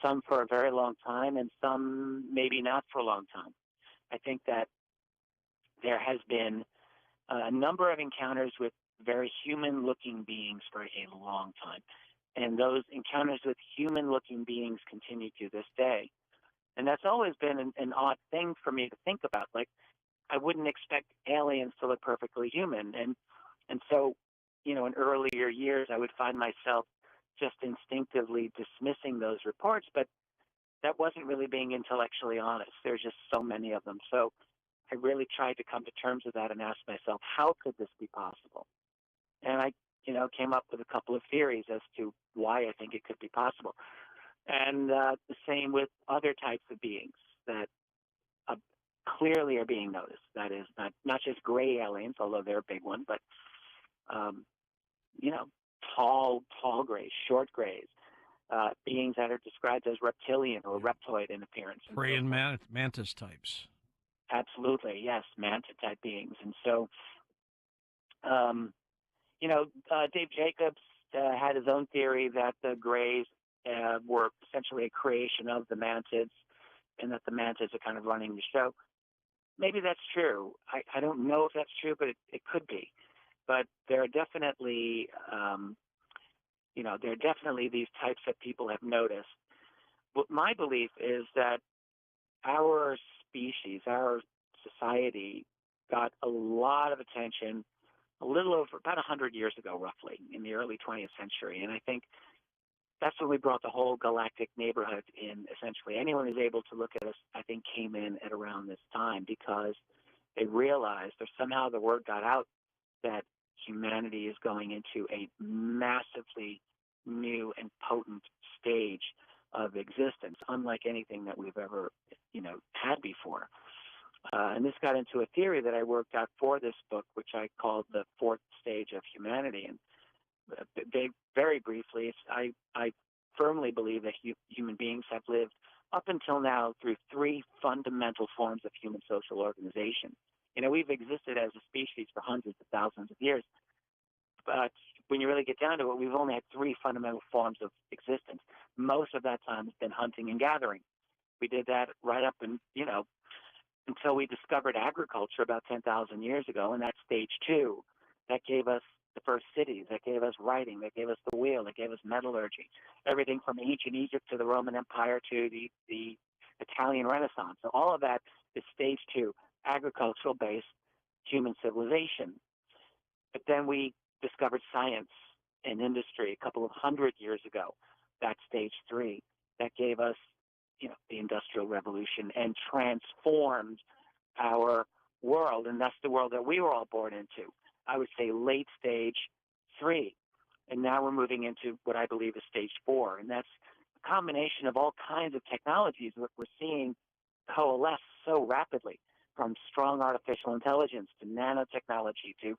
some for a very long time and some maybe not for a long time. I think that there has been a number of encounters with very human-looking beings for a long time. And those encounters with human-looking beings continue to this day. And that's always been an odd thing for me to think about. Like, I wouldn't expect aliens to look perfectly human. And so, in earlier years, I would find myself just instinctively dismissing those reports, but that wasn't really being intellectually honest. There's just so many of them. So I really tried to come to terms with that and ask myself, how could this be possible? And I, came up with a couple of theories as to why I think it could be possible. And the same with other types of beings that clearly are being noticed. That is not just gray aliens, although they're a big one, but tall grays, short grays, beings that are described as reptilian or reptoid in appearance. Prey and mantis types. Absolutely, yes, manta type beings. And so, Dave Jacobs had his own theory that the grays were essentially a creation of the mantids, and that the mantids are kind of running the show. Maybe that's true. I don't know if that's true, but it could be. But there are definitely, these types that people have noticed. But my belief is that our species, our society, got a lot of attention a little over about 100 years ago, roughly, in the early 20th century. And I think that's when we brought the whole galactic neighborhood in, essentially. Anyone who's able to look at us, I think, came in at around this time because they realized, or somehow the word got out, that humanity is going into a massively new and potent stage of existence, unlike anything that we've ever, had before. And this got into a theory that I worked out for this book, which I called the fourth stage of humanity. And very briefly, I firmly believe that human beings have lived up until now through three fundamental forms of human social organization. We've existed as a species for hundreds of thousands of years, but when you really get down to it, we've only had three fundamental forms of existence. Most of that time has been hunting and gathering. We did that right up until we discovered agriculture about 10,000 years ago, and that's stage two. That gave us the first cities, that gave us writing, that gave us the wheel, that gave us metallurgy, everything from ancient Egypt to the Roman Empire to the Italian Renaissance. So all of that is stage two, agricultural-based human civilization. But then we discovered science and industry a couple of 100 years ago. That's stage three. That gave us, the Industrial Revolution and transformed our world, and that's the world that we were all born into. I would say late stage three. And now we're moving into what I believe is stage four, and that's a combination of all kinds of technologies that we're seeing coalesce so rapidly, from strong artificial intelligence to nanotechnology to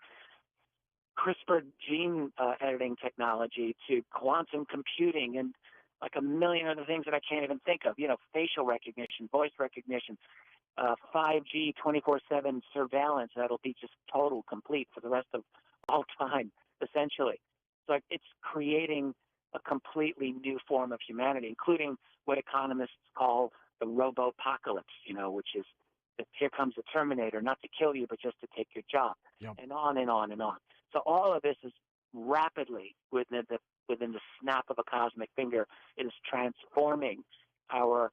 CRISPR gene editing technology to quantum computing and like a million other things that I can't even think of, facial recognition, voice recognition, 5G 24/7 surveillance that'll be just total, complete for the rest of all time, essentially. So it's creating a completely new form of humanity, including what economists call the robo-apocalypse, which is that here comes the Terminator, not to kill you, but just to take your job, and on and on and on. So all of this is rapidly, within the snap of a cosmic finger, it is transforming our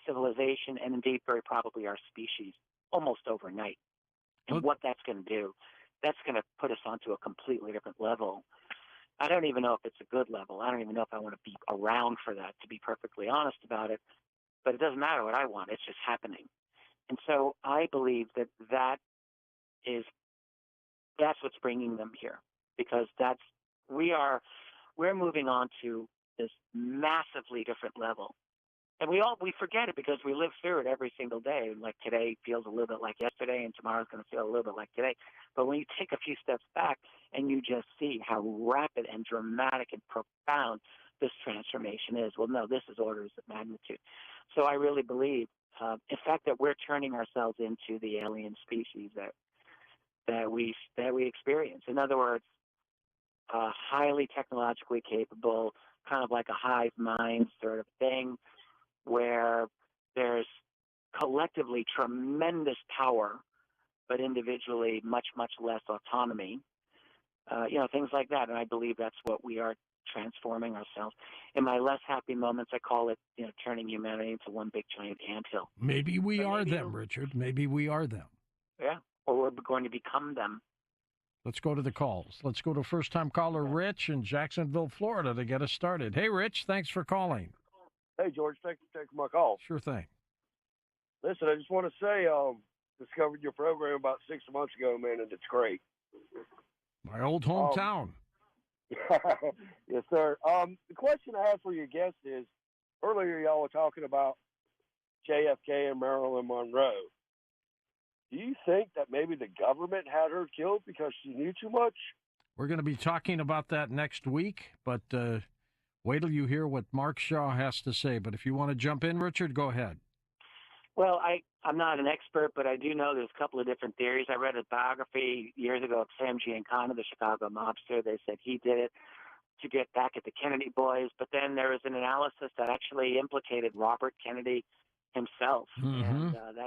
civilization and indeed very probably our species almost overnight. And what that's going to do, that's going to put us onto a completely different level. I don't even know if it's a good level. I don't even know if I want to be around for that, to be perfectly honest about it. But it doesn't matter what I want. It's just happening. And so I believe that that's what's bringing them here, because we're moving on to this massively different level. And we forget it because we live through it every single day. Like today feels a little bit like yesterday, and tomorrow's going to feel a little bit like today. But when you take a few steps back and you just see how rapid and dramatic and profound this transformation is, well, no, this is orders of magnitude. So I really believe, in fact, that we're turning ourselves into the alien species that we experience. In other words, highly technologically capable, kind of like a hive mind sort of thing, where there's collectively tremendous power, but individually much, much less autonomy. Things like that. And I believe that's what we are transforming ourselves. In my less happy moments, I call it, turning humanity into one big giant anthill. Maybe we are them, Richard. Maybe we are them. Yeah, or we're going to become them. Let's go to the calls. Let's go to first-time caller Rich in Jacksonville, Florida, to get us started. Hey, Rich, thanks for calling. Hey, George, thanks for taking my call. Sure thing. Listen, I just want to say, discovered your program about 6 months ago, man, and it's great. My old hometown. Yes, sir. The question I have for your guest is, earlier y'all were talking about JFK and Marilyn Monroe. Do you think that maybe the government had her killed because she knew too much? We're going to be talking about that next week, but wait till you hear what Mark Shaw has to say. But if you want to jump in, Richard, go ahead. Well, I'm not an expert, but I do know there's a couple of different theories. I read a biography years ago of Sam Giancana, the Chicago mobster. They said he did it to get back at the Kennedy boys. But then there was an analysis that actually implicated Robert Kennedy himself. Mm-hmm. And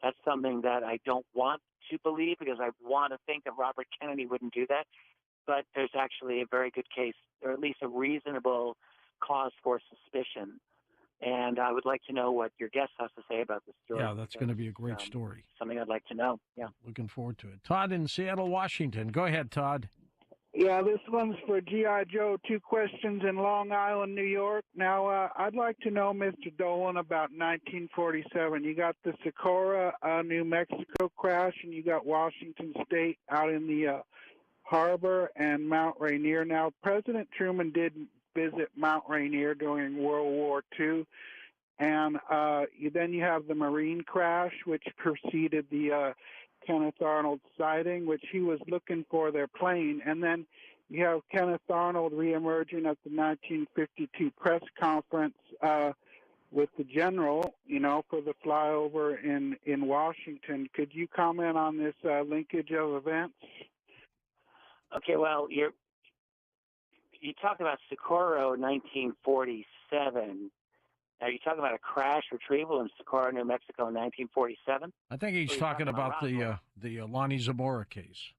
that's something that I don't want to believe, because I want to think that Robert Kennedy wouldn't do that. But there's actually a very good case, or at least a reasonable cause for suspicion. And I would like to know what your guest has to say about this story. Yeah, that's going to be a great story. Something I'd like to know. Yeah. Looking forward to it. Todd in Seattle, Washington. Go ahead, Todd. Yeah, this one's for G.I. Joe. 2 questions in Long Island, New York. Now, I'd like to know, Mr. Dolan, about 1947. You got the Socorro, New Mexico crash, and you got Washington State out in the harbor and Mount Rainier. Now, President Truman did visit Mount Rainier during World War II. And then you have the Marine crash, which preceded the Kenneth Arnold sighting, which he was looking for their plane. And then you have Kenneth Arnold reemerging at the 1952 press conference with the general, for the flyover in Washington. Could you comment on this linkage of events? Okay, well, you talked about Socorro 1947. Are you talking about a crash retrieval in Socorro, New Mexico in 1947? I think he's talking about the Lonnie Zamora case.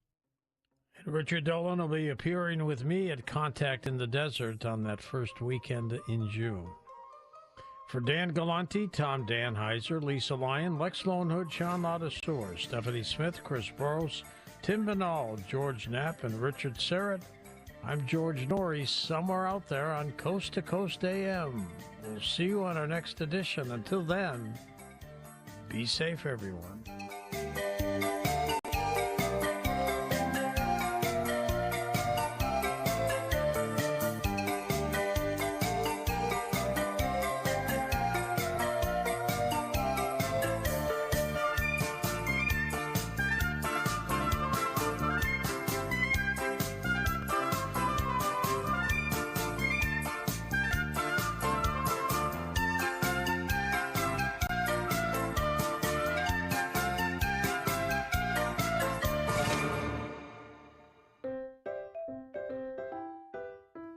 And Richard Dolan will be appearing with me at Contact in the Desert on that first weekend in June. For Dan Galante, Tom Danheiser, Lisa Lyon, Lex Lonehood, Sean Ladassour, Stephanie Smith, Chris Burrows, Tim Banal, George Knapp, and Richard Serrett, I'm George Norrie, somewhere out there on Coast to Coast AM. We'll see you on our next edition. Until then, be safe, everyone.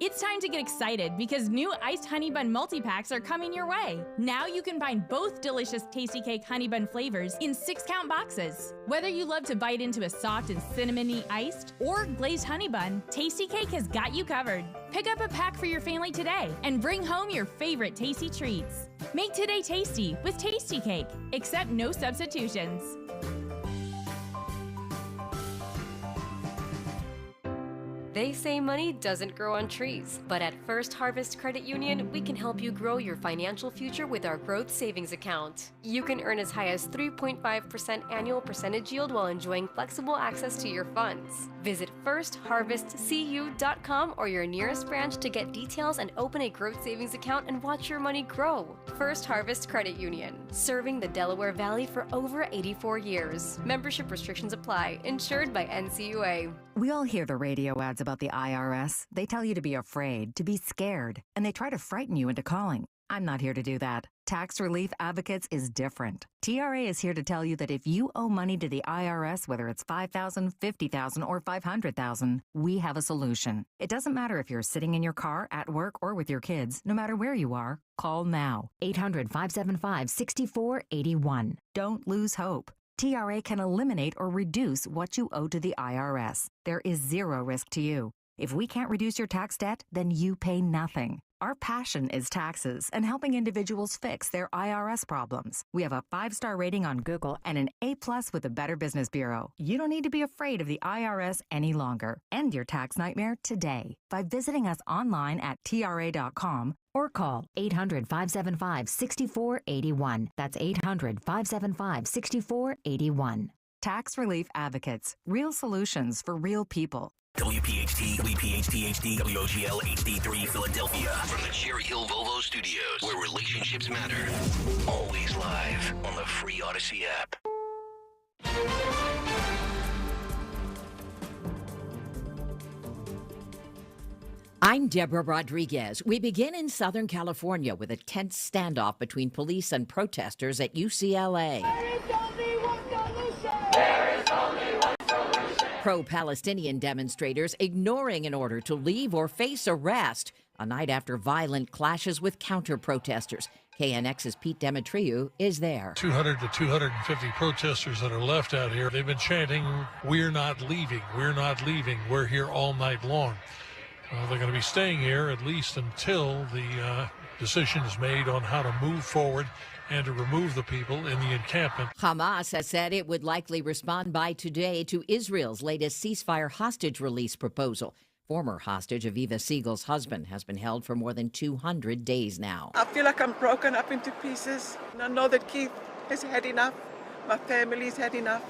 It's time to get excited because new iced honey bun multi-packs are coming your way. Now you can find both delicious Tasty Cake honey bun flavors in 6-count boxes. Whether you love to bite into a soft and cinnamony iced or glazed honey bun, Tasty Cake has got you covered. Pick up a pack for your family today and bring home your favorite tasty treats. Make today tasty with Tasty Cake, except no substitutions. They say money doesn't grow on trees, but at First Harvest Credit Union, we can help you grow your financial future with our growth savings account. You can earn as high as 3.5% annual percentage yield while enjoying flexible access to your funds. Visit firstharvestcu.com or your nearest branch to get details and open a growth savings account and watch your money grow. First Harvest Credit Union, serving the Delaware Valley for over 84 years. Membership restrictions apply. Insured by NCUA. We all hear the radio ads about the IRS. They tell you to be afraid, to be scared, and they try to frighten you into calling. I'm not here to do that. Tax Relief Advocates is different. TRA is here to tell you that if you owe money to the IRS, whether it's $5,000, $50,000, or $500,000, we have a solution. It doesn't matter if you're sitting in your car, at work, or with your kids. No matter where you are, call now. 800-575-6481. Don't lose hope. TRA can eliminate or reduce what you owe to the IRS. There is zero risk to you. If we can't reduce your tax debt, then you pay nothing. Our passion is taxes and helping individuals fix their IRS problems. We have a 5-star rating on Google and an A+ with the Better Business Bureau. You don't need to be afraid of the IRS any longer. End your tax nightmare today by visiting us online at TRA.com or call 800-575-6481. That's 800-575-6481. Tax Relief Advocates. Real solutions for real people. WPHT, WPHT HD, WOGL HD3 Philadelphia. From the Cherry Hill Volvo Studios, where relationships matter. Always live on the free Odyssey app. I'm Deborah Rodriguez. We begin in Southern California with a tense standoff between police and protesters at UCLA. Pro-Palestinian demonstrators ignoring an order to leave or face arrest a night after violent clashes with counter-protesters. KNX's Pete Demetriou is there. 200 to 250 protesters that are left out here. They've been chanting, "We're not leaving, we're not leaving, we're here all night long." They're going to be staying here at least until the decision is made on how to move forward and to remove the people in the encampment. Hamas has said it would likely respond by today to Israel's latest ceasefire hostage release proposal. Former hostage Aviva Siegel's husband has been held for more than 200 days now. I feel like I'm broken up into pieces. And I know that Keith has had enough. My family's had enough.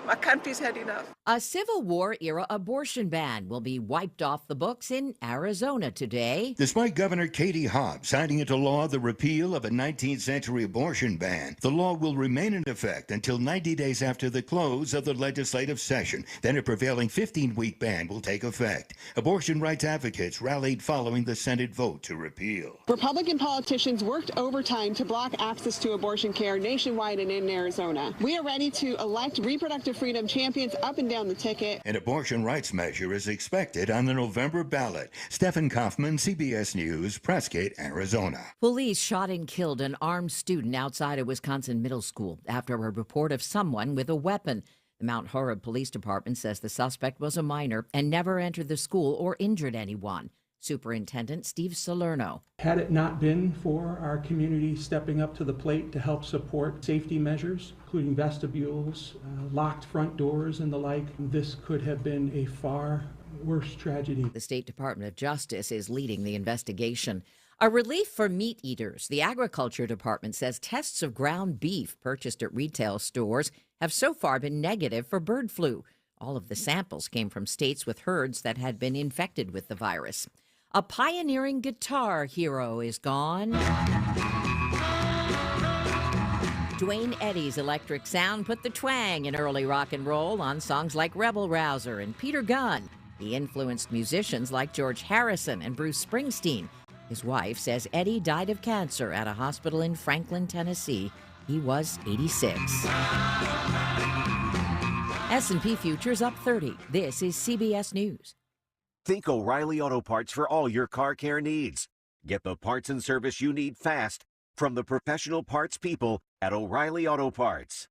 My country's had enough. A Civil War-era abortion ban will be wiped off the books in Arizona today. Despite Governor Katie Hobbs signing into law the repeal of a 19th century abortion ban, the law will remain in effect until 90 days after the close of the legislative session. Then a prevailing 15-week ban will take effect. Abortion rights advocates rallied following the Senate vote to repeal. Republican politicians worked overtime to block access to abortion care nationwide and in Arizona. We are ready to elect reproductive freedom champions up and down the ticket. An abortion rights measure is expected on the November ballot. Stephen Kaufman, CBS News, Prescott, Arizona. Police shot and killed an armed student outside a Wisconsin middle school after a report of someone with a weapon. The Mount Horeb Police Department says the suspect was a minor and never entered the school or injured anyone. Superintendent Steve Salerno. Had it not been for our community stepping up to the plate to help support safety measures, including vestibules, locked front doors and the like, this could have been a far worse tragedy. The State Department of Justice is leading the investigation. A relief for meat eaters. The Agriculture Department says tests of ground beef purchased at retail stores have so far been negative for bird flu. All of the samples came from states with herds that had been infected with the virus. A pioneering guitar hero is gone. Duane Eddy's electric sound put the twang in early rock and roll on songs like Rebel Rouser and Peter Gunn. He influenced musicians like George Harrison and Bruce Springsteen. His wife says Eddy died of cancer at a hospital in Franklin, Tennessee. He was 86. S&P futures up 30. This is CBS News. Think O'Reilly Auto Parts for all your car care needs. Get the parts and service you need fast from the professional parts people at O'Reilly Auto Parts.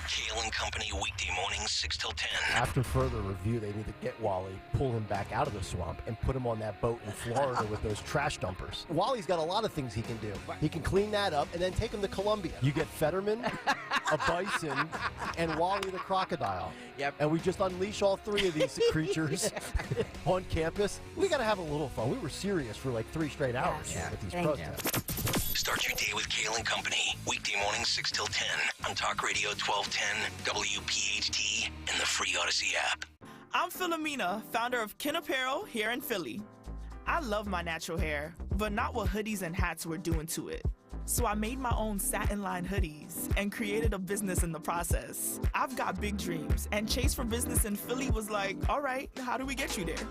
Kayal and Company, weekday mornings 6 till 10. After further review, they need to get Wally, pull him back out of the swamp, and put him on that boat in Florida with those trash dumpers. Wally's got a lot of things he can do. He can clean that up and then take him to Columbia. You get Fetterman, a bison, and Wally the crocodile. Yep. And we just unleash all three of these creatures on campus. We got to have a little fun. We were serious for like 3 straight hours with these protests. Start your day with Kayal and Company, weekday mornings 6 till 10 on Talk Radio 1210, WPHT, and the free Odyssey app. I'm Philomena, founder of Kin Apparel here in Philly. I love my natural hair, but not what hoodies and hats were doing to it. So I made my own satin-lined hoodies and created a business in the process. I've got big dreams, and Chase for Business in Philly was like, all right, how do we get you there?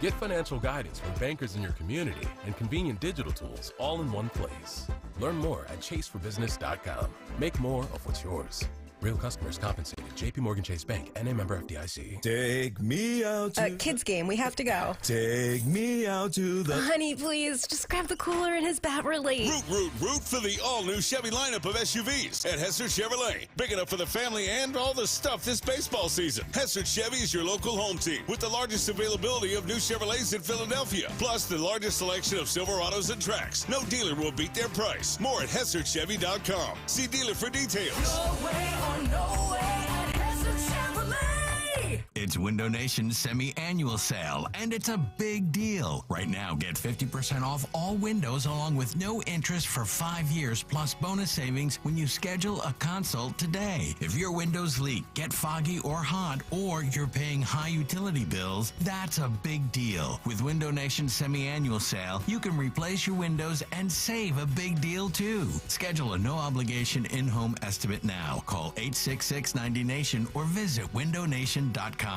Get financial guidance from bankers in your community and convenient digital tools all in one place. Learn more at chaseforbusiness.com. Make more of what's yours. Real customers compensated. J.P. Morgan Chase Bank, N.A. member FDIC. Take me out to... kids game. We have to go. Take me out to the... Honey, please, just grab the cooler and his bat relief. Root for the all-new Chevy lineup of SUVs at Hester Chevrolet. Big enough for the family and all the stuff this baseball season. Hester Chevy is your local home team with the largest availability of new Chevrolets in Philadelphia, plus the largest selection of Silverados and Trax. No dealer will beat their price. More at HesterChevy.com. See dealer for details. No way or no way at Hester Chevrolet. It's Window Nation's semi-annual sale, and it's a big deal. Right now, get 50% off all windows along with no interest for 5 years plus bonus savings when you schedule a consult today. If your windows leak, get foggy or hot, or you're paying high utility bills, that's a big deal. With Window Nation's semi-annual sale, you can replace your windows and save a big deal too. Schedule a no-obligation in-home estimate now. Call 866-90NATION or visit windownation.com.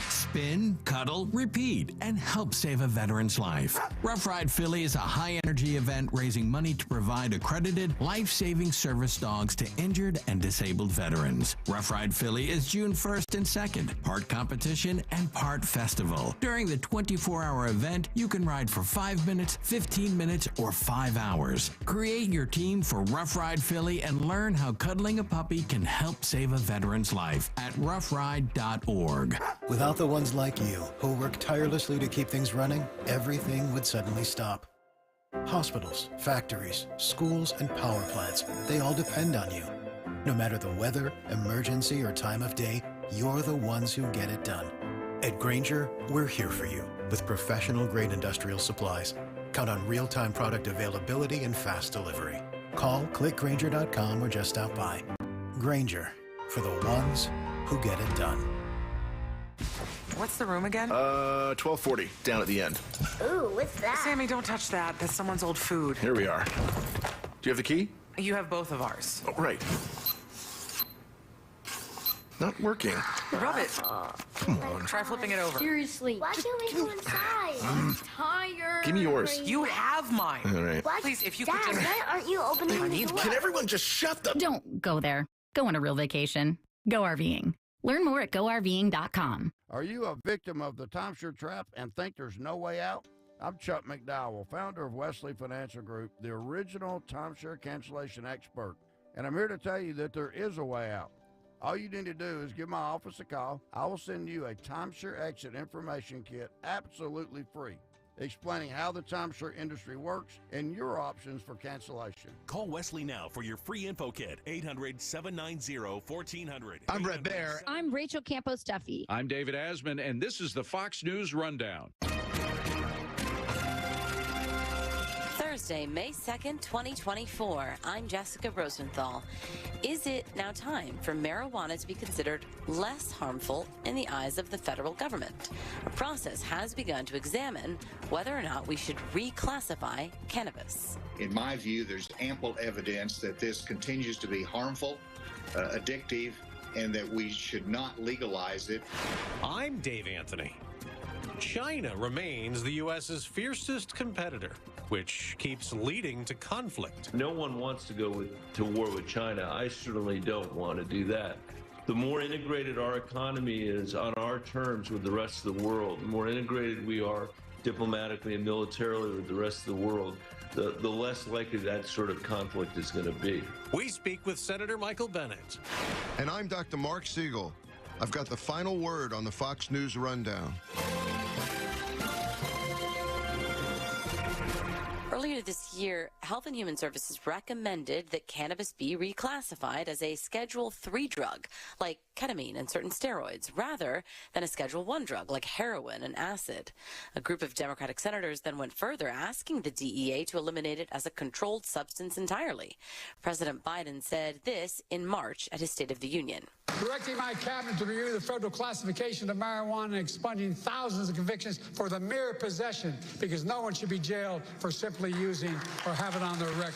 Spin, cuddle, repeat, and help save a veteran's life. Rough Ride Philly is a high-energy event raising money to provide accredited, life-saving service dogs to injured and disabled veterans. Rough Ride Philly is June 1st and 2nd, part competition and part festival. During the 24-hour event, you can ride for 5 minutes, 15 minutes, or 5 hours. Create your team for Rough Ride Philly and learn how cuddling a puppy can help save a veteran's life at roughRide.org. Without the ones like you, who work tirelessly to keep things running, everything would suddenly stop. Hospitals, factories, schools, and power plants, they all depend on you. No matter the weather, emergency, or time of day, you're the ones who get it done. At Grainger, we're here for you with professional-grade industrial supplies. Count on real-time product availability and fast delivery. Call, click Grainger.com, or just stop by. Grainger, for the ones who get it done. What's the room again? 1240, down at the end. Ooh, what's that? Sammy, don't touch that. That's someone's old food. Here we are. Do you have the key? You have both of ours. Oh, right. Not working. Rub it. Come on. Try flipping it over. Seriously. Why can't we go inside? I'm tired. Give me yours. You have mine. All right. What? Please, if you Dad, could just... why aren't you opening the door? Can everyone just shut the... Don't go there. Go on a real vacation. Go RVing. Learn more at GoRVing.com. Are you a victim of the timeshare trap and think there's no way out? I'm Chuck McDowell, founder of Wesley Financial Group, the original timeshare cancellation expert. And I'm here to tell you that there is a way out. All you need to do is give my office a call. I will send you a timeshare exit information kit absolutely free, explaining how the timeshare industry works and your options for cancellation. Call Wesley now for your free info kit, 800-790-1400. I'm Red Bear. I'm Rachel Campos Duffy. I'm David Asman, and this is the Fox News Rundown. Thursday, May 2nd, 2024. I'm Jessica Rosenthal. Is it now time for marijuana to be considered less harmful in the eyes of the federal government? A process has begun to examine whether or not we should reclassify cannabis. In my view, there's ample evidence that this continues to be harmful, addictive, and that we should not legalize it. I'm Dave Anthony. China remains the U.S.'s fiercest competitor, which keeps leading to conflict. No one wants to go to war with China. I certainly don't want to do that. The more integrated our economy is on our terms with the rest of the world, the more integrated we are diplomatically and militarily with the rest of the world, the less likely that sort of conflict is going to be. We speak with Senator Michael Bennet. And I'm Dr. Mark Siegel. I've got the final word on the Fox News Rundown. Earlier this year, Health and Human Services recommended that cannabis be reclassified as a Schedule III drug, like ketamine and certain steroids, rather than a Schedule I drug, like heroin and acid. A group of Democratic senators then went further, asking the DEA to eliminate it as a controlled substance entirely. President Biden said this in March at his State of the Union. Directing my cabinet to review the federal classification of marijuana and expunging thousands of convictions for the mere possession, because no one should be jailed for simply using or have it on their record.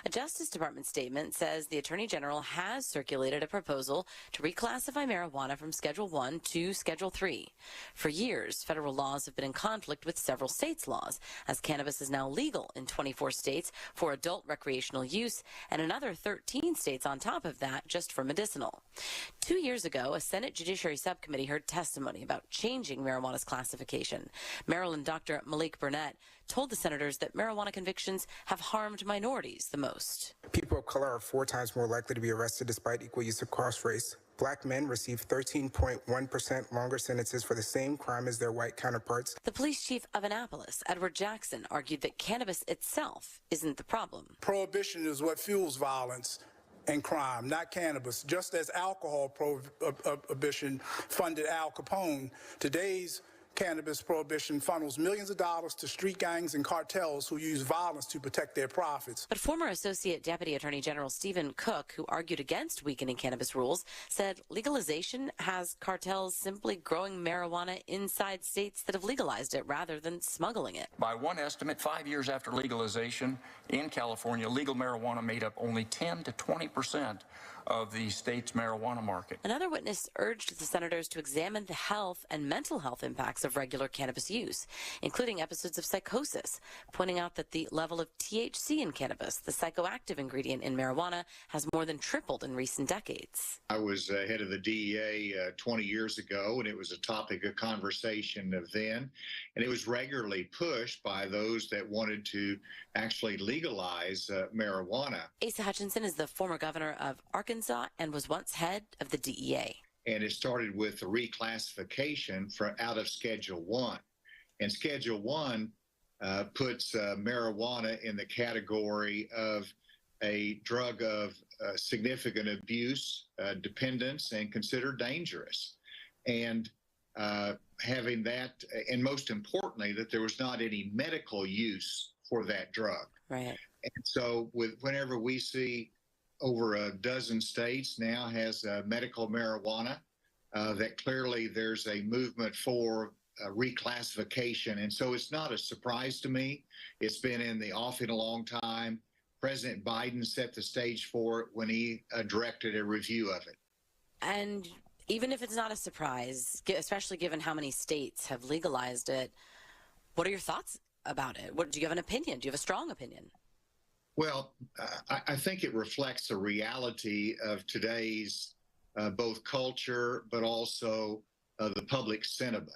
A Justice Department statement says the Attorney General has circulated a proposal to reclassify marijuana from Schedule 1 to Schedule 3. For years, federal laws have been in conflict with several states' laws, as cannabis is now legal in 24 states for adult recreational use and another 13 states on top of that just for medicinal. 2 years ago, a Senate Judiciary Subcommittee heard testimony about changing marijuana's classification. Maryland Dr. Malik Burnett told the senators that marijuana convictions have harmed minorities the most. People of color are 4 times more likely to be arrested despite equal use of cross-race. Black men receive 13.1% longer sentences for the same crime as their white counterparts. The police chief of Annapolis, Edward Jackson, argued that cannabis itself isn't the problem. Prohibition is what fuels violence and crime, not cannabis. Just as alcohol prohibition funded Al Capone, today's cannabis prohibition funnels millions of dollars to street gangs and cartels who use violence to protect their profits. But former Associate Deputy Attorney General Stephen Cook, who argued against weakening cannabis rules, said legalization has cartels simply growing marijuana inside states that have legalized it rather than smuggling it. By one estimate, 5 years after legalization in California, legal marijuana made up only 10 to 20% of the state's marijuana market. Another witness urged the senators to examine the health and mental health impacts of regular cannabis use, including episodes of psychosis, pointing out that the level of THC in cannabis, the psychoactive ingredient in marijuana, has more than tripled in recent decades. I was head of the DEA 20 years ago, and it was a topic of conversation then, and it was regularly pushed by those that wanted to actually legalize marijuana. Asa Hutchinson is the former governor of Arkansas and was once head of the DEA. And it started with the reclassification out of Schedule 1. And Schedule 1 puts marijuana in the category of a drug of significant abuse, dependence, and considered dangerous. And having that, and most importantly, that there was not any medical use for that drug. Right. And so whenever we see over a dozen states now has medical marijuana, that clearly there's a movement for reclassification. And so it's not a surprise to me. It's been in the offing a long time. President Biden set the stage for it when he directed a review of it. And even if it's not a surprise, especially given how many states have legalized it, what are your thoughts about it? Do you have an opinion? Do you have a strong opinion? Well, I think it reflects the reality of today's both culture, but also the public sentiment.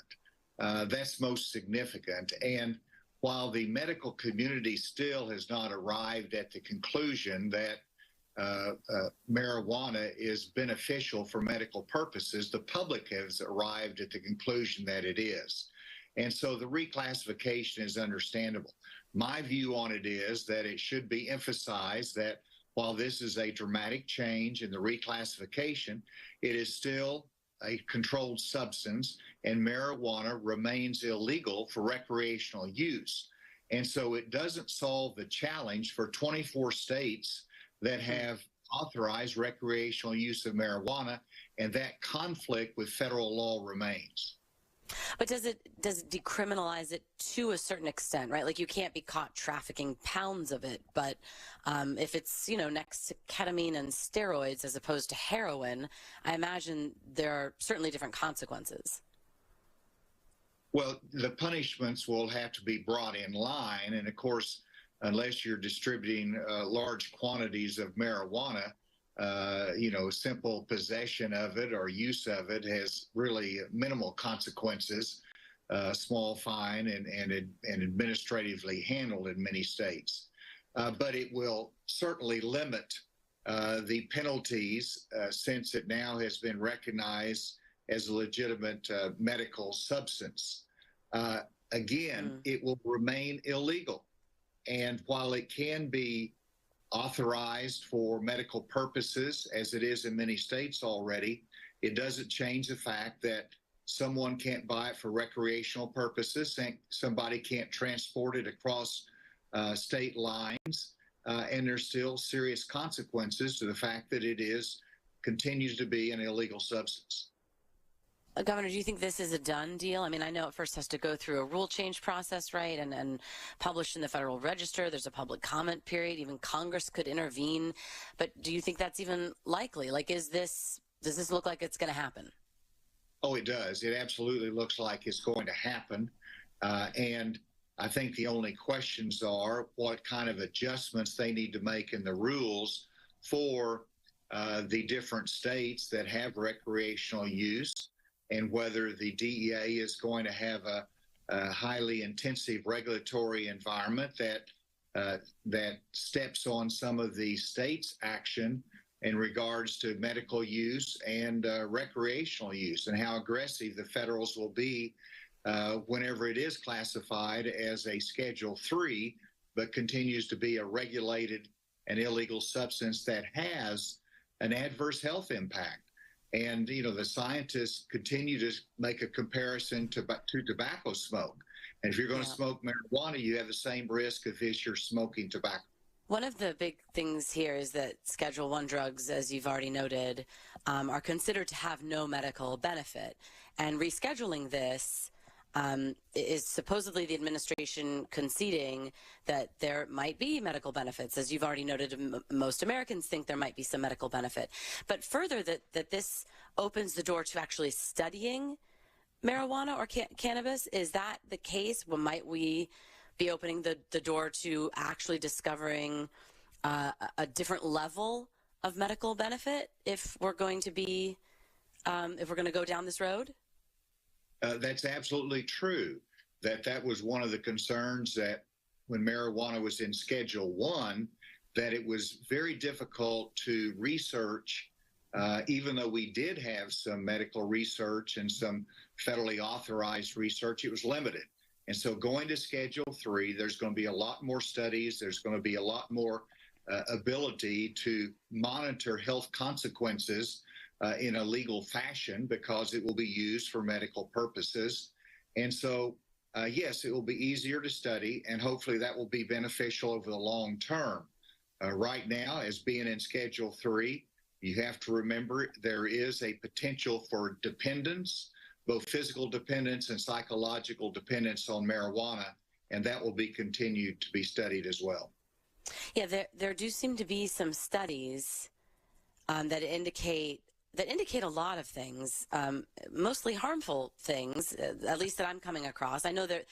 That's most significant. And while the medical community still has not arrived at the conclusion that marijuana is beneficial for medical purposes, the public has arrived at the conclusion that it is. And so the reclassification is understandable. My view on it is that it should be emphasized that while this is a dramatic change in the reclassification, it is still a controlled substance, and marijuana remains illegal for recreational use. And so it doesn't solve the challenge for 24 states that have authorized recreational use of marijuana, and that conflict with federal law remains. But does it decriminalize it to a certain extent, right? Like you can't be caught trafficking pounds of it, but if it's, next to ketamine and steroids as opposed to heroin, I imagine there are certainly different consequences. Well, the punishments will have to be brought in line. And of course, unless you're distributing large quantities of marijuana, simple possession of it or use of it has really minimal consequences, small fine and administratively handled in many states. But it will certainly limit the penalties since it now has been recognized as a legitimate medical substance. It will remain illegal. And while it can be authorized for medical purposes, as it is in many states already, it doesn't change the fact that someone can't buy it for recreational purposes, and somebody can't transport it across state lines, and there's still serious consequences to the fact that it continues to be an illegal substance. Governor, do you think this is a done deal? I mean, I know it first has to go through a rule change process, right, and published in the Federal Register. There's a public comment period. Even Congress could intervene. But do you think that's even likely? Like, does this look like it's going to happen? Oh, it does. It absolutely looks like it's going to happen. And I think the only questions are what kind of adjustments they need to make in the rules for the different states that have recreational use, and whether the DEA is going to have a highly intensive regulatory environment that steps on some of the states' action in regards to medical use and recreational use, and how aggressive the federals will be whenever it is classified as a Schedule III, but continues to be a regulated and illegal substance that has an adverse health impact. And, you know, the scientists continue to make a comparison to tobacco smoke. And if you're going to smoke marijuana, you have the same risk as if you're smoking tobacco. One of the big things here is that Schedule I drugs, as you've already noted, are considered to have no medical benefit. And rescheduling this is supposedly the administration conceding that there might be medical benefits. As you've already noted, most Americans think there might be some medical benefit. But further, that this opens the door to actually studying marijuana or cannabis. Is that the case? Well, might we be opening the door to actually discovering a different level of medical benefit if we're going to be, if we're going to go down this road? That's absolutely true. That was one of the concerns, that when marijuana was in Schedule I, that it was very difficult to research, even though we did have some medical research and some federally authorized research, it was limited. And so going to Schedule III, there's going to be a lot more studies. There's going to be a lot more ability to monitor health consequences in a legal fashion, because it will be used for medical purposes. And so, yes, it will be easier to study, and hopefully that will be beneficial over the long term. Right now, as being in Schedule III, you have to remember there is a potential for dependence, both physical dependence and psychological dependence on marijuana, and that will be continued to be studied as well. Yeah, there do seem to be some studies that indicate a lot of things, mostly harmful things, at least that I'm coming across. I know that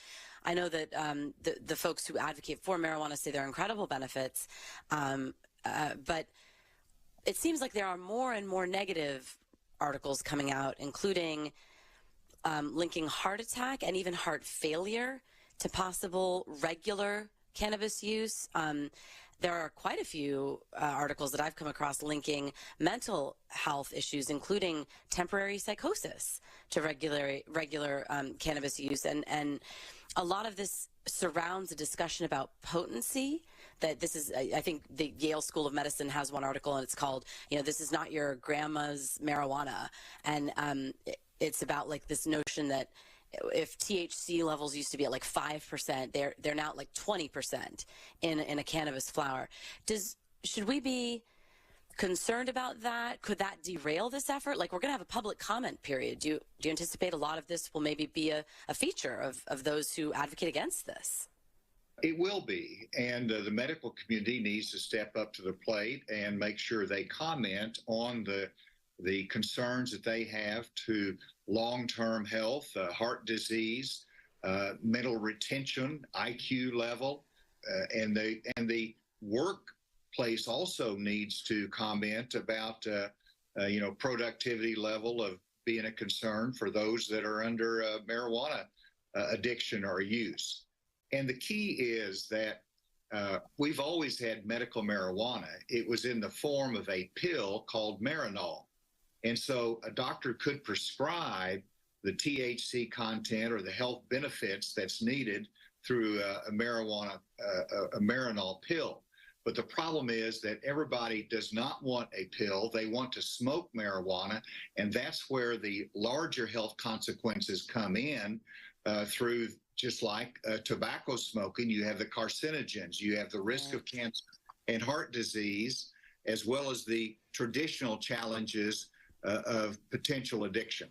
the folks who advocate for marijuana say there are incredible benefits, but it seems like there are more and more negative articles coming out, including linking heart attack and even heart failure to possible regular cannabis use. There are quite a few articles that I've come across linking mental health issues, including temporary psychosis, to regular cannabis use. And a lot of this surrounds a discussion about potency. That this is, I think the Yale School of Medicine has one article, and it's called, this is not your grandma's marijuana. And it's about like this notion that if THC levels used to be at like 5%, they're now at like 20% in a cannabis flower. Should we be concerned about that? Could that derail this effort? Like, we're going to have a public comment period. Do you anticipate a lot of this will maybe be a feature of those who advocate against this? It will be, and the medical community needs to step up to the plate and make sure they comment on the concerns that they have to long-term health, heart disease, mental retention, IQ level, and the workplace also needs to comment about productivity level of being a concern for those that are under marijuana addiction or use. And the key is that we've always had medical marijuana. It was in the form of a pill called Marinol. And so a doctor could prescribe the THC content or the health benefits that's needed through a Marinol pill. But the problem is that everybody does not want a pill. They want to smoke marijuana, and that's where the larger health consequences come in through, just like tobacco smoking. You have the carcinogens, you have the risk of cancer and heart disease, as well as the traditional challenges of potential addiction.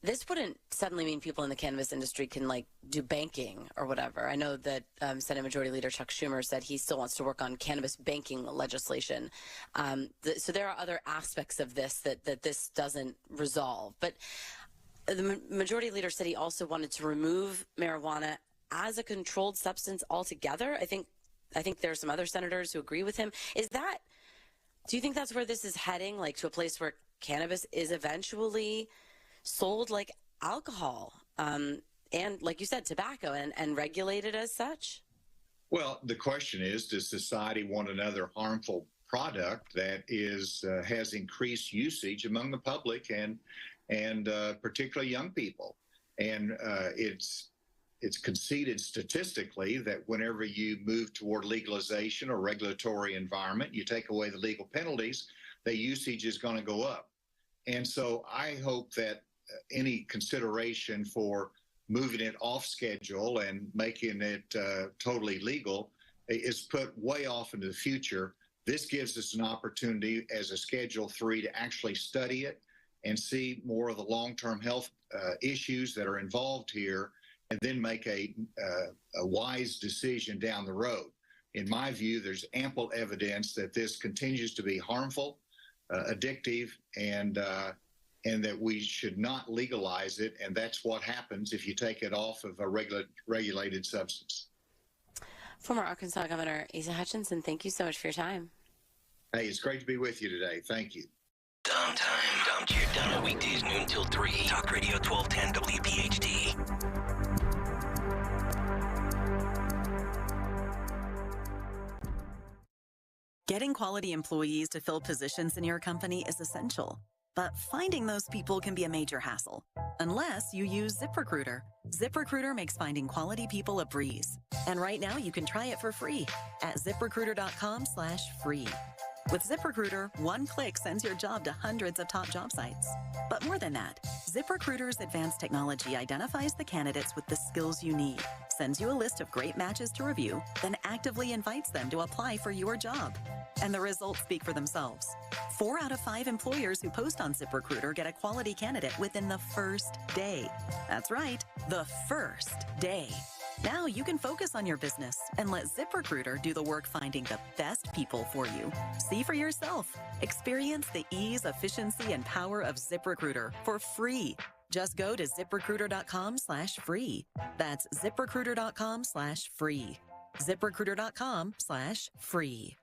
this wouldn't suddenly mean people in the cannabis industry can like do banking or whatever. I know that Senate Majority Leader Chuck Schumer said he still wants to work on cannabis banking legislation. So there are other aspects of this that this doesn't resolve. But the Majority Leader said he also wanted to remove marijuana as a controlled substance altogether. I think there are some other senators who agree with him. Do you think that's where this is heading, like to a place where cannabis is eventually sold like alcohol and, like you said, tobacco and regulated as such? Well, the question is, does society want another harmful product that has increased usage among the public and particularly young people? And it's conceded statistically that whenever you move toward legalization or regulatory environment, you take away the legal penalties, the usage is going to go up. And so I hope that any consideration for moving it off schedule and making it totally legal is put way off into the future. This gives us an opportunity as a Schedule III to actually study it and see more of the long-term health issues that are involved here, and then make a wise decision down the road. In my view, there's ample evidence that this continues to be harmful, addictive, and that we should not legalize it. And that's what happens if you take it off of a regulated substance. Former Arkansas Governor Asa Hutchinson, thank you so much for your time. Hey, it's great to be with you today. Thank you. Dom time. Dom Giordano, weekdays noon till 3. Talk Radio 1210 WPHT. Getting quality employees to fill positions in your company is essential, but finding those people can be a major hassle, unless you use ZipRecruiter. ZipRecruiter makes finding quality people a breeze. And right now you can try it for free at ZipRecruiter.com/free. With ZipRecruiter, one click sends your job to hundreds of top job sites. But more than that, ZipRecruiter's advanced technology identifies the candidates with the skills you need, sends you a list of great matches to review, then actively invites them to apply for your job. And the results speak for themselves. 4 out of 5 employers who post on ZipRecruiter get a quality candidate within the first day. That's right, the first day. Now you can focus on your business and let ZipRecruiter do the work finding the best people for you. See for yourself. Experience the ease, efficiency, and power of ZipRecruiter for free. Just go to ZipRecruiter.com/free. That's ZipRecruiter.com/free. ZipRecruiter.com/free.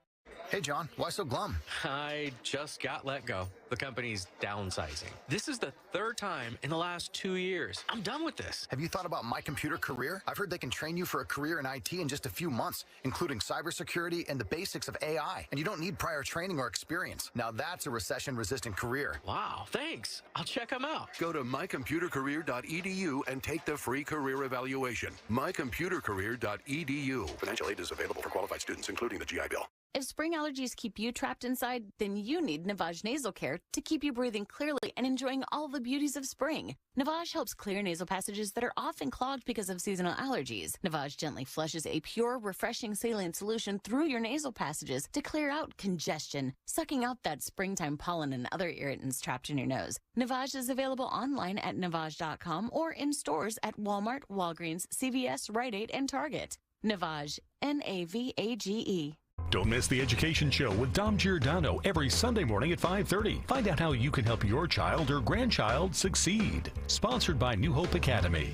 Hey, John, why so glum? I just got let go. The company's downsizing. This is the 3rd time in the last 2 years. I'm done with this. Have you thought about My Computer Career? I've heard they can train you for a career in IT in just a few months, including cybersecurity and the basics of AI. And you don't need prior training or experience. Now that's a recession-resistant career. Wow, thanks. I'll check them out. Go to mycomputercareer.edu and take the free career evaluation. mycomputercareer.edu. Financial aid is available for qualified students, including the GI Bill. If spring allergies keep you trapped inside, then you need Navage Nasal Care to keep you breathing clearly and enjoying all the beauties of spring. Navage helps clear nasal passages that are often clogged because of seasonal allergies. Navage gently flushes a pure, refreshing saline solution through your nasal passages to clear out congestion, sucking out that springtime pollen and other irritants trapped in your nose. Navage is available online at Navage.com or in stores at Walmart, Walgreens, CVS, Rite Aid, and Target. Navage, Navage. Don't miss the Education Show with Dom Giordano every Sunday morning at 5:30. Find out how you can help your child or grandchild succeed. Sponsored by New Hope Academy.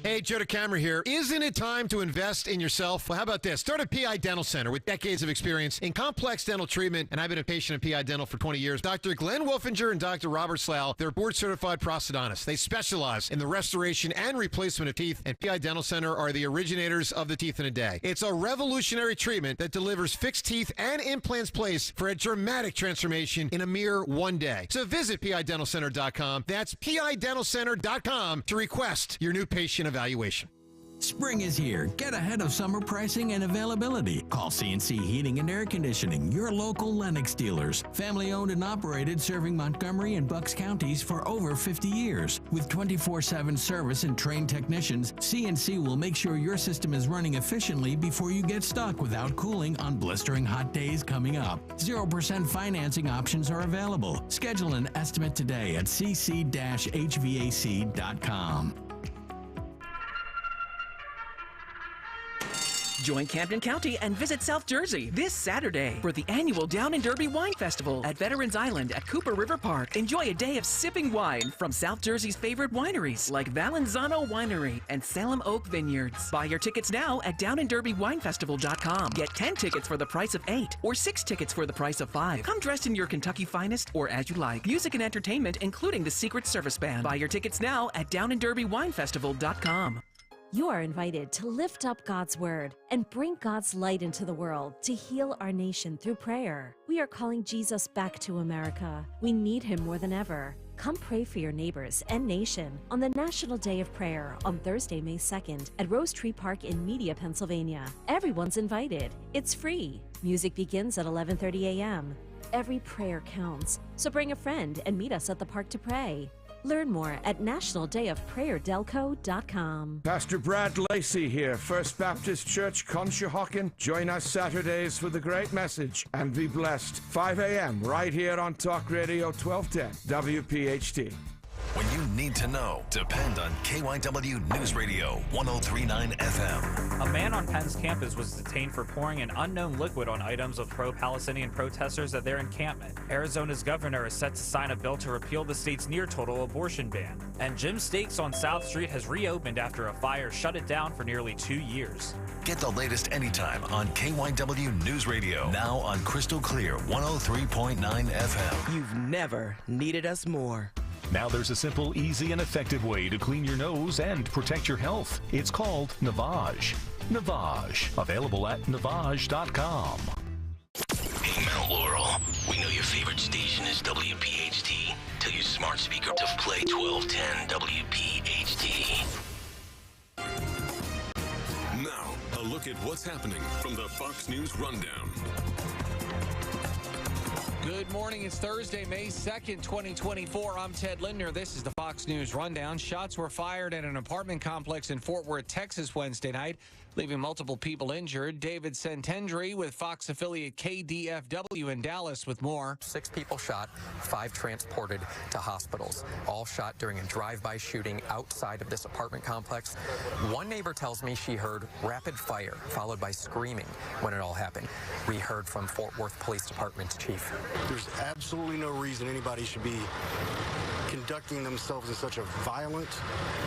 Hey, Joe DeCamera here. Isn't it time to invest in yourself? Well, how about this? Start at PI Dental Center with decades of experience in complex dental treatment, and I've been a patient of PI Dental for 20 years. Dr. Glenn Wolfinger and Dr. Robert Slough, they're board-certified prosthodontists. They specialize in the restoration and replacement of teeth, and PI Dental Center are the originators of the teeth in a day. It's a revolutionary treatment that delivers fixed teeth and implants placed for a dramatic transformation in a mere one day. So visit PIDentalCenter.com. That's PIDentalCenter.com to request your new patient evaluation. Spring is here. Get ahead of summer pricing and availability. Call CNC Heating and Air Conditioning, your local Lennox dealers. Family owned and operated, serving Montgomery and Bucks counties for over 50 years. With 24/7 service and trained technicians, CNC will make sure your system is running efficiently before you get stuck without cooling on blistering hot days coming up. 0% financing options are available. Schedule an estimate today at cc-hvac.com. Join Camden County and visit South Jersey this Saturday for the annual Down and Derby Wine Festival at Veterans Island at Cooper River Park. Enjoy a day of sipping wine from South Jersey's favorite wineries like Valenzuela Winery and Salem Oak Vineyards. Buy your tickets now at downandderbywinefestival.com. Get 10 tickets for the price of 8 or 6 tickets for the price of 5. Come dressed in your Kentucky finest or as you like. Music and entertainment including the Secret Service Band. Buy your tickets now at downandderbywinefestival.com. You are invited to lift up God's Word and bring God's light into the world to heal our nation through prayer. We are calling Jesus back to America. We need him more than ever. Come pray for your neighbors and nation on the National Day of Prayer on Thursday, May 2nd at Rose Tree Park in Media, Pennsylvania. Everyone's invited. It's free. Music begins at 11:30 a.m. Every prayer counts, so bring a friend and meet us at the park to pray. Learn more at nationaldayofprayerdelco.com. Pastor Brad Lacey here, First Baptist Church, Conshohocken. Join us Saturdays for the great message and be blessed. 5 a.m. right here on Talk Radio 1210 WPHT. When you need to know, depend on KYW News Radio 1039 FM. A man on Penn's campus was detained for pouring an unknown liquid on items of pro-Palestinian protesters at their encampment. Arizona's governor is set to sign a bill to repeal the state's near-total abortion ban. And Jim's Steaks on South Street has reopened after a fire shut it down for nearly 2 years. Get the latest anytime on KYW News Radio. Now on Crystal Clear 103.9 FM. You've never needed us more. Now there's a simple, easy, and effective way to clean your nose and protect your health. It's called Navage. Navage. Available at Navage.com. Hey, Mount Laurel. We know your favorite station is WPHT. Tell your smart speaker to play 1210 WPHT. Now, a look at what's happening from the Fox News Rundown. Good morning. It's Thursday, May 2nd, 2024. I'm Ted Lindner. This is the Fox News Rundown. Shots were fired at an apartment complex in Fort Worth, Texas, Wednesday night, leaving multiple people injured. David Sentendry with Fox affiliate KDFW in Dallas with more. 6 people shot, 5 transported to hospitals, all shot during a drive-by shooting outside of this apartment complex. One neighbor tells me she heard rapid fire followed by screaming when it all happened. We heard from Fort Worth Police Department Chief. There's absolutely no reason anybody should be conducting themselves in such a violent,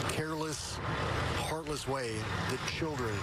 careless, heartless way that children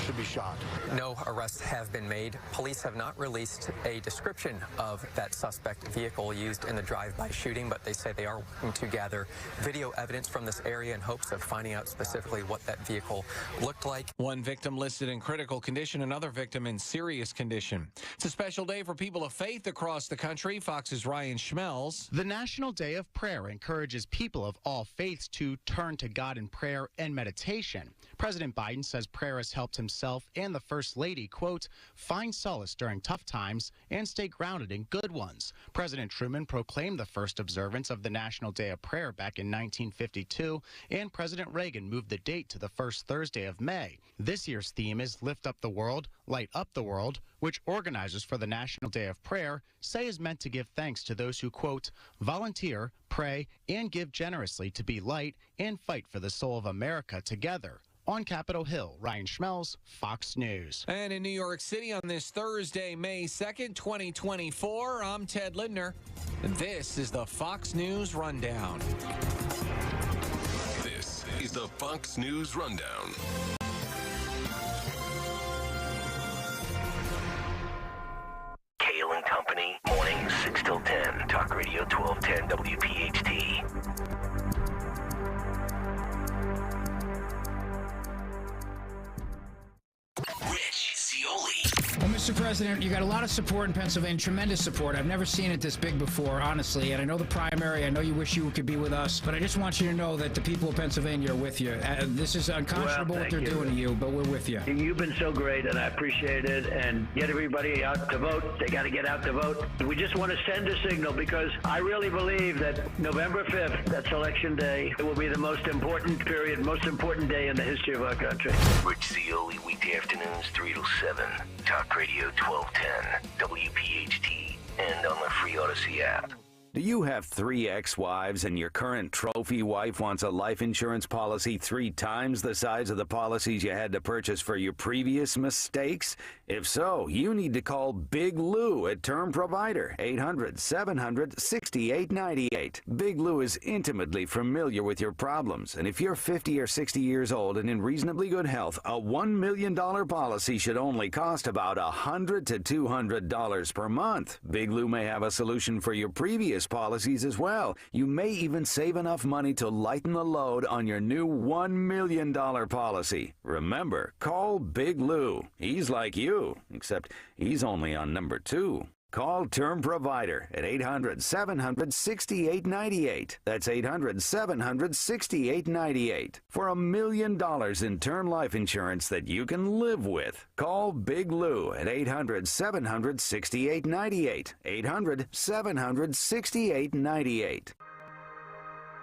should be shot. No arrests have been made. Police have not released a description of that suspect vehicle used in the drive-by shooting, but they say they are working to gather video evidence from this area in hopes of finding out specifically what that vehicle looked like. One victim listed in critical condition, another victim in serious condition. It's a special day for people of faith across the country. Fox's Ryan Schmelz. The National Day of Prayer encourages people of all faiths to turn to God in prayer and meditation. President Biden says prayer has helped himself and the First Lady, quote, find solace during tough times and stay grounded in good ones. President Truman proclaimed the first observance of the National Day of Prayer back in 1952, and President Reagan moved the date to the first Thursday of May. This year's theme is Lift Up the World, Light Up the World, which organizers for the National Day of Prayer say is meant to give thanks to those who, quote, volunteer, pray, and give generously to be light and fight for the soul of America together. On Capitol Hill, Ryan Schmelz, Fox News. And in New York City on this Thursday, May 2nd, 2024, I'm Ted Lindner, and this is the Fox News Rundown. This is the Fox News Rundown. Kayal and Company, mornings 6 till 10. Talk Radio 1210 WPHT. On this Mr. President, you got a lot of support in Pennsylvania, tremendous support. I've never seen it this big before, honestly. And I know the primary. I know you wish you could be with us, but I just want you to know that the people of Pennsylvania are with you. This is unconscionable what they're doing to you, but we're with you. You've been so great, and I appreciate it. And get everybody out to vote. They got to get out to vote. We just want to send a signal because I really believe that November 5th, that's Election Day, it will be the most important period, most important day in the history of our country. Rich Cioli, weekday afternoons 3 to 7. Talk Radio 1210, WPHT, and on the free Odyssey app. Do you have 3 ex-wives and your current trophy wife wants a life insurance policy 3 times the size of the policies you had to purchase for your previous mistakes? If so, you need to call Big Lou at Term Provider, 800-700-6898. Big Lou is intimately familiar with your problems, and if you're 50 or 60 years old and in reasonably good health, a $1 million policy should only cost about $100 to $200 per month. Big Lou may have a solution for your previous policies as well. You may even save enough money to lighten the load on your new $1 million policy. Remember, call Big Lou. He's like you, except he's only on number 2. Call Term Provider at 800-700-6898. That's 800-700-6898 for $1 million in term life insurance that you can live with. Call Big Lou at 800-700-6898. 800-700-6898.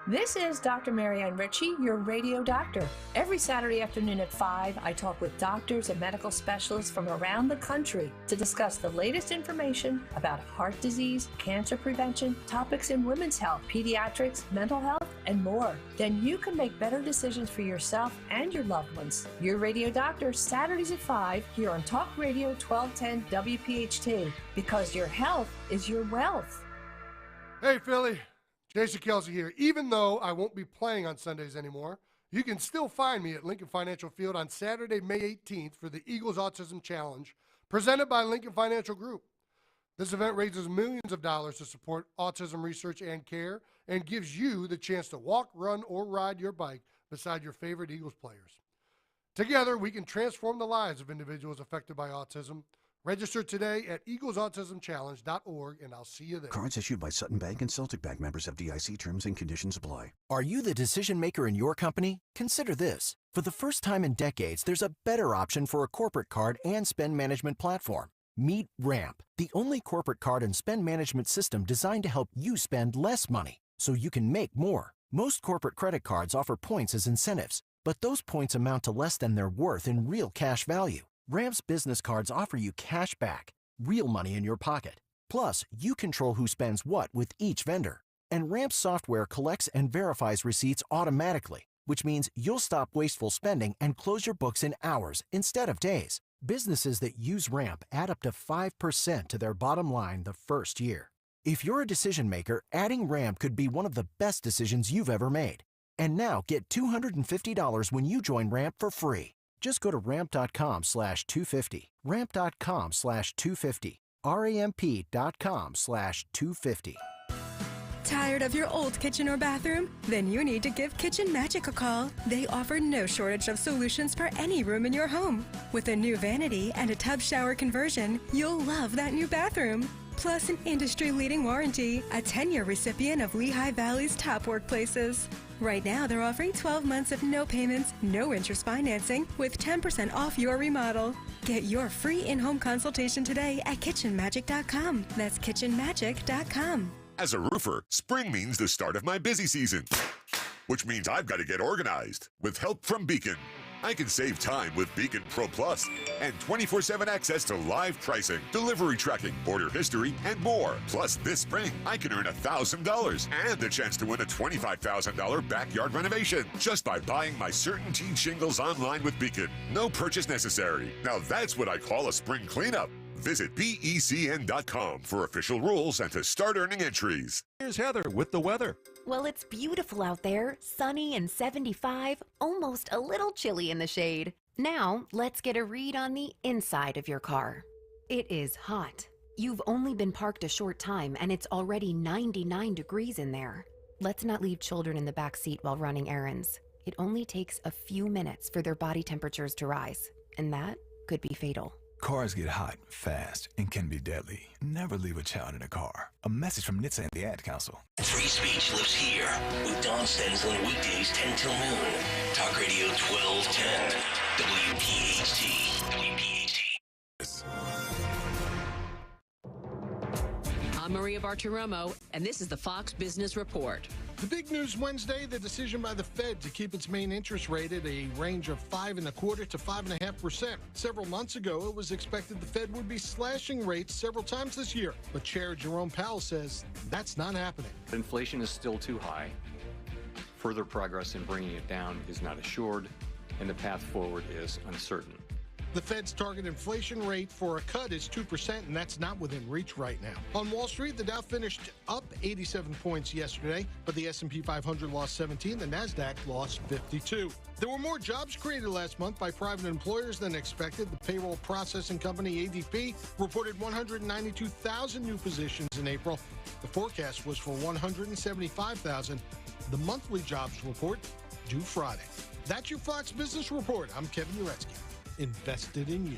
This is Dr. Marianne Ritchie, your radio doctor. Every Saturday afternoon at 5, I talk with doctors and medical specialists from around the country to discuss the latest information about heart disease, cancer prevention, topics in women's health, pediatrics, mental health, and more. Then you can make better decisions for yourself and your loved ones. Your radio doctor, Saturdays at 5, here on Talk Radio 1210 WPHT, because your health is your wealth. Hey, Philly. Jason Kelsey here. Even though I won't be playing on Sundays anymore, you can still find me at Lincoln Financial Field on Saturday, May 18th for the Eagles Autism Challenge, presented by Lincoln Financial Group. This event raises millions of dollars to support autism research and care and gives you the chance to walk, run, or ride your bike beside your favorite Eagles players. Together, we can transform the lives of individuals affected by autism. Register today at eaglesautismchallenge.org, and I'll see you there. Cards issued by Sutton Bank and Celtic Bank, members of FDIC. Terms and conditions apply. Are you the decision maker in your company? Consider this. For the first time in decades, there's a better option for a corporate card and spend management platform. Meet Ramp, the only corporate card and spend management system designed to help you spend less money so you can make more. Most corporate credit cards offer points as incentives, but those points amount to less than their worth in real cash value. Ramp's business cards offer you cash back, real money in your pocket. Plus, you control who spends what with each vendor. And Ramp's software collects and verifies receipts automatically, which means you'll stop wasteful spending and close your books in hours instead of days. Businesses that use Ramp add up to 5% to their bottom line the first year. If you're a decision maker, adding Ramp could be one of the best decisions you've ever made. And now get $250 when you join Ramp for free. Just go to ramp.com/250. Ramp.com/250. ramp.com/250. Tired of your old kitchen or bathroom? Then you need to give Kitchen Magic a call. They offer no shortage of solutions for any room in your home. With a new vanity and a tub shower conversion, you'll love that new bathroom. Plus an industry-leading warranty, a 10-year recipient of Lehigh Valley's top workplaces. Right now, they're offering 12 months of no payments, no interest financing with 10% off your remodel. Get your free in-home consultation today at kitchenmagic.com. That's kitchenmagic.com. As a roofer, spring means the start of my busy season, which means I've got to get organized with help from Beacon. I can save time with Beacon Pro Plus and 24/7 access to live pricing, delivery tracking, order history, and more. Plus, this spring, I can earn $1,000 and the chance to win a $25,000 backyard renovation just by buying my CertainTeed shingles online with Beacon. No purchase necessary. Now that's what I call a spring cleanup. Visit BECN.com for official rules and to start earning entries. Here's Heather with the weather. Well, it's beautiful out there, sunny and 75, almost a little chilly in the shade. Now, let's get a read on the inside of your car. It is hot. You've only been parked a short time and it's already 99 degrees in there. Let's not leave children in the back seat while running errands. It only takes a few minutes for their body temperatures to rise, and that could be fatal. Cars get hot, fast, and can be deadly. Never leave a child in a car. A message from NHTSA and the Ad Council. Free speech lives here with Don Stenslin weekdays 10 till noon. Talk Radio 1210. WPHT. I'm Maria Bartiromo, and this is the Fox Business Report. The big news Wednesday, the decision by the Fed to keep its main interest rate at a range of 5.25% to 5.5%. Several months ago, it was expected the Fed would be slashing rates several times this year. But Chair Jerome Powell says that's not happening. Inflation is still too high. Further progress in bringing it down is not assured, and the path forward is uncertain. The Fed's target inflation rate for a cut is 2%, and that's not within reach right now. On Wall Street, the Dow finished up 87 points yesterday, but the S&P 500 lost 17, the Nasdaq lost 52. There were more jobs created last month by private employers than expected. The payroll processing company ADP reported 192,000 new positions in April. The forecast was for 175,000. The monthly jobs report due Friday. That's your Fox Business Report. I'm Kevin Uretsky. Invested in you.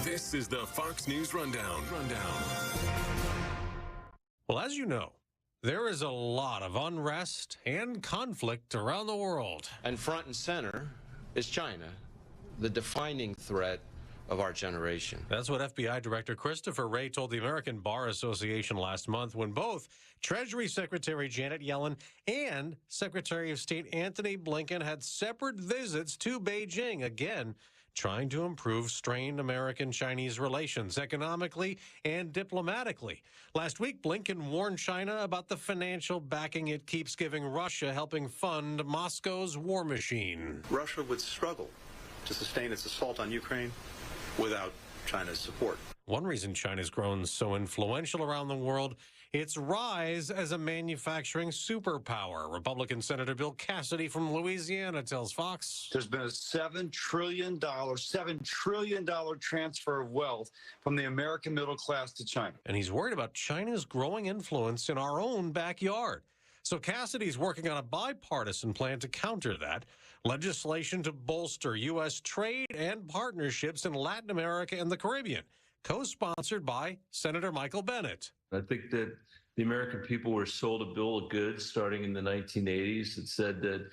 This is the Fox News Rundown. Well, as you know, there is a lot of unrest and conflict around the world. And front and center is China, the defining threat of our generation. That's what FBI Director Christopher Wray told the American Bar Association last month when both Treasury Secretary Janet Yellen and Secretary of State Antony Blinken had separate visits to Beijing, again trying to improve strained American-Chinese relations economically and diplomatically. Last week, Blinken warned China about the financial backing it keeps giving Russia, helping fund Moscow's war machine. Russia would struggle to sustain its assault on Ukraine without China's support. One reason China's grown so influential around the world, its rise as a manufacturing superpower. Republican Senator Bill Cassidy from Louisiana tells Fox. There's been a $7 trillion transfer of wealth from the American middle class to China. And he's worried about China's growing influence in our own backyard. So Cassidy's working on a bipartisan plan to counter that. Legislation to bolster U.S. trade and partnerships in Latin America and the Caribbean, co-sponsored by Senator Michael Bennet. I think that the American people were sold a bill of goods starting in the 1980s that said that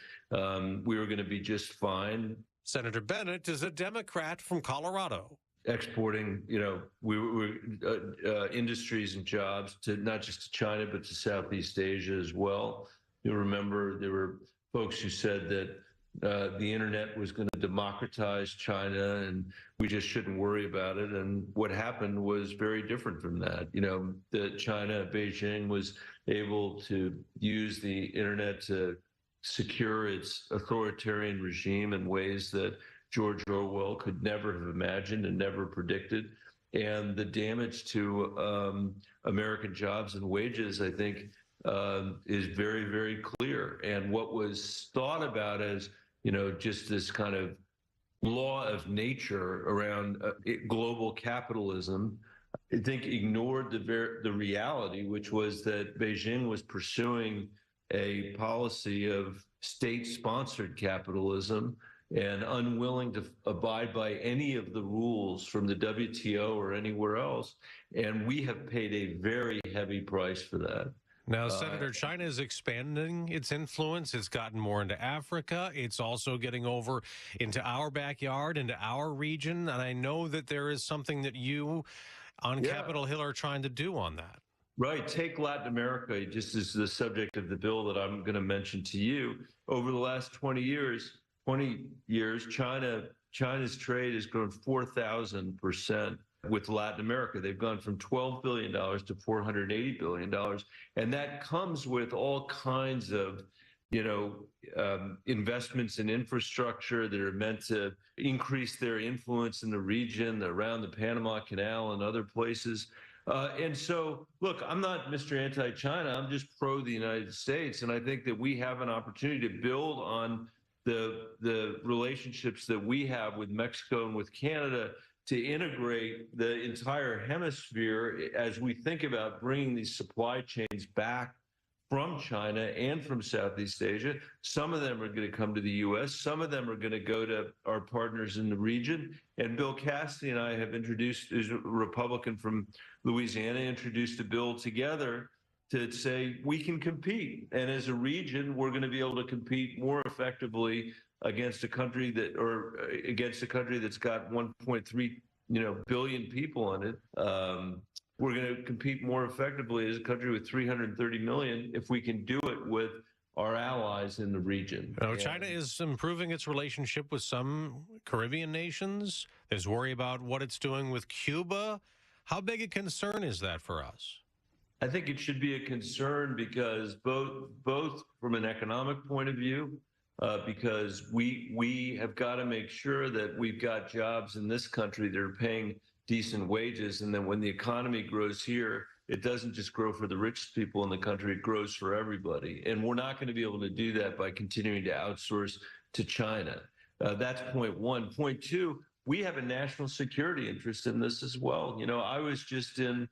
we were going to be just fine. Senator Bennet is a Democrat from Colorado. Exporting, industries and jobs to not just to China, but to Southeast Asia as well. You'll remember there were folks who said that the internet was going to democratize China and we just shouldn't worry about it. And what happened was very different from that. That China, Beijing was able to use the internet to secure its authoritarian regime in ways that George Orwell could never have imagined and never predicted. And the damage to American jobs and wages, I think, is very, very clear. And what was thought about as, just this kind of law of nature around global capitalism, I think ignored the reality, which was that Beijing was pursuing a policy of state-sponsored capitalism and unwilling to abide by any of the rules from the WTO or anywhere else. And we have paid a very heavy price for that. Now, Senator, China is expanding its influence. It's gotten more into Africa. It's also getting over into our backyard, into our region. And I know that there is something that you on Capitol Hill are trying to do on that. Right. Take Latin America, just as the subject of the bill that I'm going to mention to you. Over the last 20 years, China's trade has grown 4,000% with Latin America. They've gone from $12 billion to $480 billion. And that comes with all kinds of, investments in infrastructure that are meant to increase their influence in the region, around the Panama Canal and other places. And so, look, I'm not Mr. Anti-China. I'm just pro the United States. And I think that we have an opportunity to build on the relationships that we have with Mexico and with Canada to integrate the entire hemisphere as we think about bringing these supply chains back from China and from Southeast Asia. Some of them are going to come to the U.S. Some of them are going to go to our partners in the region. And Bill Cassidy and I have introduced, who's a Republican from Louisiana, introduced a bill together to say we can compete. And as a region, we're going to be able to compete more effectively against a country that, or against a country that's got 1.3 billion people in it. We're going to compete more effectively as a country with 330 million if we can do it with our allies in the region. China is improving its relationship with some Caribbean nations. There's worry about what it's doing with Cuba. How big a concern is that for us? I think it should be a concern because both from an economic point of view, because we have got to make sure that we've got jobs in this country that are paying decent wages, and then when the economy grows here, it doesn't just grow for the richest people in the country, it grows for everybody. And we're not going to be able to do that by continuing to outsource to China. That's point one. Point two, we have a national security interest in this as well. I was just in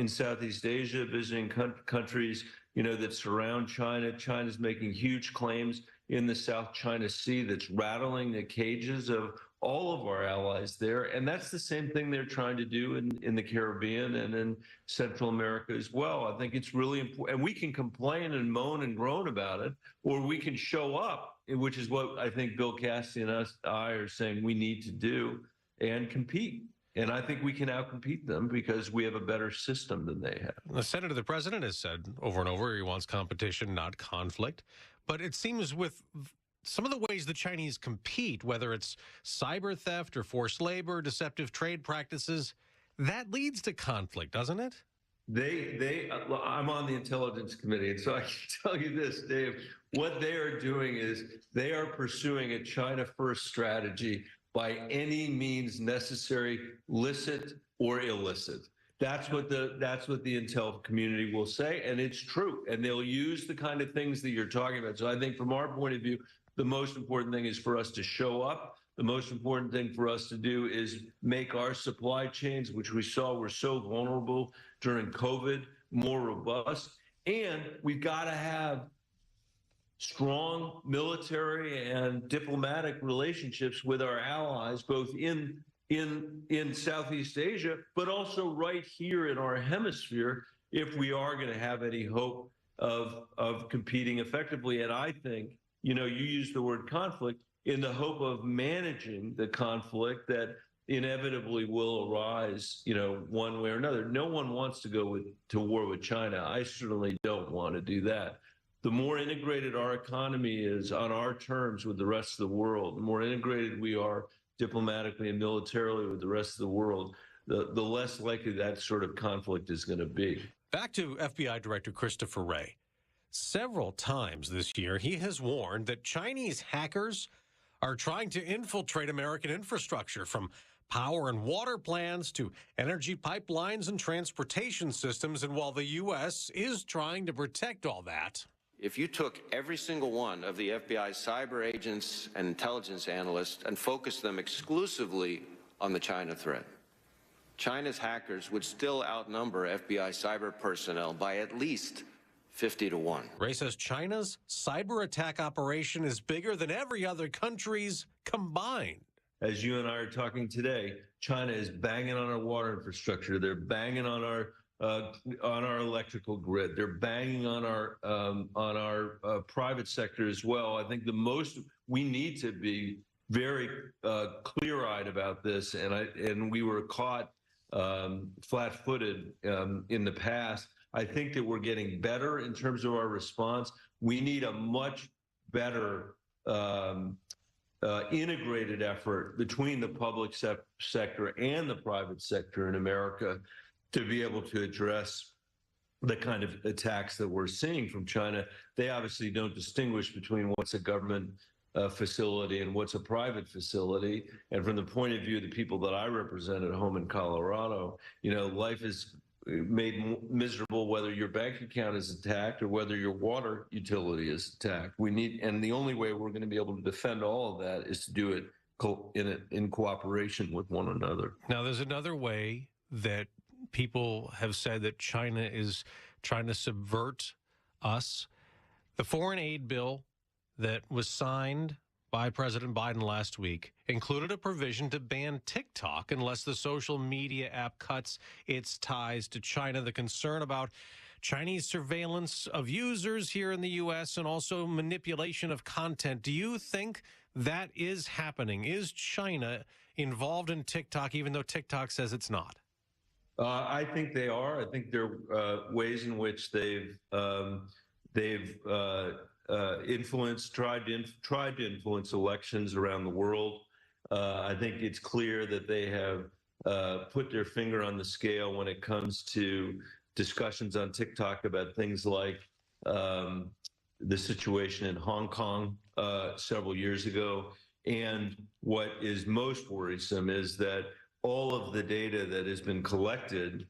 Southeast Asia visiting countries, that surround China. China's making huge claims in the South China Sea that's rattling the cages of all of our allies there. And that's the same thing they're trying to do in the Caribbean and in Central America as well. I think it's really important. And we can complain and moan and groan about it, or we can show up, which is what I think Bill Cassidy and I are saying we need to do, and compete. And I think we can outcompete them because we have a better system than they have. The Senator, the president has said over and over he wants competition, not conflict. But it seems with some of the ways the Chinese compete, whether it's cyber theft or forced labor, deceptive trade practices, that leads to conflict, doesn't it? I'm on the Intelligence Committee, and so I can tell you this, Dave, what they are doing is they are pursuing a China-first strategy by any means necessary, licit or illicit. That's what the intel community will say, and it's true. And they'll use the kind of things that you're talking about. So I think from our point of view, the most important thing is for us to show up. The most important thing for us to do is make our supply chains, which we saw were so vulnerable during COVID, more robust. And we've got to have strong military and diplomatic relationships with our allies, both in Southeast Asia, but also right here in our hemisphere, if we are going to have any hope of competing effectively. And I think, you use the word conflict in the hope of managing the conflict that inevitably will arise, one way or another. No one wants to go to war with China. I certainly don't want to do that. The more integrated our economy is on our terms with the rest of the world, the more integrated we are diplomatically and militarily with the rest of the world, the less likely that sort of conflict is going to be. Back to FBI Director Christopher Wray. Several times this year, he has warned that Chinese hackers are trying to infiltrate American infrastructure, from power and water plants to energy pipelines and transportation systems. And while the U.S. is trying to protect all that, if you took every single one of the FBI's cyber agents and intelligence analysts and focused them exclusively on the China threat, China's hackers would still outnumber FBI cyber personnel by at least 50-1. Wray says China's cyber attack operation is bigger than every other country's combined. As you and I are talking today, China is banging on our water infrastructure. They're banging on our electrical grid. They're banging on our private sector as well. I think we need to be very clear-eyed about this. And we were caught flat-footed in the past. I think that we're getting better in terms of our response. We need a much better integrated effort between the public sector and the private sector in America to be able to address the kind of attacks that we're seeing from China. They obviously don't distinguish between what's a government facility and what's a private facility. And from the point of view of the people that I represent at home in Colorado, life is made miserable whether your bank account is attacked or whether your water utility is attacked. And the only way we're going to be able to defend all of that is to do it in cooperation with one another. Now, there's another way that people have said that China is trying to subvert us. The foreign aid bill that was signed by President Biden last week included a provision to ban TikTok unless the social media app cuts its ties to China. The concern about Chinese surveillance of users here in the U.S. and also manipulation of content. Do you think that is happening? Is China involved in TikTok, even though TikTok says it's not? I think they are. I think there are ways in which they've tried to influence elections around the world. I think it's clear that they have put their finger on the scale when it comes to discussions on TikTok about things like the situation in Hong Kong several years ago. And what is most worrisome is that all of the data that has been collected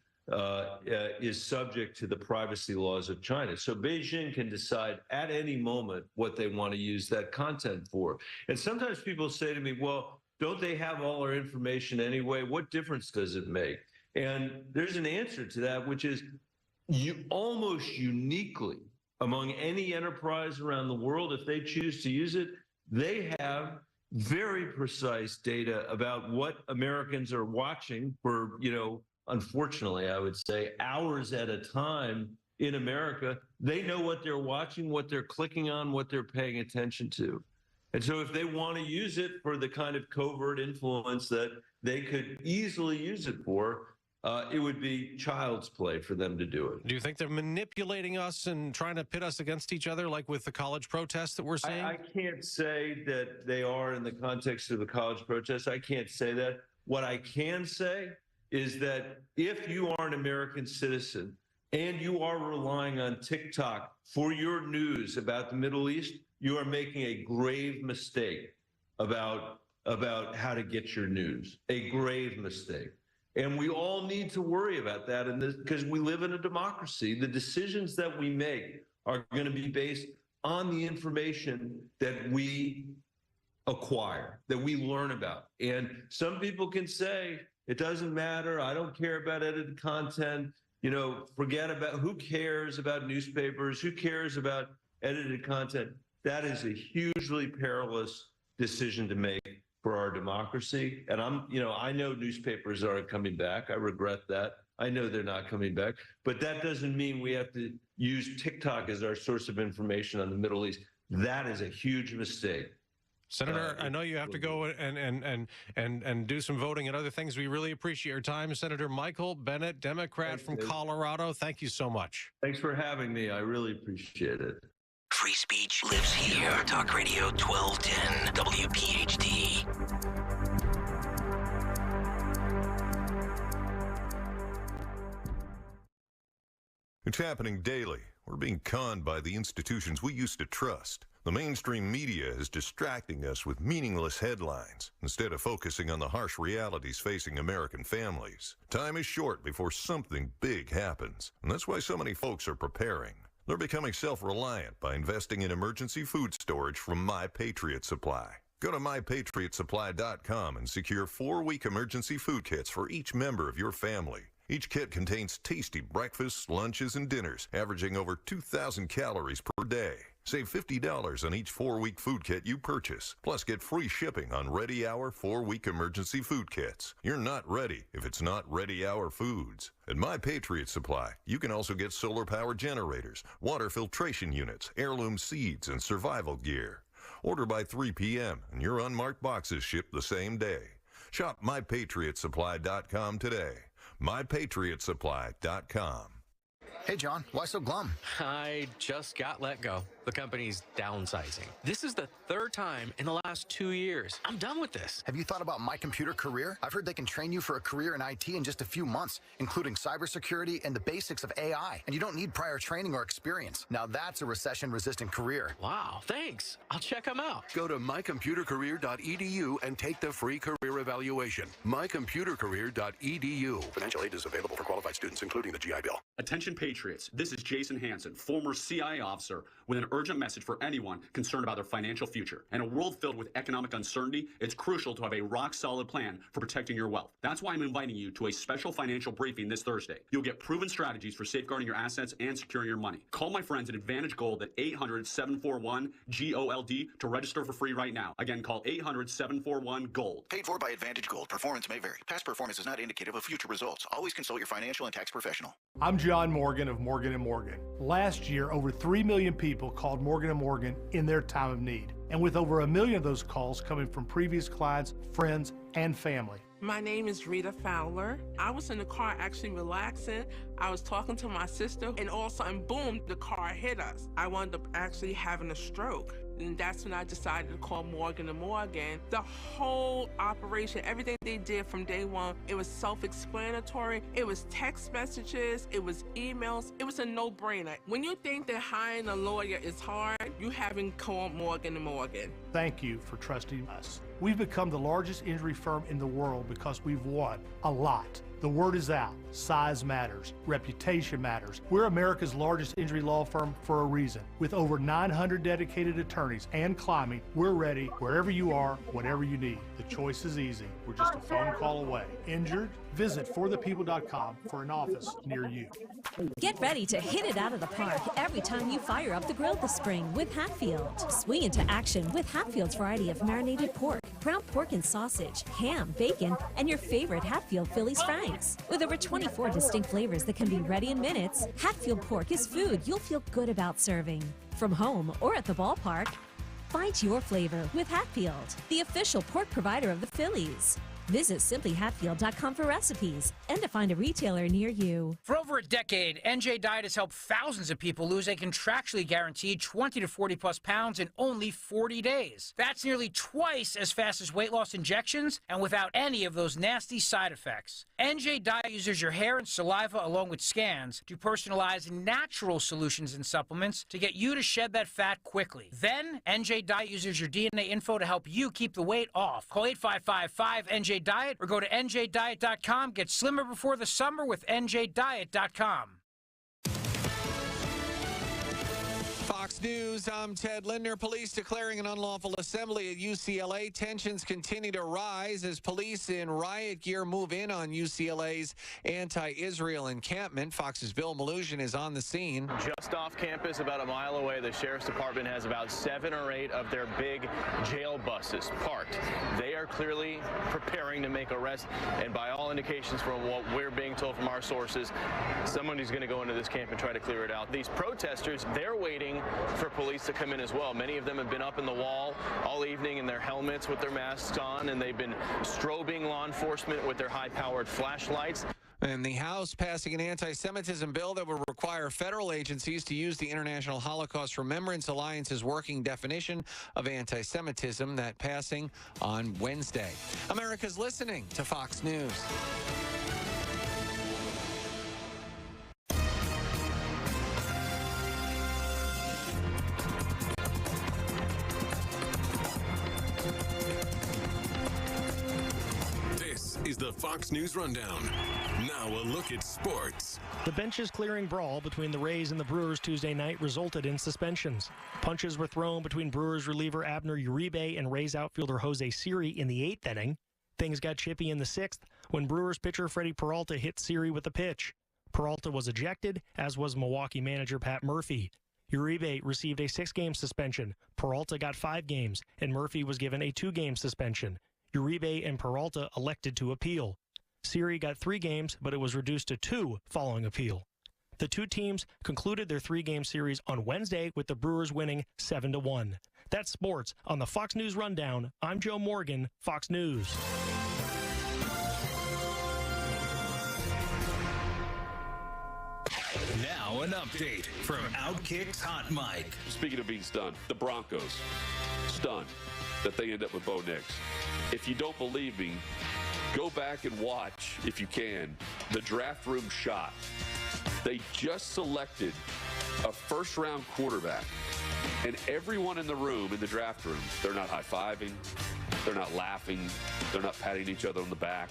is subject to the privacy laws of China. So Beijing can decide at any moment what they want to use that content for. And sometimes people say to me, well, don't they have all our information anyway? What difference does it make? And there's an answer to that, which is almost uniquely among any enterprise around the world, if they choose to use it, they have very precise data about what Americans are watching for, unfortunately, I would say, hours at a time in America. They know what they're watching, what they're clicking on, what they're paying attention to. And so if they want to use it for the kind of covert influence that they could easily use it for, it would be child's play for them to do it. Do you think they're manipulating us and trying to pit us against each other, like with the college protests that we're seeing? I can't say that they are in the context of the college protests. I can't say that. What I can say is that if you are an American citizen and you are relying on TikTok for your news about the Middle East, you are making a grave mistake about how to get your news, a grave mistake. And we all need to worry about that because we live in a democracy. The decisions that we make are going to be based on the information that we acquire, that we learn about. And some people can say, it doesn't matter. I don't care about edited content. Forget about who cares about newspapers? Who cares about edited content? That is a hugely perilous decision to make for our democracy. And I know newspapers aren't coming back. I regret that. I know they're not coming back. But that doesn't mean we have to use TikTok as our source of information on the Middle East. That is a huge mistake. Senator, I know you have to go and do some voting and other things. We really appreciate your time. Senator Michael Bennet, Democrat from Colorado, thank you so much. Thanks for having me. I really appreciate it. Free speech lives here. Talk Radio 1210 WPHT. It's happening daily. We're being conned by the institutions we used to trust. The mainstream media is distracting us with meaningless headlines instead of focusing on the harsh realities facing American families. Time is short before something big happens, and that's why so many folks are preparing. They're becoming self-reliant by investing in emergency food storage from My Patriot Supply. Go to MyPatriotSupply.com and secure 4-week emergency food kits for each member of your family. Each kit contains tasty breakfasts, lunches, and dinners, averaging over 2,000 calories per day. Save $50 on each 4-week food kit you purchase. Plus, get free shipping on Ready Hour 4-week emergency food kits. You're not ready if it's not Ready Hour Foods. At My Patriot Supply, you can also get solar power generators, water filtration units, heirloom seeds, and survival gear. Order by 3 p.m. and your unmarked boxes ship the same day. Shop MyPatriotSupply.com today. MyPatriotSupply.com. Hey, John, why so glum? I just got let go. The company's downsizing. This is the third time in the last 2 years. I'm done with this. Have you thought about My Computer Career? I've heard they can train you for a career in IT in just a few months, including cybersecurity and the basics of AI. And you don't need prior training or experience. Now that's a recession-resistant career. Wow, thanks. I'll check them out. Go to mycomputercareer.edu and take the free career mycomputercareer.edu. Financial aid is available for qualified students, including the GI Bill. Attention page Patriots. This is Jason Hansen, former CIA officer, with an urgent message for anyone concerned about their financial future. In a world filled with economic uncertainty, it's crucial to have a rock-solid plan for protecting your wealth. That's why I'm inviting you to a special financial briefing this Thursday. You'll get proven strategies for safeguarding your assets and securing your money. Call my friends at Advantage Gold at 800-741-GOLD to register for free right now. Again, call 800-741-GOLD. Paid for by Advantage Gold. Performance may vary. Past performance is not indicative of future results. Always consult your financial and tax professional. I'm John Morgan of Morgan & Morgan. Last year, over 3 million people called Morgan & Morgan in their time of need. And with over 1 million of those calls coming from previous clients, friends, and family. My name is Rita Fowler. I was in the car actually relaxing. I was talking to my sister, and all of a sudden, boom, the car hit us. I wound up actually having a stroke. And that's when I decided to call Morgan & Morgan. The whole operation, everything they did from day one, it was self-explanatory. It was text messages, it was emails. It was a no-brainer. When you think that hiring a lawyer is hard, you haven't called Morgan & Morgan. Thank you for trusting us. We've become the largest injury firm in the world because we've won a lot. The word is out. Size matters. Reputation matters. We're America's largest injury law firm for a reason. With over 900 dedicated attorneys and climbing, we're ready wherever you are, whatever you need. The choice is easy. We're just a phone call away. Injured? Visit forthepeople.com for an office near you. Get ready to hit it out of the park every time you fire up the grill this spring with Hatfield. Swing into action with Hatfield's variety of marinated pork, ground pork and sausage, ham, bacon, and your favorite Hatfield Phillies Franks. With over 24 distinct flavors that can be ready in minutes, Hatfield pork is food you'll feel good about serving. From home or at the ballpark, find your flavor with Hatfield, the official pork provider of the Phillies. Visit simplyhatfield.com for recipes and to find a retailer near you. For over a decade, NJ Diet has helped thousands of people lose a contractually guaranteed 20 to 40 plus pounds in only 40 days. That's nearly twice as fast as weight loss injections and without any of those nasty side effects. NJ Diet uses your hair and saliva along with scans to personalize natural solutions and supplements to get you to shed that fat quickly. Then, NJ Diet uses your DNA info to help you keep the weight off. Call 855-5NJ Diet or go to njdiet.com. Get slimmer before the summer with njdiet.com. Fox News, I'm Ted Linder. Police declaring an unlawful assembly at UCLA. Tensions continue to rise as police in riot gear move in on UCLA's anti-Israel encampment. Fox's Bill Malugin is on the scene. Just off campus, about a mile away, the Sheriff's Department has about 7 or 8 of their big jail buses parked. They are clearly preparing to make arrests, and by all indications from what we're being told from our sources, someone is going to go into this camp and try to clear it out. These protesters, they're waiting for police to come in as well. Many of them have been up in the wall all evening in their helmets with their masks on, and they've been strobing law enforcement with their high-powered flashlights. And the House passing an anti-Semitism bill that would require federal agencies to use the International Holocaust Remembrance Alliance's working definition of anti-Semitism, that passing on Wednesday. America's listening to Fox News. Is the Fox News Rundown. Now a look at sports. The benches clearing brawl between the Rays and the Brewers Tuesday night resulted in suspensions. Punches were thrown between Brewers reliever Abner Uribe and Rays outfielder Jose Siri in the 8th inning. Things got chippy in the 6th when Brewers pitcher Freddie Peralta hit Siri with a pitch. Peralta was ejected, as was Milwaukee manager Pat Murphy. Uribe received a 6-game suspension. Peralta got 5 games, and Murphy was given a 2-game suspension. Uribe and Peralta elected to appeal. Siri got 3 games, but it was reduced to 2 following appeal. The two teams concluded their 3-game series on Wednesday with the Brewers winning 7-1. That's sports on the Fox News Rundown. I'm Joe Morgan, Fox News. Now an update from Outkick's Hot Mic. Speaking of being stunned, the Broncos stunned that they end up with Bo Nix. If you don't believe me, go back and watch, if you can, the draft room shot. They just selected a first-round quarterback, and everyone in the room, in the draft room, they're not high-fiving, they're not laughing, they're not patting each other on the back.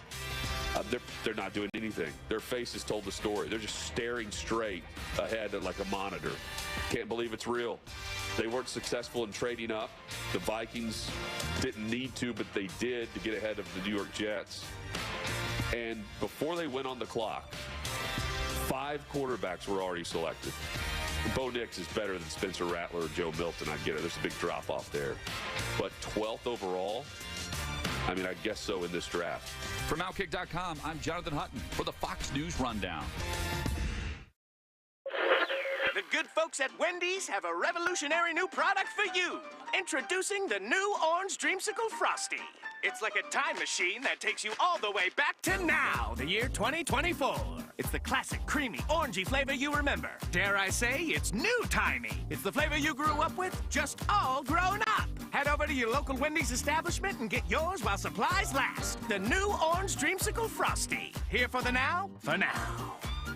They're not doing anything. Their faces told the story. They're just staring straight ahead at like a monitor. Can't believe it's real. They weren't successful in trading up. The Vikings didn't need to, but they did to get ahead of the New York Jets. And before they went on the clock, 5 quarterbacks were already selected. Bo Nix is better than Spencer Rattler or Joe Milton. I get it. There's a big drop-off there. But 12th overall, I mean, I guess so in this draft. From Outkick.com, I'm Jonathan Hutton for the Fox News Rundown. The good folks at Wendy's have a revolutionary new product for you. Introducing the new Orange Dreamsicle Frosty. It's like a time machine that takes you all the way back to now, the year 2024. It's the classic, creamy, orangey flavor you remember. Dare I say, it's new-timey. It's the flavor you grew up with, just all grown up. Head over to your local Wendy's establishment and get yours while supplies last. The new Orange Dreamsicle Frosty. Here for the now, for now.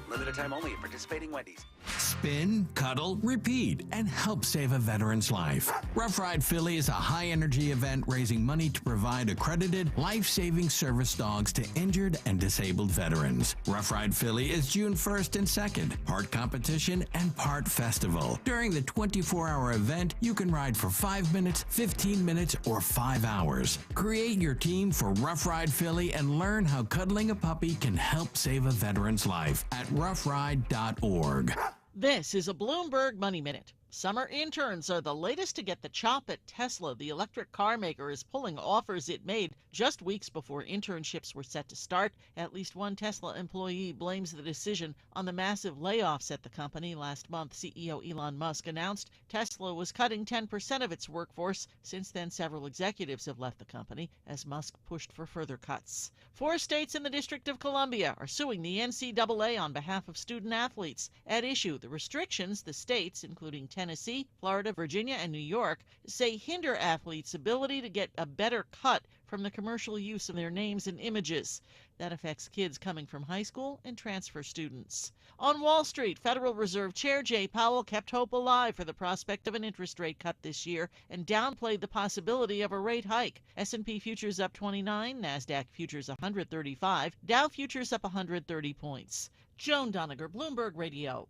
Limited time only at participating Wendy's. Spin, cuddle, repeat, and help save a veteran's life. Rough Ride Philly is a high-energy event raising money to provide accredited, life-saving service dogs to injured and disabled veterans. Rough Ride Philly is June 1st and 2nd, part competition and part festival. During the 24-hour event, you can ride for 5 minutes, 15 minutes, or 5 hours. Create your team for Rough Ride Philly and learn how cuddling a puppy can help save a veteran's life at roughride.org. This is a Bloomberg Money Minute. Summer interns are the latest to get the chop at Tesla. The electric car maker is pulling offers it made just weeks before internships were set to start. At least one Tesla employee blames the decision on the massive layoffs at the company. Last month, CEO Elon Musk announced Tesla was cutting 10% of its workforce. Since then, several executives have left the company as Musk pushed for further cuts. 4 states in the District of Columbia are suing the NCAA on behalf of student athletes. At issue, the restrictions the states, including Tennessee, Florida, Virginia, and New York, say hinder athletes' ability to get a better cut from the commercial use of their names and images. That affects kids coming from high school and transfer students. On Wall Street, Federal Reserve Chair Jay Powell kept hope alive for the prospect of an interest rate cut this year and downplayed the possibility of a rate hike. S&P futures up 29, NASDAQ futures 135, Dow futures up 130 points. Joan Doniger, Bloomberg Radio.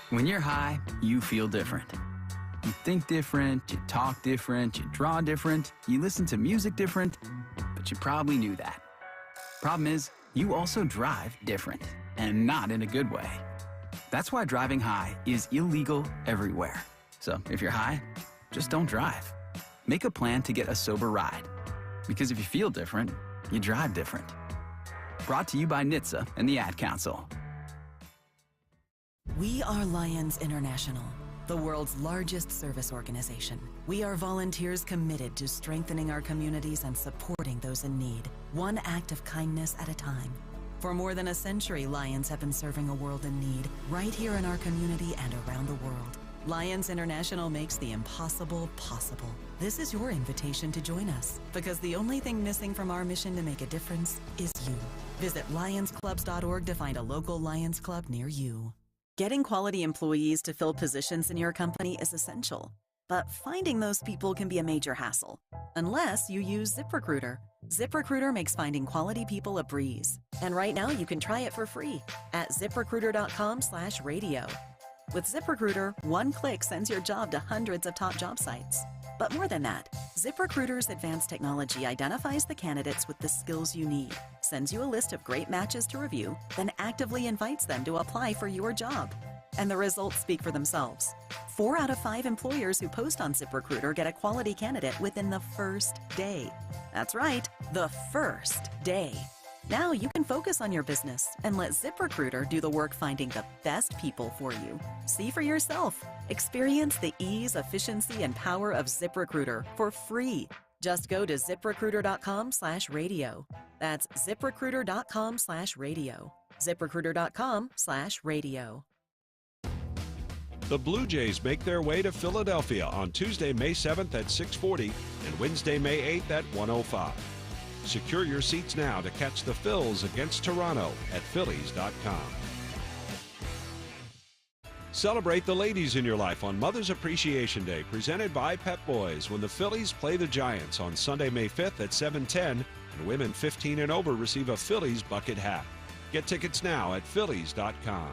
When you're high, you feel different. You think different, you talk different, you draw different, you listen to music different, but you probably knew that. Problem is, you also drive different, and not in a good way. That's why driving high is illegal everywhere. So if you're high, just don't drive. Make a plan to get a sober ride. Because if you feel different, you drive different. Brought to you by NHTSA and the Ad Council. We are Lions International, the world's largest service organization. We are volunteers committed to strengthening our communities and supporting those in need, one act of kindness at a time. For more than a century, Lions have been serving a world in need, right here in our community and around the world. Lions International makes the impossible possible. This is your invitation to join us, because the only thing missing from our mission to make a difference is you. Visit lionsclubs.org to find a local Lions Club near you. Getting quality employees to fill positions in your company is essential, but finding those people can be a major hassle, unless you use ZipRecruiter. ZipRecruiter makes finding quality people a breeze. And right now you can try it for free at ZipRecruiter.com/radio. With ZipRecruiter, one click sends your job to hundreds of top job sites. But more than that, ZipRecruiter's advanced technology identifies the candidates with the skills you need, sends you a list of great matches to review, then actively invites them to apply for your job. And the results speak for themselves. 4 out of 5 employers who post on ZipRecruiter get a quality candidate within the first day. That's right, the first day. Now you can focus on your business and let ZipRecruiter do the work finding the best people for you. See for yourself. Experience the ease, efficiency, and power of ZipRecruiter for free. Just go to ZipRecruiter.com/radio. That's ZipRecruiter.com/radio. ZipRecruiter.com/radio. The Blue Jays make their way to Philadelphia on Tuesday, May 7th at 6:40 and Wednesday, May 8th at 1:05. Secure your seats now to catch the Phils against Toronto at Phillies.com. Celebrate the ladies in your life on Mother's Appreciation Day, presented by Pep Boys, when the Phillies play the Giants on Sunday, May 5th at 7:10 And women 15 and over receive a Phillies bucket hat. Get tickets now at Phillies.com.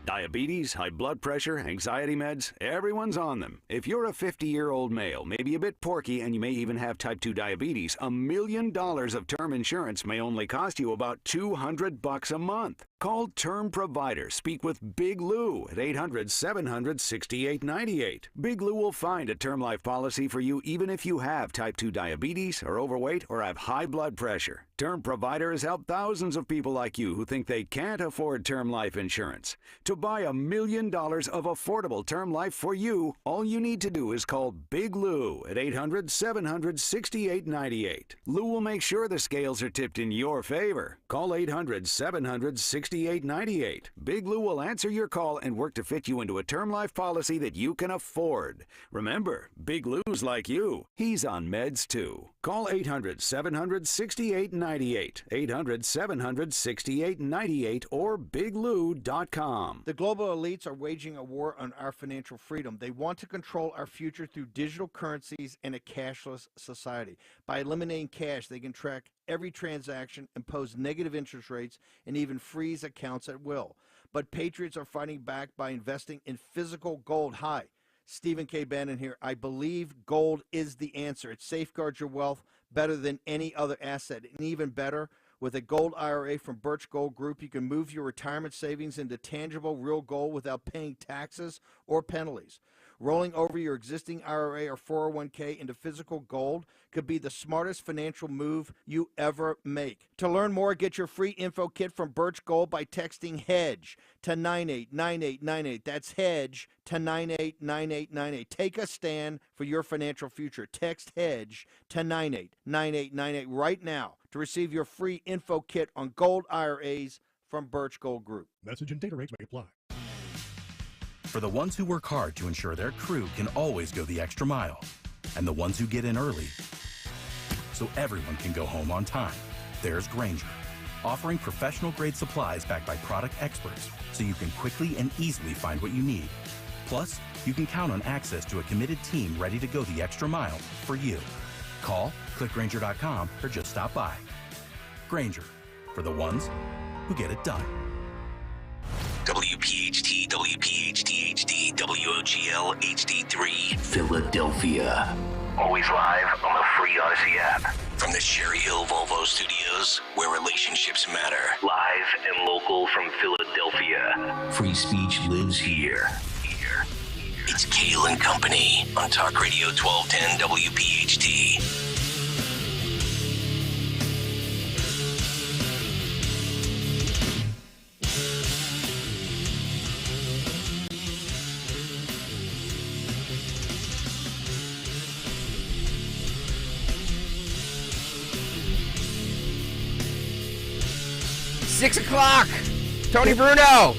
Diabetes, high blood pressure, anxiety meds, everyone's on them. If you're a 50-year-old male, maybe a bit porky, and you may even have type 2 diabetes, $1 million of term insurance may only cost you about $200 a month. Call Term Provider. Speak with Big Lou at 800-700-6898. Big Lou will find a term life policy for you even if you have type 2 diabetes, are overweight, or have high blood pressure. Term Provider has helped thousands of people like you who think they can't afford term life insurance. To buy $1 million of affordable term life for you, all you need to do is call Big Lou at 800-700-6898. Lou will make sure the scales are tipped in your favor. Call 800-700-6898. Big Lou will answer your call and work to fit you into a term life policy that you can afford. Remember, Big Lou's like you. He's on meds too. Call 800-700-6898. 800-700-6898 or biglou.com. The global elites are waging a war on our financial freedom. They want to control our future through digital currencies and a cashless society. By eliminating cash, they can track every transaction, impose negative interest rates, and even freeze accounts at will. But patriots are fighting back by investing in physical gold. Hi, Stephen K. Bannon here. I believe gold is the answer. It safeguards your wealth better than any other asset, and even better, with a gold IRA from Birch Gold Group, you can move your retirement savings into tangible, real gold without paying taxes or penalties. Rolling over your existing IRA or 401k into physical gold could be the smartest financial move you ever make. To learn more, get your free info kit from Birch Gold by texting HEDGE to 989898. That's HEDGE to 989898. Take a stand for your financial future. Text HEDGE to 989898 right now to receive your free info kit on gold IRAs from Birch Gold Group. Message and data rates may apply. For the ones who work hard to ensure their crew can always go the extra mile, and the ones who get in early so everyone can go home on time, there's Grainger, offering professional-grade supplies backed by product experts so you can quickly and easily find what you need. Plus, you can count on access to a committed team ready to go the extra mile for you. Call, click Grainger.com, or just stop by. Grainger, for the ones who get it done. WPHT, WPHT HD, WOGL HD3, Philadelphia. Always live on the free Odyssey app. From the Cherry Hill Volvo Studios, where relationships matter. Live and local from Philadelphia. Free speech lives here. It's Kayal and Company on Talk Radio 1210 WPHT. Six o'clock. Tony Bruno.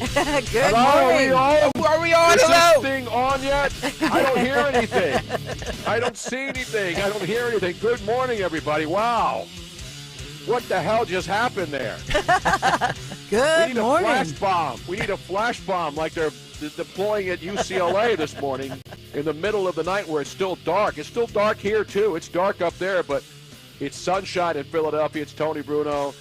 Good morning. Are we on? Is Hello. this thing on yet? I don't hear anything. I don't see anything. I don't hear anything. Good morning, everybody. Wow. What the hell just happened there? Good we need morning. A flash bomb. We need a flash bomb like they're deploying at UCLA this morning in the middle of the night where it's still dark. It's still dark here, too. It's dark up there, but it's sunshine in Philadelphia. It's Tony Bruno.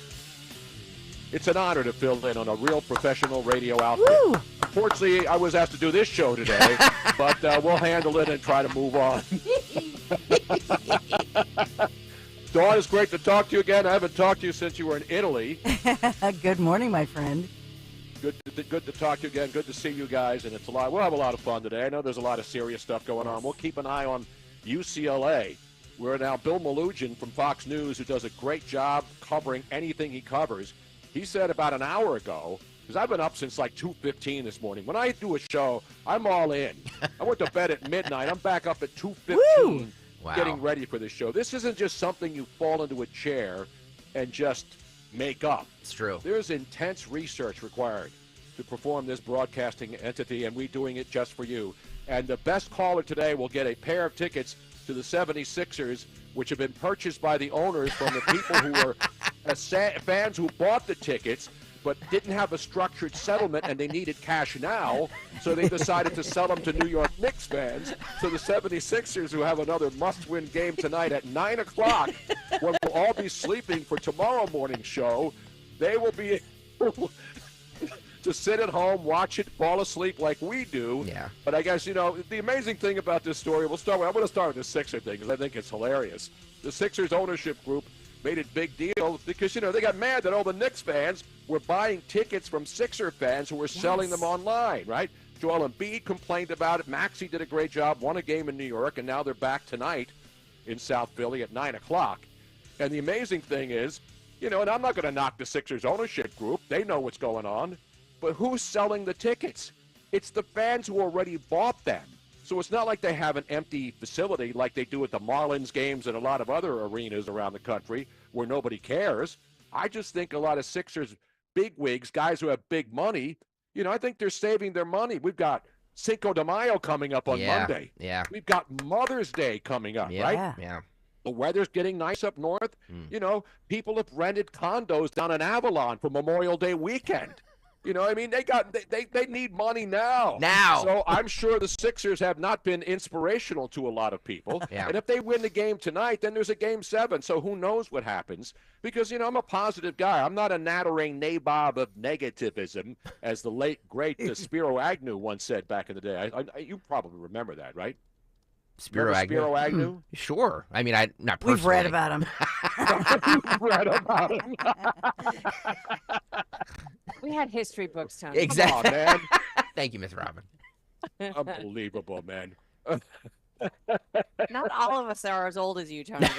It's an honor to fill in on a real professional radio outfit. Woo! Unfortunately, I was asked to do this show today, but we'll handle it and try to move on. Dawn, it's great to talk to you again. I haven't talked to you since you were in Italy. Good morning, my friend. Good to talk to you again. Good to see you guys, and it's a lot. We'll have a lot of fun today. I know there's a lot of serious stuff going on. We'll keep an eye on UCLA, where now Bill Malugin from Fox News, who does a great job covering anything he covers, he said about an hour ago, because I've been up since like 2:15 this morning. When I do a show, I'm all in. I went to bed at midnight. I'm back up at 2:15 getting ready for this show. This isn't just something you fall into a chair and just make up. It's true. There's intense research required to perform this broadcasting entity, and we're doing it just for you. And the best caller today will get a pair of tickets to the 76ers, which have been purchased by the owners from the people who were fans who bought the tickets but didn't have a structured settlement and they needed cash now, so they decided to sell them to New York Knicks fans. So the 76ers, who have another must-win game tonight at 9 o'clock when will all be sleeping for tomorrow morning's show. They will be able to sit at home, watch it, fall asleep like we do. Yeah. But I guess, the amazing thing about this story, I'm going to start with the Sixer thing because I think it's hilarious. The Sixers ownership group made it big deal because, they got mad that all the Knicks fans were buying tickets from Sixer fans who were selling them online, right? Joel Embiid complained about it. Maxey did a great job, won a game in New York, and now they're back tonight in South Philly at 9 o'clock. And the amazing thing is, and I'm not going to knock the Sixers ownership group. They know what's going on. But who's selling the tickets? It's the fans who already bought them. So it's not like they have an empty facility like they do at the Marlins games and a lot of other arenas around the country where nobody cares. I just think a lot of Sixers bigwigs, guys who have big money, I think they're saving their money. We've got Cinco de Mayo coming up on Monday. Yeah. We've got Mother's Day coming up, right? Yeah. The weather's getting nice up north. People have rented condos down in Avalon for Memorial Day weekend. They need money now. So I'm sure the Sixers have not been inspirational to a lot of people. And if they win the game tonight, then there's a game 7. So who knows what happens? Because, I'm a positive guy. I'm not a nattering nabob of negativism, as the late, great Spiro Agnew once said back in the day. You probably remember that, right? Spiro Agnew? Sure. I mean, not personally. We've read about him. We've read about him. We had history books, Tony. Exactly. Come on, man. Thank you, Miss Robin. Unbelievable, man. Not all of us are as old as you, Tony.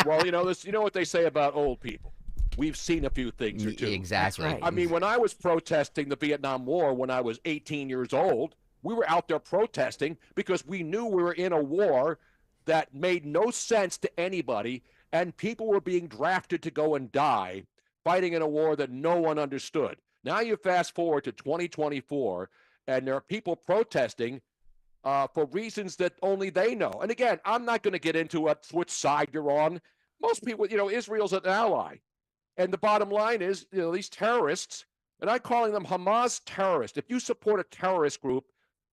Well, you know what they say about old people. We've seen a few things or two. Exactly. Right. I mean, when I was protesting the Vietnam War when I was 18 years old, we were out there protesting because we knew we were in a war that made no sense to anybody, and people were being drafted to go and die fighting in a war that no one understood. Now you fast forward to 2024, and there are people protesting for reasons that only they know. And again, I'm not going to get into which side you're on. Most people, Israel's an ally. And the bottom line is, these terrorists, and I'm calling them Hamas terrorists. If you support a terrorist group,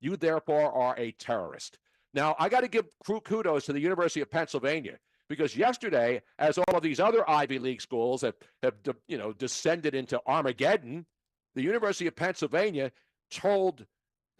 you therefore are a terrorist. Now, I got to give kudos to the University of Pennsylvania, because yesterday, as all of these other Ivy League schools have descended into Armageddon, the University of Pennsylvania told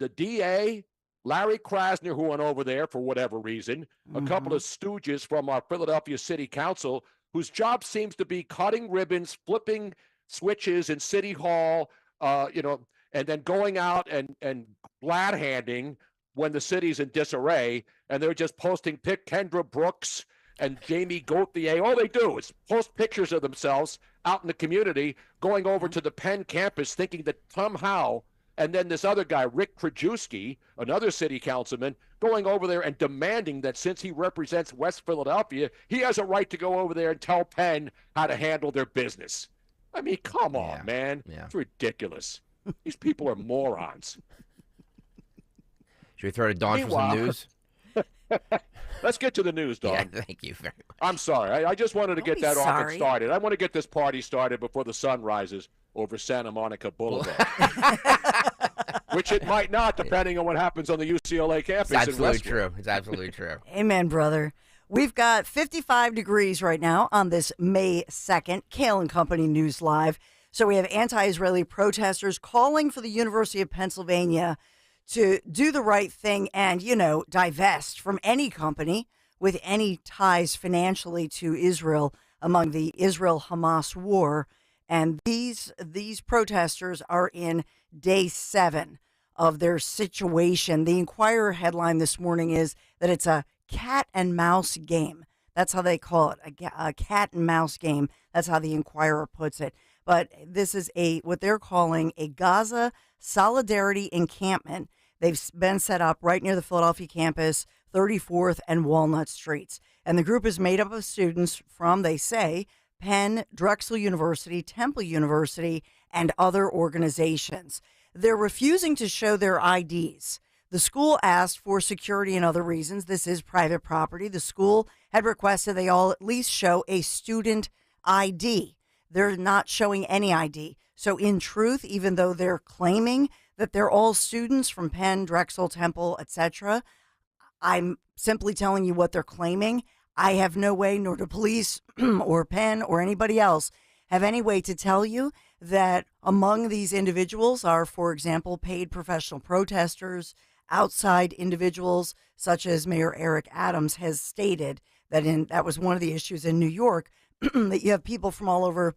the DA, Larry Krasner, who went over there for whatever reason, a couple of stooges from our Philadelphia City Council, whose job seems to be cutting ribbons, flipping switches in City Hall, and then going out and glad-handing when the city's in disarray, and they're just posting Kendra Brooks and Jamie Gauthier. All they do is post pictures of themselves out in the community, going over to the Penn campus thinking that somehow, and then this other guy, Rick Krajewski, another city councilman, going over there and demanding that since he represents West Philadelphia, he has a right to go over there and tell Penn how to handle their business. I mean, come on, man. Yeah. It's ridiculous. These people are morons. Should we throw to Dawn for some news? Let's get to the news, Dawn. Yeah, thank you very much. I'm sorry. I just wanted to get that off and sorry. started. I want to get this party started before the sun rises over Santa Monica Boulevard. Which it might not, depending on what happens on the UCLA campus. It's absolutely in Westwood. true. It's absolutely true. Amen, brother. We've got 55 degrees right now on this May 2nd, Kayal and Company News Live. So we have anti-Israeli protesters calling for the University of Pennsylvania to do the right thing and, divest from any company with any ties financially to Israel among the Israel-Hamas war. And these protesters are in day 7 of their situation. The Inquirer headline this morning is that it's a cat and mouse game. That's how they call it, a cat and mouse game. That's how the Inquirer puts it. But this is what they're calling a Gaza solidarity encampment. They've been set up right near the Philadelphia campus, 34th and Walnut Streets. And the group is made up of students from, they say, Penn, Drexel University, Temple University, and other organizations. They're refusing to show their IDs. The school asked for security and other reasons. This is private property. The school had requested they all at least show a student ID. They're not showing any ID. So in truth, even though they're claiming that they're all students from Penn, Drexel, Temple, etc., I'm simply telling you what they're claiming. I have no way, nor do police or Penn or anybody else have any way to tell you that among these individuals are, for example, paid professional protesters, outside individuals, such as Mayor Eric Adams has stated that was one of the issues in New York, that you have people from all over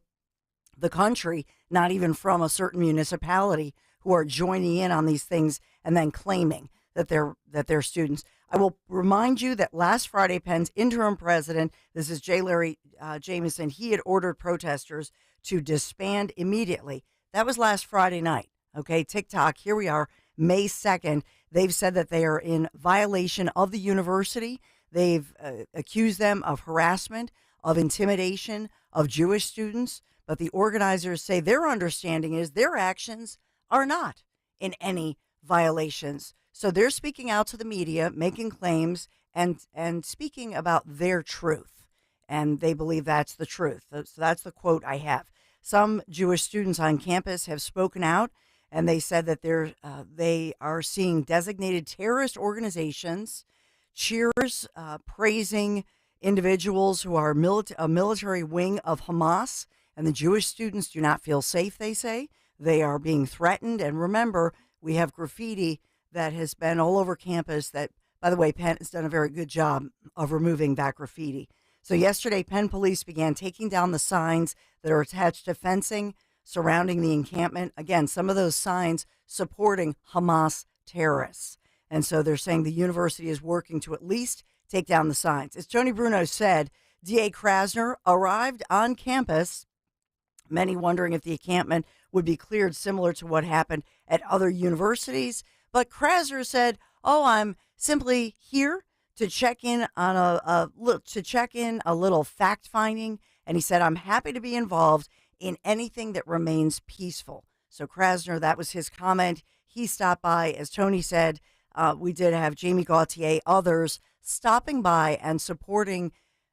the country, not even from a certain municipality, who are joining in on these things and then claiming that they're students. I will remind you that last Friday, Penn's interim president, this is J. Larry Jameson, he had ordered protesters to disband immediately. That was last Friday night. Okay, TikTok, here we are, May 2nd. They've said that they are in violation of the university. They've accused them of harassment, of intimidation of Jewish students. But the organizers say their understanding is their actions are not in any violations. So they're speaking out to the media, making claims and speaking about their truth. And they believe that's the truth. So that's the quote I have. Some Jewish students on campus have spoken out, and they said that they are seeing designated terrorist organizations, cheers praising individuals who are a military wing of Hamas, and the Jewish students do not feel safe, they say. They are being threatened. And remember, we have graffiti that has been all over campus that, by the way, Penn has done a very good job of removing that graffiti. So yesterday, Penn police began taking down the signs that are attached to fencing surrounding the encampment. Again, some of those signs supporting Hamas terrorists. And so they're saying the university is working to at least take down the signs. As Tony Bruno said, D.A. Krasner arrived on campus, many wondering if the encampment would be cleared similar to what happened at other universities. But Krasner said, I'm simply here to check in on a little fact finding. And he said, I'm happy to be involved in anything that remains peaceful. So Krasner, that was his comment. He stopped by, as Tony said. We did have Jamie Gauthier, others stopping by and supporting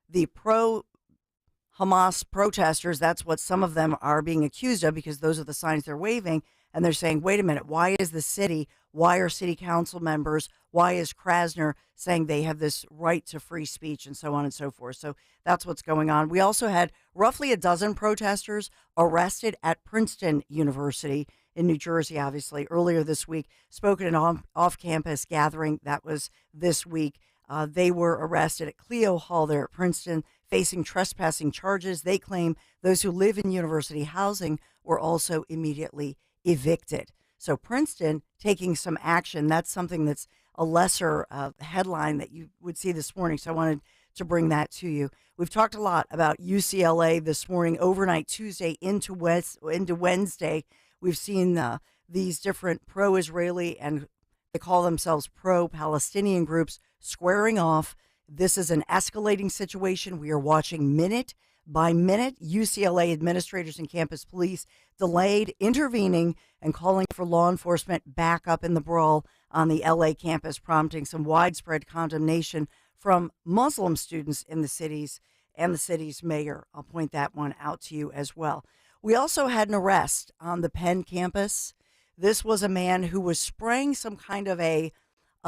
the pro-Hamas protesters. That's what some of them are being accused of, because those are the signs they're waving. And they're saying, wait a minute, why are city council members, why is Krasner saying they have this right to free speech, and so on and so forth. So that's what's going on. We also had roughly a dozen protesters arrested at Princeton University in New Jersey, obviously, earlier this week, spoken at an off-campus gathering. That was this week. They were arrested at Clio Hall there at Princeton, facing trespassing charges. They claim those who live in university housing were also immediately evicted. So Princeton taking some action. That's something that's a lesser headline that you would see this morning. So I wanted to bring that to you. We've talked a lot about UCLA this morning, overnight Tuesday into Wednesday. We've seen these different pro-Israeli and they call themselves pro-Palestinian groups squaring off. This is an escalating situation. We are watching minute by minute. UCLA administrators and campus police delayed, intervening, and calling for law enforcement back up in the brawl on the LA campus, prompting some widespread condemnation from Muslim students in the cities and the city's mayor. I'll point that one out to you as well. We also had an arrest on the Penn campus. This was a man who was spraying some kind of a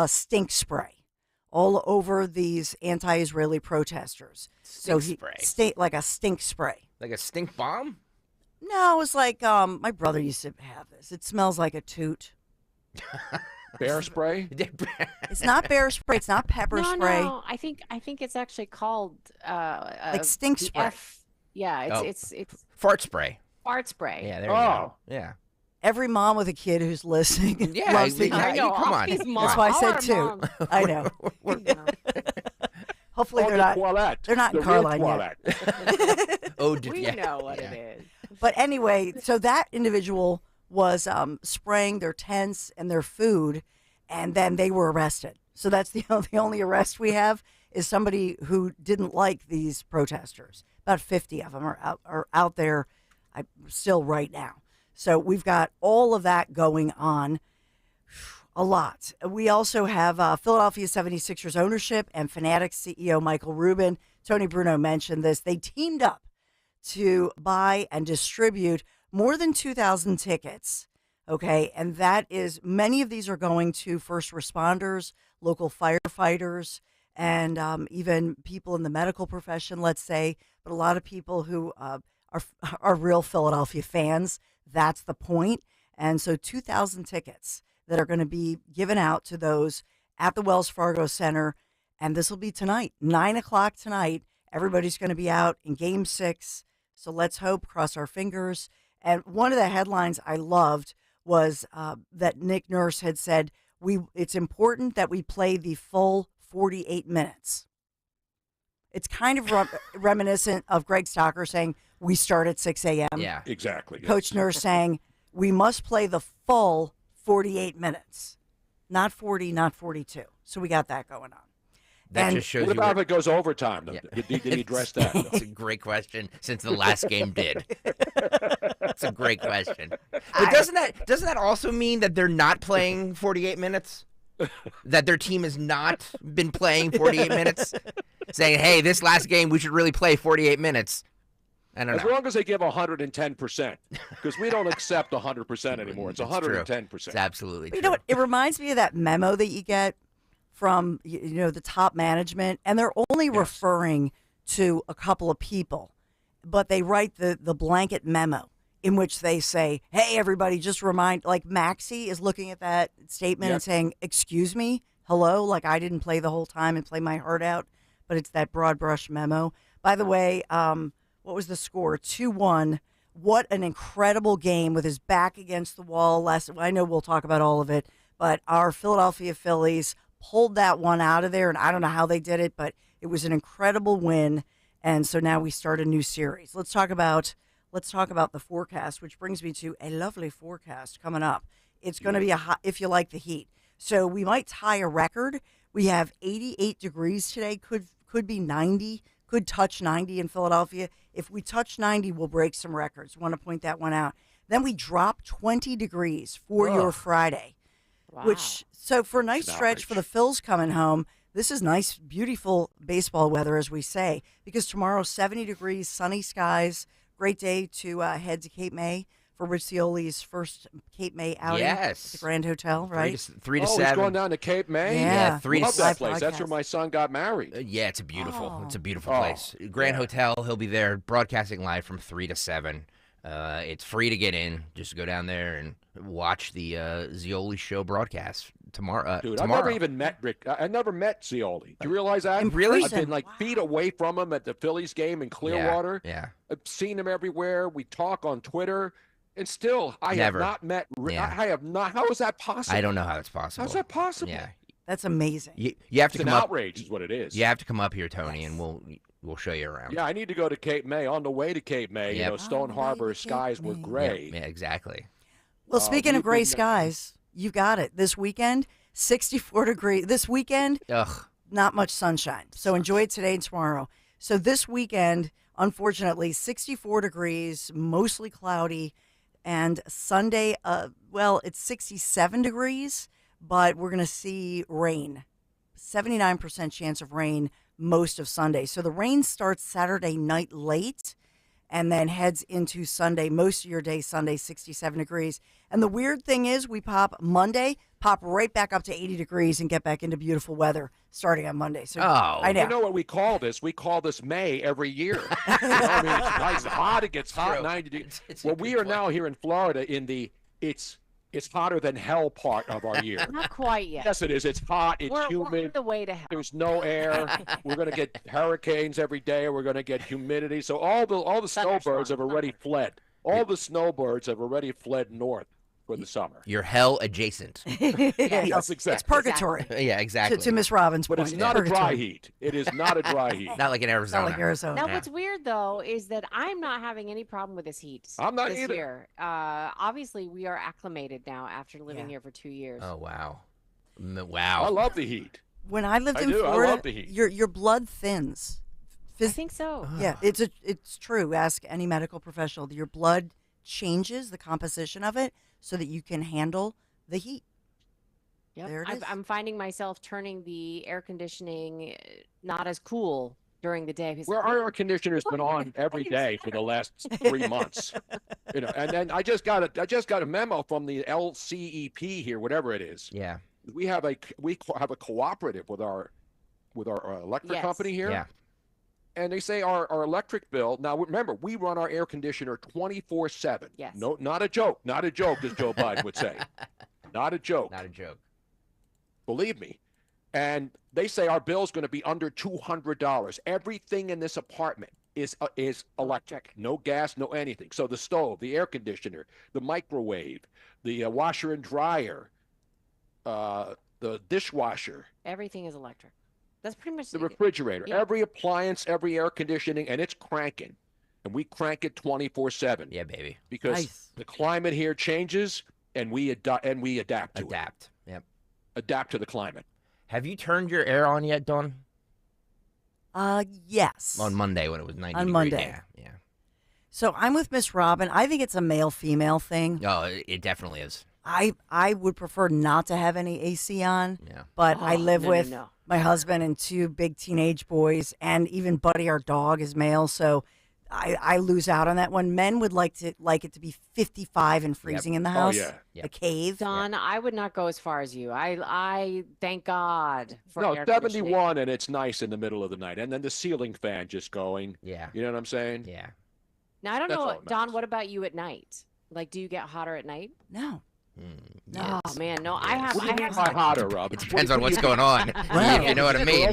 stink spray all over these anti-Israeli protesters. Spray. Like a stink spray. Like a stink bomb? No, it was like my brother used to have this. It smells like a toot. Bear spray? It's not bear spray. It's not pepper spray. No, I think it's actually called like stink spray. It's fart spray. Fart spray. Yeah, there you go. Yeah. Every mom with a kid who's listening loves the I know. Come on. That's why I said two. I know. Hopefully they're not. They're not in Carline yet. We know what it is. But anyway, so that individual was spraying their tents and their food, and then they were arrested. So that's the only arrest we have is somebody who didn't like these protesters. About 50 of them are out there still right now. So we've got all of that going on, a lot. We also have Philadelphia 76ers ownership and Fanatics CEO Michael Rubin. Tony Bruno mentioned this. They teamed up to buy and distribute more than 2,000 tickets, okay? And that is, many of these are going to first responders, local firefighters, and even people in the medical profession, let's say, but a lot of people who are real Philadelphia fans. That's the point. And so 2,000 tickets that are going to be given out to those at the Wells Fargo Center. And this will be tonight, 9 o'clock tonight. Everybody's going to be out in Game 6. So let's hope, cross our fingers. And one of the headlines I loved was that Nick Nurse had said, it's important that we play the full 48 minutes. It's kind of reminiscent of Greg Stocker saying, we start at 6 a.m. Yeah, exactly. Coach Nurse saying, we must play the full 48 minutes, not 40, not 42. So we got that going on. That just shows what you. about if it goes overtime? Yeah. Did he address that? That's a great question. Since the last game did, that's a great question. But doesn't that also mean that they're not playing 48 minutes? That their team has not been playing 48 minutes? Saying, hey, this last game we should really play 48 minutes. I don't know. As long as they give 110%, because we don't accept 100% anymore. It's 110%. It's absolutely true. You know what? It reminds me of that memo that you get from the top management, and they're only referring to a couple of people, but they write the blanket memo in which they say, hey, everybody, just remind, like Maxie is looking at that statement and saying, excuse me, hello, like I didn't play the whole time and play my heart out, but it's that broad brush memo. By the way, what was the score? 2-1. What an incredible game with his back against the wall. I know we'll talk about all of it, but our Philadelphia Phillies pulled that one out of there, and I don't know how they did it, but it was an incredible win. And so now we start a new series. Let's talk about the forecast, which brings me to a lovely forecast coming up. It's going to be if you like the heat. So we might tie a record. We have 88 degrees today. Could be 90. Could touch 90 in Philadelphia. If we touch 90, we'll break some records. Want to point that one out. Then we drop 20 degrees for your Friday. Wow. So for a nice stretch for the Phils coming home, this is nice, beautiful baseball weather, as we say, because tomorrow, 70 degrees, sunny skies, great day to head to Cape May for Rich Cioli's first Cape May outing at the Grand Hotel, right? 3 to 7. He's going down to Cape May? Yeah, 3 to love 7. that place. That's where my son got married. Yeah, it's a beautiful place. Grand Hotel, he'll be there broadcasting live from 3 to 7. It's free to get in. Just go down there and watch the Zioli show broadcast tomorrow. Dude, I've never even met Rick. I never met Zioli. Do you realize that? Really? I've been like feet away from him at the Phillies game in Clearwater. Yeah. I've seen him everywhere. We talk on Twitter. And still, I Never. have not met Rick. Yeah. I have not. How is that possible? I don't know how it's possible. How's that possible? Yeah. That's amazing. You have to It's come an up. outrage is what it is. You have to come up here, Tony, and we'll show you around. Yeah, I need to go to Cape May. On the way to Cape May, Yep. Stone Harbor skies were gray. Yeah, exactly. Well, speaking of gray we've been- skies, you got it. This weekend, 64 degrees. This weekend, not much sunshine. So enjoy it today and tomorrow. So this weekend, unfortunately, 64 degrees, mostly cloudy. And Sunday, it's 67 degrees, but we're going to see rain. 79% chance of rain most of Sunday. So the rain starts Saturday night late and then heads into Sunday, most of your day, Sunday, 67 degrees. And the weird thing is we pop right back up to 80 degrees and get back into beautiful weather starting on Monday. So I know. You know what we call this? We call this May every year. I mean, it's nice, hot. It gets hot, 90 degrees. Well, we are now here in Florida in the it's hotter than hell part of our year. Not quite yet. Yes, it is. It's hot. It's We're humid. on the way to hell. There's no air. We're going to get hurricanes every day. We're going to get humidity. So all the snowbirds have already fled. All the snowbirds have already fled north for the summer. You're hell adjacent. Yes, exactly. It's purgatory. Yeah, exactly. To Miss Robbins' But point. it's not a dry heat. It is not a dry heat. Not like in Arizona. Not like Arizona. Now, what's weird, though, is that I'm not having any problem with this heat I'm not this either. year. Obviously, we are acclimated now after living here for 2 years. Oh, wow. Wow. I love the heat. When I lived in I Florida, love the heat. your blood thins. I think so. Yeah, it's true. Ask any medical professional. Your blood changes the composition of it so that you can handle the heat. Yep. There it is. I'm finding myself turning the air conditioning not as cool during the day. because- Where our air conditioner's been on every day for the last 3 months. And then I just got a memo from the LCEP here, whatever it is. Yeah. We have a cooperative with our with our electric Yes. company here. Yeah. And they say our electric bill. Now remember, we run our air conditioner 24/7. Yes. No, not a joke. Not a joke, as Joe Biden would say. Not a joke. Not a joke. Believe me. And they say our bill is going to be under $200. Everything in this apartment is electric. No gas, no anything. So the stove, the air conditioner, the microwave, the washer and dryer, the dishwasher, Everything is electric. That's pretty much the refrigerator, Yeah. every appliance, every air conditioning, and it's cranking. And we crank it 24/7. Yeah, baby. Because Nice. the climate here changes, and we adapt to it. Yep. Adapt to the climate. Have you turned your air on yet, Dawn? Yes. On Monday when it was 90 On degrees. Monday. Yeah. So I'm with Miss Robin. I think it's a male-female thing. Oh, it definitely is. I would prefer not to have any AC on. Yeah. But I Oh, live no, with no. my husband and two big teenage boys, and even Buddy, our dog, is male. So I lose out on that one. Men would like it to be 55 and freezing in the house. The cave. Don, I would not go as far as you. I thank God for No, air conditioning. 71, and it's nice in the middle of the night. And then the ceiling fan just going. Yeah. You know what I'm saying? Yeah. Now I don't That's know, all that Don. What about you at night? Like, do you get hotter at night? No. Oh man, no. I have. What do you I mean have. by hotter, Rob? It depends on what's going on. Wow. You know what I mean?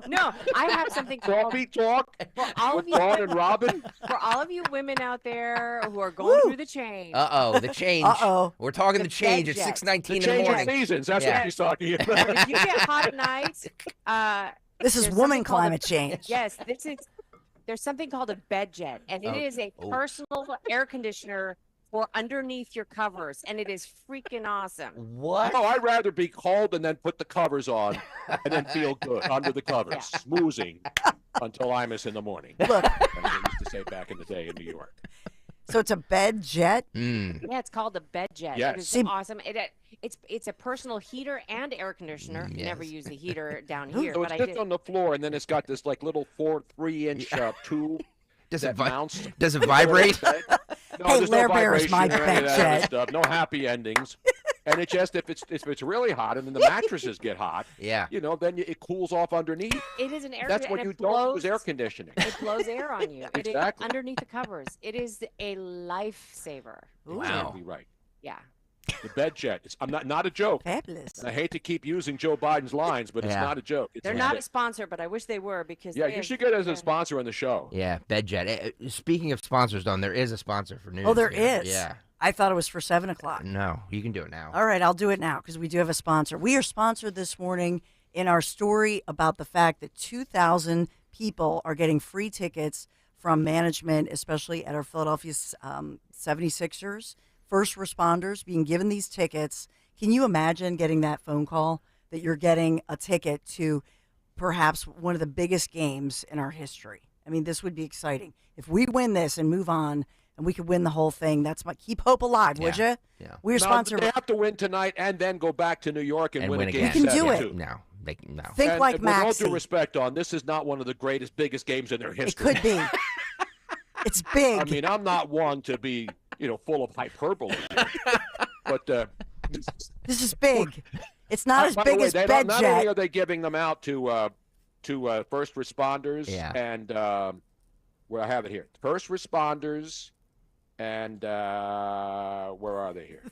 No, I have something called Coffee talk for all of with you. Dawn and Robin. For all of you women out there who are going through the change. Uh-oh, the change. Uh-oh. We're talking the The change at bed jet. 6:19 The in the change of morning. seasons. That's Yeah. what she's talking about. If you get hot at night, This is there's woman something called climate change. Yes, there's something called a bed jet, and it is a personal air conditioner for underneath your covers, and it is freaking awesome. What? No, I'd rather be cold and then put the covers on and then feel good under the covers, smoozing until Imus in the morning. Look. As they used to say back in the day in New York. So it's a bed jet. Yeah, it's called a bed jet. Yes. It is See- awesome. It's a personal heater and air conditioner. Never use the heater down So here, it but I sits did. on the floor, and then it's got this like little 3-inch tube Does it that mounts. Does it vibrate? No, Hey, there's Lair no Bear is my vibration or any of that bed other jet. stuff. No happy endings. And it just if it's really hot and then the mattresses get hot, Yeah. you know, then it cools off underneath. It is an air. That's and when it you don't use blows- air conditioning. It blows air on you. It is Exactly. underneath the covers. It is a lifesaver. Wow. Exactly right. Yeah. The bed jet. I'm not a joke. Fabulous. And I hate to keep using Joe Biden's lines, but it's Yeah. not a joke. It's They're a not a bit. sponsor, but I wish they were because Yeah, they you have- should get as a yeah. sponsor on the show. Yeah, BedJet. Speaking of sponsors, Don, there is a sponsor for news. Oh, there here. is. Yeah. I thought it was for 7 o'clock. No, you can do it now. All right, I'll do it now because we do have a sponsor. We are sponsored this morning in our story about the fact that 2,000 people are getting free tickets from management, especially at our Philadelphia 76ers. First responders being given these tickets. Can you imagine getting that phone call that you're getting a ticket to perhaps one of the biggest games in our history? I mean, this would be exciting. If we win this and move on and we could win the whole thing, that's my keep hope alive, would you? Yeah. We're Now, sponsored. They have to win tonight and then go back to New York and, And win win a game. again. We can do 7-2. it. No, no. Think And like with all Maxie. due respect, on this is not one of the biggest games in their It history. could be. It's big. I mean, I'm not one to be, full of hyperbole, here, but This is big. It's not as by the big way, as they don't- bed Not only jet. are they giving them out to first responders Yeah. and where I have it here, first responders and where are they here?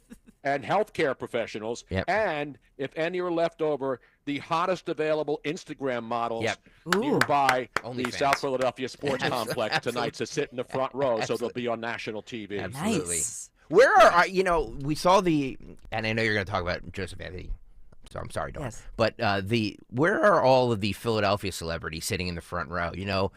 And healthcare professionals, Yep. and if any are left over, the hottest available Instagram models Yep. nearby the OnlyFans. South Philadelphia Sports Complex Absolutely. tonight to sit in the front row, so they'll be on national TV. Absolutely. Nice. Where are we saw the, and I know you're going to talk about Joseph Anthony. So I'm sorry, Dawn. Yes. But where are all of the Philadelphia celebrities sitting in the front row? You know,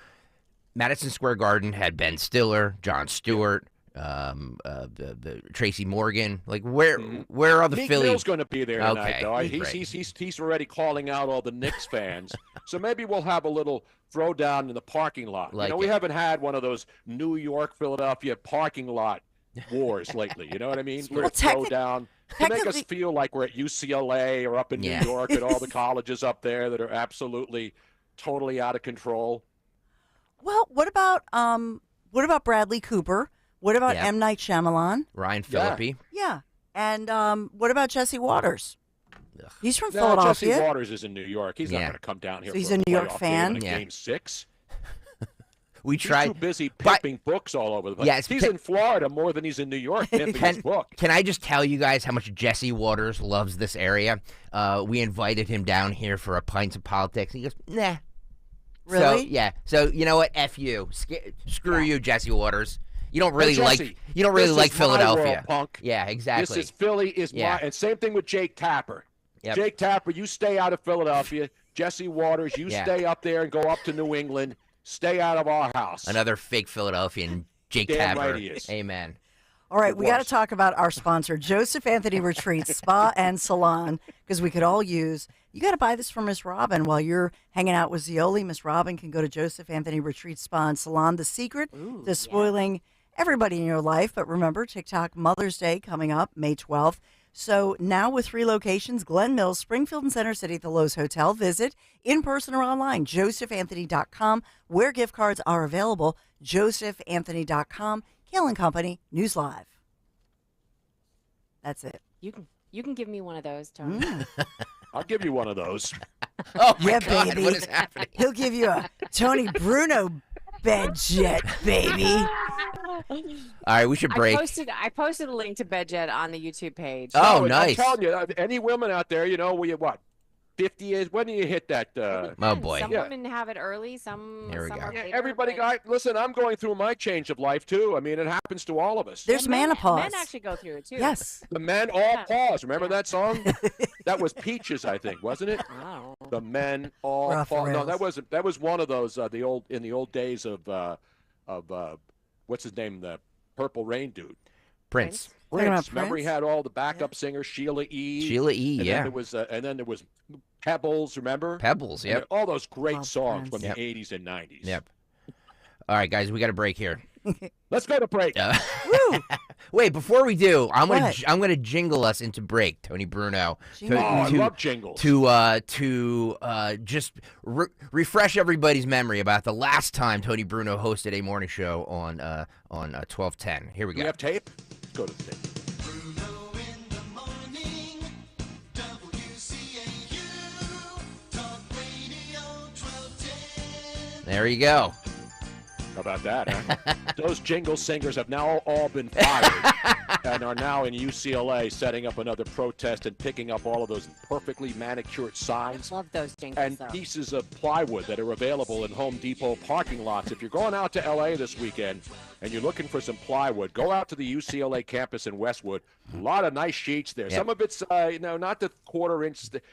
Madison Square Garden had Ben Stiller, Jon Stewart, the Tracy Morgan. Like where are the Meek Philly? Mill's going to be there tonight, Okay, though. great. He's already calling out all the Knicks fans. So maybe we'll have a little throwdown in the parking lot. Like we it. haven't had one of those New York, Philadelphia parking lot wars lately. You know what I mean? Little throwdown to make us feel like we're at UCLA or up in Yeah. New York and all the colleges up there that are absolutely, totally out of control. Well, what about Bradley Cooper? What about Yep. M. Night Shyamalan? Ryan Yeah. Phillippe. Yeah. And what about Jesse Waters? He's from No, Jesse Philadelphia. Waters is in New York. He's not going to come down here. So he's for a New York playoff fan? Game in Yeah. Game 6. We He's tried. too busy pimping books all over the place. Yes, he's in Florida more than he's in New York pimping his book. Can I just tell you guys how much Jesse Waters loves this area? We invited him down here for a Pints of Politics. He goes, nah. Really? So, yeah. So you know what? F you. Screw you, Jesse Waters. You don't really Jesse, like. You don't really this like is my Philadelphia. world, punk. Yeah, exactly. This is Philly is Yeah. my, and same thing with Jake Tapper. Yep. Jake Tapper, you stay out of Philadelphia. Jesse Waters, you stay up there and go up to New England. Stay out of our house. Another fake Philadelphian, Jake Damn Tapper. right he is. Amen. All right, we got to talk about our sponsor, Joseph Anthony Retreats Spa and Salon, because we could all use. You got to buy this for Miss Robin while you're hanging out with Zioli. Miss Robin can go to Joseph Anthony Retreats Spa and Salon. The secret to spoiling everybody in your life. But remember, TikTok Mother's Day coming up May 12th. So now with 3 locations, Glen Mills, Springfield, and Center City at the Lowe's Hotel. Visit in person or online, josephanthony.com, where gift cards are available, josephanthony.com. Kayal and Company, News Live. That's it. You can give me one of those, Tony. I'll give you one of those. Oh, my Yeah, God, baby. what is happening? He'll give you a Tony Bruno bed jet, baby. All right, we should break. I posted a link to Bedjet on the YouTube page. Oh, No, nice. I'm telling you, any women out there, you know, what, 50 years? When do you hit that? Oh, boy. Some women have it early. Some. Here we some go. are later, Everybody, but listen, I'm going through my change of life, too. I mean, it happens to all of us. There's menopause. Men actually go through it too. Yes. The men all pause. Remember that song? That was Peaches, I think, wasn't it? Wow. The men all Rough pause. No, rails. that was one of those in the old days of what's his name, the Purple Rain dude. Prince. Talking about Remember, he Prince? had all the backup singers, Sheila E. Sheila E., and yeah. Then there was Pebbles. Remember? Pebbles, And yep. all those great Love songs Prince. from the 80s and 90s. Yep. All right, guys, we got a break here. Let's go to break. Woo! Wait, before we do, I'm What? gonna jingle us into break, Tony Bruno. Jingle. I love jingles. To just refresh everybody's memory about the last time Tony Bruno hosted a morning show on 1210. Here we Do go. we have tape? Let's go to the tape. There you go. How about that, huh? Those jingle singers have now all been fired and are now in UCLA setting up another protest and picking up all of those perfectly manicured signs Love those jingles. and though. pieces of plywood that are available in Home Depot parking lots. If you're going out to LA this weekend and you're looking for some plywood, go out to the UCLA campus in Westwood. A lot of nice sheets there. Yep. Some of it's not the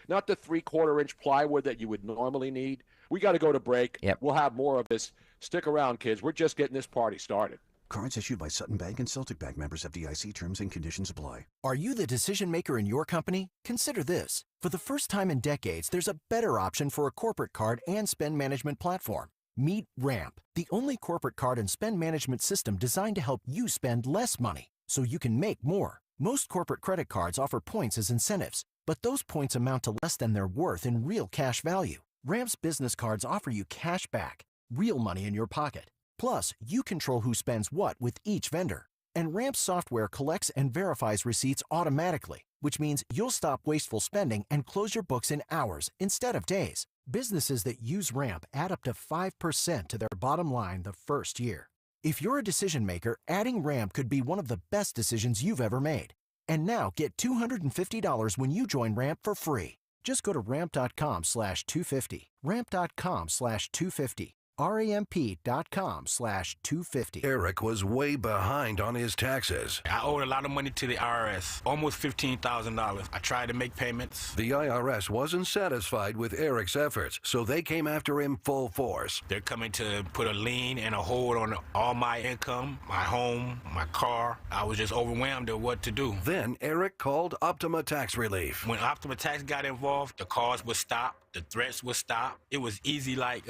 not the 3/4 inch plywood that you would normally need. We got to go to break. Yep. We'll have more of this. Stick around, kids. We're just getting this party started. Cards issued by Sutton Bank and Celtic Bank, members FDIC. Terms and conditions apply. Are you the decision maker in your company? Consider this. For the first time in decades, there's a better option for a corporate card and spend management platform. Meet Ramp, the only corporate card and spend management system designed to help you spend less money so you can make more. Most corporate credit cards offer points as incentives, but those points amount to less than their worth in real cash value. Ramp's business cards offer you cash back, real money in your pocket. Plus, you control who spends what with each vendor. And Ramp's software collects and verifies receipts automatically, which means you'll stop wasteful spending and close your books in hours instead of days. Businesses that use Ramp add up to 5% to their bottom line the first year. If you're a decision maker, adding Ramp could be one of the best decisions you've ever made. And now get $250 when you join Ramp for free. Just go to ramp.com/250. Ramp.com/250. ramp.com/250. Eric was way behind on his taxes. I owed a lot of money to the IRS, almost $15,000. I tried to make payments. The IRS wasn't satisfied with Eric's efforts, so they came after him full force. They're coming to put a lien and a hold on all my income, my home, my car. I was just overwhelmed at what to do. Then Eric called Optima Tax Relief. When Optima Tax got involved, the calls would stop, the threats would stop. It was easy like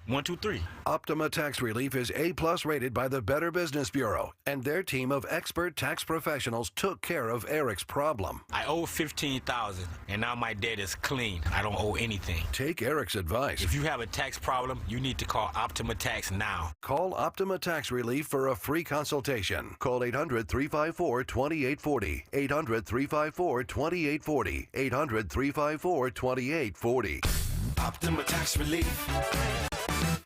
1, 2, 3. Optima Tax Relief is A-plus rated by the Better Business Bureau, and their team of expert tax professionals took care of Eric's problem. I owe $15,000, and now my debt is clean. I don't owe anything. Take Eric's advice. If you have a tax problem, you need to call Optima Tax now. Call Optima Tax Relief for a free consultation. Call 800-354-2840. 800-354-2840. 800-354-2840. Optima Tax Relief.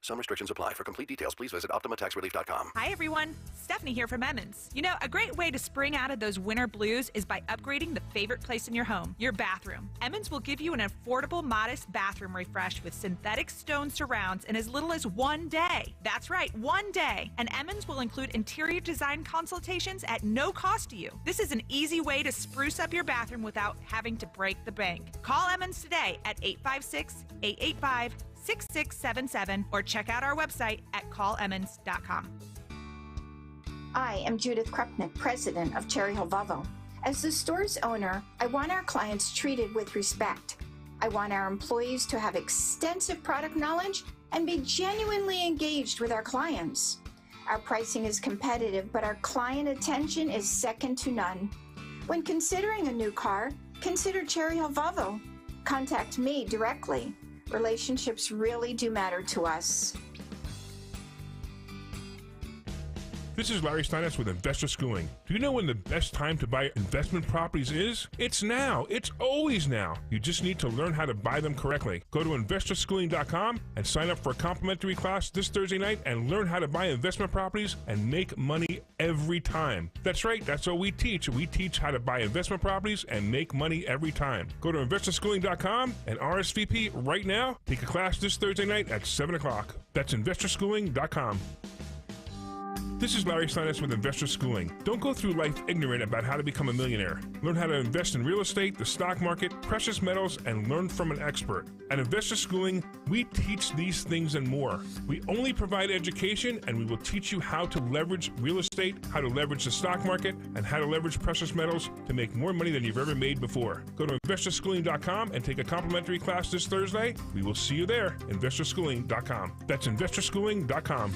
Some restrictions apply. For complete details, please visit OptimaTaxRelief.com. Hi, everyone. Stephanie here from Emmons. You know, a great way to spring out of those winter blues is by upgrading the favorite place in your home, your bathroom. Emmons will give you an affordable, modest bathroom refresh with synthetic stone surrounds in as little as 1 day. That's right, 1 day. And Emmons will include interior design consultations at no cost to you. This is an easy way to spruce up your bathroom without having to break the bank. Call Emmons today at 856-885-6677 or check out our website at callemmons.com. I am Judith Krupnick, president of Cherry Hill Volvo. As the store's owner, I want our clients treated with respect. I want our employees to have extensive product knowledge and be genuinely engaged with our clients. Our pricing is competitive, but our client attention is second to none. When considering a new car, consider Cherry Hill Volvo. Contact me directly. Relationships really do matter to us. This is Larry Steinitz with Investor Schooling. Do you know when the best time to buy investment properties is? It's now. It's always now. You just need to learn how to buy them correctly. Go to investorschooling.com and sign up for a complimentary class this Thursday night and learn how to buy investment properties and make money every time. That's right. That's what we teach. We teach how to buy investment properties and make money every time. Go to investorschooling.com and RSVP right now. Take a class this Thursday night at 7 o'clock. That's investorschooling.com. This is Larry Steinitz with Investor Schooling. Don't go through life ignorant about how to become a millionaire. Learn how to invest in real estate, the stock market, precious metals, and learn from an expert. At Investor Schooling, we teach these things and more. We only provide education, and we will teach you how to leverage real estate, how to leverage the stock market, and how to leverage precious metals to make more money than you've ever made before. Go to investorschooling.com and take a complimentary class this Thursday. We will see you there, investorschooling.com. That's investorschooling.com.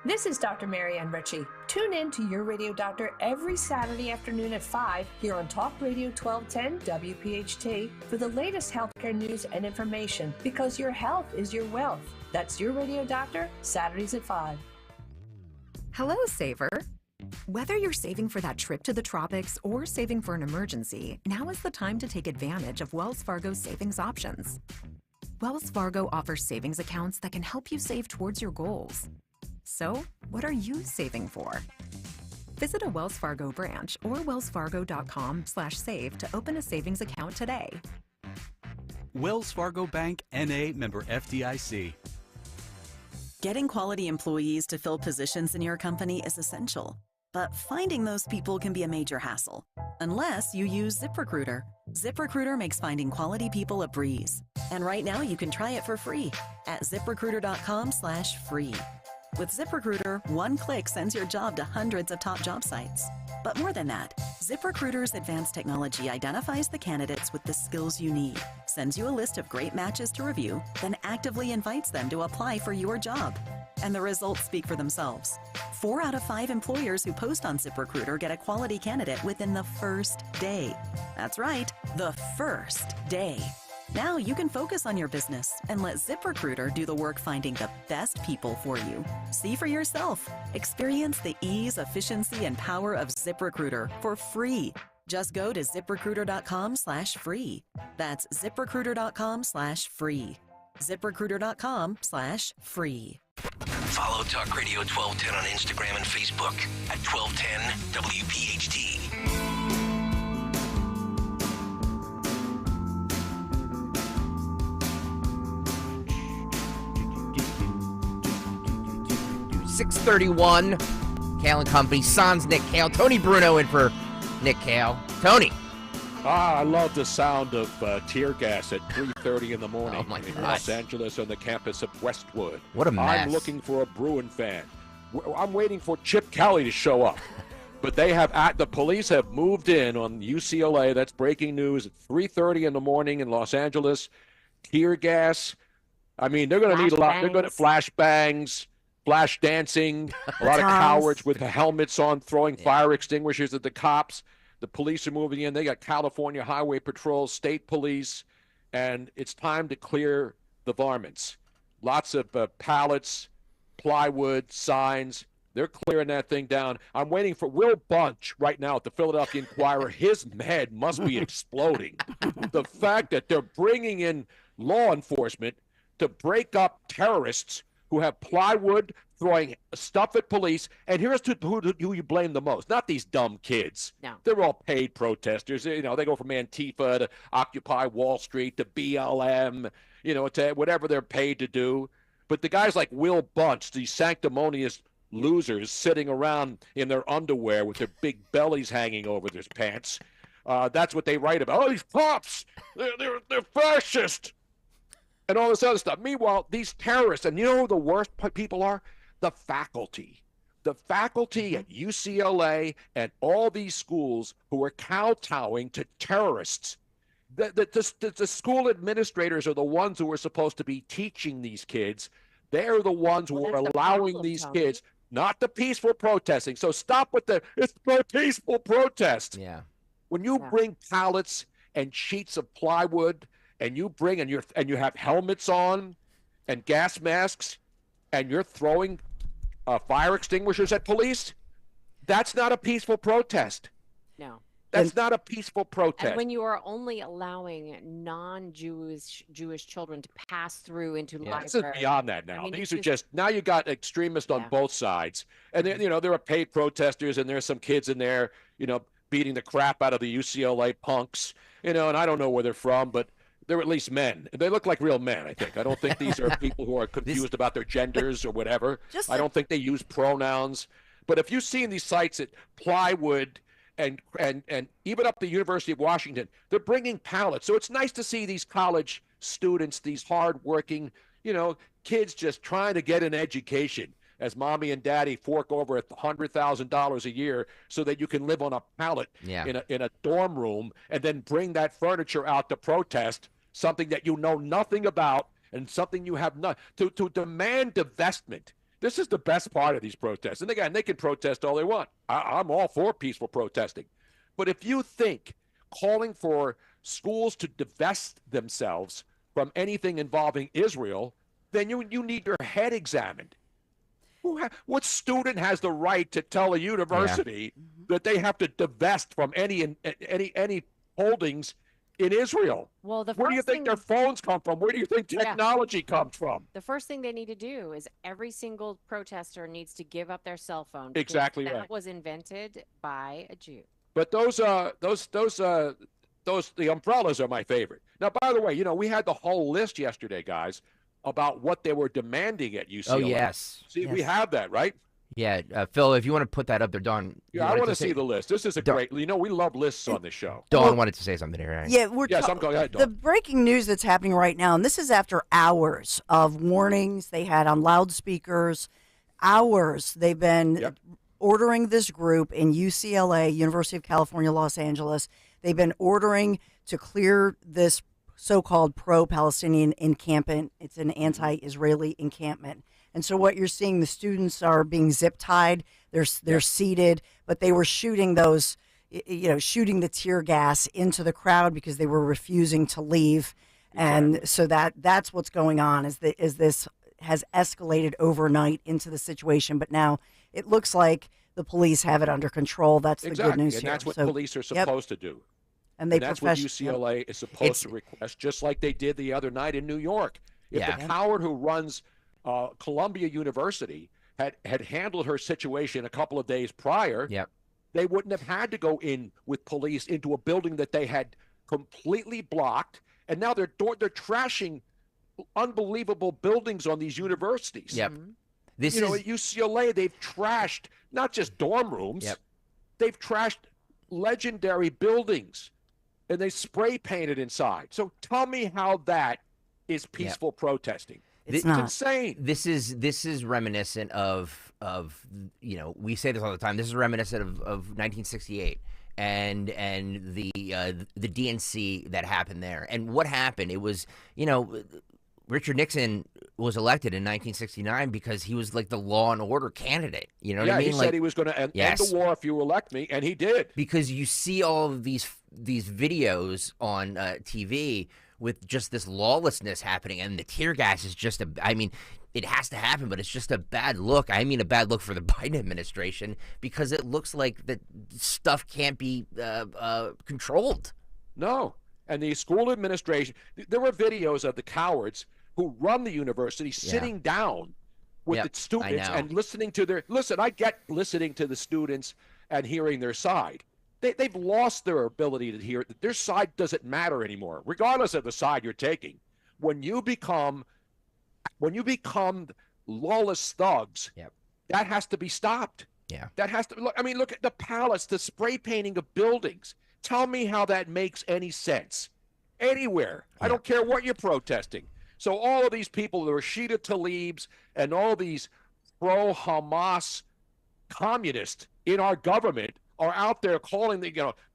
This is Dr. Marianne Ritchie. Tune in to Your Radio Doctor every Saturday afternoon at 5 here on Talk Radio 1210 WPHT for the latest healthcare news and information, because your health is your wealth. That's Your Radio Doctor, Saturdays at 5. Hello, saver. Whether you're saving for that trip to the tropics or saving for an emergency, now is the time to take advantage of Wells Fargo's savings options. Wells Fargo offers savings accounts that can help you save towards your goals. So, what are you saving for? Visit a Wells Fargo branch or wellsfargo.com/save to open a savings account today. Wells Fargo Bank, N.A., member FDIC. Getting quality employees to fill positions in your company is essential, but finding those people can be a major hassle, unless you use ZipRecruiter. ZipRecruiter makes finding quality people a breeze. And right now you can try it for free at ZipRecruiter.com/free. With ZipRecruiter, one click sends your job to hundreds of top job sites. But more than that, ZipRecruiter's advanced technology identifies the candidates with the skills you need, sends you a list of great matches to review, then actively invites them to apply for your job. And the results speak for themselves. 4 out of 5 employers who post on ZipRecruiter get a quality candidate within the first day. That's right, the first day. Now you can focus on your business and let ZipRecruiter do the work finding the best people for you. See for yourself. Experience the ease, efficiency, and power of ZipRecruiter for free. Just go to ZipRecruiter.com/free. That's ZipRecruiter.com/free. ZipRecruiter.com/free. Follow Talk Radio 1210 on Instagram and Facebook at 1210 WPHT. .631, Kayal and Company, Sans Nick Kayal, Tony Bruno in for Nick Kayal. Tony. I love the sound of tear gas at 3:30 in the morning in Los Angeles on the campus of Westwood. What a mess. I'm looking for a Bruin fan. I'm waiting for Chip Kelly to show up. But the police have moved in on UCLA. That's breaking news at 3:30 in the morning in Los Angeles. Tear gas. I mean, they're going to need a lot. They're going to flashbangs, flash dancing, a lot of cowards with helmets on throwing fire extinguishers at the cops. The police are moving in. They got California Highway Patrol, state police, and it's time to clear the varmints. Lots of pallets, plywood, signs. They're clearing that thing down. I'm waiting for Will Bunch right now at the Philadelphia Inquirer. His head must be exploding. The fact that they're bringing in law enforcement to break up terrorists who have plywood, throwing stuff at police. And here's who you blame the most. Not these dumb kids. No. They're all paid protesters. You know, they go from Antifa to Occupy Wall Street to BLM, you know, to whatever they're paid to do. But the guys like Will Bunch, these sanctimonious losers sitting around in their underwear with their big bellies hanging over their pants, that's what they write about. Oh, these cops, they're fascist. And all this other stuff. Meanwhile, these terrorists, and you know who the worst people are? The faculty. The faculty at UCLA and all these schools who are kowtowing to terrorists. The school administrators are the ones who are supposed to be teaching these kids. They're the ones who are allowing these kids, not the peaceful protesting. So stop with it's a peaceful protest. Yeah. When you bring pallets and sheets of plywood, and you bring and you have helmets on and gas masks, and you're throwing fire extinguishers at police, that's not a peaceful protest. No. That's not a peaceful protest. And when you are only allowing Jewish children to pass through into libraries. This is beyond that now. I mean, these are just, now you got extremists on both sides. And then, you know, there are paid protesters, and there's some kids in there, you know, beating the crap out of the UCLA punks, you know, and I don't know where they're from, but they're at least men. They look like real men, I think. I don't think these are people who are confused about their genders or whatever. I don't think they use pronouns. But if you've seen these sites at Plywood and even up the University of Washington, they're bringing pallets. So it's nice to see these college students, these hardworking, you know, kids just trying to get an education as mommy and daddy fork over $100,000 a year so that you can live on a pallet in a dorm room and then bring that furniture out to protest something that you know nothing about and something you have not to demand divestment. This is the best part of these protests. And again, they can protest all they want. I'm all for peaceful protesting. But if you think calling for schools to divest themselves from anything involving Israel, then you need your head examined. What student has the right to tell a university that they have to divest from any holdings in Israel? Well, where do you think their phones come from? Where do you think technology comes from? The first thing they need to do is every single protester needs to give up their cell phone. Exactly that right. That was invented by a Jew. But the umbrellas are my favorite. Now, by the way, you know, we had the whole list yesterday, guys, about what they were demanding at UCLA. Oh, yes. See, we have that, right? Yeah, Phil, if you want to put that up there, Dawn. Yeah, I want to see the list. This is a great, you know, we love lists on this show. Dawn wanted to say something here, right? Yeah, I'm going ahead, Dawn. The breaking news that's happening right now, and this is after hours of warnings they had on loudspeakers, hours they've been ordering this group in UCLA, University of California, Los Angeles. They've been ordering to clear this so-called pro-Palestinian encampment. It's an anti-Israeli encampment. And so what you're seeing, the students are being zip-tied. They're seated, but they were shooting shooting the tear gas into the crowd because they were refusing to leave. And so that's what's going on, is this has escalated overnight into the situation. But now it looks like the police have it under control. That's the good news here. And that's what police are supposed to do. And that's what UCLA is supposed to request, just like they did the other night in New York. If the coward who runs Columbia University had handled her situation a couple of days prior, they wouldn't have had to go in with police into a building that they had completely blocked. And now they're trashing unbelievable buildings on these universities. Yep. At UCLA, they've trashed not just dorm rooms, they've trashed legendary buildings. And they spray painted inside. So tell me how that is peaceful protesting. It's insane. This is reminiscent of we say this all the time. This is reminiscent of 1968 and the DNC that happened there. And what happened? It was Richard Nixon was elected in 1969 because he was like the law and order candidate. You know what I mean? He said he was going to end the war if you elect me, and he did. Because you see all of these videos on TV with just this lawlessness happening, and the tear gas is just it has to happen, but it's just a bad look. I mean, a bad look for the Biden administration because it looks like that stuff can't be controlled. No. And the school administration, there were videos of the cowards who run the university sitting down with the students and listening to their, I get listening to the students and hearing their side. They've lost their ability to hear. Their side doesn't matter anymore, regardless of the side you're taking. When you become lawless thugs, that has to be stopped. Yeah. That has to, look at the palace, the spray painting of buildings. Tell me how that makes any sense anywhere. I don't care what you're protesting. So all of these people, the Rashida Tlaibs and all these pro-Hamas communists in our government are out there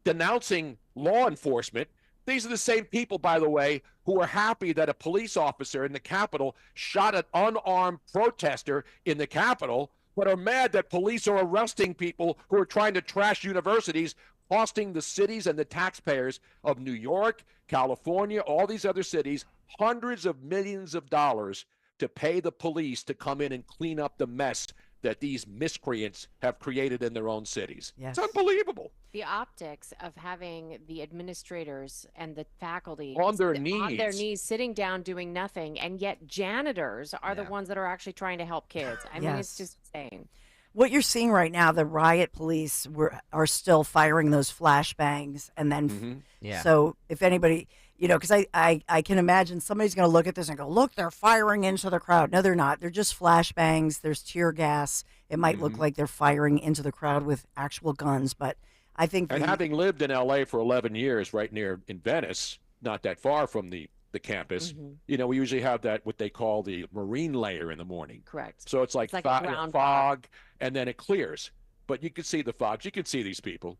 denouncing law enforcement. These are the same people, by the way, who are happy that a police officer in the Capitol shot an unarmed protester in the Capitol, but are mad that police are arresting people who are trying to trash universities, costing the cities and the taxpayers of New York, California, all these other cities, hundreds of millions of dollars to pay the police to come in and clean up the mess that these miscreants have created in their own cities. Yes. It's unbelievable. The optics of having the administrators and the faculty on their knees, sitting down doing nothing, and yet janitors are the ones that are actually trying to help kids. I mean, it's just insane. What you're seeing right now, the riot police are still firing those flashbangs, and then so if anybody, because I can imagine somebody's going to look at this and go, look, they're firing into the crowd. No, they're not. They're just flashbangs. There's tear gas. It might look like they're firing into the crowd with actual guns, but I think. And having lived in LA for 11 years, right in Venice, not that far from the campus, we usually have that, what they call the marine layer in the morning. Correct. So it's like fog, and then it clears. But you can see the fogs. You can see these people.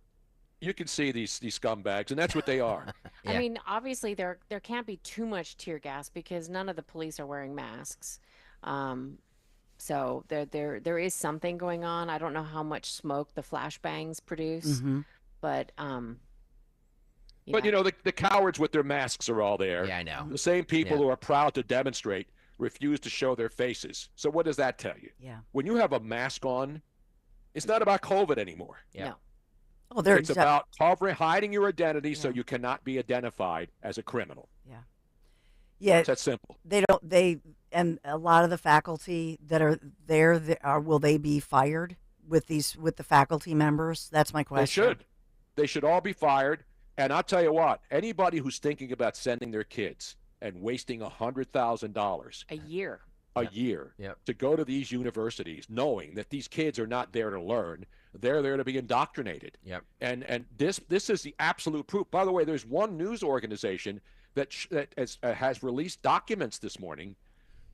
You can see these scumbags, and that's what they are. I mean, obviously there can't be too much tear gas because none of the police are wearing masks. So there is something going on. I don't know how much smoke the flashbangs produce, but But the cowards with their masks are all there. Yeah, I know. The same people who are proud to demonstrate refuse to show their faces. So what does that tell you? Yeah. When you have a mask on, it's not about COVID anymore. Yeah. No. Oh, it's about hiding your identity so you cannot be identified as a criminal. Yeah. It's that simple. And a lot of the faculty that are there, will they be fired with the faculty members? That's my question. They should all be fired. And I'll tell you what, anybody who's thinking about sending their kids and wasting $100,000 a year to go to these universities, knowing that these kids are not there to learn, they're there to be indoctrinated. Yep. And this is the absolute proof. By the way, there's one news organization that has released documents this morning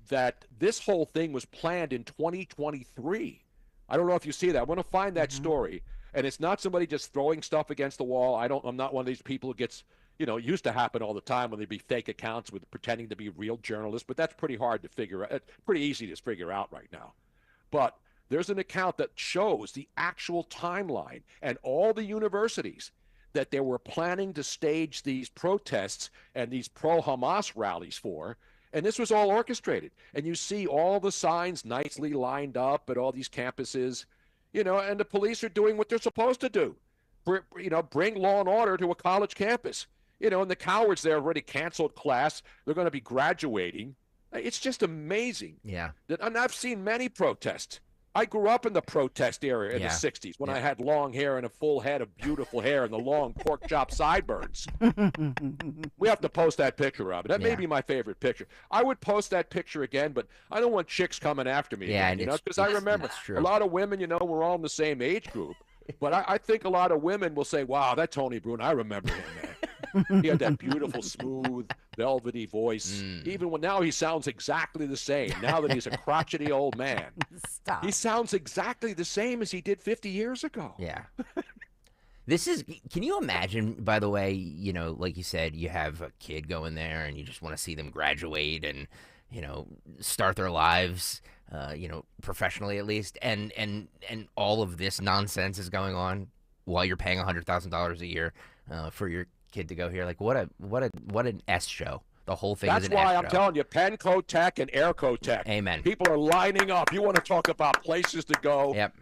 that this whole thing was planned in 2023. I don't know if you see that. I want to find that story. And it's not somebody just throwing stuff against the wall. I'm not one of these people who gets, it used to happen all the time when there'd be fake accounts with pretending to be real journalists, but that's pretty hard to figure out. It's pretty easy to figure out right now. But there's an account that shows the actual timeline and all the universities that they were planning to stage these protests and these pro-Hamas rallies for. And this was all orchestrated. And you see all the signs nicely lined up at all these campuses. And the police are doing what they're supposed to do, bring law and order to a college campus. And the cowards there already canceled class. They're going to be graduating. It's just amazing. Yeah. And I've seen many protests. I grew up in the protest era in the 60s when I had long hair and a full head of beautiful hair and the long pork chop sideburns. We have to post that picture, Robin. That may be my favorite picture. I would post that picture again, but I don't want chicks coming after me. Yeah, again, because I remember a lot of women, we're all in the same age group. But I think a lot of women will say, wow, that Tony Bruno, I remember him, man. He had that beautiful, smooth, velvety voice. Even when now he sounds exactly the same. Now that he's a crotchety old man, he sounds exactly the same as he did 50 years ago. Yeah. Can you imagine, by the way, like you said, you have a kid going there and you just want to see them graduate and, start their lives, professionally at least, and all of this nonsense is going on while you're paying $100,000 a year for your kid to go here. Like what an S show. The whole thing That's is an S show. why I'm telling you, Penco Tech and Airco Tech. Amen. People are lining up. You want to talk about places to go? Yep.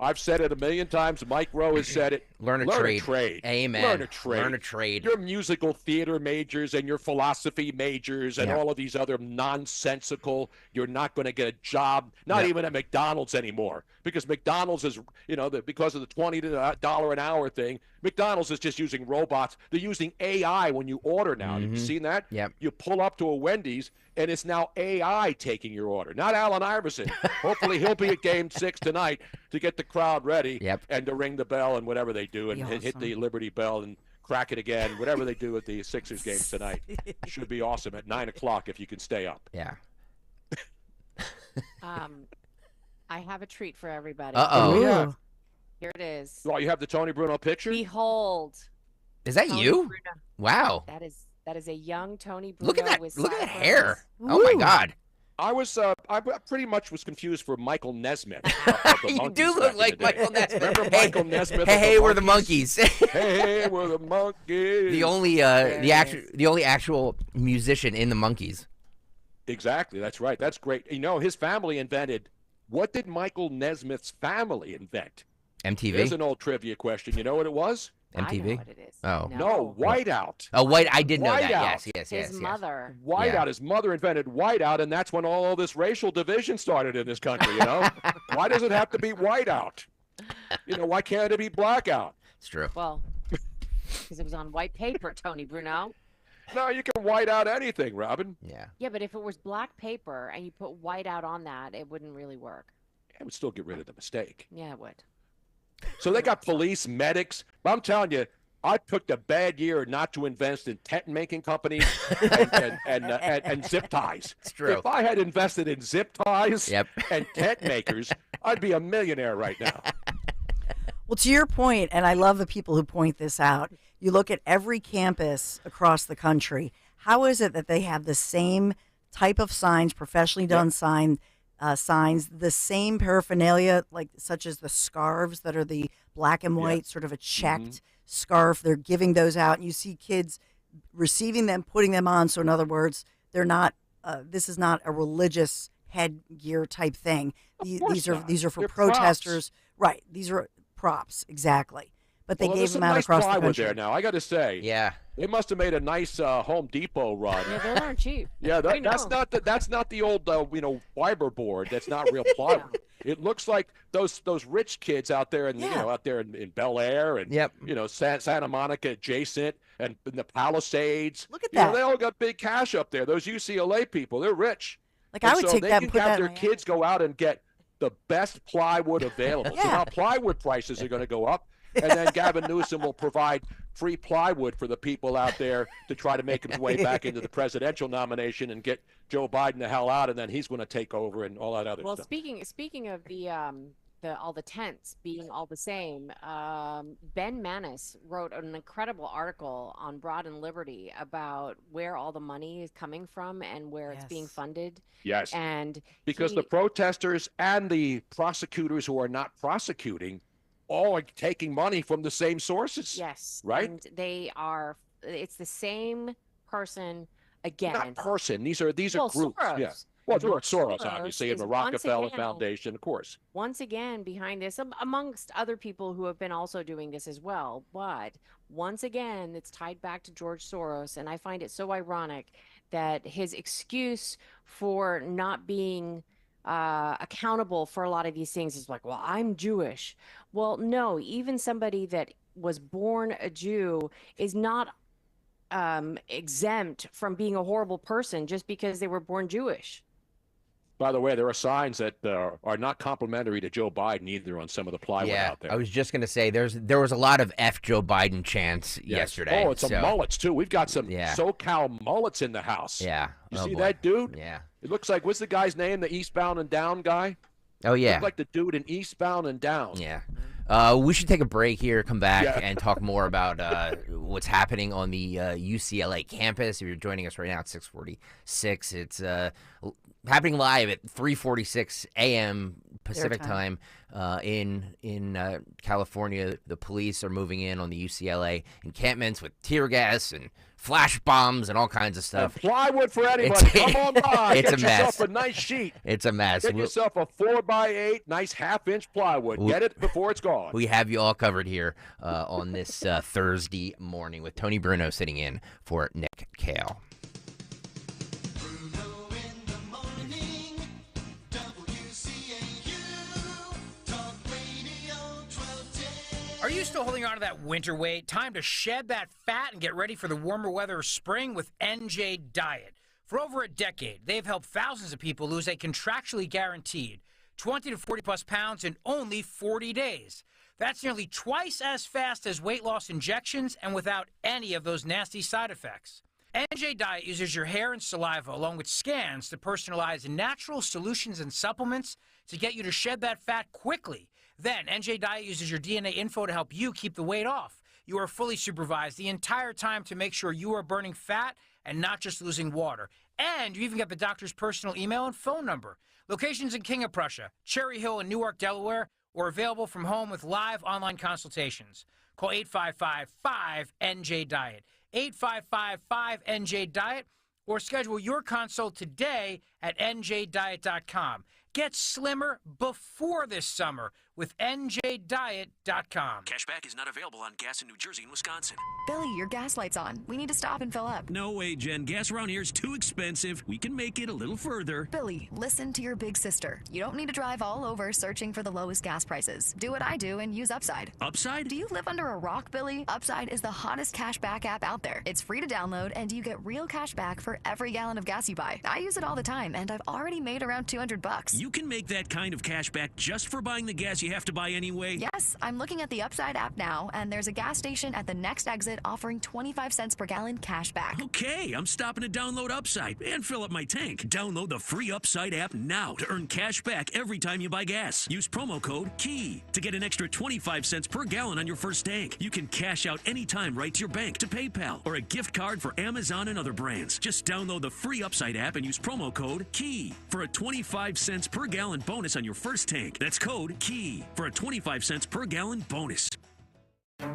I've said it a million times. Mike Rowe has said it. Learn a trade. Amen. Learn a trade. Learn a trade. Your musical theater majors and your philosophy majors and all of these other nonsensical, you're not going to get a job, not even at McDonald's anymore. Because McDonald's is, because of the $20 an hour thing, McDonald's is just using robots. They're using AI when you order now. Have you seen that? Yep. You pull up to a Wendy's, and it's now AI taking your order, not Allen Iverson. Hopefully he'll be at Game 6 tonight to get the crowd ready and to ring the bell and whatever they do and hit the Liberty Bell and crack it again. Whatever they do at the Sixers game tonight should be awesome at 9 o'clock if you can stay up. Yeah. I have a treat for everybody. Uh-oh. Here it is. Oh, you have the Tony Bruno picture? Behold. Is that Tony you? Bruno. Wow. That is a young Tony Bruno. Look at that! With Look at that sideburns. hair! Oh my God! I pretty much was confused for Michael Nesmith. You do look like Michael Nesmith. Remember Michael Nesmith? Hey, we're the monkeys. Hey, we're the monkeys. The only the only actual musician in the Monkees. Exactly. That's right. That's great. His family invented. What did Michael Nesmith's family invent? MTV. Here's an old trivia question. You know what it was? MTV. I know what it is. Oh no, Whiteout. Oh, I did know Whiteout. that. Yes. His mother. Whiteout. His mother invented Whiteout, and that's when all this racial division started in this country. Why does it have to be Whiteout? Why can't it be Blackout? It's true. Well, because it was on white paper, Tony Bruno. No, you can white out anything, Robin. Yeah. Yeah, but if it was black paper and you put white out on that, it wouldn't really work. It would still get rid of the mistake. Yeah, it would. So they got police, medics. But I'm telling you, I picked a bad year not to invest in tent-making companies and zip ties. It's true. If I had invested in zip ties and tent makers, I'd be a millionaire right now. Well, to your point, and I love the people who point this out, you look at every campus across the country. How is it that they have the same type of signs, professionally done signs, the same paraphernalia, such as the scarves that are the black and white, sort of a checked scarf? They're giving those out, and you see kids receiving them, putting them on. So, in other words, they're not. This is not a religious headgear type thing. These are for protesters, right? These are props, exactly. But they gave them out across the country. There now, I got to say, they must have made a nice Home Depot run. Yeah, those aren't cheap. Yeah, that's not the old fiber board. That's not real plywood. It looks like those rich kids out there in Bel Air and Santa Monica adjacent and in the Palisades. Look at that. They all got big cash up there. Those UCLA people, they're rich. I would take that and put that. Their kids go out and get the best plywood available. So now plywood prices are going to go up. And then Gavin Newsom will provide free plywood for the people out there to try to make his way back into the presidential nomination and get Joe Biden the hell out, and then he's going to take over and all that other stuff. Well, speaking of the all the tents being all the same, Ben Manis wrote an incredible article on Broad and Liberty about where all the money is coming from and where it's being funded. Yes, and because the protesters and the prosecutors who are not prosecuting all are taking money from the same sources. Yes. Right? And it's the same person again. Not person. These are groups. Soros. Yeah. Well, George Soros, Soros obviously, and the is Rockefeller once again- Foundation, of course. Once again, behind this, amongst other people who have been also doing this as well. But once again, it's tied back to George Soros. And I find it so ironic that his excuse for not being accountable for a lot of these things is like, well, I'm Jewish. Well, no, even somebody that was born a Jew is not exempt from being a horrible person just because they were born Jewish. By the way, there are signs that are not complimentary to Joe Biden either on some of the plywood out there. I was just going to say there was a lot of F Joe Biden chants yesterday. Oh, it's some mullets too. We've got some SoCal mullets in the house. Yeah. You see that dude? Yeah. It looks like, what's the guy's name? The Eastbound and Down guy? Oh, yeah. Looked like the dude in Eastbound and Down. Yeah. We should take a break here, come back, and talk more about what's happening on the UCLA campus. If you're joining us right now at 6:46, it's happening live at 3:46 a.m. Pacific time in California. The police are moving in on the UCLA encampments with tear gas and flash bombs and all kinds of stuff. And plywood for anybody. Come on by. It's Get a mess. yourself a nice sheet. It's a mess. Get yourself a 4x8, nice half-inch plywood. Get it before it's gone. We have you all covered here on this Thursday morning with Tony Bruno sitting in for Nick Kayal. Are you still holding on to that winter weight? Time to shed that fat and get ready for the warmer weather of spring with NJ Diet. For over a decade, they've helped thousands of people lose a contractually guaranteed 20 to 40 plus pounds in only 40 days. That's nearly twice as fast as weight loss injections and without any of those nasty side effects. NJ Diet uses your hair and saliva along with scans to personalize natural solutions and supplements to get you to shed that fat quickly. Then, NJ Diet uses your DNA info to help you keep the weight off. You are fully supervised the entire time to make sure you are burning fat and not just losing water. And you even get the doctor's personal email and phone number. Locations in King of Prussia, Cherry Hill, and Newark, Delaware, or available from home with live online consultations. Call 855-5NJ-DIET, 855-5NJ-DIET, or schedule your consult today at njdiet.com. Get slimmer before this summer with njdiet.com. Cashback is not available on gas in New Jersey and Wisconsin. Billy, your gas light's on. We need to stop and fill up. No way, Jen. Gas around here is too expensive. We can make it a little further. Billy, listen to your big sister. You don't need to drive all over searching for the lowest gas prices. Do what I do and use Upside. Upside? Do you live under a rock, Billy? Upside is the hottest cashback app out there. It's free to download, and you get real cash back for every gallon of gas you buy. I use it all the time, and I've already made around $200. You can make that kind of cash back just for buying the gas you have to buy anyway? Yes, I'm looking at the Upside app now, and there's a gas station at the next exit offering 25 cents per gallon cash back. Okay, I'm stopping to download Upside and fill up my tank. Download the free Upside app now to earn cash back every time you buy gas. Use promo code KEY to get an extra 25 cents per gallon on your first tank. You can cash out anytime right to your bank, to PayPal, or a gift card for Amazon and other brands. Just download the free Upside app and use promo code KEY for a 25 cents per gallon bonus on your first tank. That's code KEY for a 25 cents per gallon bonus.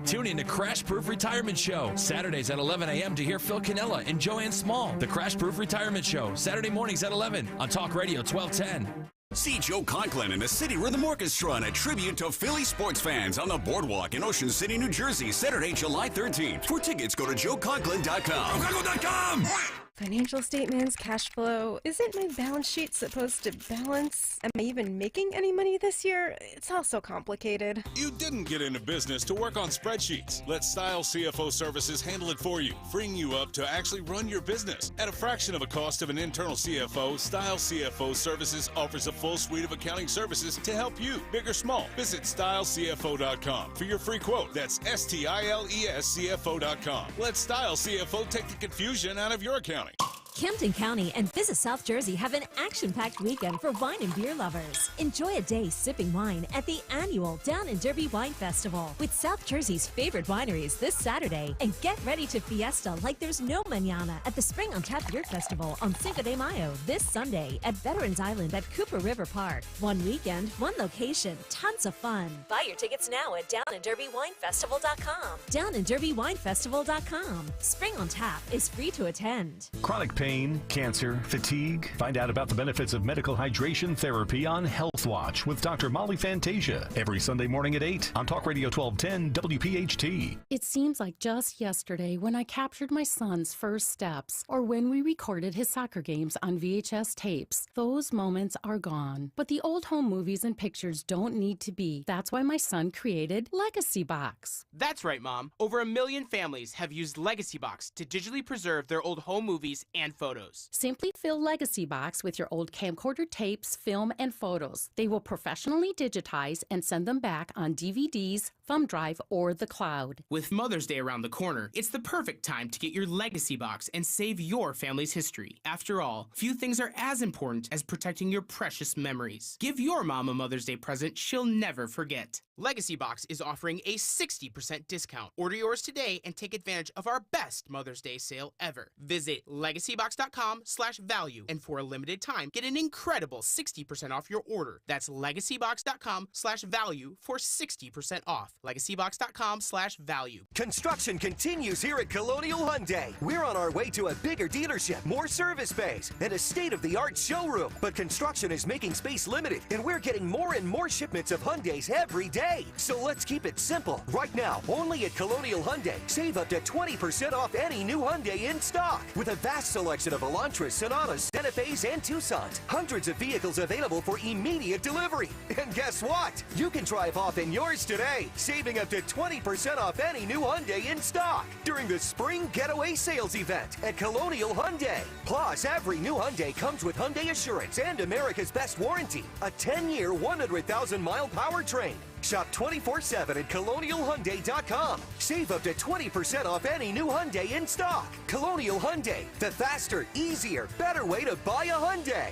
Tune in to Crash Proof Retirement Show, Saturdays at 11 a.m. to hear Phil Cannella and Joanne Small. The Crash Proof Retirement Show, Saturday mornings at 11 on Talk Radio 1210. See Joe Conklin and the City Rhythm Orchestra in a tribute to Philly sports fans on the Boardwalk in Ocean City, New Jersey, Saturday, July 13th. For tickets, go to joeconklin.com. JoeConklin.com! Financial statements, cash flow. Isn't my balance sheet supposed to balance? Am I even making any money this year? It's all so complicated. You didn't get into business to work on spreadsheets. Let Style CFO Services handle it for you, freeing you up to actually run your business. At a fraction of a cost of an internal CFO, Style CFO Services offers a full suite of accounting services to help you, big or small. Visit StyleCFO.com for your free quote. That's STILESCFO.com. Let Style CFO take the confusion out of your accounting. Camden County and Visit South Jersey have an action-packed weekend for wine and beer lovers. Enjoy a day sipping wine at the annual Down and Derby Wine Festival with South Jersey's favorite wineries this Saturday. And get ready to fiesta like there's no mañana at the Spring on Tap Beer Festival on Cinco de Mayo this Sunday at Veterans Island at Cooper River Park. One weekend, one location, tons of fun. Buy your tickets now at downandderbywinefestival.com. Downandderbywinefestival.com. Spring on Tap is free to attend. Chronic pain, cancer, fatigue. Find out about the benefits of medical hydration therapy on Health Watch with Dr. Molly Fantasia every Sunday morning at 8 on Talk Radio 1210 WPHT. It seems like just yesterday when I captured my son's first steps or when we recorded his soccer games on VHS tapes. Those moments are gone. But the old home movies and pictures don't need to be. That's why my son created Legacy Box. That's right, Mom. Over 1 million families have used Legacy Box to digitally preserve their old home movies and photos. Simply fill Legacy Box with your old camcorder tapes, film, and photos. They will professionally digitize and send them back on DVDs, thumb drive, or the cloud. With Mother's Day around the corner, it's the perfect time to get your Legacy Box and save your family's history. After all, few things are as important as protecting your precious memories. Give your mom a Mother's Day present she'll never forget. Legacy Box is offering a 60% discount. Order yours today and take advantage of our best Mother's Day sale ever. Visit legacybox.com/value, and for a limited time, get an incredible 60% off your order. That's legacybox.com/value for 60% off. legacybox.com/value. Construction continues here at Colonial Hyundai. We're on our way to a bigger dealership, more service space, and a state-of-the-art showroom. But construction is making space limited, and we're getting more and more shipments of Hyundais every day. So let's keep it simple. Right now, only at Colonial Hyundai, save up to 20% off any new Hyundai in stock. With a vast selection of Elantras, Sonatas, Santa Fe's, and Tucsons. Hundreds of vehicles available for immediate delivery. And guess what? You can drive off in yours today, saving up to 20% off any new Hyundai in stock during the Spring Getaway Sales Event at Colonial Hyundai. Plus, every new Hyundai comes with Hyundai Assurance and America's Best Warranty, a 10-year, 100,000-mile powertrain. Shop 24/7 at colonialhyundai.com. Save up to 20% off any new Hyundai in stock. Colonial Hyundai, the faster, easier, better way to buy a Hyundai.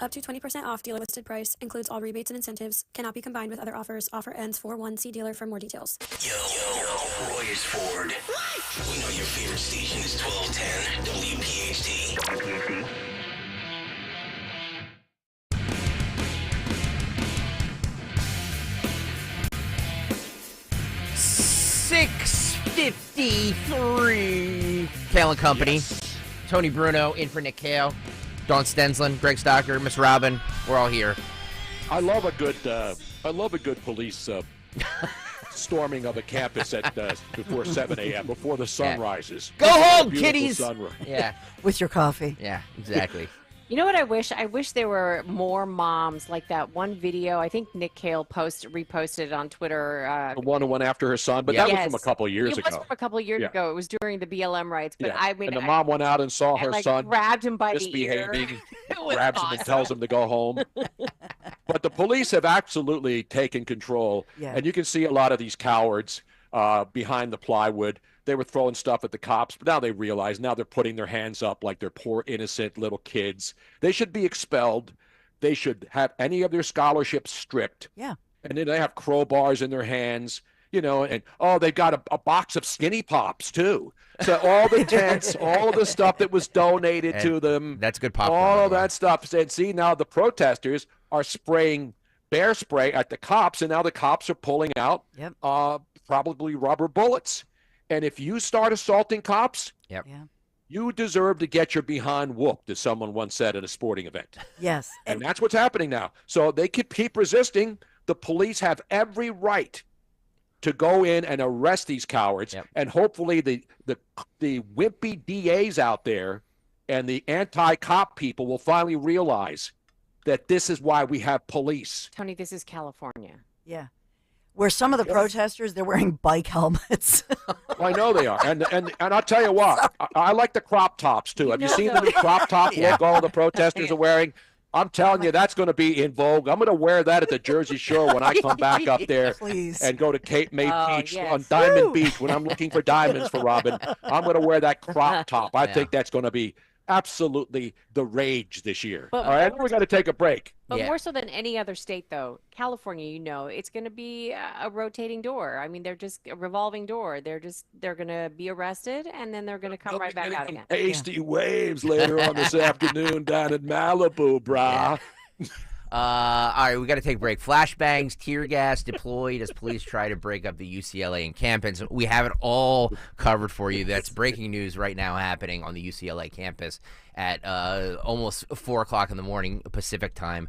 Up to 20% off dealer listed price. Includes all rebates and incentives. Cannot be combined with other offers. Offer ends 4/1. See dealer for more details. Yo, Royers Ford. We know your favorite station is 1210 WPHT. WPHT. 6:53. Kayal and Company. Yes. Tony Bruno in for Nick Kayal. Dawn Stensland, Greg Stocker, Miss Robin. We're all here. I love a good police storming of a campus at before 7 a.m. before the sun rises. Go home, kiddies. Yeah, with your coffee. Yeah, exactly. You know what I wish? I wish there were more moms like that one video. I think Nick Kayal reposted it on Twitter. The one who went after her son, but that was from a couple of years ago. It was from a couple of years ago. It was during the BLM riots. But I mean, and the mom went out and saw her son grabbed him by the misbehaving, ear. grabs him and tells him to go home. But the police have absolutely taken control, and you can see a lot of these cowards behind the plywood. They were throwing stuff at the cops, but now they realize, now they're putting their hands up like they're poor, innocent little kids. They should be expelled. They should have any of their scholarships stripped. Yeah. And then they have crowbars in their hands, and, they've got a box of Skinny Pops, too. So all the tents, all of the stuff that was donated to them. That's good popcorn. All of that stuff. And see, now the protesters are spraying bear spray at the cops, and now the cops are pulling out probably rubber bullets. And if you start assaulting cops, you deserve to get your behind whooped, as someone once said at a sporting event. Yes. And that's what's happening now. So they can keep resisting. The police have every right to go in and arrest these cowards. And hopefully the wimpy DAs out there and the anti-cop people will finally realize that this is why we have police. Tony, this is California. Yeah. Where some of the protesters, they're wearing bike helmets. Well, I know they are. And I'll tell you what, I like the crop tops, too. Have you seen the new crop top look all the protesters are wearing? I'm telling you, that's going to be in vogue. I'm going to wear that at the Jersey Shore when I come back up there and go to Cape May Beach on Diamond Beach when I'm looking for diamonds for Robin. I'm going to wear that crop top. I think that's going to be absolutely the rage this year. All right, we're going to take a break. But more so than any other state, though, California, it's going to be a rotating door. I mean, they're just a revolving door. They're going to be arrested, and then they're going to come right back out again. Hasty waves later on this afternoon down in Malibu, brah. All right, we got to take a break. Flashbangs, tear gas deployed as police try to break up the UCLA campus. We have it all covered for you. That's breaking news right now happening on the UCLA campus at almost 4 o'clock in the morning Pacific time.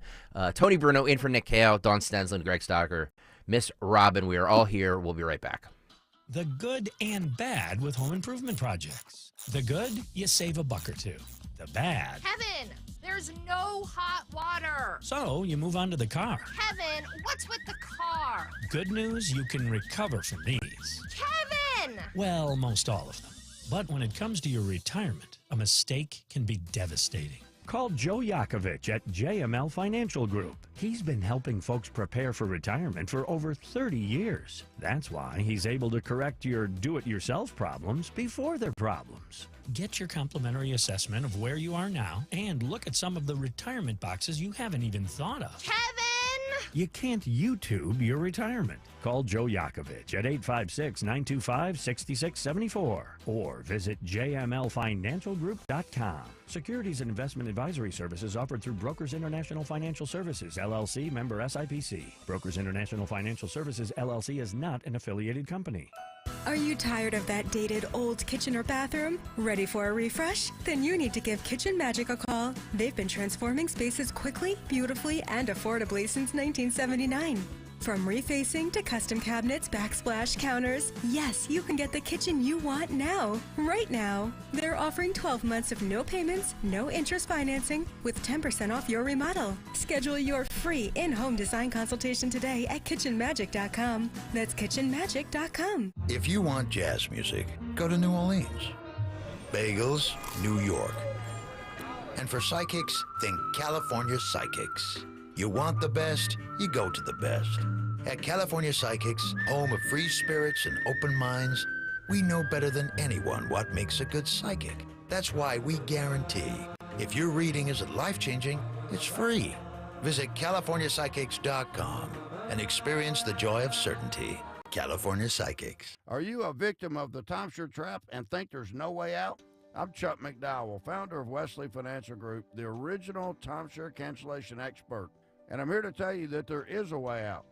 Tony Bruno in for Nick Kayal, Dawn Stensland, Greg Stocker, Miss Robin. We are all here. We'll be right back. The good and bad with home improvement projects. The good, you save a buck or two. The bad. Kevin, there's no hot water. So you move on to the car. Kevin, what's with the car? Good news, you can recover from these. Kevin! Well, most all of them. But when it comes to your retirement, a mistake can be devastating. Call Joe Yakovich at JML Financial Group. He's been helping folks prepare for retirement for over 30 years. That's why he's able to correct your do-it-yourself problems before they're problems. Get your complimentary assessment of where you are now and look at some of the retirement boxes you haven't even thought of. Kevin! You can't YouTube your retirement. Call Joe Yakovich at 856-925-6674 or visit jmlfinancialgroup.com. Securities and investment advisory services offered through Brokers International Financial Services, LLC, member SIPC. Brokers International Financial Services, LLC is not an affiliated company. Are you tired of that dated old kitchen or bathroom? Ready for a refresh? Then you need to give Kitchen Magic a call. They've been transforming spaces quickly, beautifully, and affordably since 1979. From refacing to custom cabinets, backsplash, counters, yes, you can get the kitchen you want now, right now. They're offering 12 months of no payments, no interest financing, with 10% off your remodel. Schedule your free in-home design consultation today at kitchenmagic.com. That's kitchenmagic.com. If you want jazz music, go to New Orleans. Bagels, New York. And for psychics, think California Psychics. You want the best, you go to the best. At California Psychics, home of free spirits and open minds, we know better than anyone what makes a good psychic. That's why we guarantee, if your reading isn't life-changing, it's free. Visit CaliforniaPsychics.com and experience the joy of certainty. California Psychics. Are you a victim of the timeshare trap and think there's no way out? I'm Chuck McDowell, founder of Wesley Financial Group, the original timeshare cancellation expert. And I'm here to tell you that there is a way out.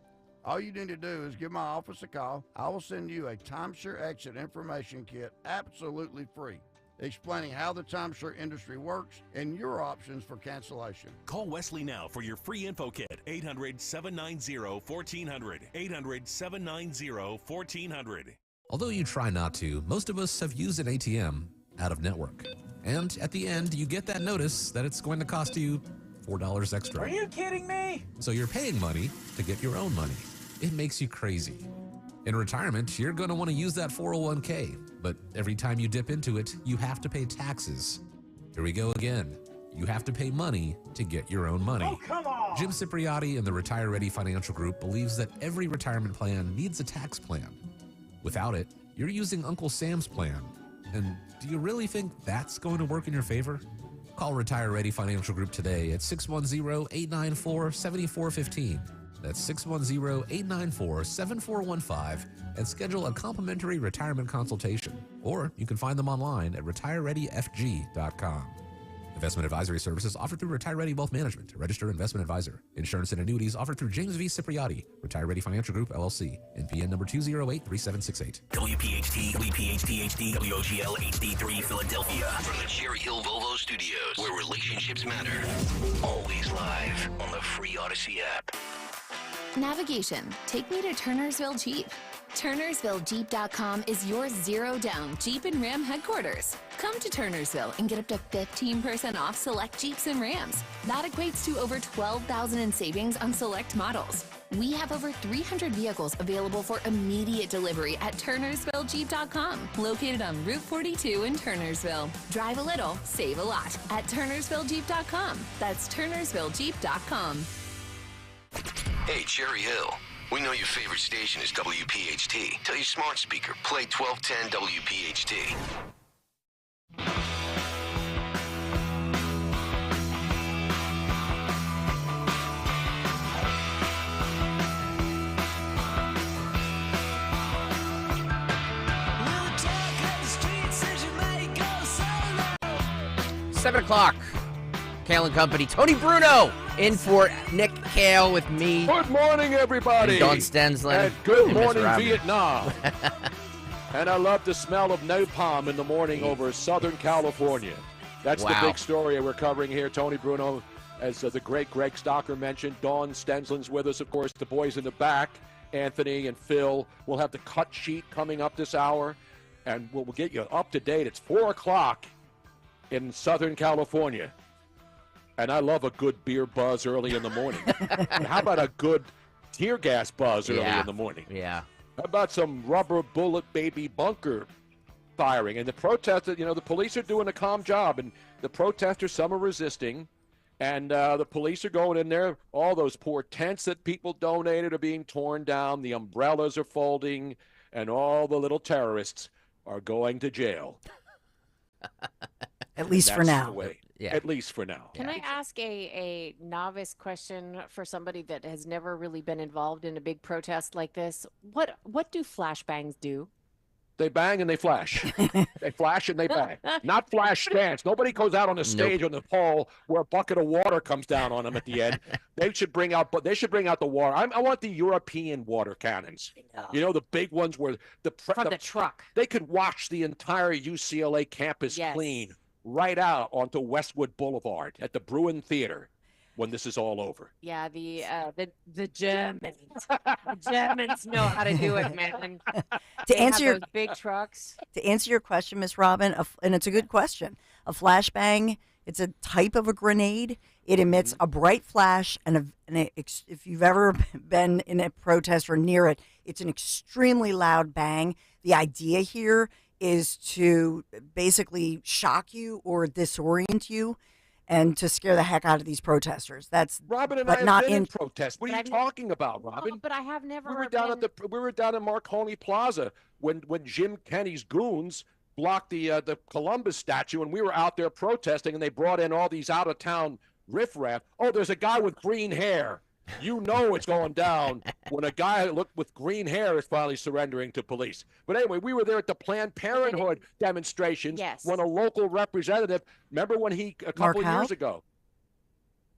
All you need to do is give my office a call. I will send you a timeshare exit information kit absolutely free, explaining how the timeshare industry works and your options for cancellation. Call Wesley now for your free info kit. 800-790-1400. 800-790-1400. Although you try not to, most of us have used an ATM out of network. And at the end, you get that notice that it's going to cost you $4 extra. Are you kidding me? So you're paying money to get your own money. It makes you crazy. In retirement, you're going to want to use that 401k, but every time you dip into it, you have to pay taxes. Here we go again. You have to pay money to get your own money. Oh, come on! Jim Cipriotti and the Retire Ready Financial Group believes that every retirement plan needs a tax plan. Without it, you're using Uncle Sam's plan. And do you really think that's going to work in your favor? Call Retire Ready Financial Group today at 610-894-7415. That's 610-894-7415 and schedule a complimentary retirement consultation. Or you can find them online at retirereadyfg.com. Investment advisory services offered through Retire Ready Wealth Management, a registered investment advisor. Insurance and annuities offered through James V. Cipriotti, Retire Ready Financial Group, LLC, NPN number 2083768. WPHT, WPHT-HD, WOGL HD3 Philadelphia. From the Cherry Hill Volvo Studios, where relationships matter. Always live on the free Odyssey app. Navigation. Take me to Turnersville Jeep. TurnersvilleJeep.com is your zero-down Jeep and Ram headquarters. Come to Turnersville and get up to 15% off select Jeeps and Rams. That equates to over $12,000 in savings on select models. We have over 300 vehicles available for immediate delivery at TurnersvilleJeep.com, located on Route 42 in Turnersville. Drive a little, save a lot at TurnersvilleJeep.com. That's TurnersvilleJeep.com. Hey, Cherry Hill. We know your favorite station is WPHT. Tell your smart speaker, play 1210 WPHT. Seven o'clock. Kayal and Company. Tony Bruno in for Nick Kayal with me. Good morning, everybody. And Don Stensland. And good morning, Vietnam. And I love the smell of napalm in the morning over Southern California. That's the big story we're covering here. Tony Bruno, as the great Greg Stocker mentioned. Dawn Stensland's with us, of course. The boys in the back, Anthony and Phil. We'll have the cut sheet coming up this hour. And we'll get you up to date. It's 4 o'clock in Southern California. And I love a good beer buzz early in the morning. How about a good tear gas buzz early in the morning? Yeah. How about some rubber bullet baby bunker firing? And the protesters, the police are doing a calm job. And the protesters, some are resisting. And the police are going in there. All those poor tents that people donated are being torn down. The umbrellas are folding. And all the little terrorists are going to jail. At least for now. at least for now. Can I ask a novice question for somebody that has never really been involved in a big protest like this? What do flashbangs do? They bang and they flash. They flash and they bang. Not flash dance. Nobody goes out on the stage on the pole where a bucket of water comes down on them at the end. They should bring out the water. I want the European water cannons. You know, the big ones where the truck. They could wash the entire UCLA campus clean right out onto Westwood Boulevard at the Bruin Theater when this is all over. Yeah, the Germans. The Germans know how to do it, man. To answer your those big trucks. To answer your question, Miss Robin, and it's a good question. A flashbang, it's a type of a grenade. It emits a bright flash, and if you've ever been in a protest or near it, it's an extremely loud bang. The idea here is to basically shock you or disorient you, and to scare the heck out of these protesters. That's Robin and but I have not been in in protest. What are you talking about, Robin? But I have never. We were down at Marconi Plaza when Jim Kenney's goons blocked the Columbus statue, and we were out there protesting, and they brought in all these out of town riffraff. Oh, there's a guy with green hair. You know it's going down when a guy with green hair is finally surrendering to police. But anyway, we were there at the Planned Parenthood demonstrations when a local representative, remember when a couple of years ago,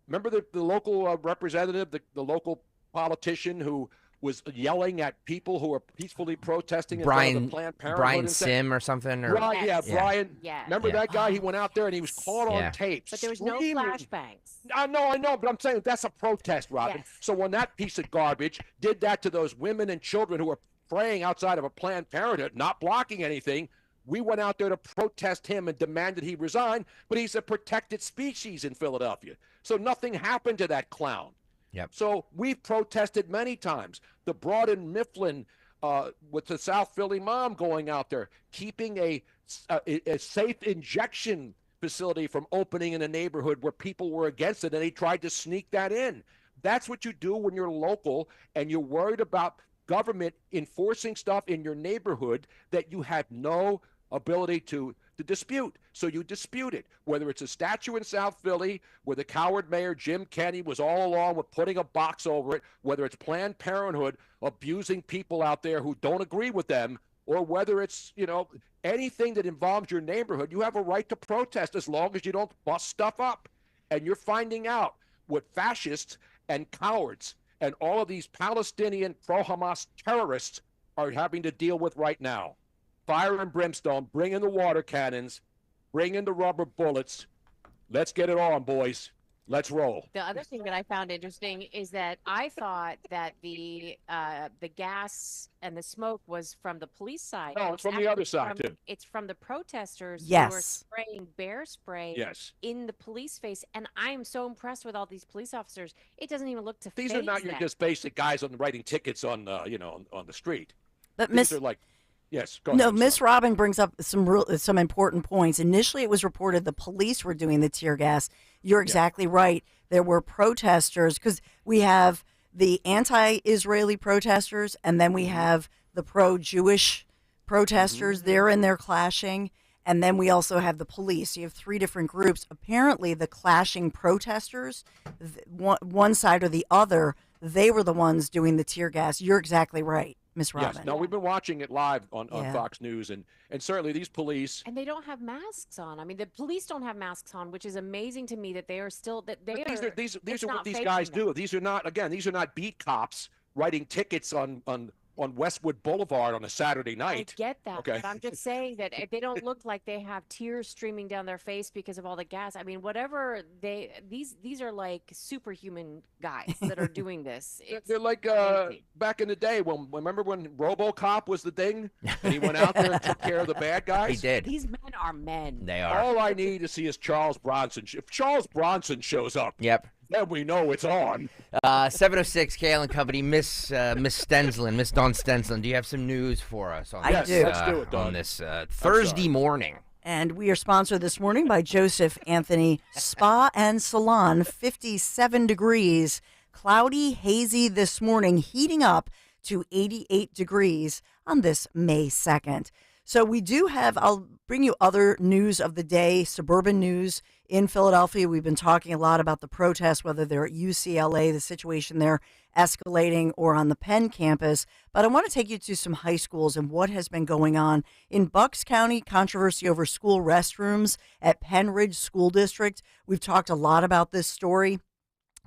remember the local representative, the local politician who was yelling at people who were peacefully protesting in front of the Planned Parenthood? Brian Sim or something? Or, Brian. Yeah. Remember that guy? He went out there and he was caught on tape. But there was no flashbangs. I know, but I'm saying that's a protest, Robin. Yes. So when that piece of garbage did that to those women and children who were praying outside of a Planned Parenthood, not blocking anything, we went out there to protest him and demanded he resign, but he's a protected species in Philadelphia. So nothing happened to that clown. Yep. So we've protested many times. The Broad and Mifflin with the South Philly mom going out there, keeping a safe injection facility from opening in a neighborhood where people were against it, and they tried to sneak that in. That's what you do when you're local and you're worried about government enforcing stuff in your neighborhood that you have no ability to dispute. So you dispute it, whether it's a statue in South Philly where the coward mayor Jim Kenney was all along with putting a box over it, whether it's Planned Parenthood abusing people out there who don't agree with them, or whether it's, anything that involves your neighborhood. You have a right to protest as long as you don't bust stuff up. And you're finding out what fascists and cowards and all of these Palestinian pro-Hamas terrorists are having to deal with right now. Fire and brimstone, bring in the water cannons, bring in the rubber bullets. Let's get it on, boys. Let's roll. The other thing that I found interesting is that I thought that the gas and the smoke was from the police side. No, it's from the other side, too. It's from the protesters Yes. who are spraying bear spray Yes. in the police face. And I am so impressed with all these police officers. It doesn't even look to These phase are not your them. just basic guys writing tickets on the street. But These are like, yes, go ahead. No, I'm Miss sorry. Robin brings up some important points. Initially, it was reported the police were doing the tear gas. You're exactly right. There were protesters because we have the anti-Israeli protesters, and then we have the pro-Jewish protesters. They're in there clashing, and then we also have the police. You have three different groups. Apparently, the clashing protesters, one side or the other, they were the ones doing the tear gas. You're exactly right, Miss Robin. Yes, no, we've been watching it live on Fox News, and certainly these police. And they don't have masks on. I mean, the police don't have masks on, which is amazing to me that they are still that they These are. these are what these guys do. These are not beat cops writing tickets on Westwood Boulevard on a Saturday night. I get that, Okay. but I'm just saying that they don't look like they have tears streaming down their face because of all the gas. I mean, whatever these are like superhuman guys that are doing this. They're like back in the day remember when RoboCop was the thing, and he went out there and took care of the bad guys. He did. These men are men. They are. All I need to see is Charles Bronson. If Charles Bronson shows up, Yep. then we know it's on. 706 Kayal and Company, Miss Stenslin, Miss Dawn Stenslin. Do you have some news for us on I this? do. Let's do it, Dawn. On this Thursday morning. And we are sponsored this morning by Joseph Anthony Spa and Salon, 57 degrees, cloudy, hazy this morning, heating up to 88 degrees on this May 2nd. So we do have, I'll bring you other news of the day, suburban news in Philadelphia. We've been talking a lot about the protests, whether they're at UCLA, the situation there escalating, or on the Penn campus. But I want to take you to some high schools and what has been going on. In Bucks County, controversy over school restrooms at Penn Ridge School District. We've talked a lot about this story.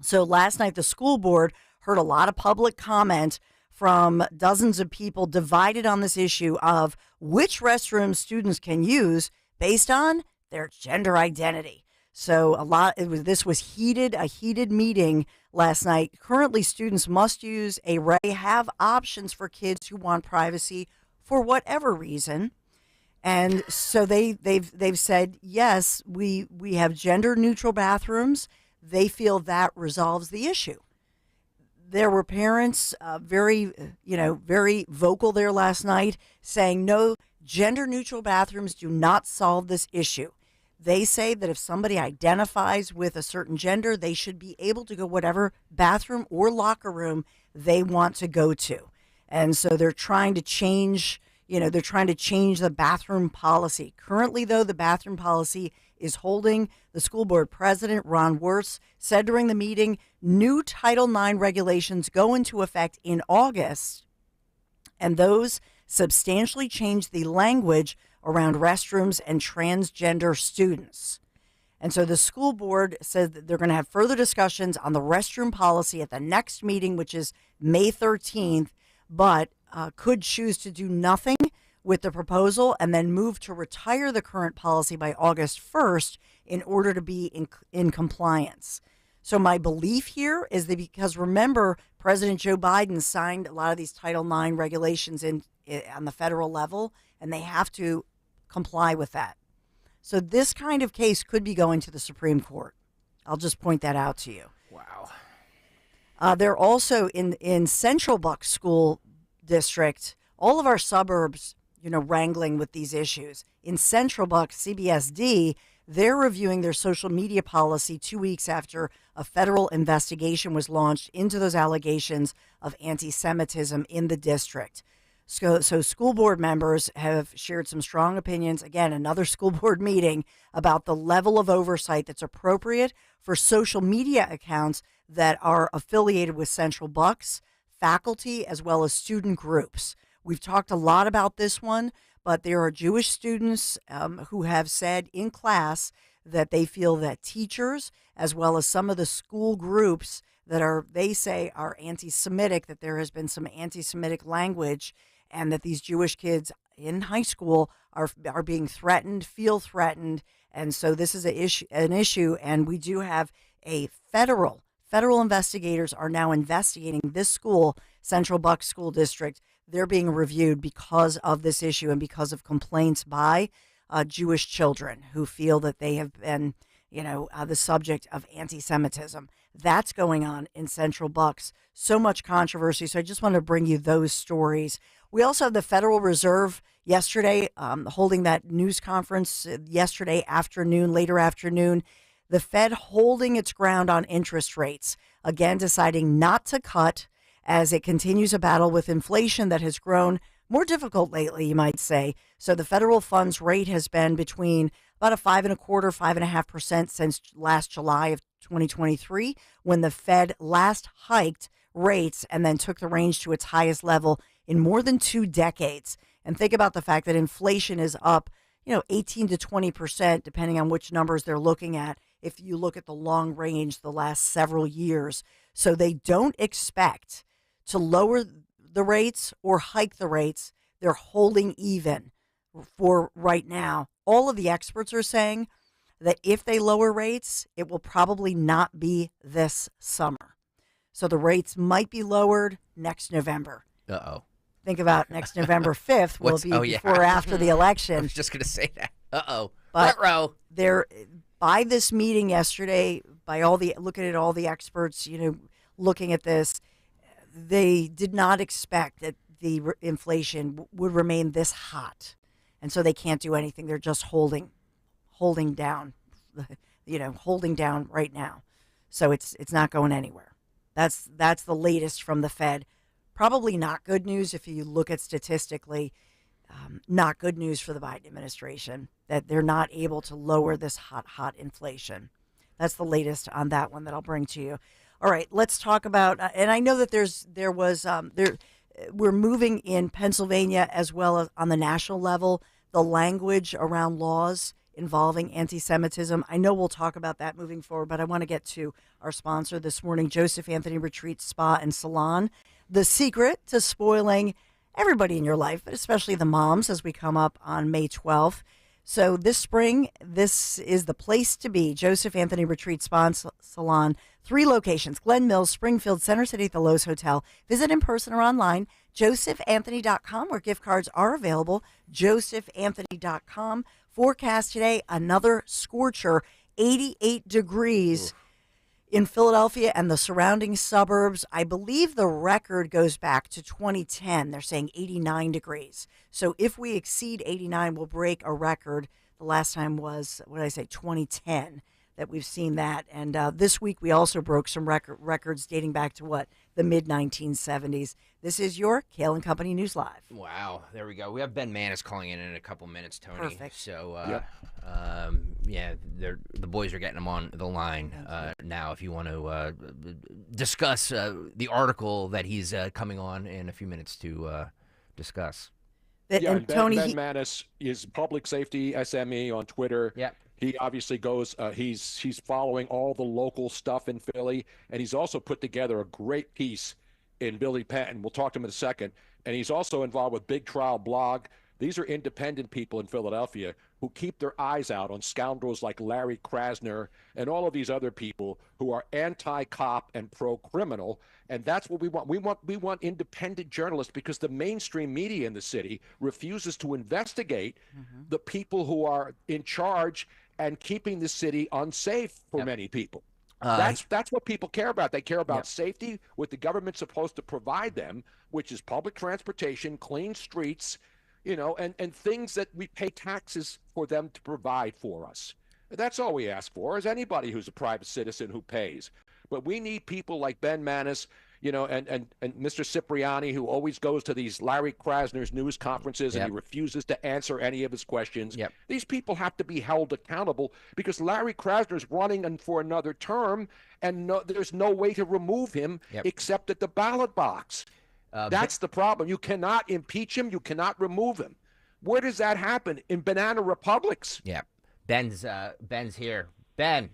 So last night, the school board heard a lot of public comment from dozens of people divided on this issue of which restrooms students can use based on their gender identity. So this was a heated meeting last night. Currently, students must use have options for kids who want privacy for whatever reason. And so they've said, yes, we have gender neutral bathrooms. They feel that resolves the issue. There were parents very vocal there last night saying, no, gender neutral bathrooms do not solve this issue. They say that if somebody identifies with a certain gender, they should be able to go whatever bathroom or locker room they want to go to. And so they're trying to change, the bathroom policy. Currently, though, the bathroom policy is holding. The school board president, Ron Wirtz, said during the meeting, new Title IX regulations go into effect in August, and those substantially change the language around restrooms and transgender students. And so the school board says that they're going to have further discussions on the restroom policy at the next meeting, which is May 13th, but could choose to do nothing with the proposal and then move to retire the current policy by August 1st in order to be in compliance. So my belief here is that, because remember, President Joe Biden signed a lot of these Title IX regulations on the federal level, and they have to comply with that. So this kind of case could be going to the Supreme Court. I'll just point that out to you. Wow. They're also in Central Bucks School District, all of our suburbs, wrangling with these issues. In Central Bucks, CBSD, they're reviewing their social media policy 2 weeks after a federal investigation was launched into those allegations of anti-Semitism in the district. So school board members have shared some strong opinions. Again, another school board meeting about the level of oversight that's appropriate for social media accounts that are affiliated with Central Bucks, faculty, as well as student groups. We've talked a lot about this one, but there are Jewish students who have said in class that they feel that teachers, as well as some of the school groups that they say are anti-Semitic, that there has been some anti-Semitic language, and that these Jewish kids in high school are being threatened, feel threatened. And so this is an issue, and we do have a federal investigators are now investigating this school, Central Bucks School District. They're being reviewed because of this issue and because of complaints by Jewish children who feel that they have been, the subject of anti-Semitism. That's going on in Central Bucks. So much controversy. So I just want to bring you those stories. We also have the Federal Reserve yesterday holding that news conference yesterday afternoon, later afternoon. The Fed holding its ground on interest rates, again deciding not to cut as it continues a battle with inflation that has grown more difficult lately, you might say. So the federal funds rate has been between about a 5.25%, 5.5% since last July of 2023, when the Fed last hiked rates and then took the range to its highest level in more than 2 decades. And think about the fact that inflation is up, 18 to 20%, depending on which numbers they're looking at, if you look at the long range the last several years. So they don't expect to lower the rates or hike the rates. They're holding even for right now. All of the experts are saying that if they lower rates, it will probably not be this summer. So the rates might be lowered next November. Uh-oh. Think about next November 5th will be before or after the election. I was just going to say that. Uh-oh. But by this meeting yesterday, looking at all the experts, looking at this, they did not expect that the inflation would remain this hot. And so they can't do anything. They're just holding down, holding down right now. So it's not going anywhere. That's the latest from the Fed. Probably not good news if you look at statistically. not good news for the Biden administration that they're not able to lower this hot inflation. That's the latest on that one that I'll bring to you. All right, let's talk about, and I know that we're moving in Pennsylvania as well as on the national level, the language around laws involving anti-Semitism. I know we'll talk about that moving forward, but I want to get to our sponsor this morning, Joseph Anthony Retreat Spa and Salon. The secret to spoiling everybody in your life, but especially the moms as we come up on May 12th. So this spring, this is the place to be. Joseph Anthony Retreat Spa and Salon, 3 locations, Glen Mills, Springfield, Center City at the Lowe's Hotel. Visit in person or online, josephanthony.com, where gift cards are available, josephanthony.com. Forecast today, another scorcher, 88 degrees. In Philadelphia and the surrounding suburbs. I believe the record goes back to 2010. They're saying 89 degrees. So if we exceed 89, we'll break a record. The last time was, 2010 that we've seen that. And this week we also broke some records dating back to the mid-1970s. This is your Kayal and Company News Live. Wow, there we go. We have Ben Manis calling in a couple minutes, Tony. Perfect. So, the boys are getting him on the line now. If you want to discuss the article that he's coming on in a few minutes to discuss. Ben Manis is public safety SME on Twitter. Yeah. He obviously goes. He's following all the local stuff in Philly, and he's also put together a great piece in Billy Penn. We'll talk to him in a second. And he's also involved with Big Trial Blog. These are independent people in Philadelphia who keep their eyes out on scoundrels like Larry Krasner and all of these other people who are anti-cop and pro-criminal. And that's what we want. We want independent journalists, because the mainstream media in the city refuses to investigate the people who are in charge and keeping the city unsafe for many people. That's what people care about. They care about safety, what the government's supposed to provide them, which is public transportation, clean streets, and things that we pay taxes for them to provide for us. That's all we ask for, is anybody who's a private citizen who pays. But we need people like Ben Manis, and Mr. Cipriani, who always goes to these Larry Krasner's news conferences and he refuses to answer any of his questions. These people have to be held accountable, because Larry Krasner's running for another term, and there's no way to remove him except at the ballot box. That's the problem. You cannot impeach him. You cannot remove him. Where does that happen? In banana republics. Yeah. Ben's here. Ben.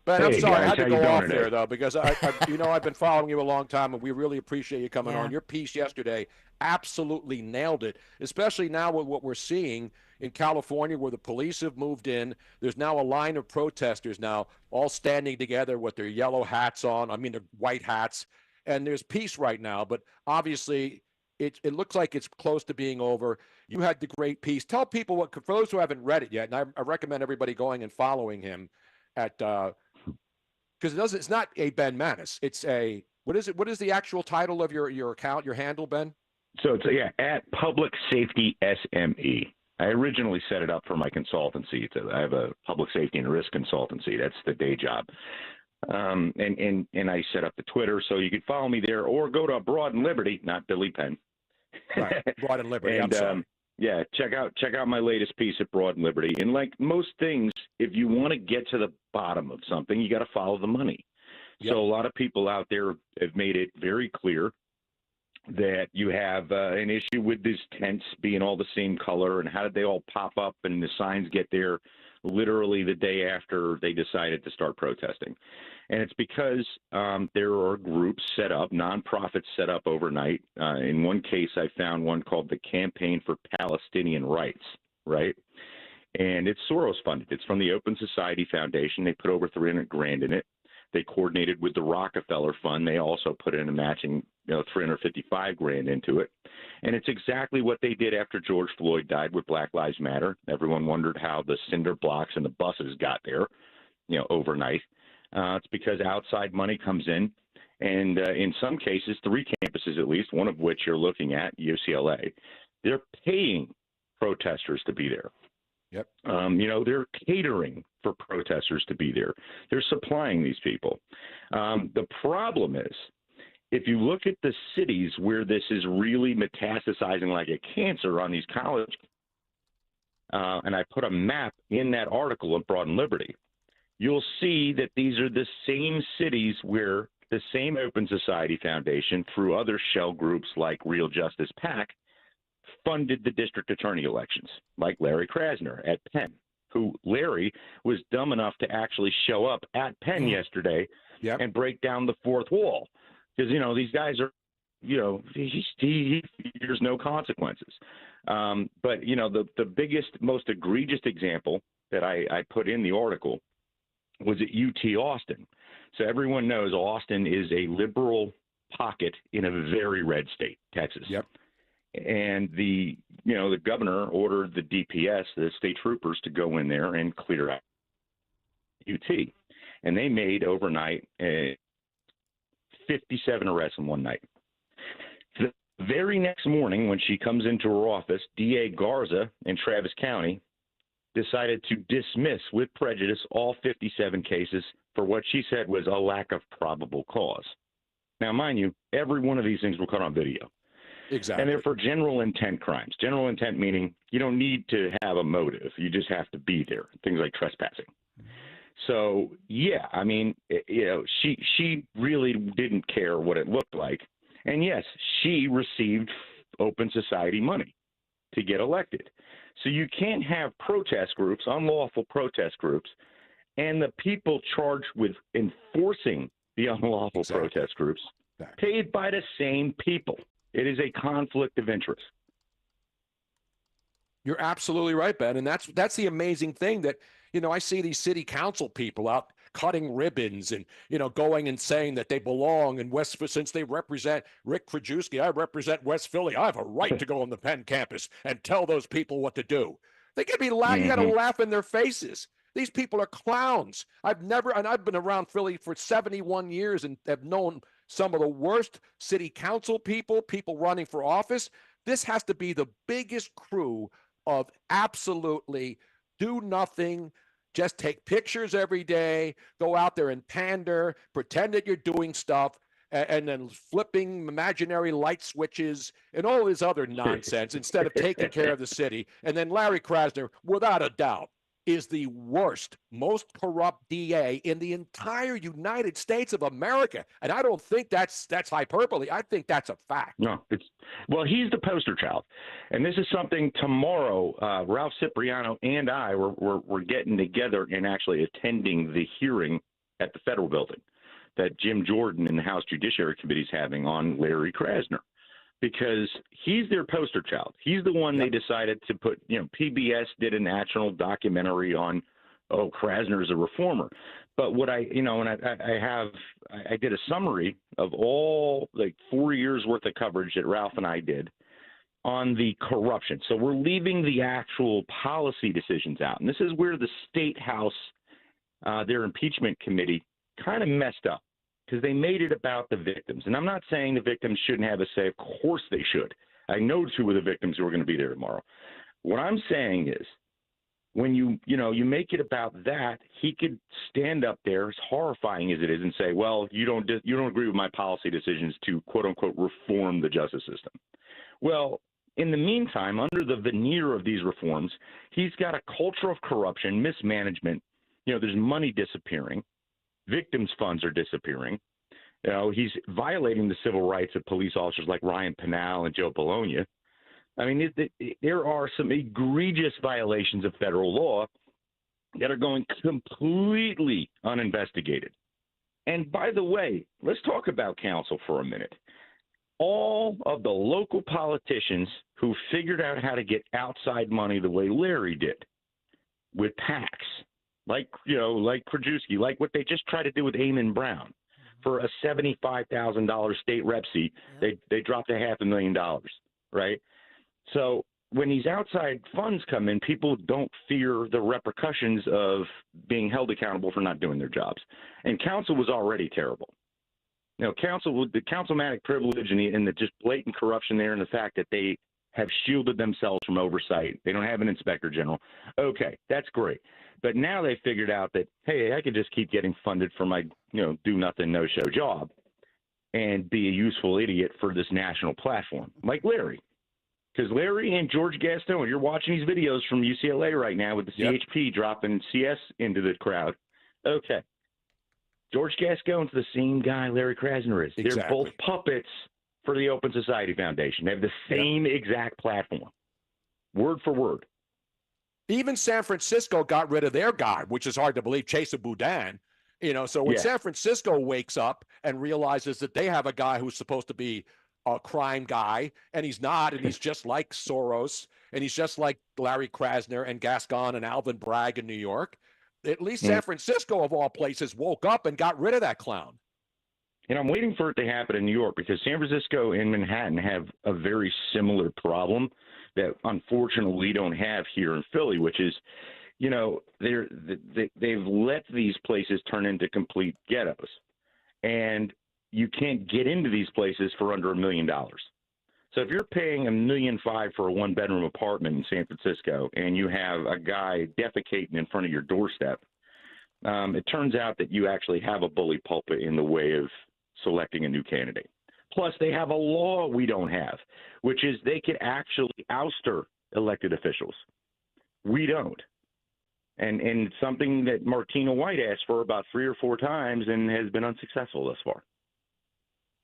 But I'm sorry, I had to go off there, though, because I've been following you a long time, and we really appreciate you coming on. Your piece yesterday absolutely nailed it, especially now with what we're seeing in California, where the police have moved in. There's now a line of protesters now, all standing together with their yellow hats on. Their white hats. And there's peace right now, but obviously it looks like it's close to being over. You had the great piece. Tell people for those who haven't read it yet, and I recommend everybody going and following him at because it's not a Ben Manis. It's a what is it? What is the actual title of your account, your handle, Ben? So it's at Public Safety SME. I originally set it up for my consultancy. I have a public safety and risk consultancy. That's the day job. And I set up the Twitter, so you can follow me there, or go to Broad and Liberty, not Billy Penn. Right, Broad and Liberty. And, I'm sorry. check out my latest piece at Broad and Liberty. And like most things, if you want to get to the bottom of something, you got to follow the money. So a lot of people out there have made it very clear that you have an issue with these tents being all the same color, and how did they all pop up and the signs get there literally the day after they decided to start protesting. And it's because there are groups set up, nonprofits set up overnight. In one case, I found one called the Campaign for Palestinian Rights, right? And it's Soros funded. It's from the Open Society Foundation. They put over $300,000 in it. They coordinated with the Rockefeller Fund. They also put in a matching, $355,000 into it. And it's exactly what they did after George Floyd died with Black Lives Matter. Everyone wondered how the cinder blocks and the buses got there, overnight. It's because outside money comes in. And in some cases, 3 campuses at least, one of which you're looking at, UCLA, they're paying protesters to be there. Yep. They're catering for protesters to be there. They're supplying these people. The problem is if you look at the cities where this is really metastasizing like a cancer on these colleges, and I put a map in that article of Broad and Liberty, you'll see that these are the same cities where the same Open Society Foundation, through other shell groups like Real Justice PAC, funded the district attorney elections, like Larry Krasner at Penn, who Larry was dumb enough to actually show up at Penn yesterday and break down the fourth wall. Because, these guys are, he fears no consequences. But, the biggest, most egregious example that I put in the article was at UT Austin. So everyone knows Austin is a liberal pocket in a very red state, Texas. Yep. And the governor ordered the DPS, the state troopers, to go in there and clear out UT. And they made overnight 57 arrests in one night. The very next morning, when she comes into her office, DA Garza in Travis County decided to dismiss with prejudice all 57 cases for what she said was a lack of probable cause. Now, mind you, every one of these things were caught on video. Exactly. And they're for general intent crimes. General intent meaning you don't need to have a motive. You just have to be there. Things like trespassing. So, yeah, I mean, she really didn't care what it looked like. And, yes, she received Open Society money to get elected. So you can't have protest groups, unlawful protest groups, and the people charged with enforcing the unlawful protest groups paid by the same people. It is a conflict of interest. You're absolutely right, Ben. And that's the amazing thing that, I see these city council people out cutting ribbons and, going and saying that they belong in West, since they represent Rick Krajewski. I represent West Philly. I have a right to go on the Penn campus and tell those people what to do. They can be you got to laugh in their faces. These people are clowns. I've been around Philly for 71 years and have known some of the worst city council people running for office. This has to be the biggest crew of absolutely do nothing, just take pictures every day, go out there and pander, pretend that you're doing stuff, and then flipping imaginary light switches and all this other nonsense instead of taking care of the city. And then Larry Krasner, without a doubt, is the worst, most corrupt DA in the entire United States of America. And I don't think that's hyperbole. I think that's a fact. No, he's the poster child. And this is something tomorrow, Ralph Cipriano and I we're getting together and actually attending the hearing at the federal building that Jim Jordan and the House Judiciary Committee is having on Larry Krasner. Because he's their poster child. He's the one they decided to put, PBS did a national documentary on, Krasner is a reformer. But what I did a summary of all 4 years worth of coverage that Ralph and I did on the corruption. So we're leaving the actual policy decisions out. And this is where the State House, their impeachment committee, kind of messed up. Because they made it about the victims. And I'm not saying the victims shouldn't have a say. Of course they should. I know two of the victims who are going to be there tomorrow. What I'm saying is when you make it about that, he could stand up there, as horrifying as it is, and say, well, you don't agree with my policy decisions to, quote, unquote, reform the justice system. Well, in the meantime, under the veneer of these reforms, he's got a culture of corruption, mismanagement. There's money disappearing. Victims' funds are disappearing. He's violating the civil rights of police officers like Ryan Pinal and Joe Bologna. I mean, there are some egregious violations of federal law that are going completely uninvestigated. And by the way, let's talk about counsel for a minute. All of the local politicians who figured out how to get outside money the way Larry did with PACs, like Krajewski, like what they just tried to do with Eamon Brown for a $75,000 state rep seat. They dropped $500,000, right? So when these outside funds come in, people don't fear the repercussions of being held accountable for not doing their jobs. And counsel was already terrible. The councilmanic privilege and the just blatant corruption there, and the fact that they have shielded themselves from oversight. They don't have an inspector general. Okay, that's great. But now they figured out that, hey, I could just keep getting funded for my, do nothing, no show job. and be a useful idiot for this national platform, like Larry. Because Larry and George Gaston, you're watching these videos from UCLA right now with the CHP dropping CS into the crowd. Okay. George Gascon's the same guy Larry Krasner is. Exactly. They're both puppets for the Open Society Foundation. They have the same exact platform, word for word. Even San Francisco got rid of their guy, which is hard to believe, Chesa Boudin. So when San Francisco wakes up and realizes that they have a guy who's supposed to be a crime guy, and he's not, and he's just like Soros, and he's just like Larry Krasner and Gascon and Alvin Bragg in New York, at least San Francisco, of all places, woke up and got rid of that clown. And I'm waiting for it to happen in New York because San Francisco and Manhattan have a very similar problem that unfortunately we don't have here in Philly, which is, they've let these places turn into complete ghettos. And you can't get into these places for under $1 million. So if you're paying $1.5 million for a one-bedroom apartment in San Francisco and you have a guy defecating in front of your doorstep, it turns out that you actually have a bully pulpit in the way of selecting a new candidate. Plus, they have a law we don't have, which is they could actually ouster elected officials. We don't. And it's something that Martina White asked for about 3 or 4 times and has been unsuccessful thus far.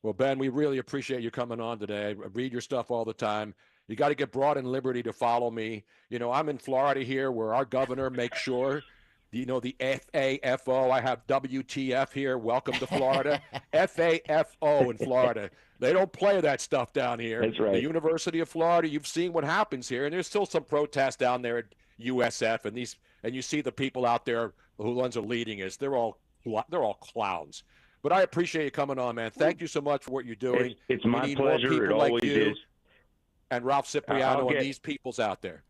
Well, Ben, we really appreciate you coming on today. I read your stuff all the time. You got to get Broad and Liberty to follow me. I'm in Florida here where our governor makes sure, the FAFO. I have WTF here. Welcome to Florida. FAFO in Florida. They don't play that stuff down here. That's right. The University of Florida, you've seen what happens here. And there's still some protests down there at USF. And you see the people out there who ones are leading us. They're all clowns. But I appreciate you coming on, man. Thank you so much for what you're doing. It's my pleasure. It always is. And Ralph Cipriano and these peoples out there.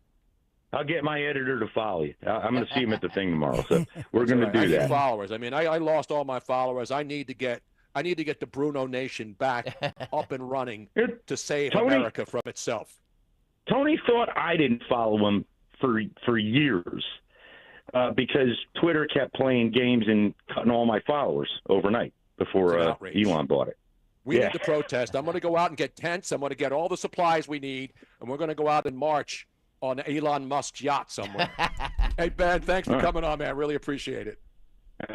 I'll get my editor to follow you. I'm going to see him at the thing tomorrow. So we're going to do that. Followers. I mean, I lost all my followers. I need to get the Bruno Nation back up and running to save America from itself. Tony thought I didn't follow him for years. Because Twitter kept playing games and cutting all my followers overnight before Elon bought it. We need to protest. I'm going to go out and get tents. I'm going to get all the supplies we need, and we're going to go out and march on Elon Musk's yacht somewhere. Hey, Ben, thanks for coming on, man. Really appreciate it.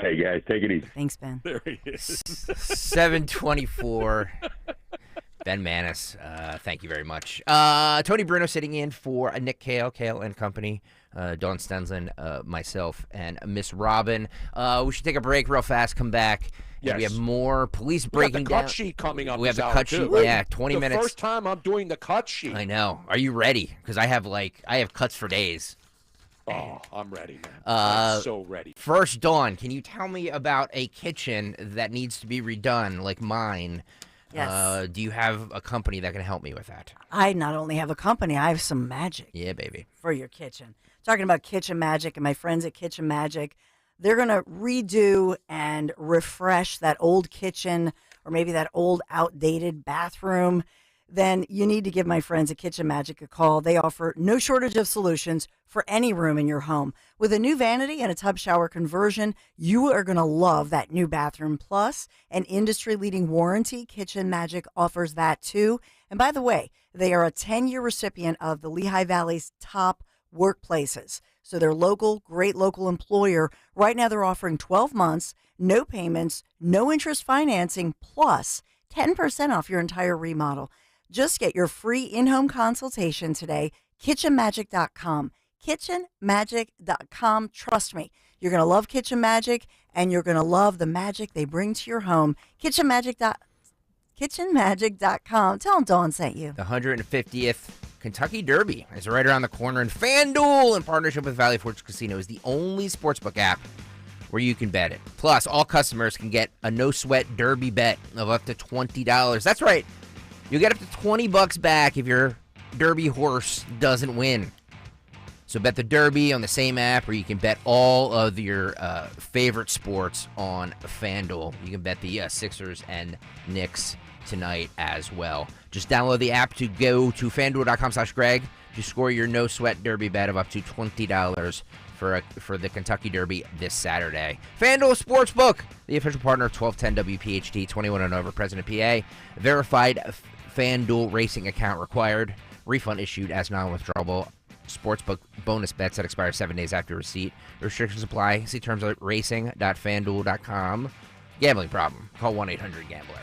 Hey, guys, take it easy. Thanks, Ben. There he is. 724. Ben Manis, thank you very much. Tony Bruno sitting in for Nick Kayal and company, Dawn Stensland, myself, and Miss Robin. We should take a break real fast, come back. Yes. We have more police breaking down. We have the cut sheet coming up. We have the cut sheet, 20 minutes. The first time I'm doing the cut sheet. I know. Are you ready? Because I have cuts for days. Oh, I'm ready, man. I'm so ready. First, Dawn, can you tell me about a kitchen that needs to be redone, like mine? Yes. Do you have a company that can help me with that? I not only have a company, I have some magic. Yeah, baby. For your kitchen. Talking about Kitchen Magic and my friends at Kitchen Magic. They're going to redo and refresh that old kitchen or maybe that old outdated bathroom. Then you need to give my friends at Kitchen Magic a call. They offer no shortage of solutions for any room in your home. With a new vanity and a tub shower conversion, you are going to love that new bathroom. Plus, an industry-leading warranty, Kitchen Magic offers that too. And by the way, they are a 10-year recipient of the Lehigh Valley's top workplaces. So they're great local employer. Right now they're offering 12 months, no payments, no interest financing, plus 10% off your entire remodel. Just get your free in-home consultation today, kitchenmagic.com. kitchenmagic.com. Trust me, you're going to love Kitchen Magic, and you're going to love the magic they bring to your home. kitchenmagic.com. Tell them Dawn sent you. The 150th Kentucky Derby is right around the corner, and FanDuel, in partnership with Valley Forge Casino, is the only sportsbook app where you can bet it. Plus, all customers can get a no-sweat Derby bet of up to $20. That's right. You'll get up to $20 back if your Derby horse doesn't win. So bet the Derby on the same app, or you can bet all of your favorite sports on FanDuel. You can bet the Sixers and Knicks tonight as well. Just download the app to go to FanDuel.com/Greg to score your no-sweat Derby bet of up to $20 for the Kentucky Derby this Saturday. FanDuel Sportsbook, the official partner of 1210 WPHT, 21 and over, President PA. Verified FanDuel racing account required. Refund issued as non-withdrawable. Sportsbook bonus bets that expire 7 days after receipt. Restrictions apply. See terms at racing.fanduel.com. Gambling problem? Call 1-800-GAMBLER.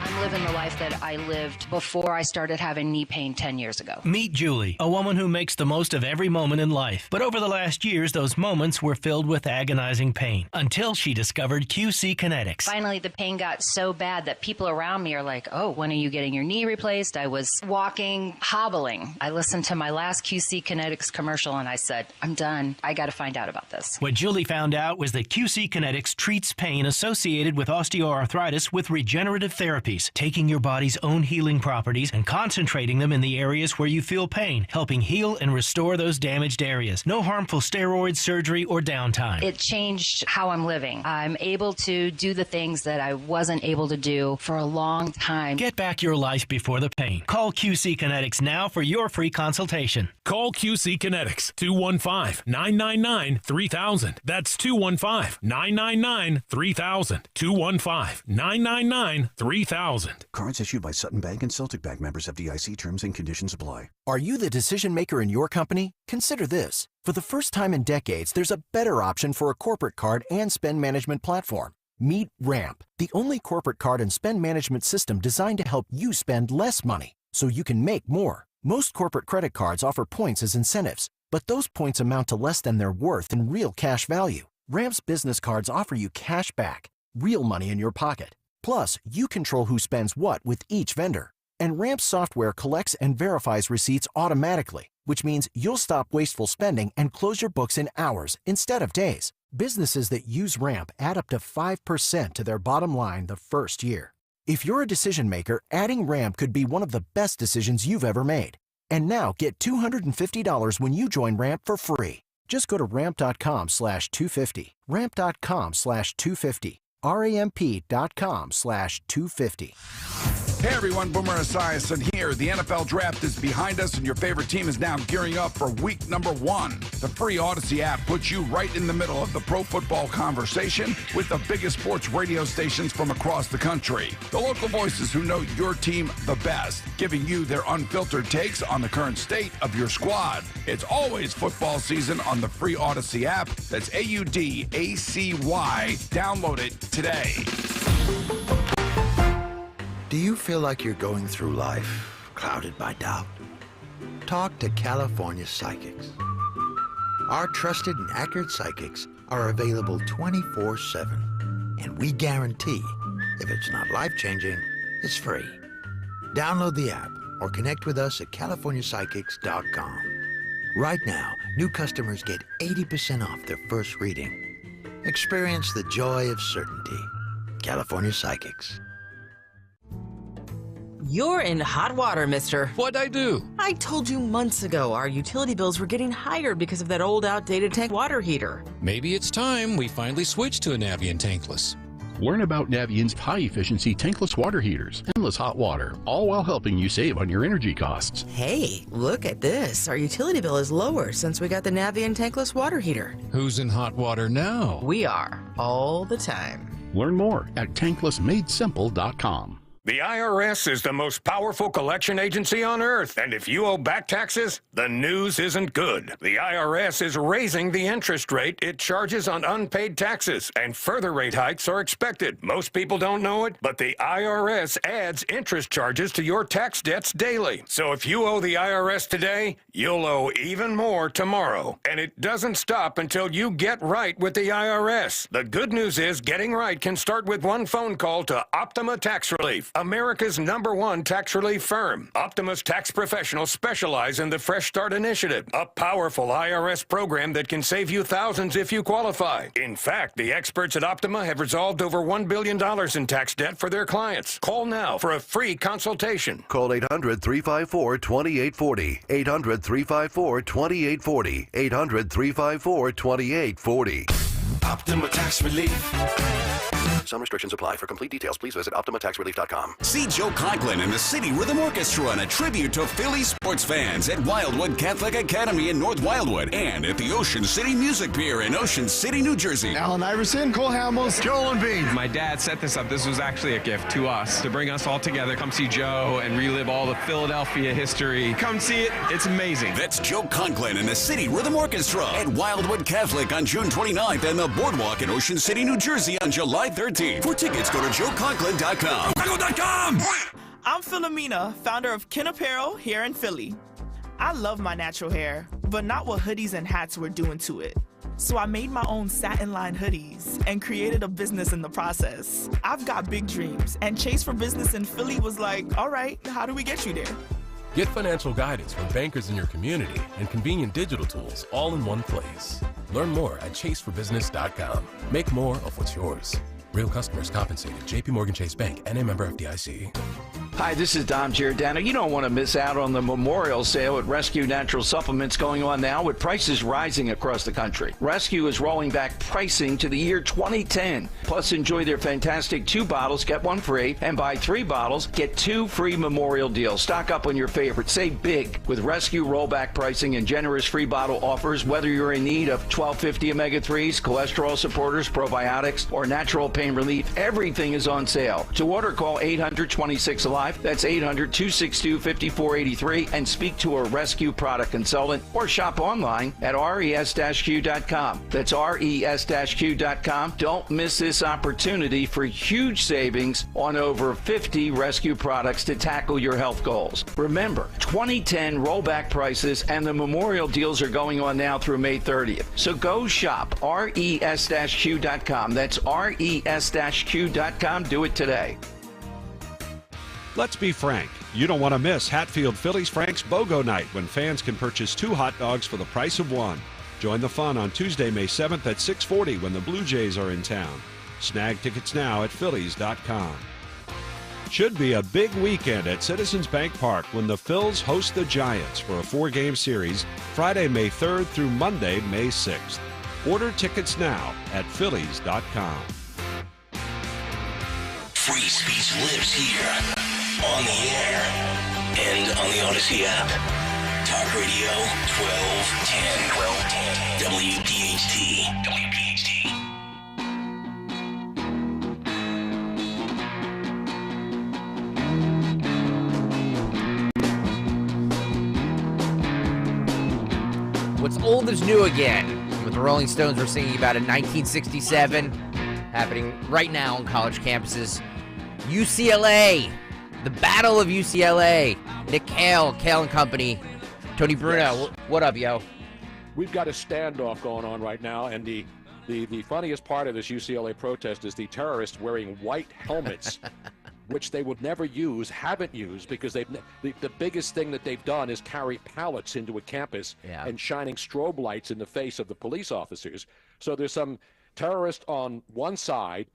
I'm living the life that I lived before I started having knee pain 10 years ago. Meet Julie, a woman who makes the most of every moment in life. But over the last years, those moments were filled with agonizing pain until she discovered QC Kinetics. Finally, the pain got so bad that people around me are like, oh, when are you getting your knee replaced? I was walking, hobbling. I listened to my last QC Kinetics commercial and I said, I'm done. I got to find out about this. What Julie found out was that QC Kinetics treats pain associated with osteoarthritis with regenerative therapies, taking your body's own healing properties and concentrating them in the areas where you feel pain, helping heal and restore those damaged areas. No harmful steroids, surgery, or downtime. It changed how I'm living. I'm able to do the things that I wasn't able to do for a long time. Get back your life before the pain. Call QC Kinetics now for your free consultation. Call QC Kinetics, 215-999-3000. That's 215-999-3000. 215-999-3000. Cards issued by Sutton Bank and Celtic Bank, members FDIC. Terms and conditions apply. Are you the decision maker in your company? Consider this. For the first time in decades, there's a better option for a corporate card and spend management platform. Meet Ramp, the only corporate card and spend management system designed to help you spend less money so you can make more. Most corporate credit cards offer points as incentives, but those points amount to less than their worth in real cash value. Ramp's business cards offer you cash back, real money in your pocket. Plus, you control who spends what with each vendor. And Ramp's software collects and verifies receipts automatically, which means you'll stop wasteful spending and close your books in hours instead of days. Businesses that use Ramp add up to 5% to their bottom line the first year. If you're a decision maker, adding Ramp could be one of the best decisions you've ever made. And now get $250 when you join Ramp for free. Just go to ramp.com/250. Ramp.com/250. ramp.com/250. Hey everyone, Boomer Esiason here. The NFL draft is behind us and your favorite team is now gearing up for week number 1. The free Odyssey app puts you right in the middle of the pro football conversation with the biggest sports radio stations from across the country. The local voices who know your team the best, giving you their unfiltered takes on the current state of your squad. It's always football season on the free Odyssey app. That's AUDACY. Download it today. Do you feel like you're going through life clouded by doubt? Talk to California Psychics. Our trusted and accurate psychics are available 24/7, and we guarantee if it's not life-changing, it's free. Download the app or connect with us at californiapsychics.com. Right now, new customers get 80% off their first reading. Experience the joy of certainty. California Psychics. You're in hot water, mister. What'd I do? I told you months ago our utility bills were getting higher because of that old outdated tank water heater. Maybe it's time we finally switch to a Navien tankless. Learn about Navien's high-efficiency tankless water heaters, endless hot water, all while helping you save on your energy costs. Hey, look at this. Our utility bill is lower since we got the Navien tankless water heater. Who's in hot water now? We are, all the time. Learn more at tanklessmadesimple.com. The IRS is the most powerful collection agency on earth, and if you owe back taxes, the news isn't good. The IRS is raising the interest rate it charges on unpaid taxes, and further rate hikes are expected. Most people don't know it, but the IRS adds interest charges to your tax debts daily. So if you owe the IRS today, you'll owe even more tomorrow. And it doesn't stop until you get right with the IRS. The good news is getting right can start with one phone call to Optima Tax Relief, America's #1 tax relief firm. Optima's tax professionals specialize in the Fresh Start Initiative, a powerful IRS program that can save you thousands if you qualify. In fact, the experts at Optima have resolved over $1 billion in tax debt for their clients. Call now for a free consultation. Call 800-354-2840. 800-354-2840. 800-354-2840. Optima Tax Relief. Some restrictions apply. For complete details, please visit OptimaTaxRelief.com. See Joe Conklin and the City Rhythm Orchestra in a tribute to Philly sports fans at Wildwood Catholic Academy in North Wildwood and at the Ocean City Music Pier in Ocean City, New Jersey. Alan Iverson, Cole Hamels, Joel Embiid. My dad set this up. This was actually a gift to us to bring us all together, come see Joe and relive all the Philadelphia history. Come see it. It's amazing. That's Joe Conklin and the City Rhythm Orchestra at Wildwood Catholic on June 29th and the Boardwalk in Ocean City, New Jersey on July 13th. For tickets, go to joeconklin.com. I'm Philomena, founder of Kin Apparel here in Philly. I love my natural hair, but not what hoodies and hats were doing to it. So I made my own satin-lined hoodies and created a business in the process. I've got big dreams, and Chase for Business in Philly was like, all right, how do we get you there? Get financial guidance from bankers in your community and convenient digital tools all in one place. Learn more at chaseforbusiness.com. Make more of what's yours. Real customers compensated. JP Morgan Chase Bank, N.A. member FDIC. Hi, this is Dom Giordano. You don't want to miss out on the memorial sale at Rescue Natural Supplements going on now with prices rising across the country. Rescue is rolling back pricing to the year 2010. Plus, enjoy their fantastic 2 bottles, get 1 free, and buy 3 bottles, get 2 free memorial deals. Stock up on your favorites. Save big with Rescue rollback pricing and generous free bottle offers, whether you're in need of 1250 omega-3s, cholesterol supporters, probiotics, or natural pain relief. Everything is on sale. To order, call 800-26-ALIVE. That's 800-262-5483 and speak to a Rescue product consultant or shop online at res-q.com. That's res-q.com. Don't miss this opportunity for huge savings on over 50 Rescue products to tackle your health goals. Remember, 2010 rollback prices and the memorial deals are going on now through May 30th. So go shop res-q.com. That's res-q.com. Do it today. Let's be frank. You don't want to miss Hatfield Phillies Frank's BOGO Night when fans can purchase 2 hot dogs for the price of 1. Join the fun on Tuesday, May 7th at 6:40 when the Blue Jays are in town. Snag tickets now at Phillies.com. Should be a big weekend at Citizens Bank Park when the Phils host the Giants for a 4-game series Friday, May 3rd through Monday, May 6th. Order tickets now at Phillies.com. Free speech lives here. On the air and on the Odyssey app. Talk Radio 1210. WPHT. What's old is new again. What the Rolling Stones were singing about in 1967, happening right now on college campuses. UCLA. The Battle of UCLA. Nick Kayal and Company. Tony Bruno, yes. What up, yo? We've got a standoff going on right now, and the funniest part of this UCLA protest is the terrorists wearing white helmets, which they would never use, haven't used, because the biggest thing that they've done is carry pallets into a campus and shining strobe lights in the face of the police officers. So there's some terrorist on one side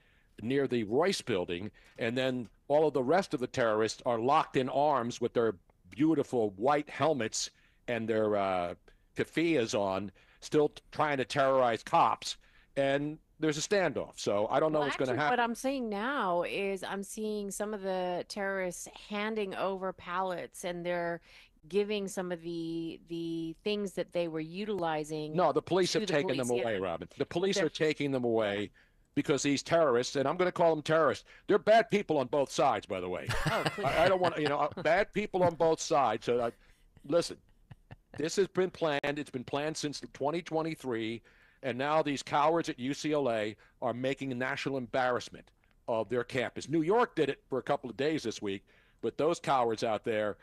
near the Royce building, and then all of the rest of the terrorists are locked in arms with their beautiful white helmets and their keffiyehs on, still trying to terrorize cops, and there's a standoff. So I don't know what's going to happen. What I'm seeing now is I'm seeing some of the terrorists handing over pallets, and they're giving some of the things that they were utilizing. No, the police have taken them away, Robin. The police are taking them away because these terrorists, and I'm going to call them terrorists, they're bad people on both sides, by the way. I don't want bad people on both sides. So listen, this has been planned. It's been planned since 2023, and now these cowards at UCLA are making a national embarrassment of their campus. New York did it for a couple of days this week, but those cowards out there,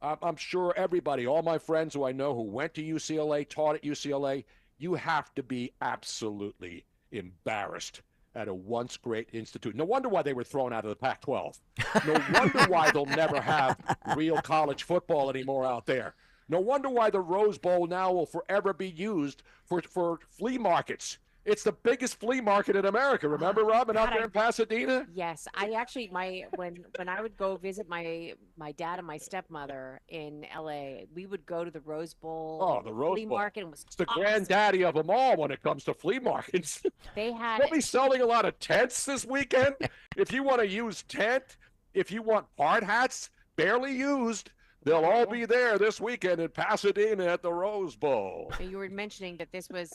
I'm sure everybody, all my friends who I know who went to UCLA, taught at UCLA, you have to be absolutely embarrassed at a once great institute. No wonder why they were thrown out of the Pac-12. No wonder why they'll never have real college football anymore out there. No wonder why the Rose Bowl now will forever be used for flea markets It's the biggest flea market in America. Remember, Robin, out there in Pasadena? Yes, I actually when I would go visit my dad and my stepmother in LA, we would go to the Rose Bowl. Oh, the Rose flea Bowl. market was It's the awesome. granddaddy of them all when it comes to flea markets. They had. We'll be selling a lot of tents this weekend. If you want to use tent, if you want hard hats, barely used, they'll all be there this weekend in Pasadena at the Rose Bowl. You were mentioning that this was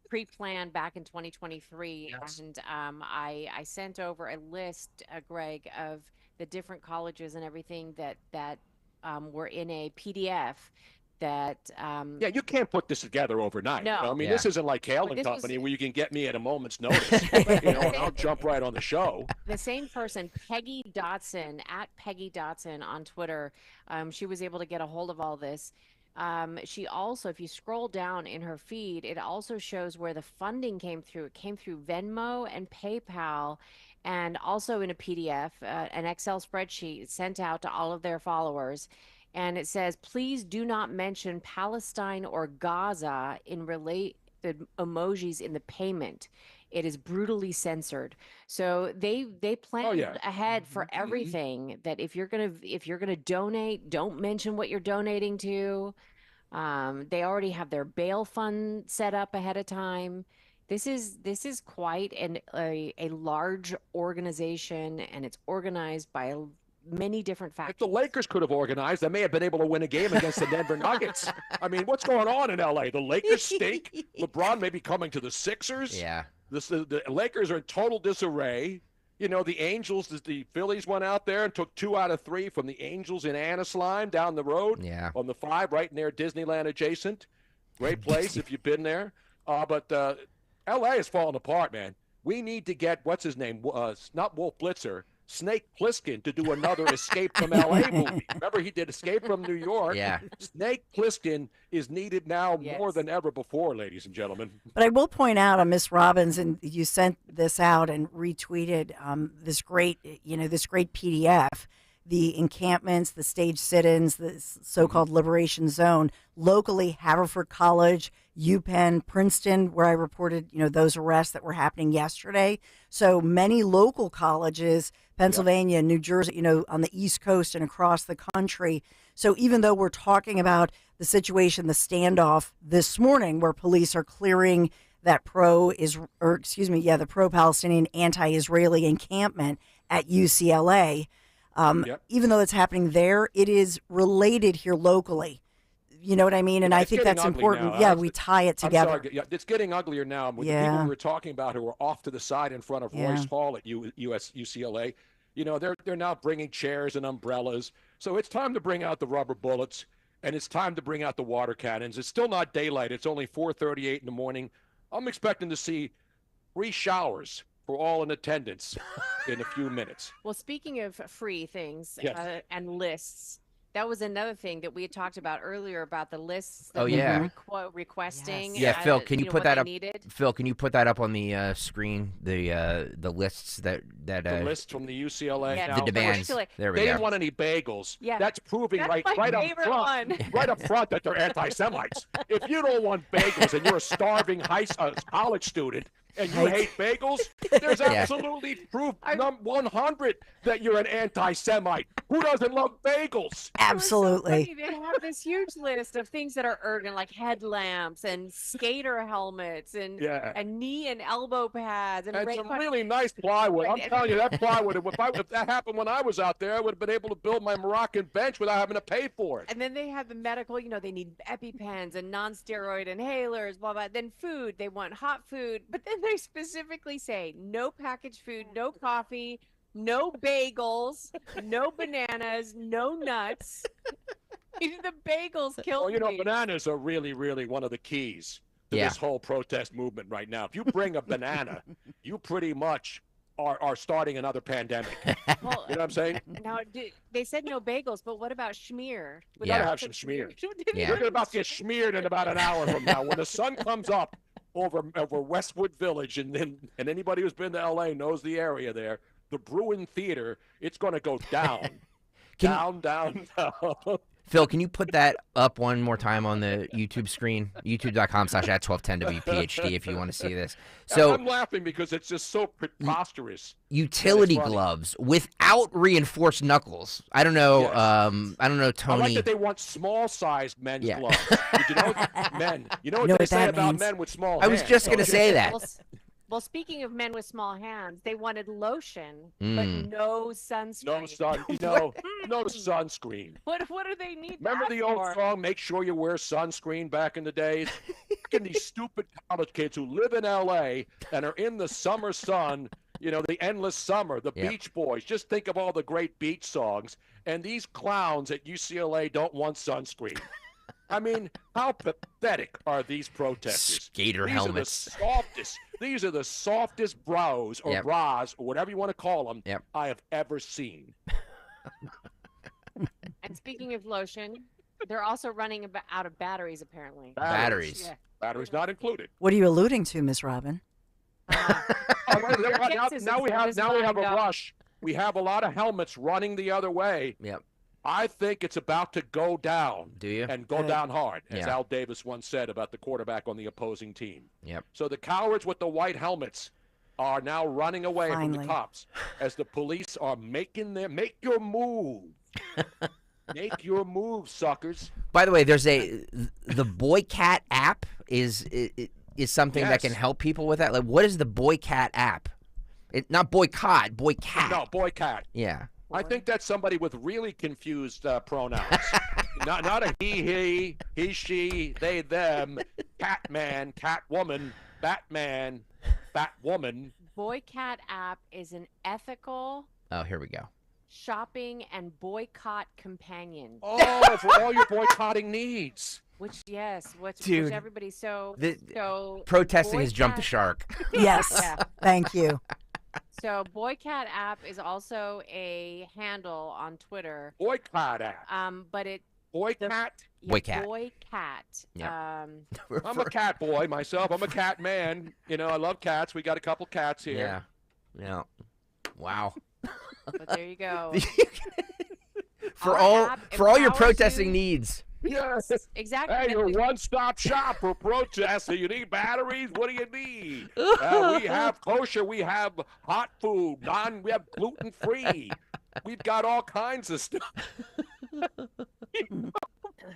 pre-planned back in 2023, and I sent over a list, Greg, of the different colleges and everything that were in a PDF. That yeah, you can't put this together overnight. No. You know? I mean, this isn't like Kayal and Company where you can get me at a moment's notice, and I'll jump right on the show. The same person, Peggy Dotson, at Peggy Dotson on Twitter, she was able to get a hold of all this. She also, if you scroll down in her feed, it also shows where the funding came through. It came through Venmo and PayPal, and also in a PDF, an Excel spreadsheet sent out to all of their followers. And it says, please do not mention Palestine or Gaza in related emojis in the payment. It is brutally censored. So they planned ahead for everything, that if you're gonna donate, don't mention what you're donating to. They already have their bail fund set up ahead of time. This is quite a large organization, and it's organized by many different factors. If the Lakers could have organized, they may have been able to win a game against the Denver Nuggets. I mean, what's going on in LA? The Lakers stink. LeBron may be coming to the Sixers. Yeah. The Lakers are in total disarray. You know, the Angels, the Phillies went out there and took 2 out of 3 from the Angels in Annisline down the road. Yeah. On the 5, right near Disneyland adjacent. Great place if you've been there. But LA is falling apart, man. We need to get, what's his name? Not Wolf Blitzer. Snake Plissken to do another Escape from LA movie. Remember, he did Escape from New York. Yeah. Snake Plissken is needed now more than ever before, ladies and gentlemen. But I will point out on Miss Robbins, and you sent this out and retweeted this great PDF, the encampments, the stage sit-ins, the so-called liberation zone, locally, Haverford College, UPenn, Princeton, where I reported, those arrests that were happening yesterday. So many local colleges, Pennsylvania, New Jersey, on the East Coast and across the country. So even though we're talking about the situation, the standoff this morning, where police are clearing that the pro-Palestinian anti-Israeli encampment at UCLA, even though it's happening there, it is related here locally. You know what I mean? And I think that's important. Now. Yeah, we tie it together. I'm sorry. Yeah, it's getting uglier now. With the people we were talking about who were off to the side in front of Royce Hall at UCLA, they're now bringing chairs and umbrellas. So it's time to bring out the rubber bullets, and it's time to bring out the water cannons. It's still not daylight. It's only 4:38 in the morning. I'm expecting to see 3 showers for all in attendance in a few minutes. Well, speaking of free things and lists, that was another thing that we had talked about earlier about the lists that they were requesting. Yeah, Phil, can you put that up? Needed. Phil, can you put that up on the screen? The lists that the list from the UCLA. Yeah, the demands. There we go. They didn't want any bagels. Yeah, that's proving that's right up front that they're anti-Semites. If you don't want bagels and you're a starving college student, and you hate bagels, there's absolutely proof 100 that you're an anti-Semite. Who doesn't love bagels? Absolutely. They have this huge list of things that are urgent, like headlamps and skater helmets and knee and elbow pads. And some really nice plywood. I'm telling you, that plywood, if that happened when I was out there, I would have been able to build my Moroccan bench without having to pay for it. And then they have the medical, they need EpiPens and non-steroid inhalers, blah, blah. Then food, they want hot food. But then they specifically say no packaged food, no coffee, no bagels, no bananas, no nuts. The bagels killed me. Bananas are really, really one of the keys to this whole protest movement right now. If you bring a banana, you pretty much are starting another pandemic. Well, you know what I'm saying? Now, they said no bagels, but what about schmear? We gotta have some schmear. You're about to get smeared in about an hour from now. When the sun comes up over Westwood Village, and anybody who's been to LA knows the area there, the Bruin Theater, it's going to go down. down. Phil, can you put that up one more time on the YouTube screen? YouTube.com/@1210WPHT if you want to see this. So I'm laughing because it's just so preposterous. Utility gloves without reinforced knuckles. I don't know. Yes. I don't know, Tony. I like that they want small-sized men's gloves. Did you know, men? You know what they say about men with small hands? I was just going to say that. Well, speaking of men with small hands, they wanted lotion, but no sunscreen. No sunscreen. What do they need? Remember that the old for? song, "Make sure you wear sunscreen" back in the days? Look at these stupid college kids who live in L.A. and are in the summer sun, the endless summer, the Beach Boys. Just think of all the great beach songs. And these clowns at UCLA don't want sunscreen. I mean, how pathetic are these protesters? Skater helmets. These are the softest bras or bras or whatever you want to call them I have ever seen. And speaking of lotion, they're also running out of batteries, apparently. Batteries. Yeah. Batteries not included. What are you alluding to, Miss Robin? Now we have a rush. We have a lot of helmets running the other way. Yep. I think it's about to go down. Do you? And go down hard, as Yeah. Al Davis once said about the quarterback on the opposing team. Yep. So the cowards with the white helmets are now running away from the cops as the police are make your move. Make your move, suckers. By the way, there's the Boycat app is something that can help people with that. Like, what is the Boycat app? Not boycott, Boycat. No, boycat. Yeah. I think that's somebody with really confused pronouns. not a he, she, they, them, cat man, cat woman, Batman, Batwoman. Boycat app is an ethical Oh, here we go. shopping and boycott companion. Oh, for all your boycotting needs. Which Dude, everybody's so protesting has Boycat- jumped the shark. Yes. Yeah. Thank you. So Boycat app is also a handle on Twitter. Boycott app. But it Boycat. Boycat. Boycat. Yeah. I'm a cat boy myself. I'm a cat man. I love cats. We got a couple cats here. Yeah. Wow. But there you go. For Our app all your empowers protesting you- needs. Yes. Exactly. Hey, you're a one-stop shop for protesting. You need batteries? What do you need? We have kosher. We have hot food. We have gluten-free. We've got all kinds of stuff.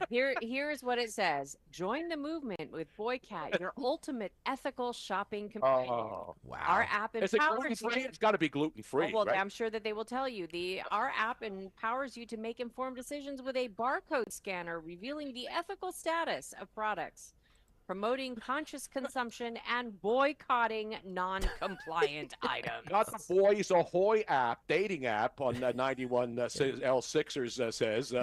Here's what it says. Join the movement with Boycat, your ultimate ethical shopping companion. Oh, wow. Our app Is it empowers gluten-free? you. It's got to be gluten-free, Well, right? I'm sure that they will tell you. Our app empowers you to make informed decisions with a barcode scanner revealing the ethical status of products, promoting conscious consumption, and boycotting non-compliant items. Not the Boys Ahoy app, dating app on 91 L6ers says.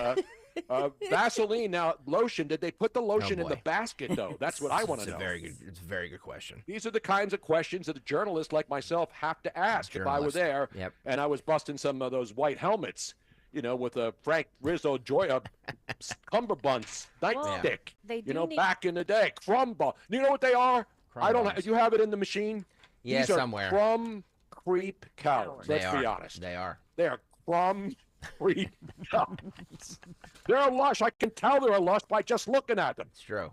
Vaseline, now lotion. Did they put the lotion in the basket though? That's what I want to know. It's a very good question. These are the kinds of questions that a journalist like myself have to ask if I were there and I was busting some of those white helmets, with a Frank Rizzo cummerbunds nightstick. They do need- back in the day, crumb ball. You know what they are? I don't. buns. You have it in the machine. Yeah, These are somewhere. crumb creep cowards. Let's be honest. They are. They are crumb creep cowards. They're a lush. I can tell they're a lush by just looking at them. It's true.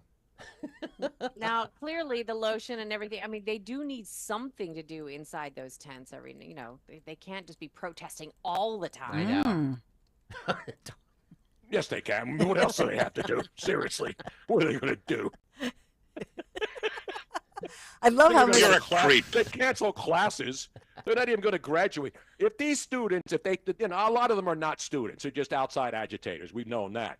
Now, clearly, the lotion and everything. I mean, they do need something to do inside those tents. They can't just be protesting all the time. I know. Yes, they can. What else do they have to do? Seriously, what are they going to do? I love how much. You're a creep. They cancel classes. They're not even going to graduate. If these students, a lot of them are not students. They're just outside agitators. We've known that.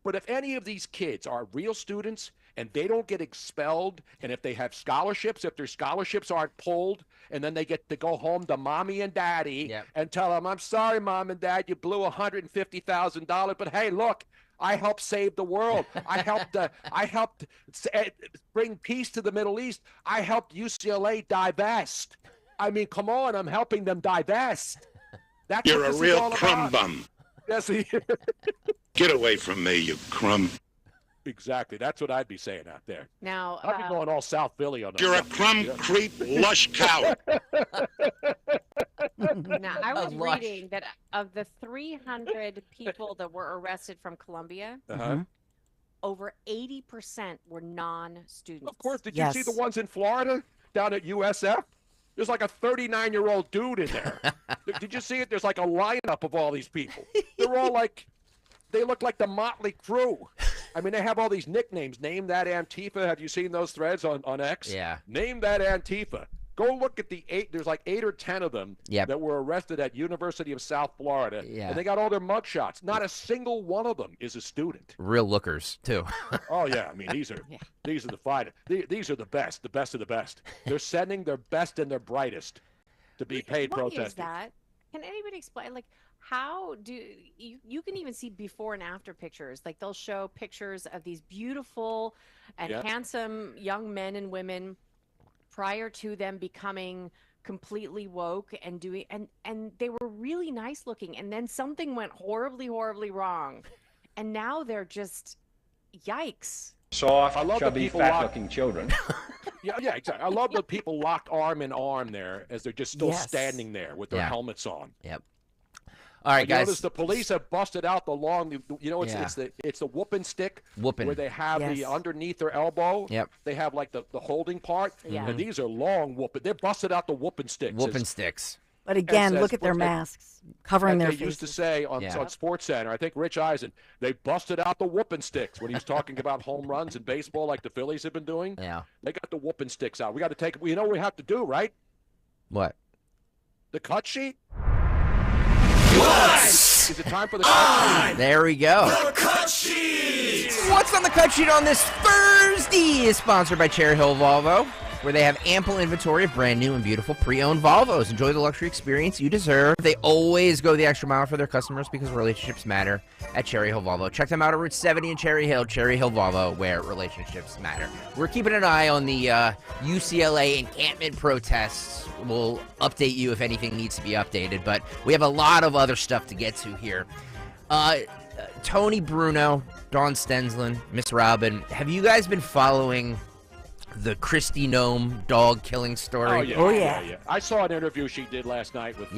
But if any of these kids are real students and they don't get expelled, and if they have scholarships, if their scholarships aren't pulled, and then they get to go home to mommy and daddy and tell them, "I'm sorry, mom and dad, you blew $150,000, but hey, look, I helped save the world. I helped bring peace to the Middle East. I helped UCLA divest. I mean, come on, I'm helping them divest." That's You're what a this is real all crumb about. bum. Yes, he Get away from me, you crumb. Exactly. That's what I'd be saying out there. Now, I'd be going all South Philly on that. You're a crumb creep lush cow. now I was reading that of the 300 people that were arrested from Colombia, over 80% were non-students. Of course. Did you see the ones in Florida down at USF? There's like a 39-year-old dude in there. Did you see it? There's like a lineup of all these people. They're all like, they look like the Motley Crue. I mean, they have all these nicknames. Name that Antifa. Have you seen those threads on X? Yeah. Name that Antifa. Go look at the 8. There's like 8 or 10 of them that were arrested at University of South Florida. Yeah. And they got all their mugshots. Not a single one of them is a student. Real lookers, too. Oh, yeah. I mean, these are the fighters. These are the best of the best. They're sending their best and their brightest to be paid protesters. What is that? Can anybody explain, like, how do you can even see before and after pictures? Like, they'll show pictures of these beautiful and handsome young men and women prior to them becoming completely woke and doing and they were really nice looking, and then something went horribly wrong, and now they're just yikes. Soft, I love chubby, fat-looking children. Yeah, exactly. I love the people locked arm in arm there as they're just still standing there with their helmets on. Yep. All right, guys. Notice the police have busted out the long. It's the whooping stick. Where they have the underneath their elbow. Yep. They have like the holding part. Yeah. And these are long whooping. They're busted out the whooping sticks. Whooping sticks. But again, look at their masks covering their faces. They used to say on Sports Center, I think Rich Eisen, they busted out the whooping sticks when he was talking about home runs in baseball like the Phillies have been doing. Yeah. They got the whooping sticks out. We got to take. You know what we have to do, right? What? The cut sheet. What? Is it time for the cut sheet? There we go. The cut sheet. What's on the cut sheet on this Thursday is sponsored by Cherry Hill Volvo, where they have ample inventory of brand new and beautiful pre-owned Volvos. Enjoy the luxury experience you deserve. They always go the extra mile for their customers because relationships matter at Cherry Hill Volvo. Check them out at Route 70 in Cherry Hill Volvo, where relationships matter. We're keeping an eye on the UCLA encampment protests. We'll update you if anything needs to be updated, but we have a lot of other stuff to get to here. Tony Bruno, Dawn Stensland, Miss Robin, have you guys been following the Kristi Noem dog killing story? Oh, yeah. I saw an interview she did last night with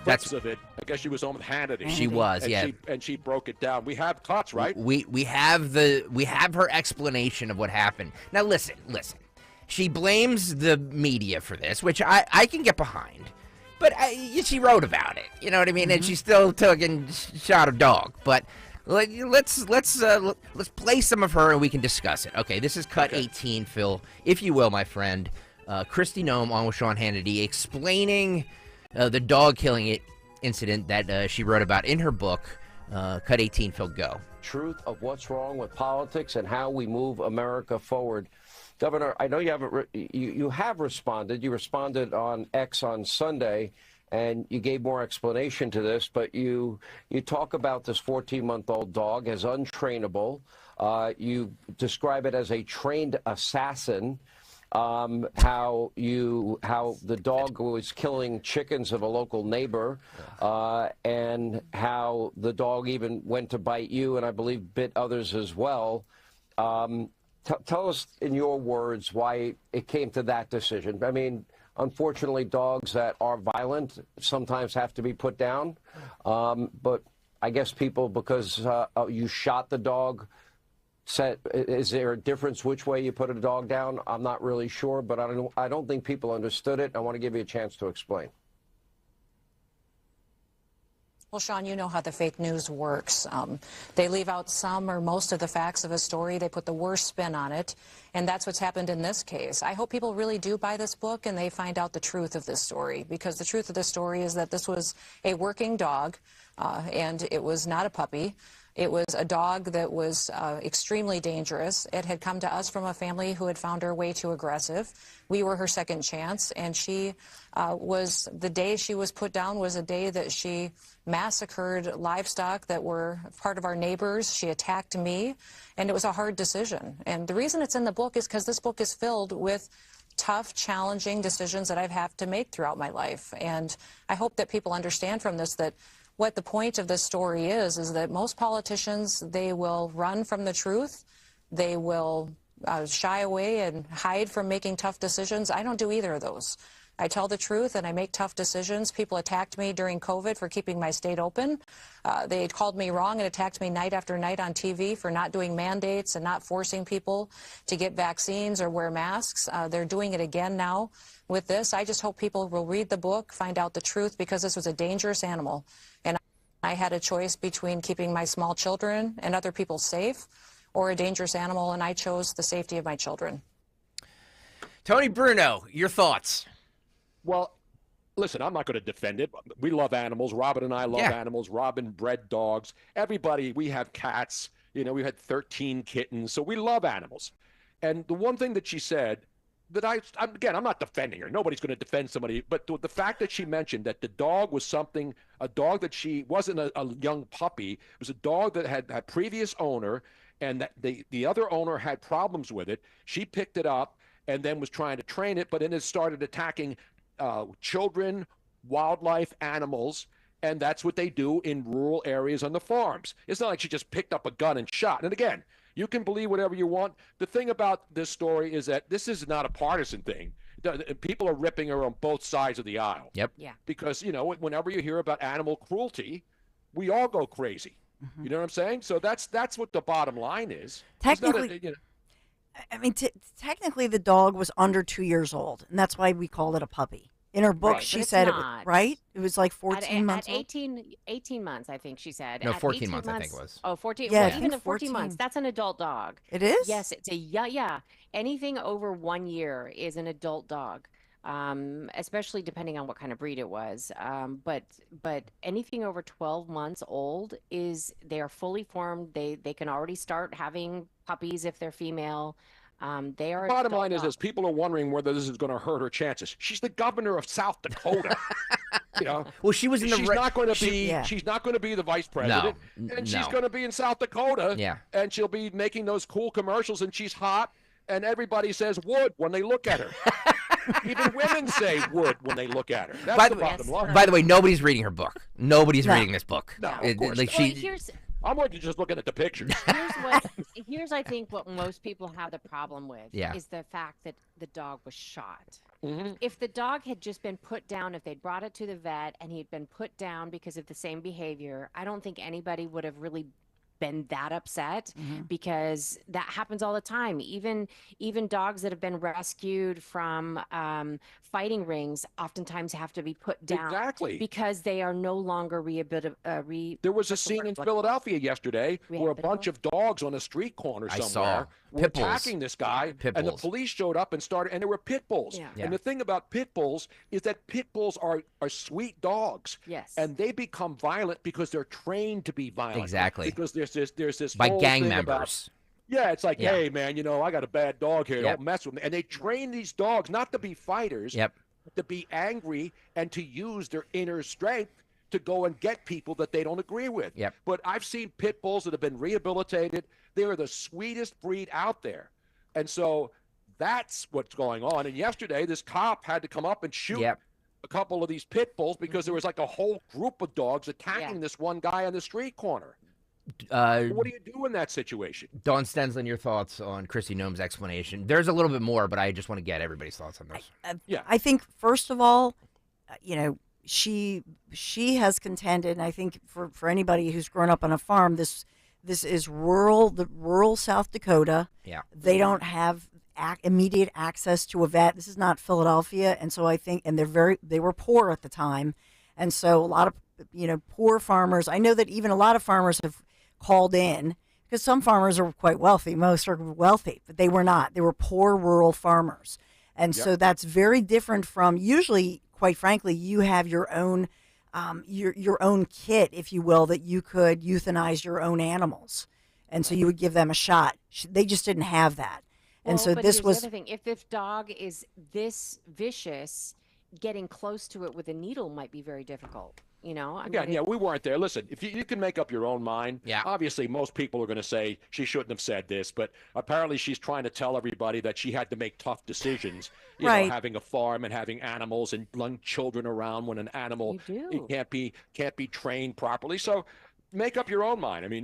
that's of it. I guess she was on with Hannity. She was, and she broke it down. We have cuts, right? We have her explanation of what happened. Now listen. She blames the media for this, which I can get behind. But she wrote about it, you know what I mean? And she still took and shot a dog. But let's play some of her and we can discuss it. Okay, this is cut 18, Phil, if you will, my friend. Kristi Noem on with Sean Hannity explaining the dog killing incident that she wrote about in her book. Cut 18, Phil, go. Truth of what's wrong with politics and how we move America forward. Governor, I know you haven't. You have responded. You responded on X on Sunday, and you gave more explanation to this. But you talk about this 14-month-old dog as untrainable. You describe it as a trained assassin. How the dog was killing chickens of a local neighbor, and how the dog even went to bite you, and I believe bit others as well. Tell us in your words why it came to that decision. I mean, unfortunately, dogs that are violent sometimes have to be put down. But I guess people, because you shot the dog, is there a difference which way you put a dog down? I'm not really sure, but I don't think people understood it. I want to give you a chance to explain. Well, Sean, you know how the fake news works. They leave out some or most of the facts of a story. They put the worst spin on it, and that's what's happened in this case. I hope people really do buy this book and they find out the truth of this story, because the truth of this story is that this was a working dog, and it was not a puppy. It was a dog that was extremely dangerous. It had come to us from a family who had found her way too aggressive. We were her second chance, and she the day she was put down was a day that she massacred livestock that were part of our neighbors. She attacked me, and it was a hard decision. And the reason it's in the book is because this book is filled with tough, challenging decisions that I've had to make throughout my life. And I hope that people understand from this that what the point of this story is that most politicians, they will run from the truth, they will shy away and hide from making tough decisions. I don't do either of those. I tell the truth and I make tough decisions. People attacked me during COVID for keeping my state open. They called me wrong and attacked me night after night on TV for not doing mandates and not forcing people to get vaccines or wear masks. They're doing it again now with this. I just hope people will read the book, find out the truth, because this was a dangerous animal. And I had a choice between keeping my small children and other people safe or a dangerous animal, and I chose the safety of my children. Tony Bruno, your thoughts? Well, listen, I'm not going to defend it. We love animals. Robin and I love animals. Robin bred dogs. Everybody, we have cats. You know, we had 13 kittens. So we love animals. And the one thing that she said that I'm not defending her. Nobody's going to defend somebody. But the fact that she mentioned that the dog was a dog that she wasn't a young puppy. It was a dog that had a previous owner, and that the other owner had problems with it. She picked it up and then was trying to train it, but then it started attacking children, wildlife, animals, and that's what they do in rural areas on the farms. It's not like she just picked up a gun and shot. And again, you can believe whatever you want. The thing about this story is that this is not a partisan thing. People are ripping her on both sides of the aisle. Yep. Yeah. Because, you know, whenever you hear about animal cruelty, we all go crazy. You know what I'm saying? So that's what the bottom line is. Technically, I mean, technically the dog was under 2 years old, and that's why we call it a puppy. In her book, she said it was like 14 months at 18 months, I think she said. No, at 14 months, I think it was. Oh, 14. Yeah, well, even at 14 months, that's an adult dog. It is? Yes, it's yeah. Anything over 1 year is an adult dog. Especially depending on what kind of breed it was. But anything over 12 months old they are fully formed. They can already start having puppies if they're female. They are. The bottom line is this: people are wondering whether this is going to hurt her chances. She's the governor of South Dakota. You know, well, she was in the. She's not going to be. She's not going to be the vice president, and she's going to be in South Dakota. Yeah. And she'll be making those cool commercials, and she's hot, and everybody says wood when they look at her. Even women say wood when they look at her. That's the bottom line. By the way, nobody's reading her book. Nobody's reading this book. No, of course not. I'm just looking at the pictures. Here's I think what most people have the problem with is the fact that the dog was shot. Mm-hmm. If the dog had just been put down, if they'd brought it to the vet and he'd been put down because of the same behavior, I don't think anybody would have really been that upset, because that happens all the time. Even dogs that have been rescued from fighting rings oftentimes have to be put down because they are no longer There was a scene in Philadelphia yesterday where a bunch of dogs on a street corner somewhere were attacking this guy, and the police showed up and there were pit bulls. And the thing about pit bulls is that pit bulls are sweet dogs. Yes. And they become violent because they're trained to be violent. Exactly. Because there's this by whole gang thing members. It's like, hey, man, I got a bad dog here. Don't mess with me. And they train these dogs not to be fighters, but to be angry and to use their inner strength to go and get people that they don't agree with. But I've seen pit bulls that have been rehabilitated. They are the sweetest breed out there. And so that's what's going on. And yesterday, this cop had to come up and shoot a couple of these pit bulls because there was like a whole group of dogs attacking this one guy on the street corner. What do you do in that situation? Dawn Stensland, your thoughts on Kristi Noem's explanation? There's a little bit more, but I just want to get everybody's thoughts on this. I think, first of all, she has contended, and I think for anybody who's grown up on a farm, this is rural South Dakota. Yeah. They don't have immediate access to a vet. This is not Philadelphia, and so I think, and they were poor at the time, and so a lot of poor farmers. I know that even a lot of farmers have called in, because some farmers are quite wealthy. Most are wealthy, but they were not. They were poor rural farmers. And so that's very different from usually, quite frankly, you have your own kit, if you will, that you could euthanize your own animals. And so you would give them a shot. They just didn't have that. And so but this here's was the other thing. If this dog is this vicious, getting close to it with a needle might be very difficult. We weren't there. Listen, if you can make up your own mind. Obviously, most people are going to say she shouldn't have said this, but apparently she's trying to tell everybody that she had to make tough decisions. You know, having a farm and having animals and young children around when an animal can't be trained properly. So make up your own mind. I mean,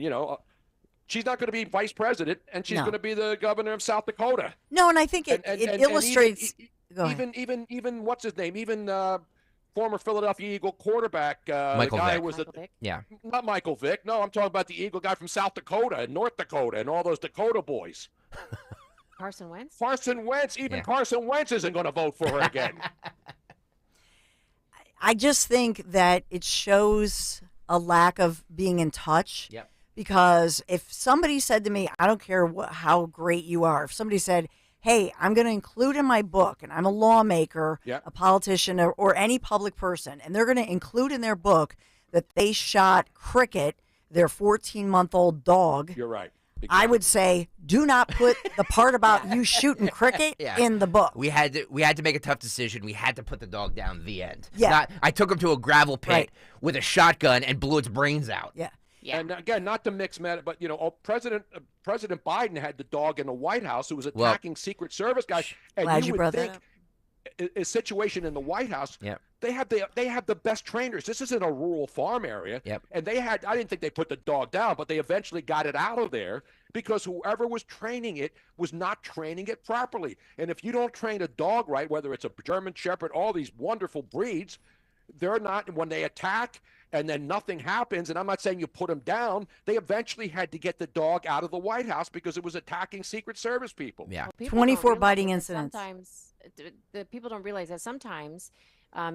She's not going to be vice president, and she's No. going to be the governor of South Dakota. No, and I think it And illustrates. Go ahead. even what's his name? Even former Philadelphia Eagle quarterback, Michael the guy Vick. who was Michael Vick? Yeah. not Michael Vick. No, I'm talking about the Eagle guy from South Dakota and North Dakota and all those Dakota boys. Carson Wentz? Carson Wentz. Even Yeah. Carson Wentz isn't going to vote for her again. I just think that it shows a lack of being in touch. Yep. Because if somebody said to me, I don't care how great you are, if somebody said, hey, I'm going to include in my book, and I'm a lawmaker, Yep. a politician, or any public person, and they're going to include in their book that they shot Cricket, their 14-month-old dog, You're right. I would say, do not put the part about you shooting Cricket Yeah. in the book. We had to make a tough decision. We had to put the dog down. The end. Yeah. I took him to a gravel pit Right. with a shotgun and blew its brains out. Yeah. Yeah. And again, not to mix matter, but President Biden had the dog in the White House who was Well, attacking Secret Service guys. And glad you would brought that think a situation in the White House. Yep. They have the best trainers. This isn't a rural farm area. Yep. And I didn't think they put the dog down, but they eventually got it out of there because whoever was training it was not training it properly. And if you don't train a dog right, whether it's a German Shepherd, all these wonderful breeds, they're not, when they attack and then nothing happens, and I'm not saying you put them down, they eventually had to get the dog out of the White House because it was attacking Secret Service people. Yeah. Well, people 24 don't realize biting that incidents. Sometimes the people don't realize that sometimes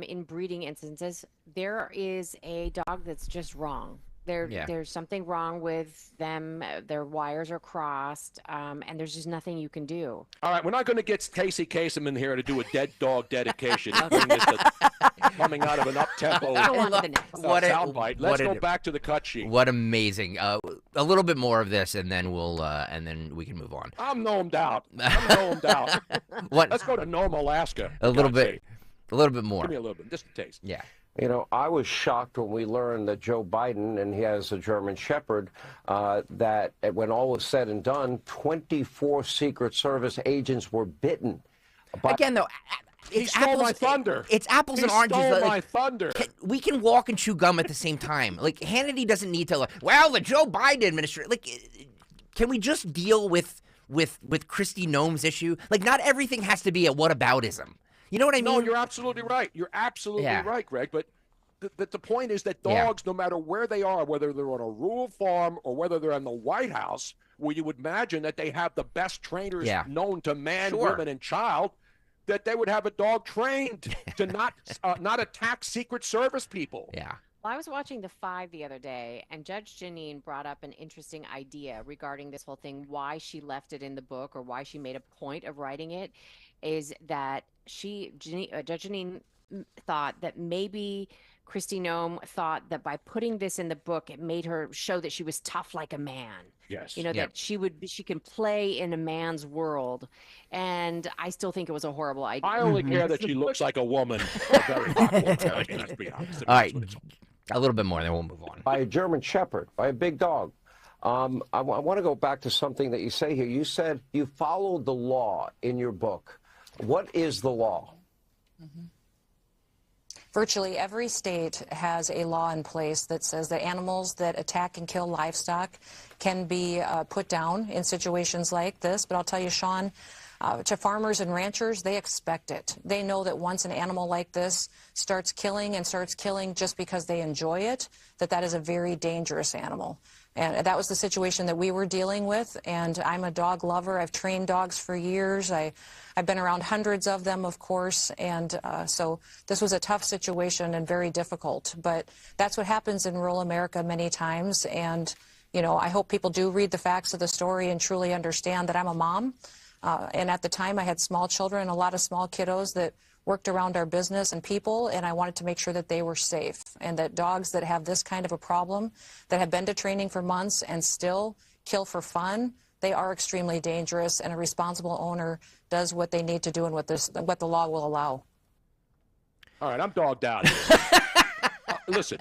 in breeding instances, there is a dog that's just wrong. Yeah. There's something wrong with them. Their wires are crossed, and there's just nothing you can do. All right, we're not going to get Casey Kasem in here to do a dead dog dedication. Bring this to coming out of an up-tempo soundbite. Let's go back to the cut sheet. What amazing! A little bit more of this, and then we can move on. I'm gnomed out. What? Let's go to Nome, Alaska. A little bit more. Give me a little bit, just a taste. Yeah. I was shocked when we learned that Joe Biden, and he has a German Shepherd, that when all was said and done, 24 Secret Service agents were bitten. Again, though, He stole my thunder. It's apples and oranges. He stole my thunder. We can walk and chew gum at the same time. Like, Hannity doesn't need to, the Joe Biden administration. Can we just deal with Kristi Noem's issue? Not everything has to be a whataboutism. You know what I mean? No, you're absolutely right. You're absolutely right, Greg. But the point is that dogs, no matter where they are, whether they're on a rural farm or whether they're in the White House, where you would imagine that they have the best trainers known to man, women, and child, that they would have a dog trained to not attack Secret Service people. Yeah. Well, I was watching The Five the other day, and Judge Jeanine brought up an interesting idea regarding this whole thing, why she left it in the book or why she made a point of writing it, is that Judge Jeanine thought that maybe Kristi Noem thought that by putting this in the book, it made her show that she was tough like a man. Yes. That she can play in a man's world. And I still think it was a horrible idea. I only care that she looks like a woman. A very hot woman. Let's be honest. All right. A little bit more, then we'll move on. By a German Shepherd, by a big dog. I want to go back to something that you say here. You said you followed the law in your book. What is the law? Virtually every state has a law in place that says that animals that attack and kill livestock can be put down in situations like this. But I'll tell you, Sean, to farmers and ranchers, they expect it. They know that once an animal like this starts killing just because they enjoy it, that is a very dangerous animal. And that was the situation that we were dealing with. And I'm a dog lover. I've trained dogs for years. I've been around hundreds of them, of course. And so this was a tough situation and very difficult. But that's what happens in rural America many times. And, I hope people do read the facts of the story and truly understand that I'm a mom. And at the time, I had small children, a lot of small kiddos that worked around our business and people, and I wanted to make sure that they were safe, and that dogs that have this kind of a problem, that have been to training for months and still kill for fun, they are extremely dangerous, and a responsible owner does what they need to do and what the law will allow. All right, I'm dogged out. Listen,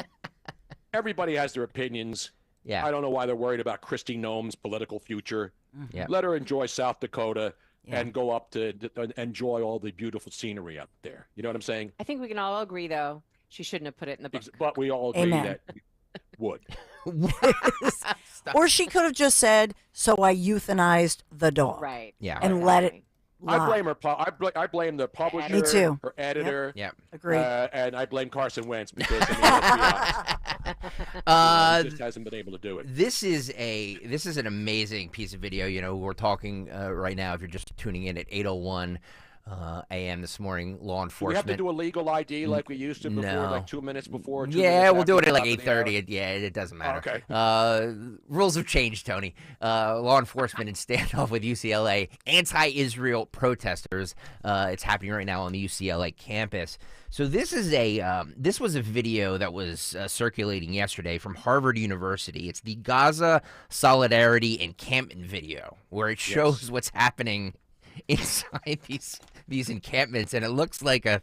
everybody has their opinions. Yeah. I don't know why they're worried about Kristi Noem's political future. Yeah. Let her enjoy South Dakota and go up to enjoy all the beautiful scenery up there. You know what I'm saying? I think we can all agree, though, she shouldn't have put it in the book. But we all agree that Would. Or she could have just said, "So I euthanized the dog." Right. Yeah. And let it. I lie. blame her. I blame the publisher, Me too. her editor. Yep. Agreed. And I blame Carson Wentz because let's be honest, he just hasn't been able to do it. This is an amazing piece of video. You know, we're talking right now. If you're just tuning in at 8:01 a.m. this morning, law Do we enforcement. have to do a legal ID like we used to before, No. like 2 minutes before? 2 Yeah, minutes we'll do it after at like the top of the 8:30. Yeah, it doesn't matter. Okay. Rules have changed, Tony. Law enforcement in standoff with UCLA anti-Israel protesters. It's happening right now on the UCLA campus. So this was a video that was circulating yesterday from Harvard University. It's the Gaza Solidarity Encampment video, where it shows what's happening inside these encampments, and it looks like I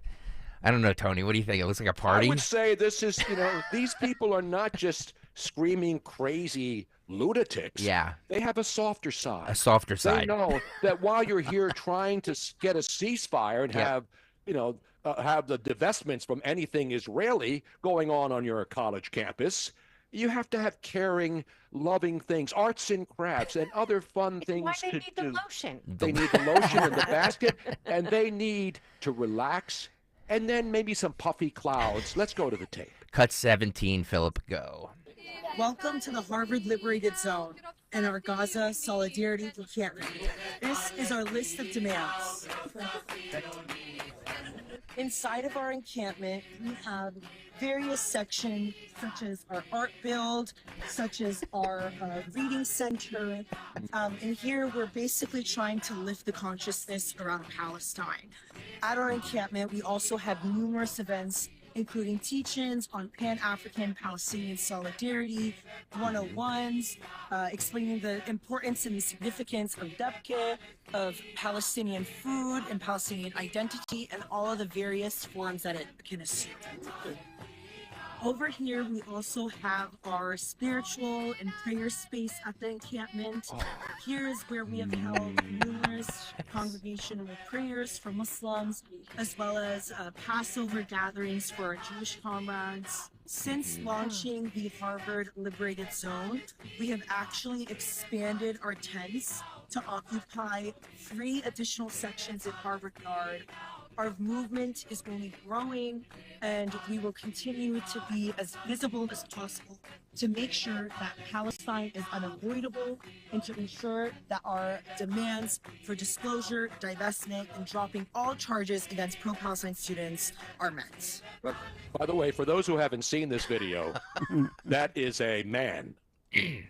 don't know, Tony, what do you think? It looks like a party? I would say this is, these people are not just screaming crazy lunatics. Yeah. They have a softer side. A softer They side. know that while you're here trying to get a ceasefire and have the divestments from anything Israeli going on your college campus, you have to have caring, loving things, arts and crafts, and other fun things Why to they need do. the lotion? They need the lotion in the basket, and they need to relax, and then maybe some puffy clouds. Let's go to the tape. Cut 17, Philip, go. Welcome to the Harvard Liberated Zone and our Gaza Solidarity Encampment. This is our list of demands. Inside of our encampment, we have various sections, such as our art build, such as our reading center. And here we're basically trying to lift the consciousness around Palestine. At our encampment, we also have numerous events, including teach-ins on Pan-African Palestinian solidarity, 101s, explaining the importance and the significance of Debke, of Palestinian food and Palestinian identity, and all of the various forms that it can assume. Over here, we also have our spiritual and prayer space at the encampment. Here is where we have held numerous congregational prayers for Muslims, as well as Passover gatherings for our Jewish comrades. Since launching the Harvard Liberated Zone, we have actually expanded our tents to occupy 3 additional sections in Harvard Yard. Our movement is only growing, and we will continue to be as visible as possible to make sure that Palestine is unavoidable and to ensure that our demands for disclosure, divestment, and dropping all charges against pro-Palestine students are met. By the way, for those who haven't seen this video, that is a man.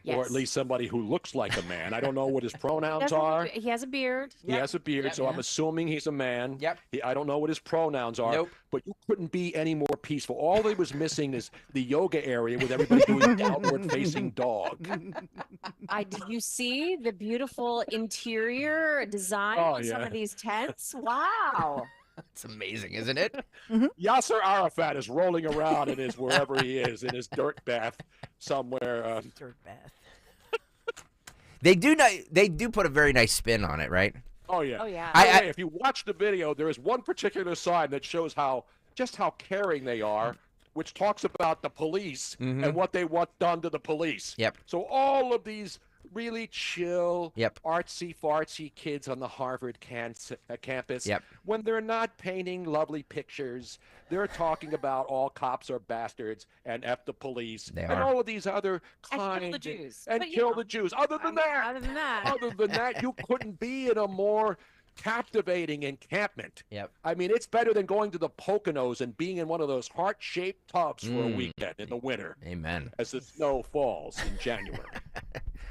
Or at least somebody who looks like a man. I don't know what his pronouns are. He has a beard. He has a beard, so I'm assuming he's a man. I don't know what his pronouns are, but you couldn't be any more peaceful. All that was missing is the yoga area with everybody doing downward-facing dog. Did you see the beautiful interior design on some of these tents? Wow. It's amazing, isn't it? Yasser Arafat is rolling around in his wherever he is in his dirt bath somewhere. Dirt bath. They do put a very nice spin on it, right? Oh yeah. Oh yeah. By the way, if you watch the video, there is one particular sign that shows just how caring they are, which talks about the police and what they want done to the police. Yep. So all of these really chill, Yep. artsy-fartsy kids on the Harvard campus. Yep. When they're not painting lovely pictures, they're talking about all cops are bastards and F the police and are. all of these other And kind kill the Jews. and But, kill the Jews. Other than that, you couldn't be in a more captivating encampment. Yep. I mean, it's better than going to the Poconos and being in one of those heart-shaped tubs for a weekend in the winter. Amen. As the snow falls in January.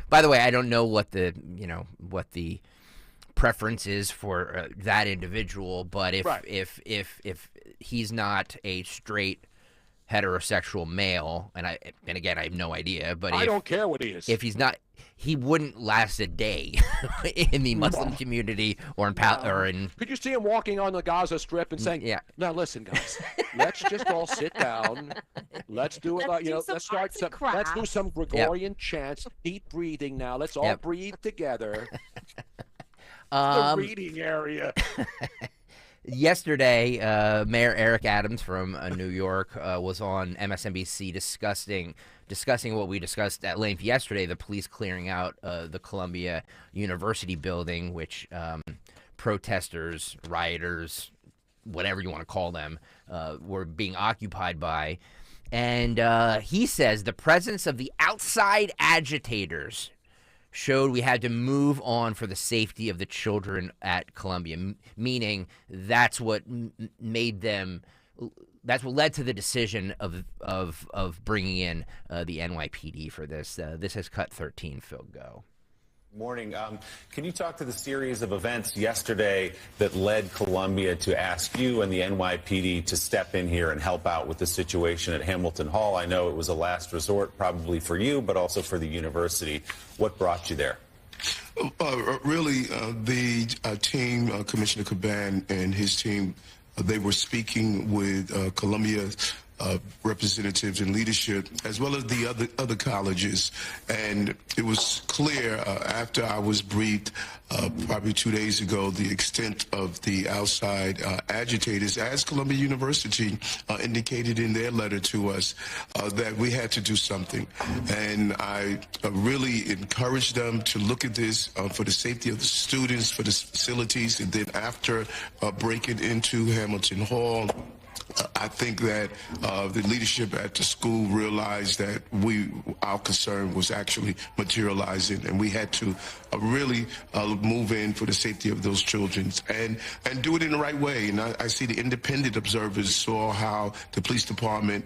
By the way, I don't know what the preference is for that individual, but if he's not a straight heterosexual male, and again I have no idea, but I don't care what he is. If he's not, he wouldn't last a day in the Muslim community or in. Could you see him walking on the Gaza Strip and saying, "Yeah, now listen, guys, let's just all sit down. Let's do it. Let's do some Gregorian chants, deep breathing. Now let's all breathe together." The reading area. Yesterday, Mayor Eric Adams from New York was on MSNBC discussing what we discussed at length yesterday, the police clearing out the Columbia University building, which protesters, rioters, whatever you want to call them, were being occupied by. And he says the presence of the outside agitators showed we had to move on for the safety of the children at Columbia, meaning that's what made them. That's what led to the decision of bringing in the NYPD for this. This has cut 13. Phil, go. Morning. Can you talk to the series of events yesterday that led Columbia to ask you and the NYPD to step in here and help out with the situation at Hamilton Hall? I know it was a last resort probably for you, but also for the university. What brought you there? Really, the team, Commissioner Caban and his team, they were speaking with Columbia representatives and leadership, as well as the other colleges. And it was clear after I was briefed probably 2 days ago, the extent of the outside agitators, as Columbia University indicated in their letter to us, that we had to do something. And I really encouraged them to look at this for the safety of the students, for the facilities, and then after breaking into Hamilton Hall, I think that the leadership at the school realized that our concern was actually materializing, and we had to really move in for the safety of those children and do it in the right way. And I see the independent observers saw how the police department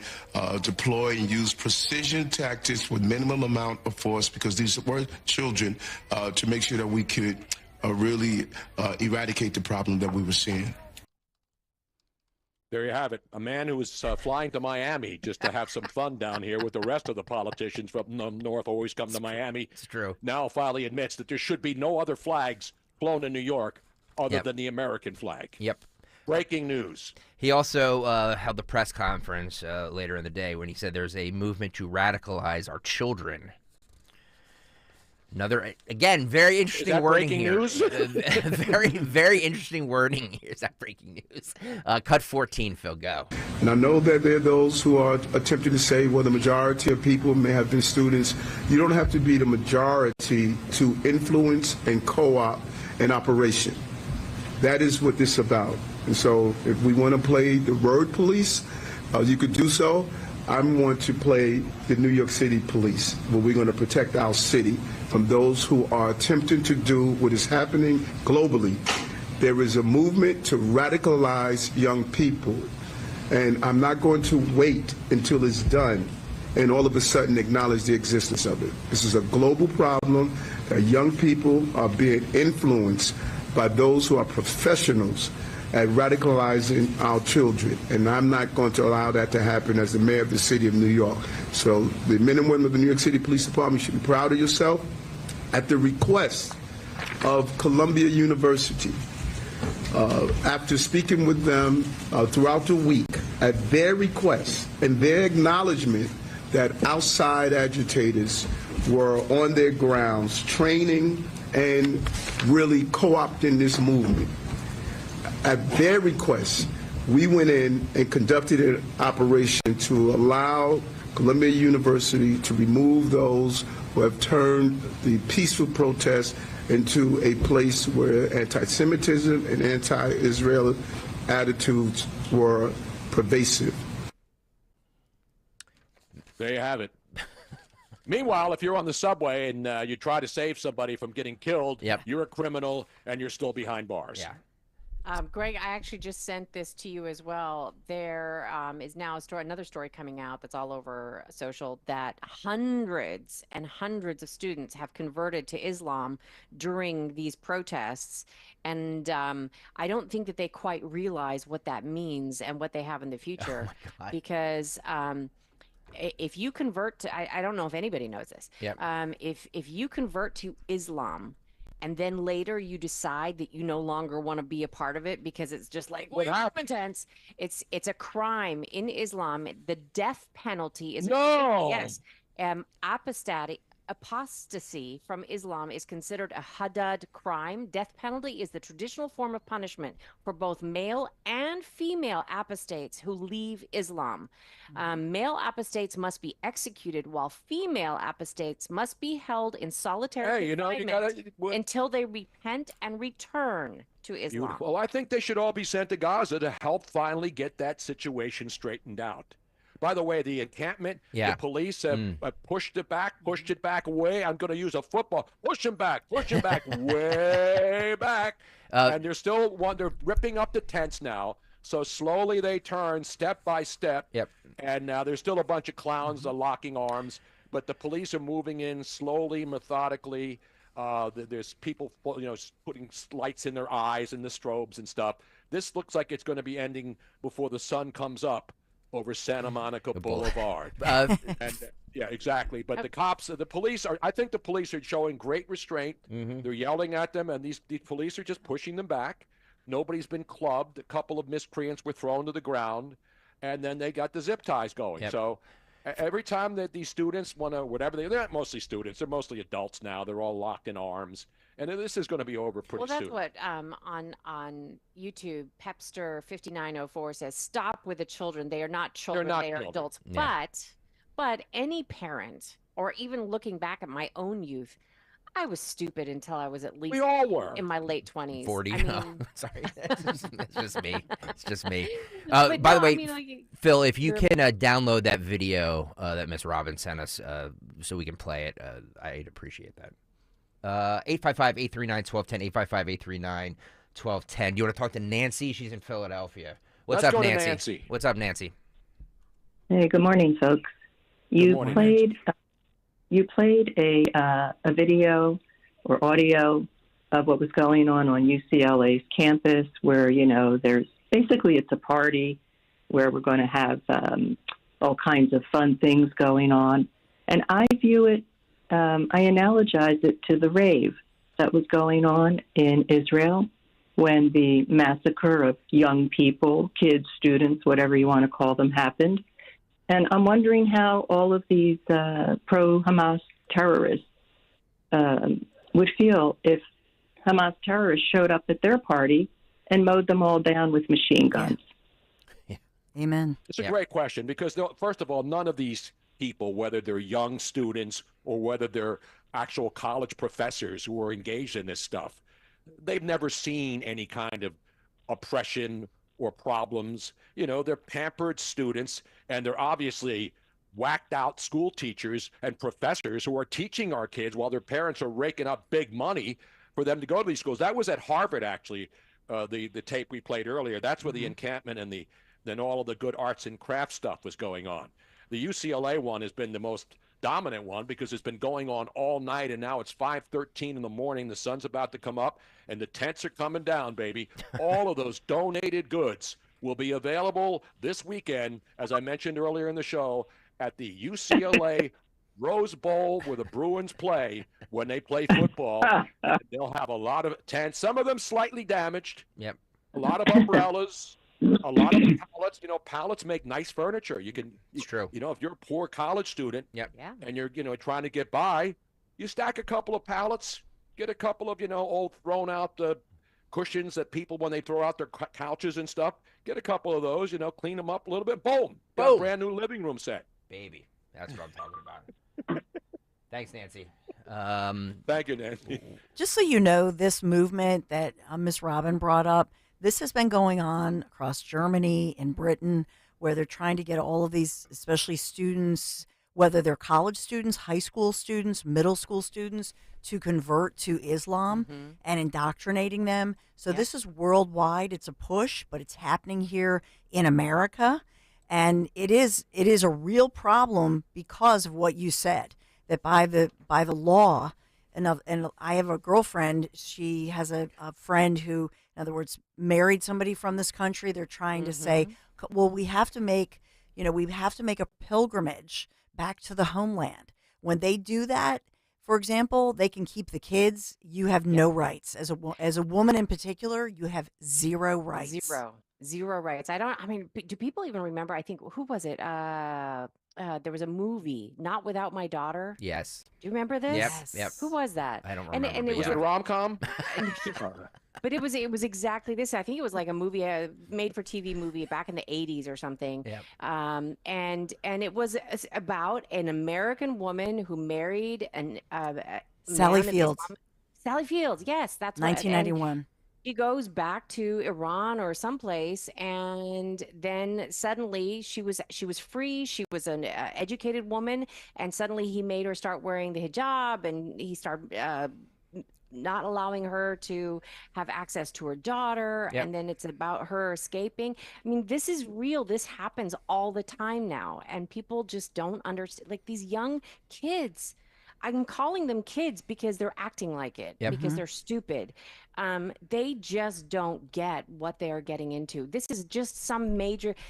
deployed and used precision tactics with minimum amount of force, because these were children, to make sure that we could really eradicate the problem that we were seeing. There you have it. A man who was flying to Miami just to have some fun down here with the rest of the politicians from the north always come to Miami. It's true. Now finally admits that there should be no other flags flown in New York other than the American flag. Yep. Breaking news. He also held the press conference later in the day when he said there's a movement to radicalize our children. Another, again, very interesting wording here. Is that breaking Very, news? very interesting wording here. Is that breaking news? Cut 14, Phil, go. And I know that there are those who are attempting to say, well, the majority of people may have been students. You don't have to be the majority to influence and co-op an operation. That is what this is about. And so if we want to play the word police, you could do so. I want to play the New York City police, where we're going to protect our city from those who are attempting to do what is happening globally. There is a movement to radicalize young people, and I'm not going to wait until it's done and all of a sudden acknowledge the existence of it. This is a global problem that young people are being influenced by those who are professionals at radicalizing our children, and I'm not going to allow that to happen as the mayor of the city of New York. So the men and women of the New York City Police Department should be proud of yourself. At the request of Columbia University, after speaking with them throughout the week, at their request and their acknowledgement that outside agitators were on their grounds training and really co-opting this movement, at their request, we went in and conducted an operation to allow Columbia University to remove those who have turned the peaceful protest into a place where anti-Semitism and anti-Israel attitudes were pervasive. There you have it. Meanwhile, if you're on the subway and you try to save somebody from getting killed, you're a criminal and you're still behind bars. Yeah. Greg, I actually just sent this to you as well. There is now another story coming out that's all over social, that hundreds and hundreds of students have converted to Islam during these protests. And I don't think that they quite realize what that means and what they have in the future. Oh my God. Because if you convert to, I don't know if anybody knows this. Yep. If you convert to Islam, and then later you decide that you no longer want to be a part of it because it's just like intense. It's a crime in Islam. The death penalty is yes, apostate apostasy from Islam is considered a haddad crime, death penalty is the traditional form of punishment for both male and female apostates who leave Islam. Male apostates must be executed, while female apostates must be held in solitary confinement until they repent and return to Islam. Well, I think they should all be sent to Gaza to help finally get that situation straightened out. By the way, the encampment, the police have pushed it back away. I'm going to use a football. Push him back way back. And they're ripping up the tents now. So slowly they turn step by step. Yep. And now there's still a bunch of clowns locking arms, but the police are moving in slowly, methodically. There's people, putting lights in their eyes and the strobes and stuff. This looks like it's going to be ending before the sun comes up over Santa Monica Boulevard. Yeah, exactly. But I think the police are showing great restraint. They're yelling at them, and these police are just pushing them back. Nobody's been clubbed. A couple of miscreants were thrown to the ground, and then they got the zip ties going. Yep. So every time that these students want to, they're not mostly students. They're mostly adults now. They're all locked in arms. And this is going to be over pretty soon. Well, that's what on YouTube, Pepster5904 says, stop with the children. They are not children. They are adults. Yeah. But any parent, or even looking back at my own youth, I was stupid until I was at least we all were in my late 20s. 40. I mean, Sorry. It's just me. It's just me. But by no, the way, I mean, like, Phil, if you can download that video that Miss Robin sent us so we can play it, I'd appreciate that. 855-839-1210, 855-839-1210. Do you want to talk to Nancy? She's in Philadelphia. What's Let's up, go to Nancy? Nancy? What's up, Nancy? Hey, good morning, folks. You played a video or audio of what was going on UCLA's campus, where there's basically it's a party where we're going to have all kinds of fun things going on, and I view it. I analogize it to the rave that was going on in Israel when the massacre of young people, kids, students, whatever you want to call them, happened. And I'm wondering how all of these pro-Hamas terrorists would feel if Hamas terrorists showed up at their party and mowed them all down with machine guns. Yeah. Amen. It's a great question because, first of all, none of these people, whether they're young students or whether they're actual college professors who are engaged in this stuff, they've never seen any kind of oppression or problems. They're pampered students, and they're obviously whacked out school teachers and professors who are teaching our kids while their parents are raking up big money for them to go to these schools. That was at Harvard, actually, the tape we played earlier. That's where the encampment and then all of the good arts and crafts stuff was going on. The UCLA one has been the most dominant one because it's been going on all night, and now it's 5:13 in the morning. The sun's about to come up, and the tents are coming down, baby. All of those donated goods will be available this weekend, as I mentioned earlier in the show, at the UCLA Rose Bowl where the Bruins play when they play football. They'll have a lot of tents, some of them slightly damaged. Yep. A lot of umbrellas. A lot of pallets, pallets make nice furniture. It's true. If you're a poor college student and you're, trying to get by, you stack a couple of pallets, get a couple of, old thrown out cushions that people, when they throw out their couches and stuff, get a couple of those, clean them up a little bit. Boom. Got a brand new living room set. Baby. That's what I'm talking about. Thanks, Nancy. Thank you, Nancy. Just so you know, this movement that Miss Robin brought up, this has been going on across Germany and Britain, where they're trying to get all of these, especially students, whether they're college students, high school students, middle school students, to convert to Islam and indoctrinating them. So this is worldwide. It's a push, but it's happening here in America. And it is a real problem because of what you said, that by the law, and I have a girlfriend, she has a friend who, in other words, married somebody from this country. They're trying to say, well, we have to make a pilgrimage back to the homeland. When they do that, for example, they can keep the kids. You have no rights. As a woman in particular, you have zero rights. Zero rights. Do people even remember? I think, who was it? there was a movie, Not Without My Daughter. Yes. Do you remember this? Yep. Who was that? I don't And, remember. and it was Was it a rom-com? But it was exactly this. I think it was like a movie, a made-for-TV movie back in the 80s or something. Yep. And it was about an American woman who married an Sally man of Fields. Sally Fields, yes, that's what. 1991. She goes back to Iran or someplace, and then suddenly she was free. She was an educated woman, and suddenly he made her start wearing the hijab, and he started not allowing her to have access to her daughter. Yep. And then it's about her escaping. I mean, this is real. This happens all the time now, and people just don't understand. Like these young kids, I'm calling them kids because they're acting like it, Yep. because they're stupid. They just don't get what they are getting into. This is just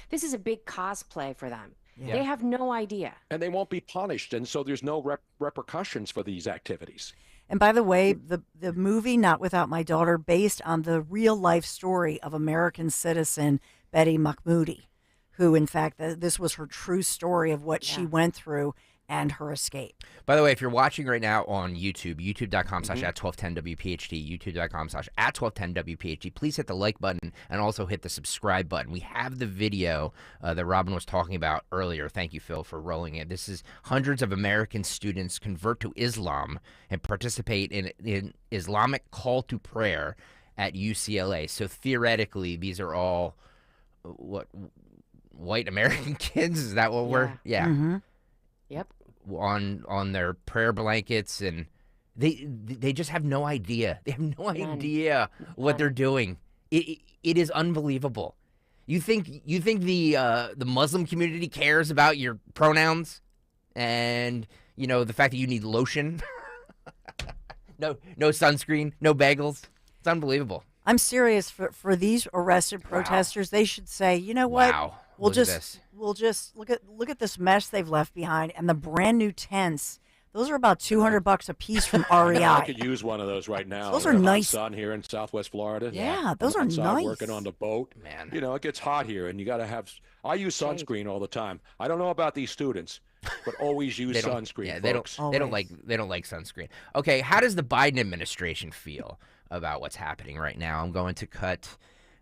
this is a big cosplay for them. Yeah. They have no idea. And they won't be punished, and so there's no repercussions for these activities. And by the way, the movie Not Without My Daughter, based on the real life story of American citizen Betty Mahmoudi, who in fact this was her true story of what she went through and her escape. By the way, if you're watching right now on YouTube, youtube.com/@1210WPHT, youtube.com/@1210WPHT, please hit the like button and also hit the subscribe button. We have the video that Robin was talking about earlier. Thank you, Phil, for rolling it. This is hundreds of American students convert to Islam and participate in Islamic call to prayer at UCLA. So theoretically, these are all white American kids? Is that what we're... Yeah. Mm-hmm. Yep. On their prayer blankets, and they just have no idea. They have no idea what they're doing. It is unbelievable. You think the Muslim community cares about your pronouns and the fact that you need lotion? no sunscreen, no bagels. It's unbelievable. I'm serious. For these arrested protesters, they should say, you know what? Wow. We'll Look at just look at this mess they've left behind, and the brand new tents. Those are about $200 a piece from REI. I could use one of those right now. Those in are the hot nice. Sun here in Southwest Florida. Yeah, those I'm are outside nice. Working on the boat, man. It gets hot here, and you got to have. I use sunscreen all the time. I don't know about these students, but always use sunscreen. Yeah, folks. they don't like sunscreen. Okay, how does the Biden administration feel about what's happening right now? I'm going to cut.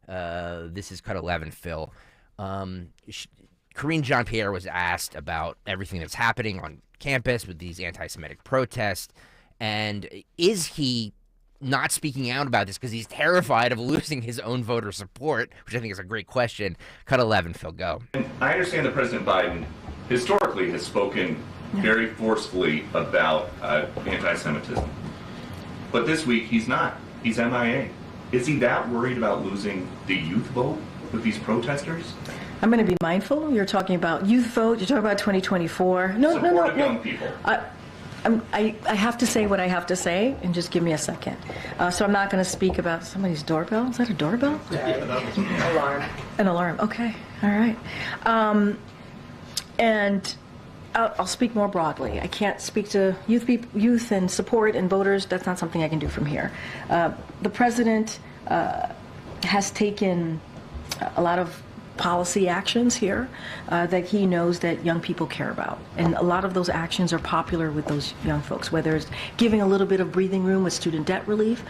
This is cut 11, Phil. Karine Jean-Pierre was asked about everything that's happening on campus with these anti-Semitic protests, and is he not speaking out about this because he's terrified of losing his own voter support, which I think is a great question. Cut 11, Phil, go. And I understand that President Biden historically has spoken very forcefully about anti-Semitism, but this week he's not. He's MIA. Is he that worried about losing the youth vote with these protesters? I'm going to be mindful. You're talking about youth vote. You're talking about 2024. No. Young people. I have to say what I have to say, and just give me a second. So I'm not going to speak about somebody's doorbell. Is that a doorbell? Alarm. An alarm. Okay. All right. And I'll speak more broadly. I can't speak to youth and support and voters. That's not something I can do from here. The president has taken a lot of policy actions here that he knows that young people care about. And a lot of those actions are popular with those young folks, whether it's giving a little bit of breathing room with student debt relief.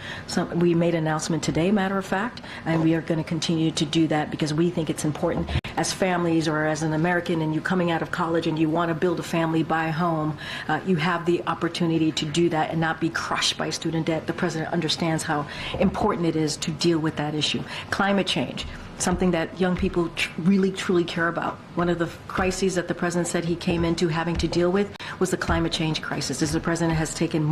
We made an announcement today, matter of fact, and we are going to continue to do that because we think it's important as families or as an American and you coming out of college and you want to build a family, buy a home, you have the opportunity to do that and not be crushed by student debt. The president understands how important it is to deal with that issue. Climate change. Something that young people really, truly care about. One of the crises that the president said he came into having to deal with was the climate change crisis. As the president has taken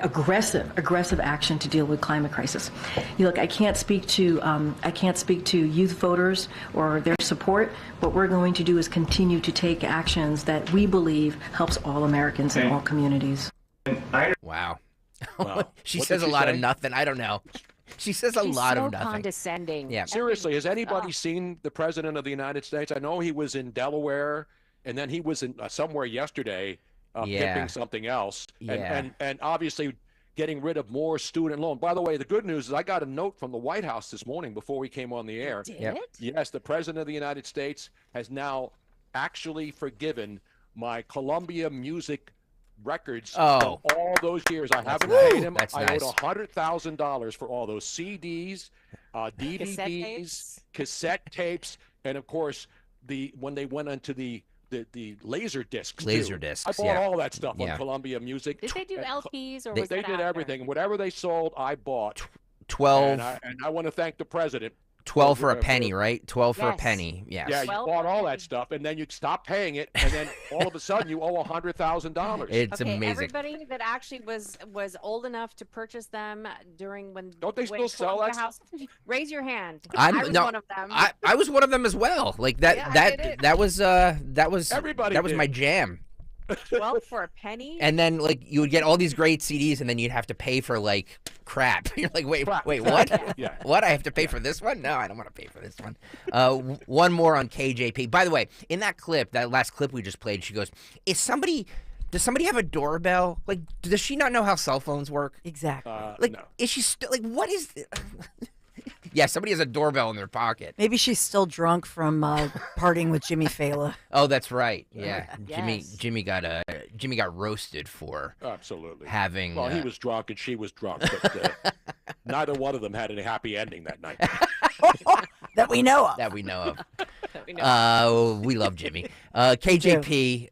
aggressive action to deal with climate crisis. Look, I can't speak to youth voters or their support. What we're going to do is continue to take actions that we believe helps all Americans and all communities. Wow. She says a lot of nothing. I don't know. She says a lot of nothing. Condescending. Yeah. Seriously, has anybody seen the President of the United States? I know he was in Delaware, and then he was in somewhere yesterday pimping something else. Yeah. And obviously getting rid of more student loan. By the way, the good news is I got a note from the White House this morning before we came on the air. You did? Yes, the President of the United States has now actually forgiven my Columbia Music records Oh. from all those years. I haven't nice. paid him. That's I nice. owed $100,000 for all those CDs, DVDs, cassette tapes, and of course when they went into the laser discs. Laser too. discs, I bought yeah. all that stuff Yeah. on Columbia Music. Did they do LPs or They was that did after? everything. Whatever they sold, I bought. 12. And I want to thank the president. 12 for a penny, right? 12 for a penny. Yes. Yeah, you bought all that stuff, and then you stop paying it, and then all of a sudden you owe $100,000. It's Okay, amazing. everybody that actually was old enough to purchase them during when don't they still sell that? House, raise your hand. I was one of them. I was one of them as well. Like that. Yeah, I did it. That was Everybody that was did. my jam. 12 for a penny. And then like you would get all these great CDs, and then you'd have to pay for like crap. You're like, wait, what? Yeah. What? I have to pay for this one? No, I don't want to pay for this one. One more on KJP. By the way, in that clip, that last clip we just played, she goes, does somebody have a doorbell? Like, does she not know how cell phones work? Exactly. Like, no. is she still like? What is? Yeah, somebody has a doorbell in their pocket. Maybe she's still drunk from partying with Jimmy Fallon. Oh, that's right. Yeah, Yes. Jimmy got roasted for Absolutely. having. Well, he was drunk and she was drunk, but neither one of them had any happy ending that night. That we know of. That we know of. we know. We love Jimmy. KJP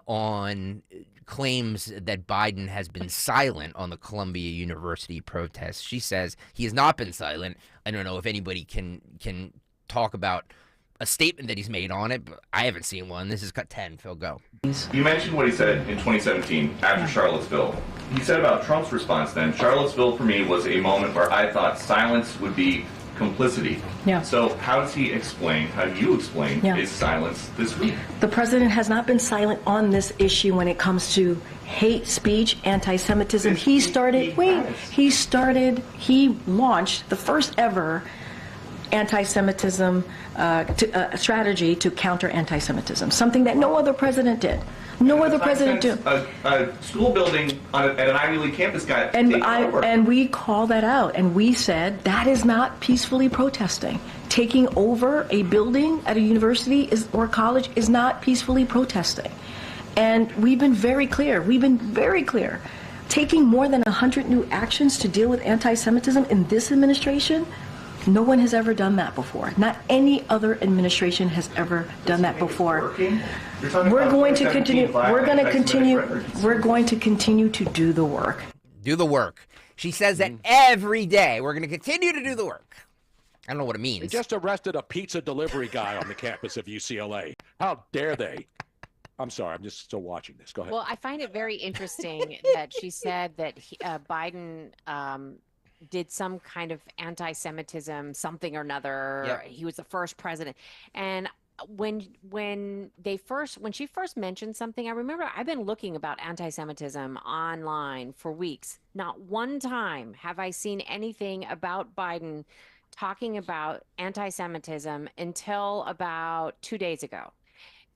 on claims that Biden has been silent on the Columbia University protests. She says he has not been silent. I don't know if anybody can talk about a statement that he's made on it, but I haven't seen one. This is cut 10. Phil, go. You mentioned what he said in 2017 after Charlottesville. He said about Trump's response then, Charlottesville for me was a moment where I thought silence would be complicity. Yeah. So how do you explain his silence this week? The president has not been silent on this issue when it comes to hate speech, anti-Semitism. He launched the first ever anti-Semitism strategy to counter anti-Semitism, something that no other president did. No other president did. A school building at an Ivy League campus got taken over. And we call that out, and we said that is not peacefully protesting. Taking over a building at a university or college is not peacefully protesting. And we've been very clear. Taking more than 100 new actions to deal with anti-Semitism in this administration, no one has ever done that before. Not any other administration has ever done that before. We're going to continue. We're going to continue to do the work. Do the work. She says that every day. We're going to continue to do the work. I don't know what it They means. just arrested a pizza delivery guy on the campus of UCLA. How dare they? I'm sorry, I'm just still watching this. Go ahead. Well, I find it very interesting that she said that Biden did some kind of anti-Semitism, something or another. Yep. He was the first president. And when she first mentioned something, I remember I've been looking about anti-Semitism online for weeks. Not one time have I seen anything about Biden talking about anti-Semitism until about 2 days ago.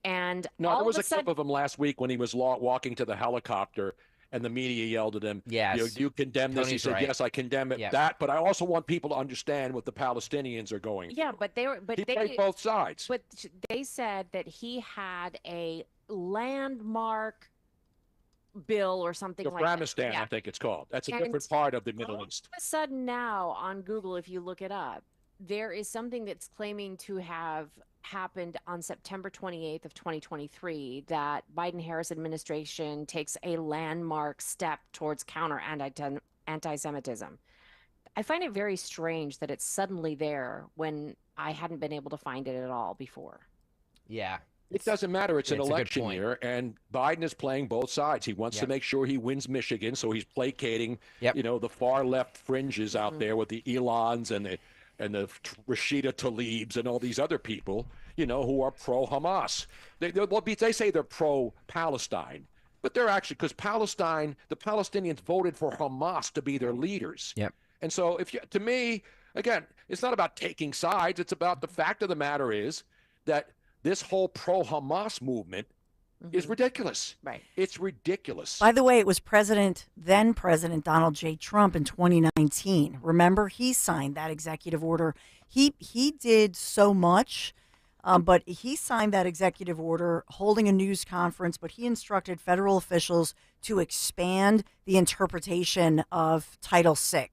And no, all there was of a clip of him last week when he was walking to the helicopter, and the media yelled at him. Yes. Do you condemn this? He Tony's said, right. yes, I condemn it. Yep. That, but I also want people to understand what the Palestinians are going through. Yeah, but He played both sides. But they said that he had a landmark bill or something like that. Afghanistan, Yeah. I think it's called. That's a And different part of the Middle all East. of a sudden now on Google, if you look it up, there is something that's claiming to have happened on September 28th of 2023 that Biden-Harris administration takes a landmark step towards counter anti-Semitism. I find it very strange that it's suddenly there when I hadn't been able to find it at all before. Yeah. It doesn't matter. It's an a good election point. year, and Biden is playing both sides. He wants to Yep. make sure he wins Michigan, so he's placating, Yep. the far left fringes out there with the Elons and the Rashida Tlaibs and all these other people, who are pro-Hamas. They say they're pro-Palestine, but they're actually, because the Palestinians voted for Hamas to be their leaders. Yep. And so to me, again, it's not about taking sides. It's about the fact of the matter is that this whole pro-Hamas movement is ridiculous. Right. It's ridiculous. By the way, it was then President Donald J. Trump in 2019. Remember, he signed that executive order. He did so much But he signed that executive order holding a news conference, but he instructed federal officials to expand the interpretation of Title VI,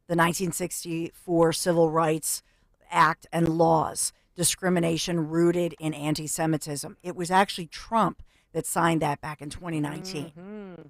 the 1964 Civil Rights Act and laws, discrimination rooted in anti-Semitism. It was actually Trump that signed that back in 2019. Mm-hmm.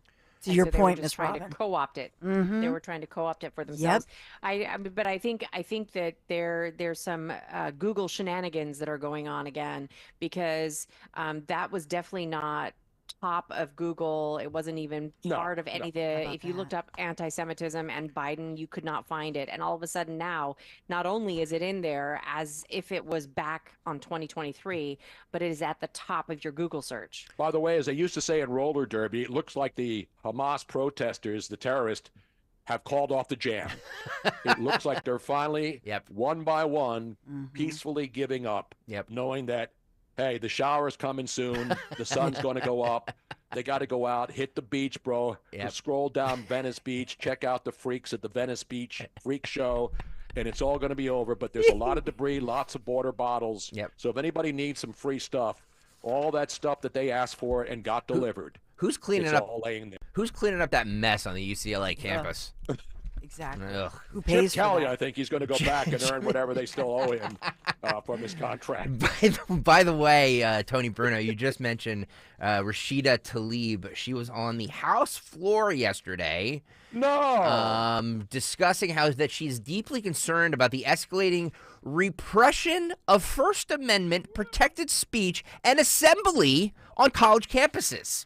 To your so they point, were Ms. just trying Robin. to co-opt it. Mhm. They were trying to co-opt it for themselves. But I think that there's some Google shenanigans that are going on again, because that was definitely not top of Google. It wasn't even part of any of the. If you looked up anti-Semitism and Biden, you could not find it. And all of a sudden now, not only is it in there as if it was back on 2023, but it is at the top of your Google search. By the way, as they used to say in roller derby, it looks like the Hamas protesters, the terrorists, have called off the jam. It looks like they're finally, one by one, peacefully giving up, knowing that, hey, the shower's coming soon. The sun's going to go up. They got to go out, hit the beach, bro. Scroll down Venice Beach, check out the freaks at the Venice Beach freak show, and it's all going to be over. But there's a lot of debris, lots of water bottles. So if anybody needs some free stuff, all that stuff that they asked for and got delivered. Who's cleaning it's up? All laying there. Who's cleaning up that mess on the UCLA campus? Exactly. Ugh. Who pays Chip for Kelly, that? I think he's going to go back and earn whatever they still owe him from his contract. By the way, Tony Bruno, you just mentioned Rashida Tlaib. She was on the House floor yesterday. Discussing how that she's deeply concerned about the escalating repression of First Amendment protected speech and assembly on college campuses.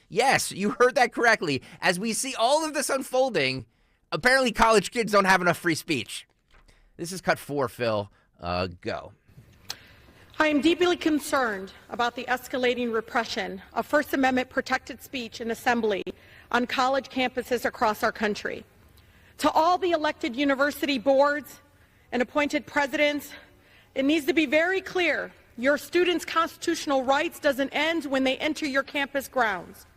Yes, you heard that correctly. As we see all of this unfolding, apparently college kids don't have enough free speech. This is cut 4, Phil. Go. I am deeply concerned about the escalating repression of First Amendment protected speech and assembly on college campuses across our country. To all the elected university boards and appointed presidents, it needs to be very clear: your students' constitutional rights doesn't end when they enter your campus grounds.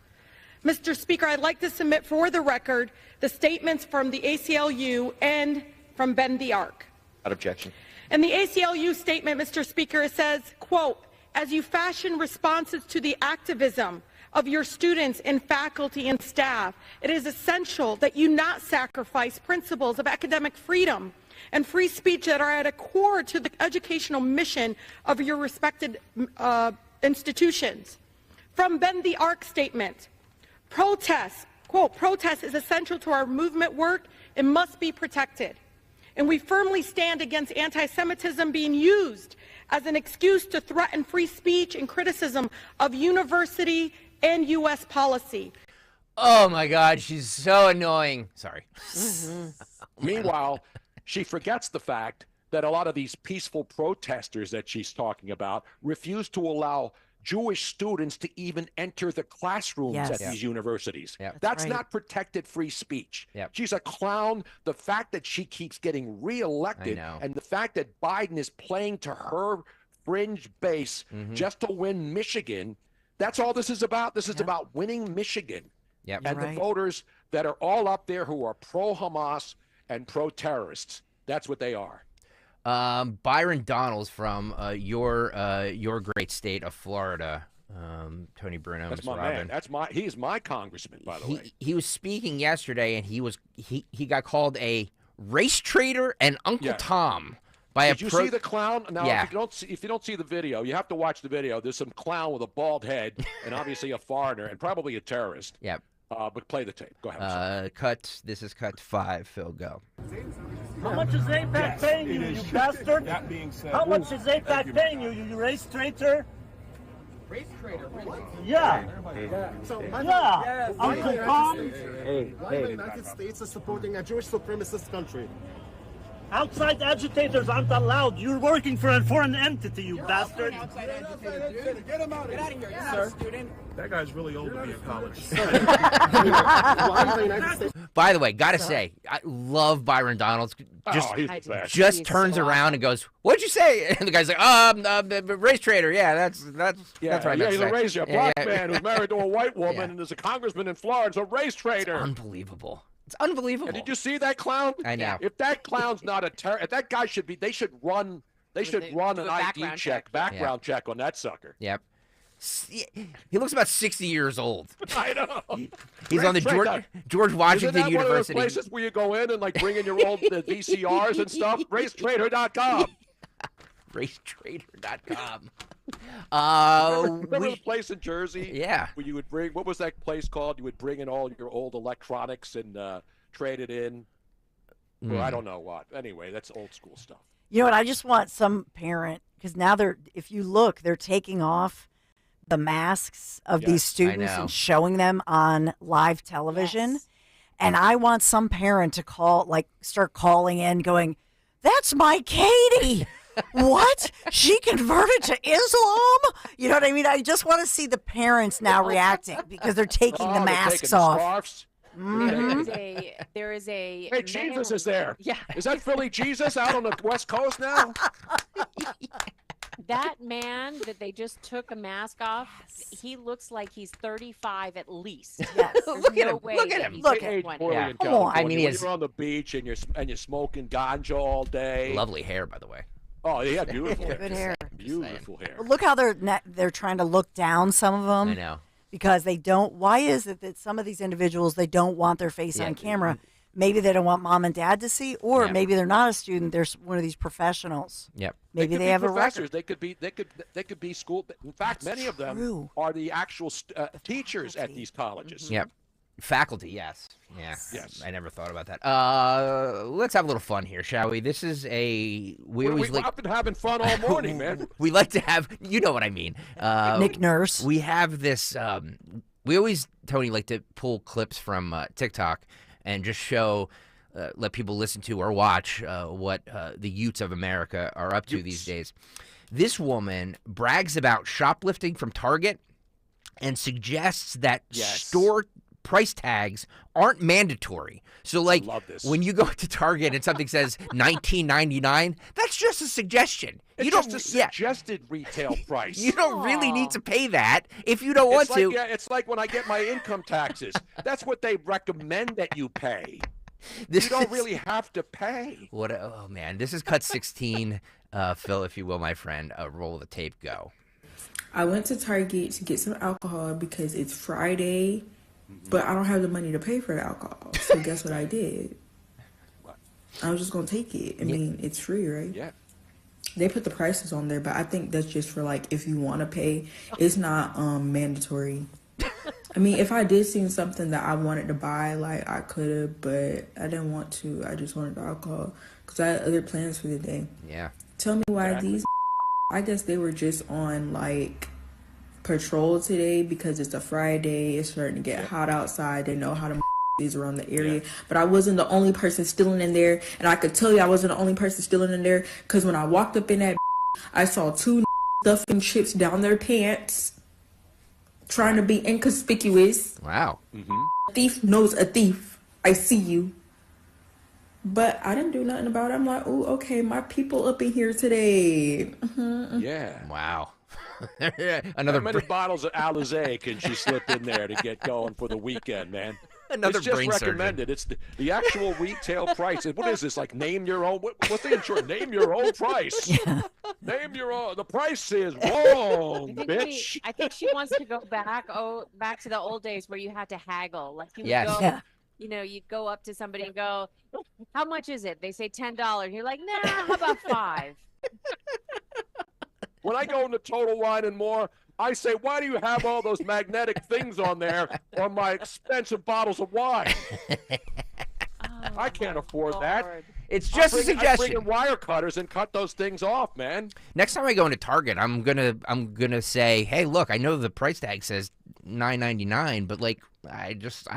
Mr. Speaker, I'd like to submit for the record the statements from the ACLU and from Bend the Arc. Without objection. In the ACLU statement, Mr. Speaker, it says, quote, as you fashion responses to the activism of your students and faculty and staff, it is essential that you not sacrifice principles of academic freedom and free speech that are at a core to the educational mission of your respected institutions. From Bend the Arc statement, protest, quote, protest is essential to our movement work and must be protected. And we firmly stand against anti-Semitism being used as an excuse to threaten free speech and criticism of university and U.S. policy. Oh, my God, she's so annoying. Sorry. Meanwhile, she forgets the fact that a lot of these peaceful protesters that she's talking about refuse to allow Jewish students to even enter the classrooms at these universities. That's right. not protected free speech. She's a clown. The fact that she keeps getting reelected and the fact that Biden is playing to her fringe base just to win Michigan, that's all this is about. This is about winning Michigan. And the voters that are all up there who are pro-Hamas and pro-terrorists. That's what they are. Byron Donalds from your great state of Florida, Tony Bruno. That's Ms. my Robin. man. He's my congressman, by the way. He was speaking yesterday, and he got called a race traitor and Uncle Tom by Did you see the clown? Now, Yeah. if you don't see the video, you have to watch the video. There's some clown with a bald head, and obviously a foreigner, and probably a terrorist. Yep. But play the tape. Go ahead. This is cut 5. Phil, go. How much is APAC paying you, you bastard? That being said, How much is APAC paying you, you race traitor? Race traitor? Yeah. So, Yeah. Uncle Tom? Why the United States is supporting a Jewish supremacist country? Outside agitators aren't allowed. You're working for a foreign entity, you bastard. Outside agitator. Get him out of here. Sir. Student. That guy's really old to be in college. By the way, gotta say, I love Byron Donalds. He's the best. Just turns around and goes, "What'd you say?" And the guy's like, "Race traitor." Yeah, that's right. He's a race, a black man who's married to a white woman and is a congressman in Florida. It's a race traitor. It's unbelievable. It's unbelievable. And did you see that clown? I know. If that clown's not a terror, if that guy should be, they should run They should run an ID check. background check on that sucker. Yep. He looks about 60 years old. I know. He's on the George Washington Isn't that University. one of those places where you go in and like bring in your old VCRs and stuff? Racetrader.com. Racetrader.com. Remember the place in Jersey? Yeah. Where you would bring, what was that place called? You would bring in all your old electronics and trade it in. Or I don't know what. Anyway, that's old school stuff. You know what? I just want some parent, because now if you look, they're taking off the masks of these students and showing them on live television. Yes. And I want some parent to start calling in going, "That's my Katie." What? She converted to Islam? You know what I mean? I just want to see the parents now reacting because they're taking the masks off. Scarves. There is a Hey, Jesus is there. Yeah. Is that Philly Jesus out on the West Coast now? That man that they just took a mask off, he looks like he's 35 at least. Yes. Look at him. Look at him. Look at him. Yeah. Come on. I mean, you're on the beach and you're smoking ganja all day. Lovely hair, by the way. Oh, yeah, beautiful hair. Good hair. Beautiful hair. Look how they're trying to look down some of them. I know. Because they don't. Why is it that some of these individuals, they don't want their face on camera? Maybe they don't want mom and dad to see, or maybe they're not a student. They're one of these professionals. Yep. Maybe they have a professors. record. They could be school. In fact, many of them are the actual teachers at these colleges. Yep. Faculty, yes. Yeah. Yes. I never thought about that. Let's have a little fun here, shall we? This is I've been having fun all morning, man. We like to have, you know what I mean. Nick Nurse. We have this, we always, Tony, like to pull clips from TikTok and just show, let people listen to or watch what the youths of America are up to these days. This woman brags about shoplifting from Target and suggests that store price tags aren't mandatory. So like when you go to Target and something says $19.99, that's just a suggestion. It's just a suggested retail price. You don't really need to pay that if you don't want to. Yeah, it's like when I get my income taxes. That's what they recommend that you pay. You don't really have to pay. Oh man, this is cut 16. Phil, if you will, my friend, roll the tape, go. I went to Target to get some alcohol because it's Friday. But I don't have the money to pay for the alcohol. So guess what I did? I was just going to take it. I mean, it's free, right? Yeah. They put the prices on there, but I think that's just for, like, if you want to pay. It's not mandatory. I mean, if I did see something that I wanted to buy, like, I could have, but I didn't want to. I just wanted the alcohol because I had other plans for the day. Yeah. Tell me why these, I guess they were just on, like, patrol today because it's a Friday. It's starting to get hot outside. They know how to these around the area. But I wasn't the only person stealing in there, and I could tell you I wasn't the only person stealing in there because when I walked up in that, I saw two stuffing chips down their pants, trying to be inconspicuous. Wow. A thief knows a thief. I see you. But I didn't do nothing about it. I'm like, oh, okay, my people up in here today. Yeah. Wow. How many bottles of Alizé can she slip in there to get going for the weekend, man? Another it's just brain recommended. It's the actual retail price. What is this? Like name your own? What's the insurance? Name your own price. Name your own. The price is wrong, bitch. I think she wants to go back to the old days where you had to haggle. Like you would go, Yeah. you know, you'd go up to somebody and go, "How much is it?" They say $10. You're like, "Nah, how about $5?" When I go into Total Wine and More, I say, why do you have all those magnetic things on there on my expensive bottles of wine? I can't afford that. It's just a suggestion. I bring in wire cutters and cut those things off, man. Next time I go into Target, I'm gonna say, hey, look, I know the price tag says $9.99, but like I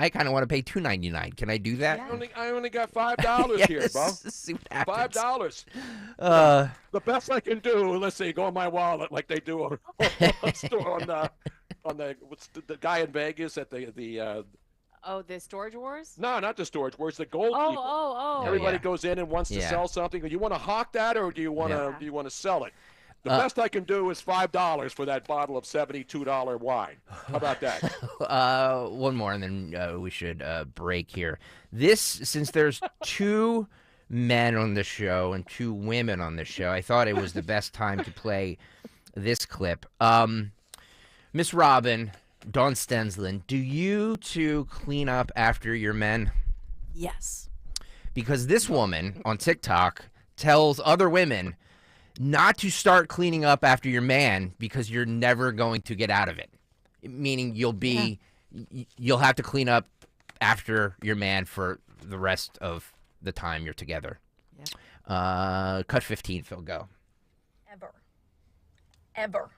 kind of want to pay $2.99. Can I do that? I only got $5 here, bro. See what happens. $5. The best I can do, let's see, go in my wallet like they do on the guy in Vegas at the Oh, the Storage Wars? No, not the Storage Wars. The gold people. Oh. Everybody goes in and wants to sell something. Do you want to hawk that, or do you want to sell it? The best I can do is $5 for that bottle of $72 wine. How about that? One more, and then we should break here. Since there's two men on the show and 2 women on the show, I thought it was the best time to play this clip. Miss Robin, Dawn Stensland, do you 2 clean up after your men? Yes. Because this woman on TikTok tells other women not to start cleaning up after your man because you're never going to get out of it. Meaning you'll have to clean up after your man for the rest of the time you're together. Yeah. Cut 15, Phil, go. Ever.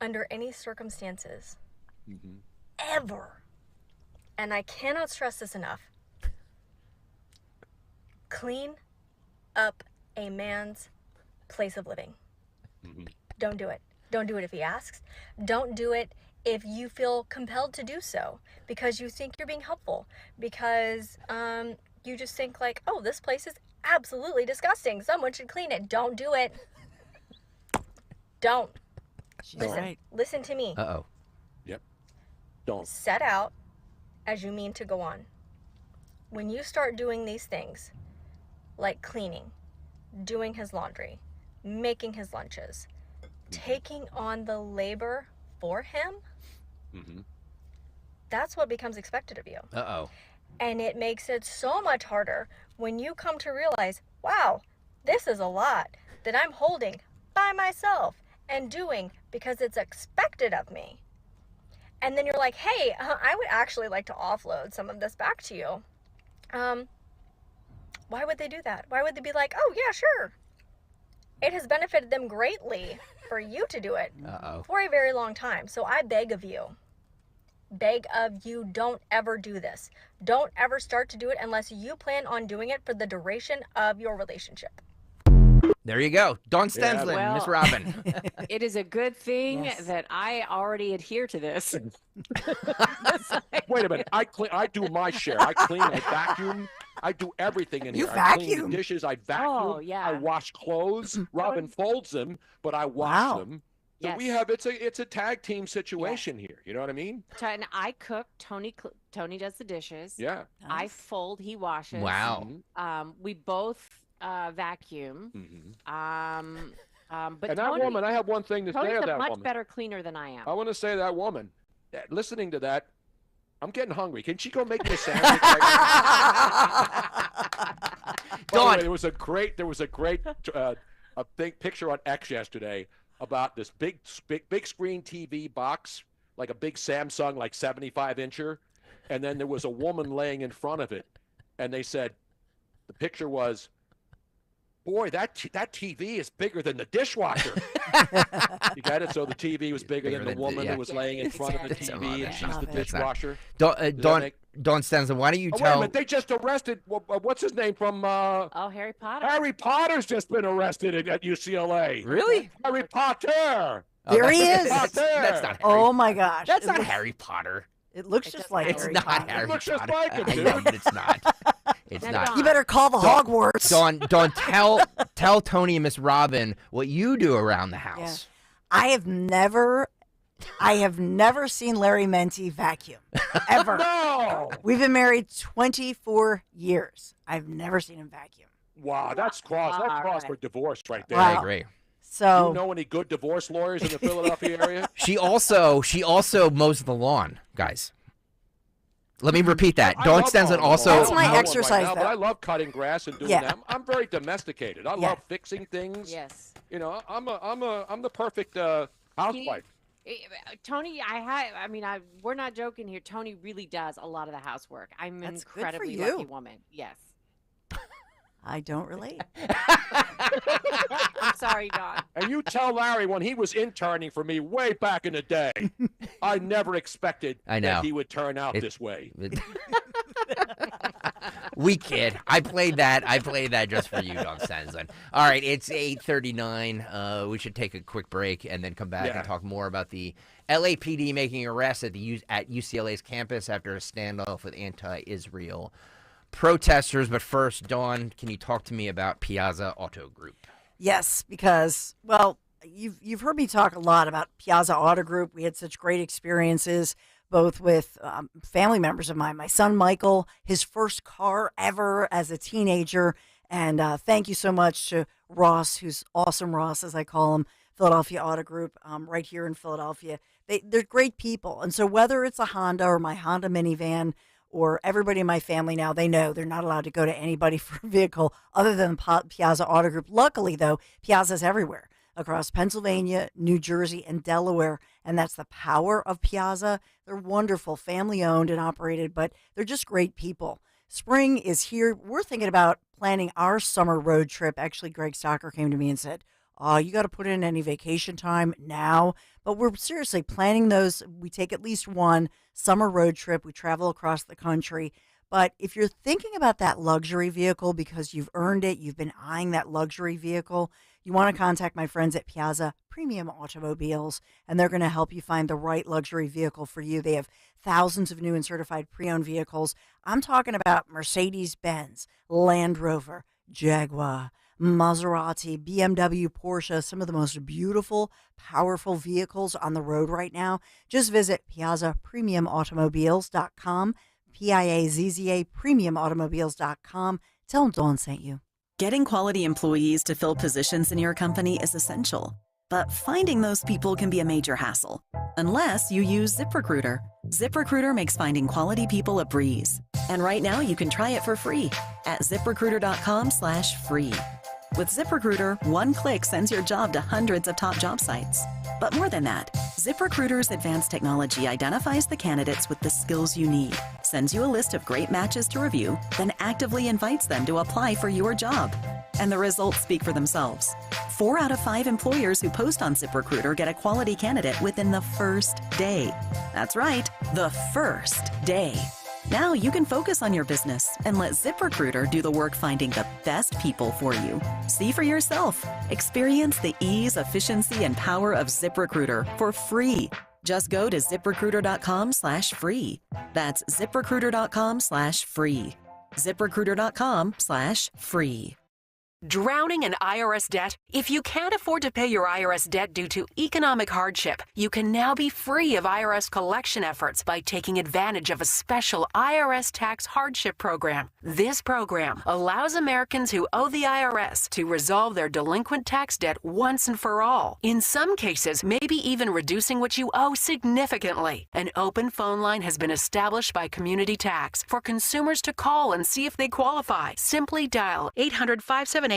Under any circumstances. Ever. And I cannot stress this enough. Clean up a man's place of living. Don't do it. Don't do it if he asks. Don't do it if you feel compelled to do so because you think you're being helpful, because you just think like, oh, this place is absolutely disgusting. Someone should clean it. Don't do it. Don't. Listen to me. Uh-oh. Yep. Don't. Set out as you mean to go on. When you start doing these things, like cleaning, doing his laundry, making his lunches, taking on the labor for him, that's what becomes expected of you. Uh-oh. And it makes it so much harder when you come to realize, wow, this is a lot that I'm holding by myself and doing because it's expected of me. And then you're like, hey, I would actually like to offload some of this back to you. Why would they do that? Why would they be like, oh, yeah, sure. It has benefited them greatly for you to do it for a very long time. So I beg of you, don't ever do this. Don't ever start to do it unless you plan on doing it for the duration of your relationship. There you go. Dawn Stensland, Miss Robin. It is a good thing that I already adhere to this. Wait a minute. I do my share. I clean, I vacuum. I do everything in here. I clean the dishes. I vacuum. Oh, yeah. I wash clothes. Robin folds them, but I wash them. So we have it's a tag team situation here. You know what I mean? And I cook. Tony does the dishes. Yeah. I fold. He washes. Wow. We both vacuum. But and that woman, I have one thing to say Tony's of a that much woman. better cleaner than I am. I want to say that woman. Listening to that, I'm getting hungry. Can she go make me a sandwich? By the way, there was a great picture on X yesterday about this big screen TV box, like a big Samsung, like 75-incher, and then there was a woman laying in front of it, and they said, the picture was, boy, that TV is bigger than the dishwasher. You got it? So the TV was bigger than the woman who was laying in front of the TV, and she's the dishwasher. Dawn Stensland, why don't you tell... Wait a minute, they just arrested, what's his name from... Harry Potter. Harry Potter's just been arrested at UCLA. Really? Harry Potter. There he is. That's not Harry. Oh, my gosh. That's not Harry Potter. It looks just like it's Harry not Potter. Harry It looks Potter. just like him, I dude. know, but it's not. It's not. You better call the Hogwarts. Dawn, tell Tony and Miss Robin what you do around the house. Yeah. I have never seen Larry Menti vacuum, ever. No! We've been married 24 years. I've never seen him vacuum. Wow, that's cross for divorce right there. Wow. I agree. So, you know any good divorce lawyers in the Philadelphia area? She also mows the lawn, guys. Let me repeat that. Dawn Stensland also. That's my exercise, right now, though. but I love cutting grass and doing that. I'm very domesticated. I love fixing things. Yes. You know, I'm the perfect housewife. Tony, we're not joking here. Tony really does a lot of the housework. I'm an incredibly lucky woman. Yes. I don't relate. I'm sorry, Dawn. And you tell Larry when he was interning for me way back in the day, I never expected that he would turn out this way. We kid. I played that just for you, Dawn Stensland. All right, it's 8:39. We should take a quick break and then come back and talk more about the LAPD making arrests at UCLA's campus after a standoff with anti-Israel protesters. But first, Dawn, can you talk to me about Piazza Auto Group? Yes, because, well, you've heard me talk a lot about Piazza Auto Group. We had such great experiences both with family members of mine. My son, Michael, his first car ever as a teenager. And thank you so much to Ross, who's awesome Ross, as I call him, Philadelphia Auto Group, right here in Philadelphia. They're great people. And so whether it's a Honda or my Honda minivan or everybody in my family now, they know they're not allowed to go to anybody for a vehicle other than Piazza Auto Group. Luckily, though, Piazza's everywhere across Pennsylvania, New Jersey, and Delaware. And that's the power of Piazza. They're wonderful, family owned and operated, but they're just great people. Spring is here. We're thinking about planning our summer road trip. Actually, Greg Stocker came to me and said, you got to put in any vacation time now. But we're seriously planning those. We take at least one summer road trip. We travel across the country. But if you're thinking about that luxury vehicle because you've earned it, you've been eyeing that luxury vehicle, you want to contact my friends at Piazza Premium Automobiles, and they're going to help you find the right luxury vehicle for you. They have thousands of new and certified pre-owned vehicles. I'm talking about Mercedes-Benz, Land Rover, Jaguar, Maserati, BMW, Porsche, some of the most beautiful, powerful vehicles on the road right now. Just visit PiazzaPremiumAutomobiles.com, Piazza PremiumAutomobiles.com. Tell them Dawn sent you. Getting quality employees to fill positions in your company is essential, but finding those people can be a major hassle, unless you use ZipRecruiter. ZipRecruiter makes finding quality people a breeze. And right now you can try it for free at ZipRecruiter.com/free. With ZipRecruiter, one click sends your job to hundreds of top job sites. But more than that, ZipRecruiter's advanced technology identifies the candidates with the skills you need, sends you a list of great matches to review, then actively invites them to apply for your job. And the results speak for themselves. 4 out of 5 employers who post on ZipRecruiter get a quality candidate within the first day. That's right, the first day. Now you can focus on your business and let ZipRecruiter do the work finding the best people for you. See for yourself. Experience the ease, efficiency, and power of ZipRecruiter for free. Just go to ZipRecruiter.com/free. That's ZipRecruiter.com/free. ZipRecruiter.com/free. Drowning in IRS debt? If you can't afford to pay your IRS debt due to economic hardship, you can now be free of IRS collection efforts by taking advantage of a special IRS tax hardship program. This program allows Americans who owe the IRS to resolve their delinquent tax debt once and for all. In some cases, maybe even reducing what you owe significantly. An open phone line has been established by Community Tax for consumers to call and see if they qualify. Simply dial 800-578-2415.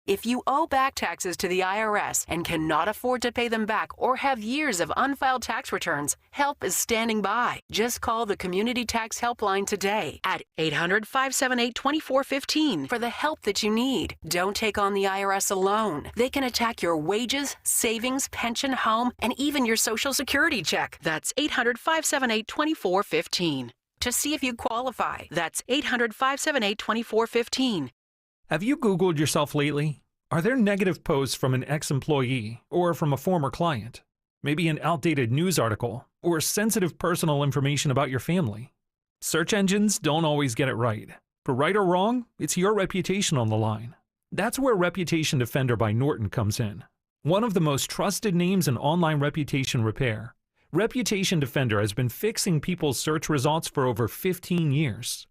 If you owe back taxes to the IRS and cannot afford to pay them back or have years of unfiled tax returns, help is standing by. Just call the Community Tax Helpline today at 800-578-2415 for the help that you need. Don't take on the IRS alone. They can attack your wages, savings, pension, home, and even your Social Security check. That's 800-578-2415. To see if you qualify, that's 800-578-2415. Have you Googled yourself lately? Are there negative posts from an ex-employee or from a former client? Maybe an outdated news article or sensitive personal information about your family? Search engines don't always get it right. For right or wrong, it's your reputation on the line. That's where Reputation Defender by Norton comes in. One of the most trusted names in online reputation repair, Reputation Defender has been fixing people's search results for over 15 years.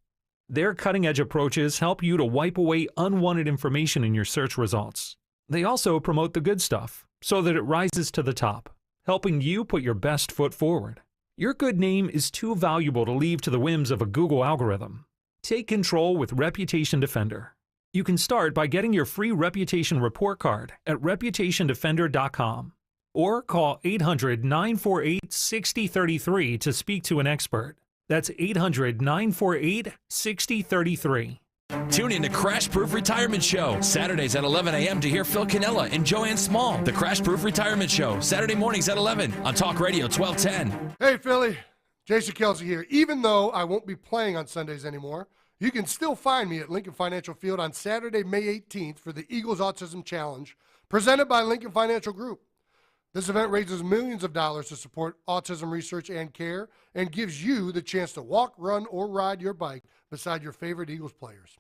Their cutting-edge approaches help you to wipe away unwanted information in your search results. They also promote the good stuff so that it rises to the top, helping you put your best foot forward. Your good name is too valuable to leave to the whims of a Google algorithm. Take control with Reputation Defender. You can start by getting your free reputation report card at reputationdefender.com or call 800-948-6033 to speak to an expert. That's 800-948-6033. Tune in to Crash Proof Retirement Show, Saturdays at 11 a.m. to hear Phil Cannella and Joanne Small. The Crash Proof Retirement Show, Saturday mornings at 11 on Talk Radio 1210. Hey, Philly. Jason Kelsey here. Even though I won't be playing on Sundays anymore, you can still find me at Lincoln Financial Field on Saturday, May 18th for the Eagles Autism Challenge, presented by Lincoln Financial Group. This event raises millions of dollars to support autism research and care and gives you the chance to walk, run, or ride your bike beside your favorite Eagles players.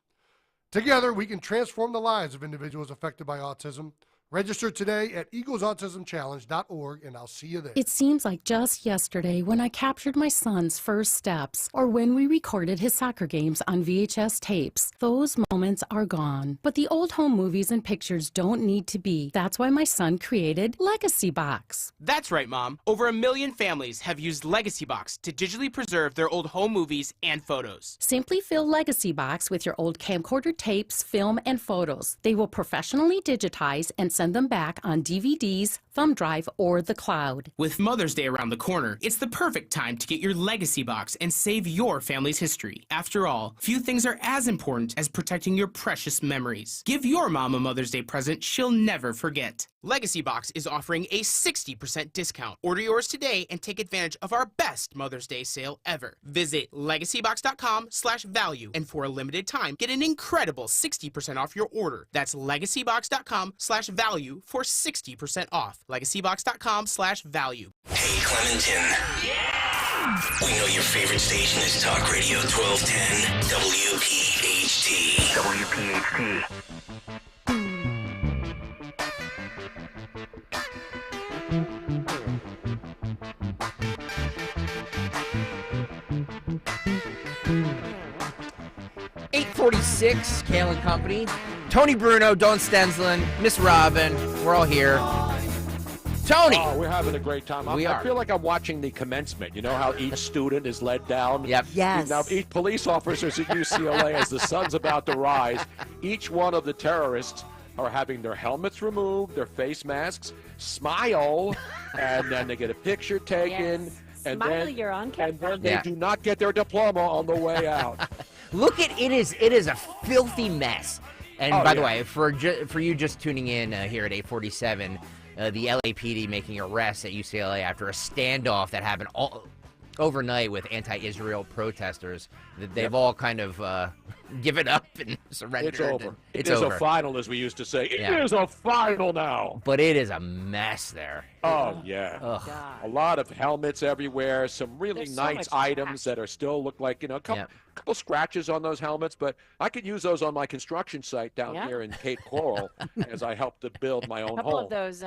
Together, we can transform the lives of individuals affected by autism Register today at eaglesautismchallenge.org, and I'll see you there. It seems like just yesterday when I captured my son's first steps, or when we recorded his soccer games on VHS tapes. Those moments are gone. But the old home movies and pictures don't need to be. That's why my son created Legacy Box. That's right, Mom. Over 1 million families have used Legacy Box to digitally preserve their old home movies and photos. Simply fill Legacy Box with your old camcorder tapes, film, and photos. They will professionally digitize and send them back on DVDs, thumb drive, or the cloud. With Mother's Day around the corner, it's the perfect time to get your Legacy Box and save your family's history. After all, few things are as important as protecting your precious memories. Give your mom a Mother's Day present she'll never forget. Legacy Box is offering a 60% discount. Order yours today and take advantage of our best Mother's Day sale ever. Visit legacybox.com/value, and for a limited time, get an incredible 60% off your order. That's legacybox.com/value for 60% off. legacybox.com/value. Hey, Clementon. We know your favorite station is Talk Radio 1210 WPHT. WPHT. .46, Kayal and Company. Tony Bruno, Don Stensland, Miss Robin. We're all here. Tony! Oh, we're having a great time. I feel like I'm watching the commencement. You know how each student is led down? Yep. Yes. Now, each police officers at UCLA, as the sun's about to rise, each one of the terrorists are having their helmets removed, their face masks, smile, and then they get a picture taken. Yes. And Smile, then, you're on camera. and then they do not get their diploma on the way out. Look at it is a filthy mess. And by the yeah. way, for you just tuning in here at 8:47, the LAPD making arrests at UCLA after a standoff that happened overnight with anti-Israel protesters. They've all kind of given up and surrendered. It's over. It's It is over. a final, as we used to say. It Yeah. is a final now. But it is a mess there. Oh, yeah. Ugh. A lot of helmets everywhere. Some really There's so nice much items that are still look like, a couple scratches on those helmets. But I could use those on my construction site down Yeah. here in Cape Coral as I help to build my A own couple home. of those,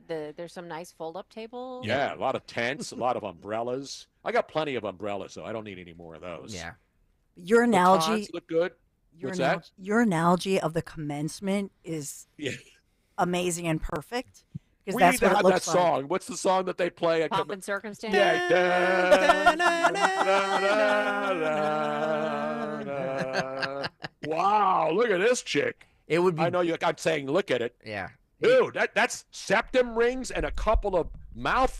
there's some nice fold-up tables. Yeah, a lot of tents, a lot of umbrellas. I got plenty of umbrellas, so I don't need any more of those. Yeah. Your analogy. Batons look good. What's that? Your analogy of the commencement is amazing and perfect. Because We that's need to what it have looks that like. song. What's the song that they play at Pomp and circumstance. Wow, look at this chick. It would be. I know you. I'm saying, look at it. Yeah. Dude, that's septum rings and a couple of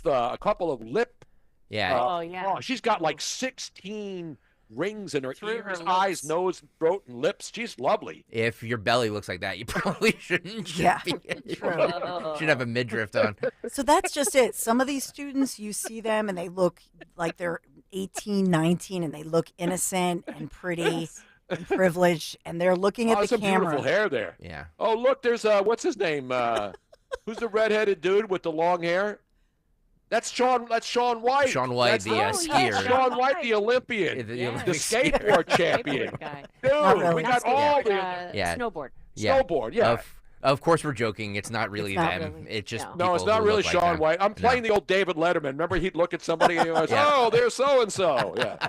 a couple of lip. Yeah. Oh, yeah. Oh, she's got like 16 rings in her Through her ears, lips. eyes, nose, throat, and lips. She's lovely. If your belly looks like that, you probably shouldn't. Yeah, Should have a midriff on. So that's just it. Some of these students, you see them and they look like they're 18, 19, and they look innocent and pretty and privileged, and they're looking at the some camera. beautiful hair there. Yeah. Oh, look, there's what's his name? Who's the redheaded dude with the long hair? That's Sean White. Sean White, the skier. Sean White, the Olympian, The the skateboard champion. Dude, really. we got all the Snowboard. snowboard. Yeah. Of course, we're joking. It's not really not them. really. It's just No, it's people not who really look like Sean them. White. I'm playing the old David Letterman. Remember, he'd look at somebody and he goes, Yeah. "Oh, there's so and so." Yeah.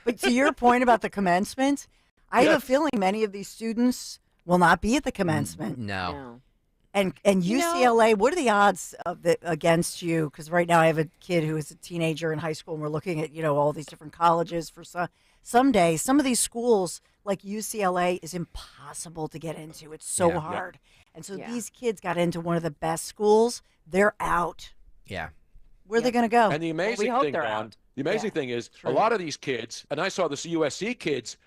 But to your point about the commencement, I have a Yes. feeling many of these students will not be at the commencement. No. And UCLA, what are the odds of against you? Because right now I have a kid who is a teenager in high school, and we're looking at all these different colleges for someday. Some of these schools, like UCLA, is impossible to get into. It's so hard, and so these kids got into one of the best schools. They're out. Yeah. Where are they going to go? And the amazing hope thing, they're Don, out. the amazing thing is a lot of these kids, and I saw this USC kids,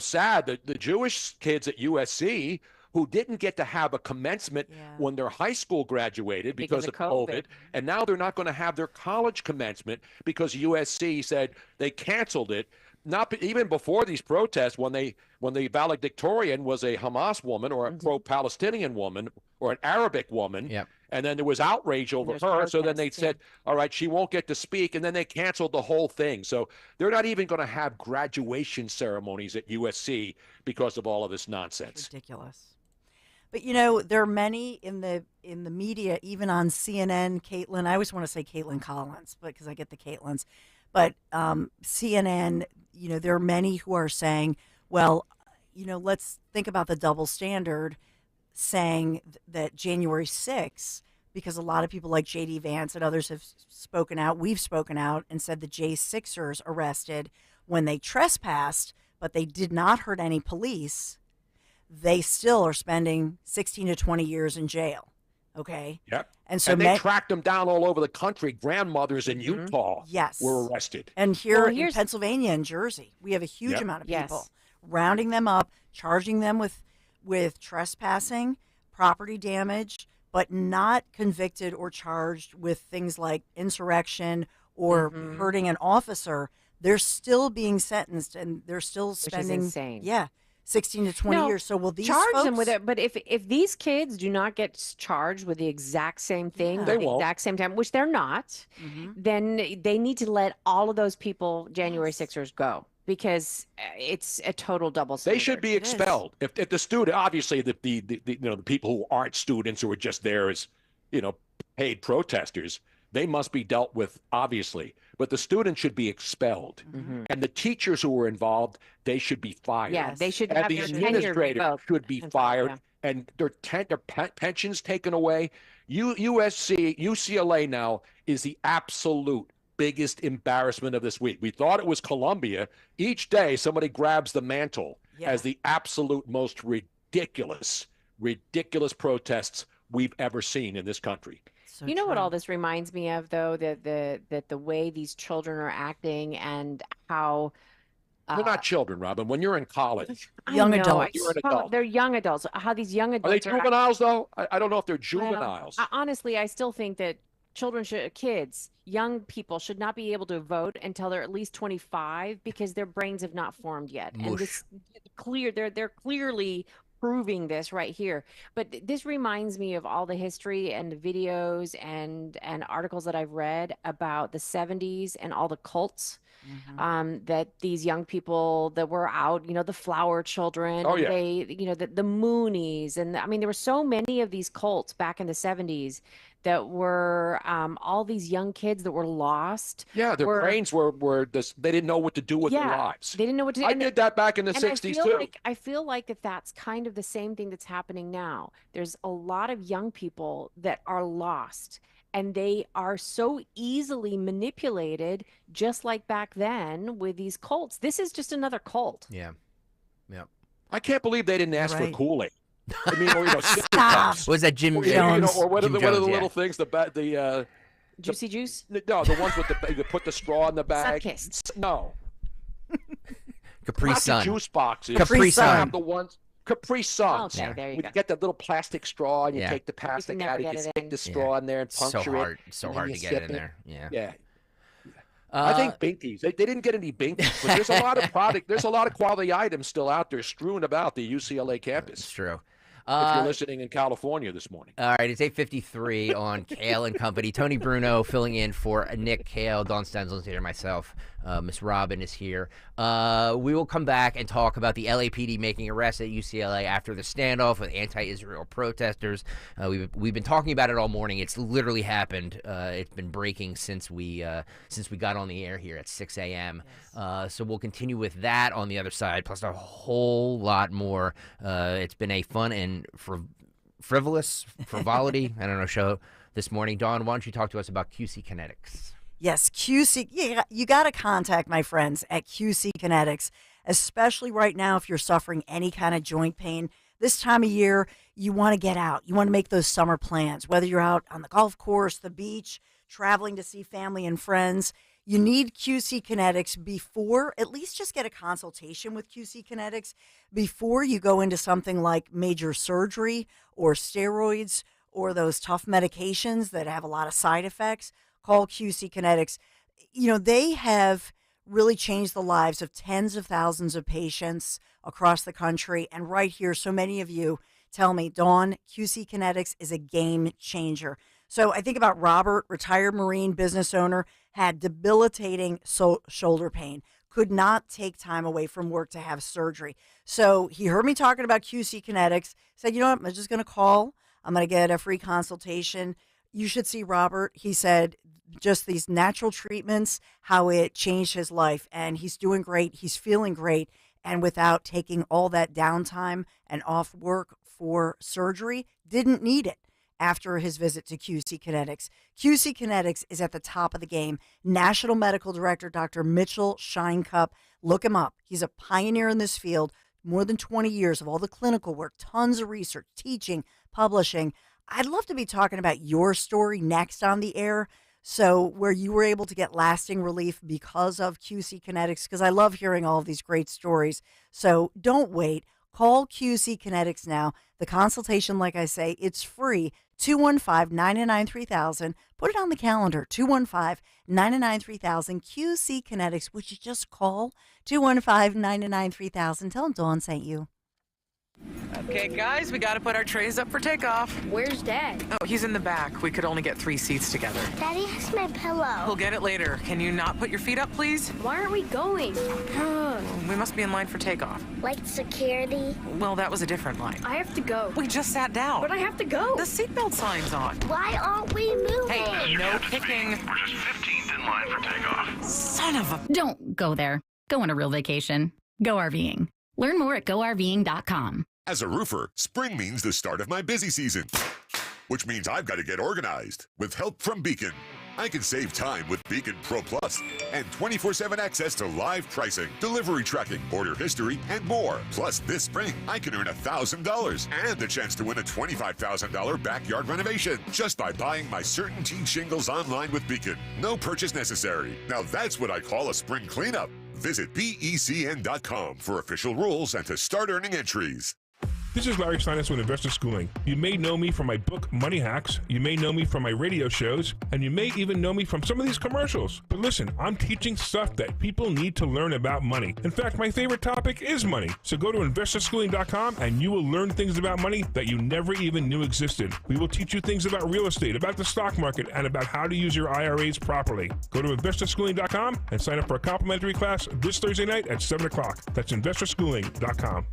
sad that the Jewish kids at USC who didn't get to have a commencement when their high school graduated because of COVID. And now they're not going to have their college commencement because USC said they canceled it. Not even before these protests, when the valedictorian was a Hamas woman or a pro-Palestinian woman or an Arabic woman, and then there was outrage over her. So then they said, all right, she won't get to speak, and then they canceled the whole thing. So they're not even going to have graduation ceremonies at USC because of all of this nonsense. Ridiculous. But there are many in the media, even on CNN. Caitlin, I always want to say Caitlin Collins, because I get the Caitlins. But CNN, there are many who are saying, well, let's think about the double standard, saying that January 6th, because a lot of people like J.D. Vance and others have spoken out, we've spoken out and said the J6ers arrested when they trespassed, but they did not hurt any police, they still are spending 16 to 20 years in jail. Okay? Yep. And so they tracked them down all over the country. Grandmothers in Utah yes. were arrested. And here in Pennsylvania and Jersey, we have a huge amount of people rounding them up, charging them with trespassing, property damage, but not convicted or charged with things like insurrection or hurting an officer. They're still being sentenced, and they're still spending, 16 to 20 years. So will these charge folks them with it? But if these kids do not get charged with the exact same thing, They at the won't. exact same time, which they're not, then they need to let all of those people, January 6ers, go, because it's a total double standard. They should be expelled. If the student, obviously the people who aren't students, who are just there as paid protesters, they must be dealt with, obviously. But the students should be expelled, and the teachers who were involved, they should be fired. Yeah, they should and have the their tenure administrators revoked should be fired, and their pensions taken away. UCLA now is the absolute biggest embarrassment of this week. We thought it was Columbia. Each day, somebody grabs the mantle as the absolute most ridiculous protests we've ever seen in this country. You know what all this reminds me of, though, that the way these children are acting and how they're not children, Robin. When you're in college, young adults, you're an adult. They're young adults. How these young Are they adults juveniles, though? I don't know if they're juveniles. Honestly, I still think that young people should not be able to vote until they're at least 25, because their brains have not formed yet. And this they're clearly proving this right here. But this reminds me of all the history and the videos and articles that I've read about the 70s and all the cults that these young people that were out, the flower children, they, the Moonies. And I mean, there were so many of these cults back in the 70s that were all these young kids that were lost. Yeah, their brains were this, they didn't know what to do with their lives. They didn't know what to do. I did that back in the 60s too. I feel like that's kind of the same thing that's happening now. There's a lot of young people that are lost, and they are so easily manipulated, just like back then with these cults. This is just another cult. Yeah. I can't believe they didn't ask for Kool-Aid. I mean, Was that Jim Jones? Jones? Or what are Jim the Jones, little things? The Juicy Juice? No, the ones with you put the straw in the bag. Sunkist. No. Capri Not Sun. The juice boxes. Capri Sun. The ones. Capri Suns. Okay, there you go. You get that little plastic straw, and you Yeah. take the plastic never out, you get can it stick in. the straw in there and puncture it. It's so and hard then to you get it sip in there. Yeah. Yeah. I think Binkies. They didn't get any Binkies, but there's a lot of there's a lot of quality items still out there strewn about the UCLA campus. It's true. If you're listening in California this morning. All right, it's 8:53 on Kayal and Company. Tony Bruno filling in for Nick, Kayal, Dawn Stenzel's here, myself. Miss Robin is here. We will come back and talk about the LAPD making arrests at UCLA after the standoff with anti-Israel protesters. We've been talking about it all morning. It's literally happened. It's been breaking since we got on the air here at 6 a.m. So we'll continue with that on the other side, plus a whole lot more. It's been a fun and frivolity, I don't know, show this morning. Dawn, why don't you talk to us about QC Kinetics? Yes, QC. You got to contact my friends at QC Kinetics, especially right now if you're suffering any kind of joint pain. This time of year, you want to get out. You want to make those summer plans, whether you're out on the golf course, the beach, traveling to see family and friends. You need QC Kinetics before, at least just get a consultation with QC Kinetics before you go into something like major surgery or steroids or those tough medications that have a lot of side effects. Call QC Kinetics. They have really changed the lives of tens of thousands of patients across the country. And right here, so many of you tell me, Dawn, QC Kinetics is a game changer. So I think about Robert, retired Marine business owner, had debilitating shoulder pain, could not take time away from work to have surgery. So he heard me talking about QC Kinetics, said, you know what, I'm just going to call. I'm going to get a free consultation. You should see Robert. He said just these natural treatments, how it changed his life. And he's doing great. He's feeling great. And without taking all that downtime and off work for surgery, didn't need it after his visit to QC Kinetics. QC Kinetics is at the top of the game. National Medical Director Dr. Mitchell Scheinkup, look him up. He's a pioneer in this field, more than 20 years of all the clinical work, tons of research, teaching, publishing. I'd love to be talking about your story next on the air. So where you were able to get lasting relief because of QC Kinetics, because I love hearing all of these great stories. So don't wait. Call QC Kinetics now. The consultation, like I say, it's free. 215-999-3000. Put it on the calendar. 215-999-3000. QC Kinetics. Would you just call 215-999-3000? Tell them Dawn sent you. Okay, guys, we got to put our trays up for takeoff. Where's Dad? Oh, he's in the back. We could only get 3 seats together. Daddy has my pillow. We'll get it later. Can you not put your feet up, please? Why aren't we going? We must be in line for takeoff. Like security? Well, that was a different line. I have to go. We just sat down. But I have to go. The seatbelt sign's on. Why aren't we moving? Hey, no picking. We're just 15th in line for takeoff. Son of a... Don't go there. Go on a real vacation. Go RVing. Learn more at GoRVing.com. As a roofer, spring means the start of my busy season, which means I've got to get organized with help from Beacon. I can save time with Beacon Pro Plus and 24/7 access to live pricing, delivery tracking, order history, and more. Plus, this spring, I can earn $1,000 and the chance to win a $25,000 backyard renovation just by buying my CertainTeed shingles online with Beacon. No purchase necessary. Now that's what I call a spring cleanup. Visit BECN.com for official rules and to start earning entries. This is Larry Steinitz with Investor Schooling. You may know me from my book, Money Hacks. You may know me from my radio shows, and you may even know me from some of these commercials. But listen, I'm teaching stuff that people need to learn about money. In fact, my favorite topic is money. So go to investorschooling.com and you will learn things about money that you never even knew existed. We will teach you things about real estate, about the stock market, and about how to use your IRAs properly. Go to investorschooling.com and sign up for a complimentary class this Thursday night at 7 o'clock. That's investorschooling.com.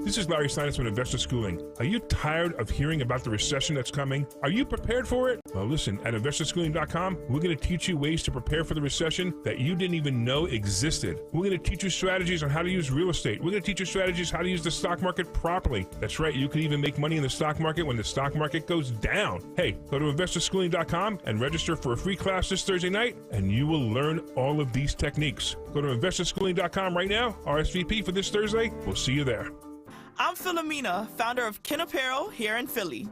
This is Larry Steinitz with Investor Schooling. Are you tired of hearing about the recession that's coming? Are you prepared for it? Well, listen, at investorschooling.com, we're going to teach you ways to prepare for the recession that you didn't even know existed. We're going to teach you strategies on how to use real estate. We're going to teach you strategies how to use the stock market properly. That's right, you can even make money in the stock market when the stock market goes down. Hey, go to investorschooling.com and register for a free class this Thursday night, and you will learn all of these techniques. Go to investorschooling.com right now, RSVP for this Thursday. We'll see you there. I'm Philomena, founder of Kin Apparel here in Philly.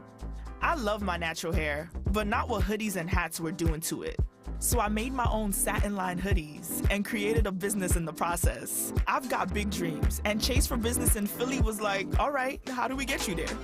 I love my natural hair, but not what hoodies and hats were doing to it. So I made my own satin-lined hoodies and created a business in the process. I've got big dreams, and Chase for Business in Philly was like, all right, how do we get you there?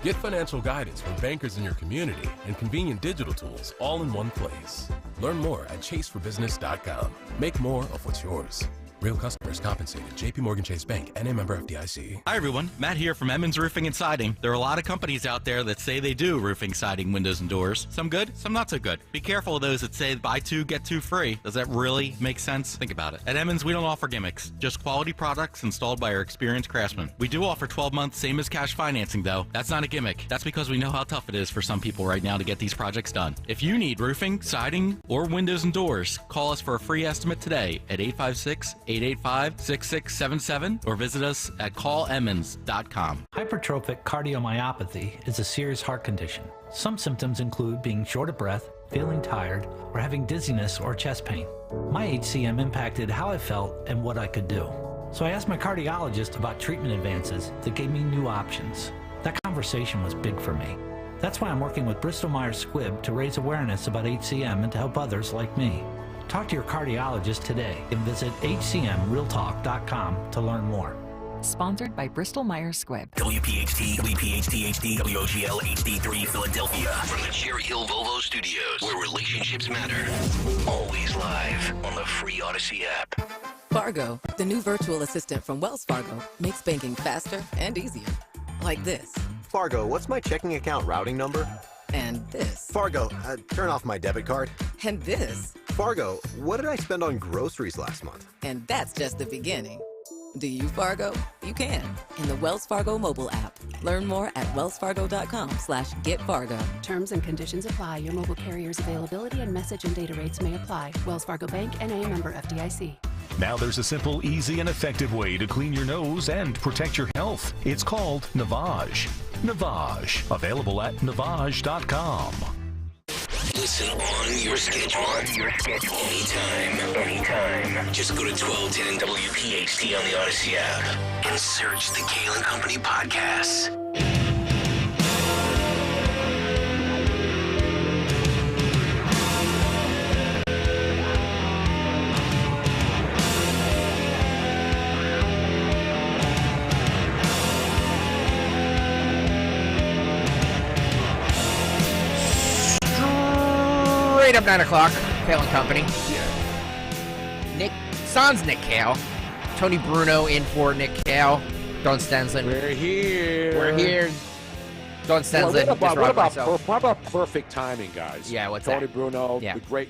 Get financial guidance from bankers in your community and convenient digital tools all in one place. Learn more at chaseforbusiness.com. Make more of what's yours. Real customers compensated. JP Morgan Chase Bank, NA member FDIC. Hi everyone, Matt here from Emmons Roofing and Siding. There are a lot of companies out there that say they do roofing, siding, windows, and doors. Some good, some not so good. Be careful of those that say buy two, get two free. Does that really make sense? Think about it. At Emmons, we don't offer gimmicks, just quality products installed by our experienced craftsmen. We do offer 12 months, same as cash financing though. That's not a gimmick. That's because we know how tough it is for some people right now to get these projects done. If you need roofing, siding, or windows and doors, call us for a free estimate today at 856-885-6677 or visit us at callemmons.com. Hypertrophic cardiomyopathy is a serious heart condition. Some symptoms include being short of breath, feeling tired, or having dizziness or chest pain. My HCM impacted how I felt and what I could do. So I asked my cardiologist about treatment advances that gave me new options. That conversation was big for me. That's why I'm working with Bristol Myers Squibb to raise awareness about HCM and to help others like me. Talk to your cardiologist today and visit hcmrealtalk.com to learn more. Sponsored by Bristol Myers Squibb. WPHT, WPHT-HD, WOGL HD3 Philadelphia. From the Cherry Hill Volvo Studios, where relationships matter. Always live on the free Odyssey app. Fargo, the new virtual assistant from Wells Fargo, makes banking faster and easier. Like this. Fargo, what's my checking account routing number? And this. Fargo, turn off my debit card. And this. Fargo, what did I spend on groceries last month? And that's just the beginning. Do you Fargo? You can in the Wells Fargo mobile app. Learn more at wellsfargo.com/getfargo. Terms and conditions apply. Your mobile carrier's availability and message and data rates may apply. Wells Fargo Bank, N.A., member FDIC. Now there's a simple, easy, and effective way to clean your nose and protect your health. It's called Navage. Navage. Available at Navage.com. Listen on your schedule. Anytime. Just go to 1210 WPHT on the Odyssey app and search the Kayal and Company podcasts. Straight up 9 o'clock, Kayal and Company. Sans Nick Kayal. Tony Bruno in for Nick Kayal. Don Stenslin. We're here. Don Stenslin. What about perfect timing, guys? Yeah, what's Tony that? Bruno, Yeah. the great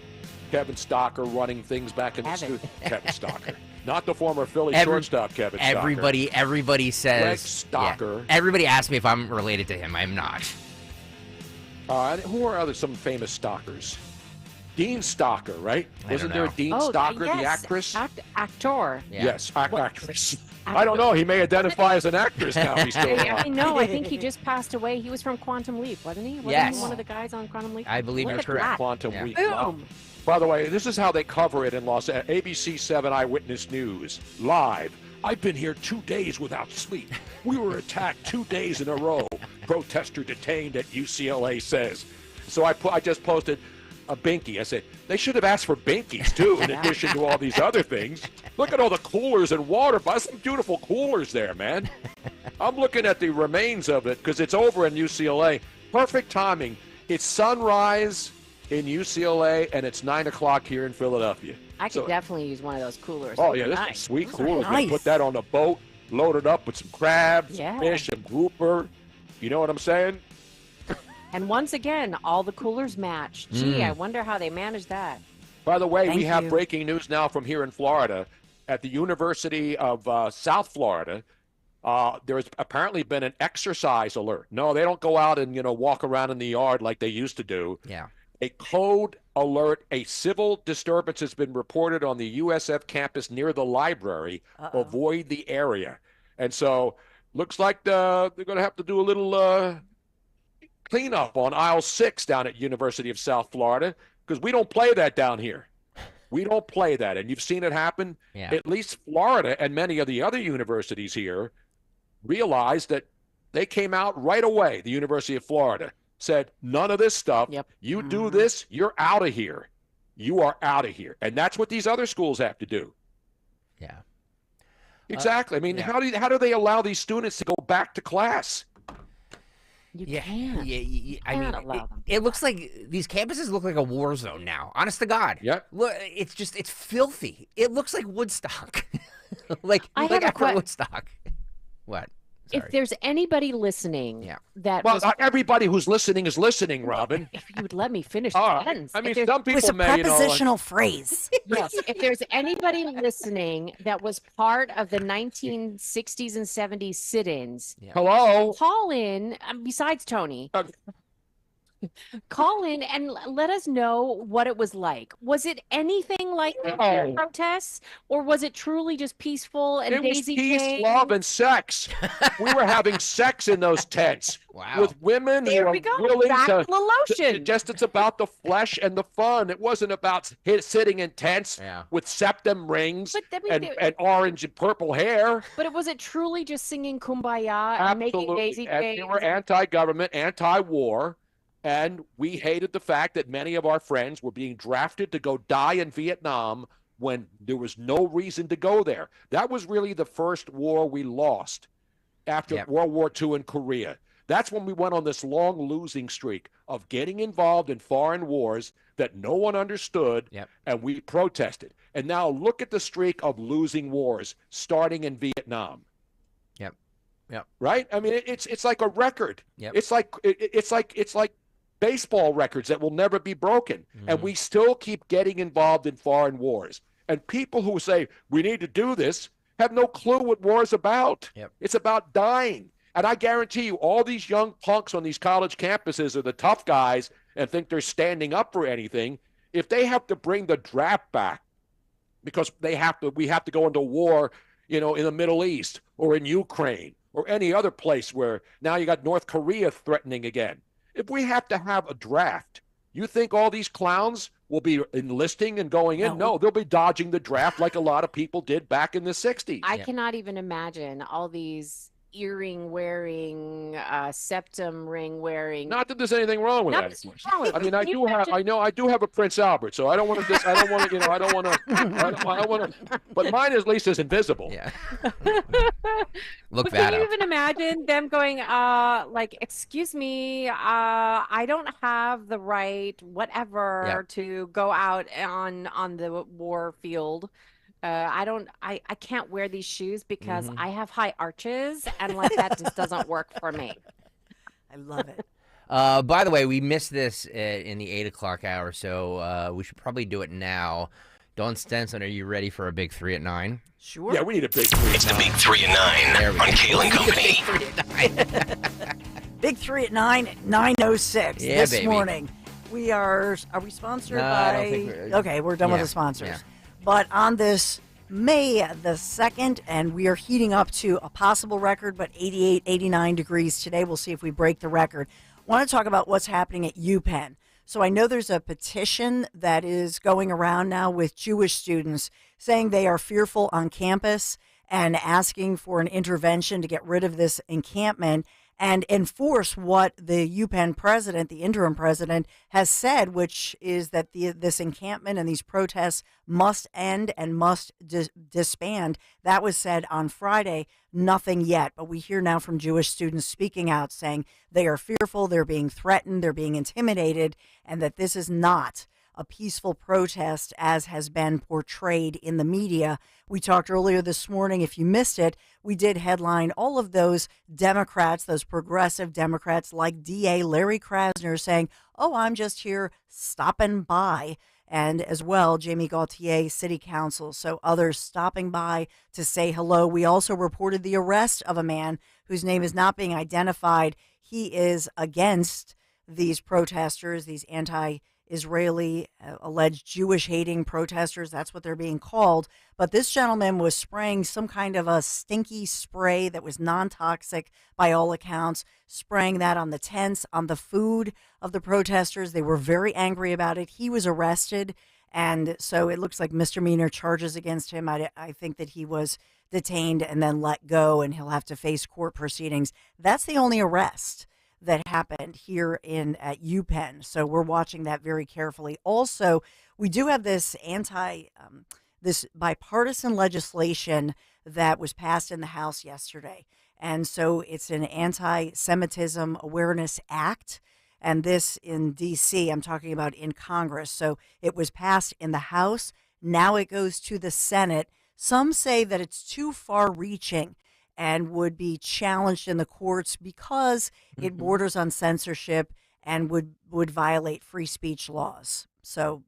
Kevin Stocker running things back in the studio. Kevin Stocker. Not the former Philly shortstop Kevin Stocker. Everybody says. Greg Stocker. Yeah. Everybody asks me if I'm related to him. I'm not. And who are some famous Stockers? Dean Stocker, right? Wasn't there a Dean Oh, Stocker, yes. the actress? Actor. Yeah. Yes, actress. I don't know. He may identify as an actress now if he's still alive. No, I think he just passed away. He was from Quantum Leap, wasn't he? Wasn't he one of the guys on Quantum Leap? I believe Look you're at correct. that. Quantum Yeah. Leap. Boom. By the way, this is how they cover it in ABC 7 Eyewitness News. Live. I've been here 2 days without sleep. We were attacked 2 days in a row. Protester detained at UCLA says. So I just posted a binky. I said, they should have asked for binkies, too, in addition to all these other things. Look at all the coolers and water. Buy some beautiful coolers there, man. I'm looking at the remains of it because it's over in UCLA. Perfect timing. It's sunrise in UCLA, and it's 9 o'clock here in Philadelphia. I could definitely use one of those coolers. Oh, yeah, this Nice. is a sweet Those are cooler. nice. Put that on a boat, load it up with some crabs, Yeah. some fish, some grouper. You know what I'm saying? And once again, all the coolers match. Gee, Mm. I wonder how they managed that. By the way, we Thank have you. breaking news now from here in Florida. At the University of South Florida, there's apparently been an exercise alert. No, they don't go out and, walk around in the yard like they used to do. Yeah. A code alert, a civil disturbance has been reported on the USF campus near the library. Avoid the area. And so looks like they're going to have to do a little cleanup on aisle 6 down at University of South Florida because we don't play that down here. We don't play that. And you've seen it happen. Yeah. At least Florida and many of the other universities here realized that they came out right away. The University of Florida said, none of this stuff. You do this, you're out of here. You are out of here. And that's what these other schools have to do. Yeah. Exactly. I mean, how do they allow these students to go back to class? You can't. Yeah, I can't mean, allow them. it looks like these campuses look like a war zone now. Honest to God. Yeah. Look, it's filthy. It looks like Woodstock. like I have a after que- Woodstock. What? If there's anybody listening that Well, was, not everybody who's listening is listening, Robin. if you would let me finish All the right. sentence. I mean, If there's- some people may, Prepositional phrase. Yes, if there's anybody listening that was part of the 1960s and 70s sit-ins, Hello? call in, besides Tony, call in and let us know what it was like. Was it anything like the Oh. protests, or was it truly just peaceful and It was daisy peace, chain? love, and sex. We were having sex in those tents with women There who we are go. willing Back to. to the lotion. Just it's about the flesh and the fun. It wasn't about sitting in tents with septum rings But, I mean, and orange and purple hair. But was it truly just singing Kumbaya and making daisy And chains? they were anti-government, anti-war, and we hated the fact that many of our friends were being drafted to go die in Vietnam when there was no reason to go there. That was really the first war we lost after World War II in Korea. That's when we went on this long losing streak of getting involved in foreign wars that no one understood, and we protested. And now look at the streak of losing wars starting in Vietnam. Yep. Right? I mean, it's like a record. Yep. It's like baseball records that will never be broken. And we still keep getting involved in foreign wars. And people who say we need to do this have no clue what war is about. It's about dying. And I guarantee you, all these young punks on these college campuses are the tough guys and think they're standing up for anything. If they have to bring the draft back because we have to go into war, in the Middle East or in Ukraine or any other place where now you got North Korea threatening again. If we have to have a draft, you think all these clowns will be enlisting and going in? No, they'll be dodging the draft like a lot of people did back in the 60s. I cannot even imagine all these earring wearing, septum ring wearing. Not that there's anything wrong with that. I mean, I do have a Prince Albert, so I don't want to. But mine at least is invisible. Yeah. But can you even imagine them going, excuse me, I don't have the right, whatever, to go out on the war field. I can't wear these shoes because I have high arches and that just doesn't work for me. I love it. By the way, we missed this in the 8 o'clock hour, so we should probably do it now. Dawn Stenson, are you ready for a big 3 at 9? Sure. Yeah, we need a big 3 at 9. It's the big 3 at 9 on Kayal and Company. Big 3 at 9 at 9:06 this baby. morning. Are we sponsored No, by? I don't think Okay, we're done with the sponsors. Yeah. But on this May the 2nd, and we are heating up to a possible record, but 88, 89 degrees today. We'll see if we break the record. I want to talk about what's happening at UPenn. So I know there's a petition that is going around now with Jewish students saying they are fearful on campus and asking for an intervention to get rid of this encampment and enforce what the UPenn president, the interim president, has said, which is that this encampment and these protests must end and must disband. That was said on Friday. Nothing yet, but we hear now from Jewish students speaking out saying they are fearful, they're being threatened, they're being intimidated, and that this is not a peaceful protest as has been portrayed in the media. We talked earlier this morning, if you missed it, we did headline all of those Democrats, those progressive Democrats like DA Larry Krasner saying, oh, I'm just here stopping by. And as well, Jamie Gaultier, City Council, so others stopping by to say hello. We also reported the arrest of a man whose name is not being identified. He is against these protesters, these anti-Israeli, alleged Jewish-hating protesters. That's what they're being called. But this gentleman was spraying some kind of a stinky spray that was non-toxic by all accounts, spraying that on the tents, on the food of the protesters. They were very angry about it. He was arrested, and so it looks like misdemeanor charges against him. I think that he was detained and then let go, and he'll have to face court proceedings. That's the only arrest that happened here at UPenn. So we're watching that very carefully. Also, we do have this this bipartisan legislation that was passed in the House yesterday. And so it's an Anti-Semitism Awareness Act. And this in D.C., I'm talking about in Congress. So it was passed in the House. Now it goes to the Senate. Some say that it's too far-reaching and would be challenged in the courts because it borders on censorship and would violate free speech laws. So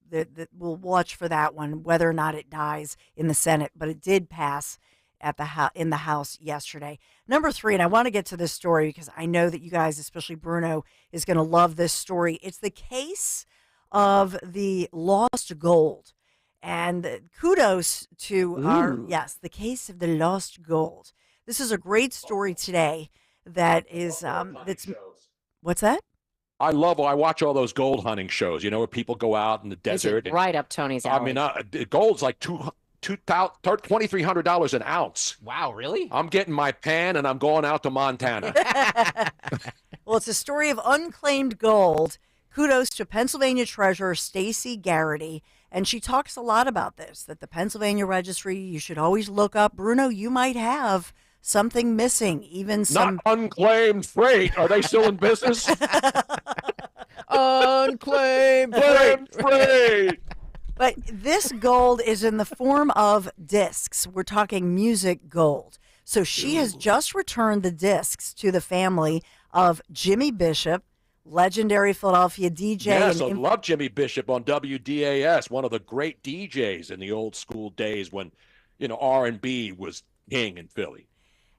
we'll watch for that one, whether or not it dies in the Senate. But it did pass in the House yesterday. Number 3, and I want to get to this story because I know that you guys, especially Bruno, is going to love this story. It's the case of the lost gold. And kudos to the case of the lost gold. This is a great story today that is, what's that? I watch all those gold hunting shows, where people go out in the desert. Right up Tony's alley. I mean, gold's like $2,300 an ounce. Wow, really? I'm getting my pan and I'm going out to Montana. Well, it's a story of unclaimed gold. Kudos to Pennsylvania Treasurer Stacey Garrity. And she talks a lot about this, that the Pennsylvania Registry, you should always look up. Bruno, you might have something missing, even some... Not unclaimed freight. Are they still in business? Unclaimed freight. But this gold is in the form of discs. We're talking music gold. So she has just returned the discs to the family of Jimmy Bishop, legendary Philadelphia DJ. Yes, I love Jimmy Bishop on WDAS, one of the great DJs in the old school days when, R&B was king in Philly.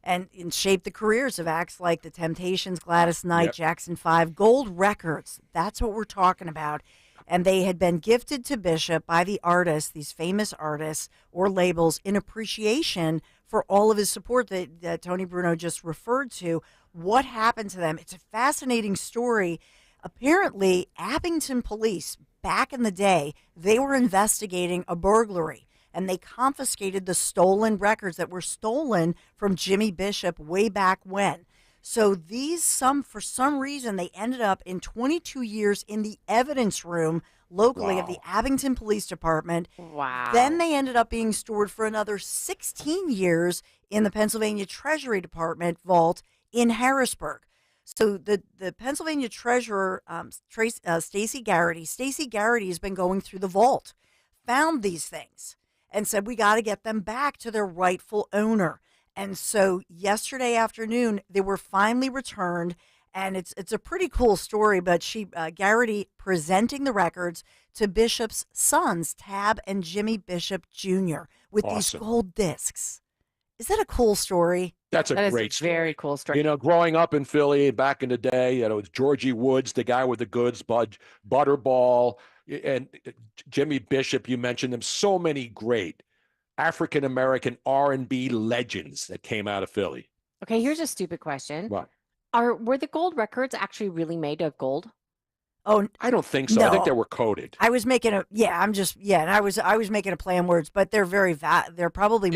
And shaped the careers of acts like The Temptations, Gladys Knight, Jackson 5, gold records. That's what we're talking about. And they had been gifted to Bishop by the artists, these famous artists or labels, in appreciation for all of his support that Tony Bruno just referred to. What happened to them? It's a fascinating story. Apparently, Abington police, back in the day, they were investigating a burglary, and they confiscated the stolen records that were stolen from Jimmy Bishop way back when. So for some reason, they ended up in 22 years in the evidence room locally of the Abington Police Department. Wow. Then they ended up being stored for another 16 years in the Pennsylvania Treasury Department vault in Harrisburg. So the Pennsylvania Treasurer, Stacey Garrity has been going through the vault, found these things, and said, we got to get them back to their rightful owner. And so yesterday afternoon, they were finally returned, and it's a pretty cool story. But Garrity presenting the records to Bishop's sons, Tab and Jimmy Bishop Jr., with these gold discs. Is that a cool story? That's a great story. Very cool story. Growing up in Philly back in the day, it was Georgie Woods, the guy with the goods, Butterball, and Jimmy Bishop. You mentioned them. So many great African-American R&B legends that came out of Philly. Okay, here's a stupid question. What? Were the gold records actually really made of gold? Oh, I don't think so. No. I think they were coated. I was making and I was making a play on words, but they're they're probably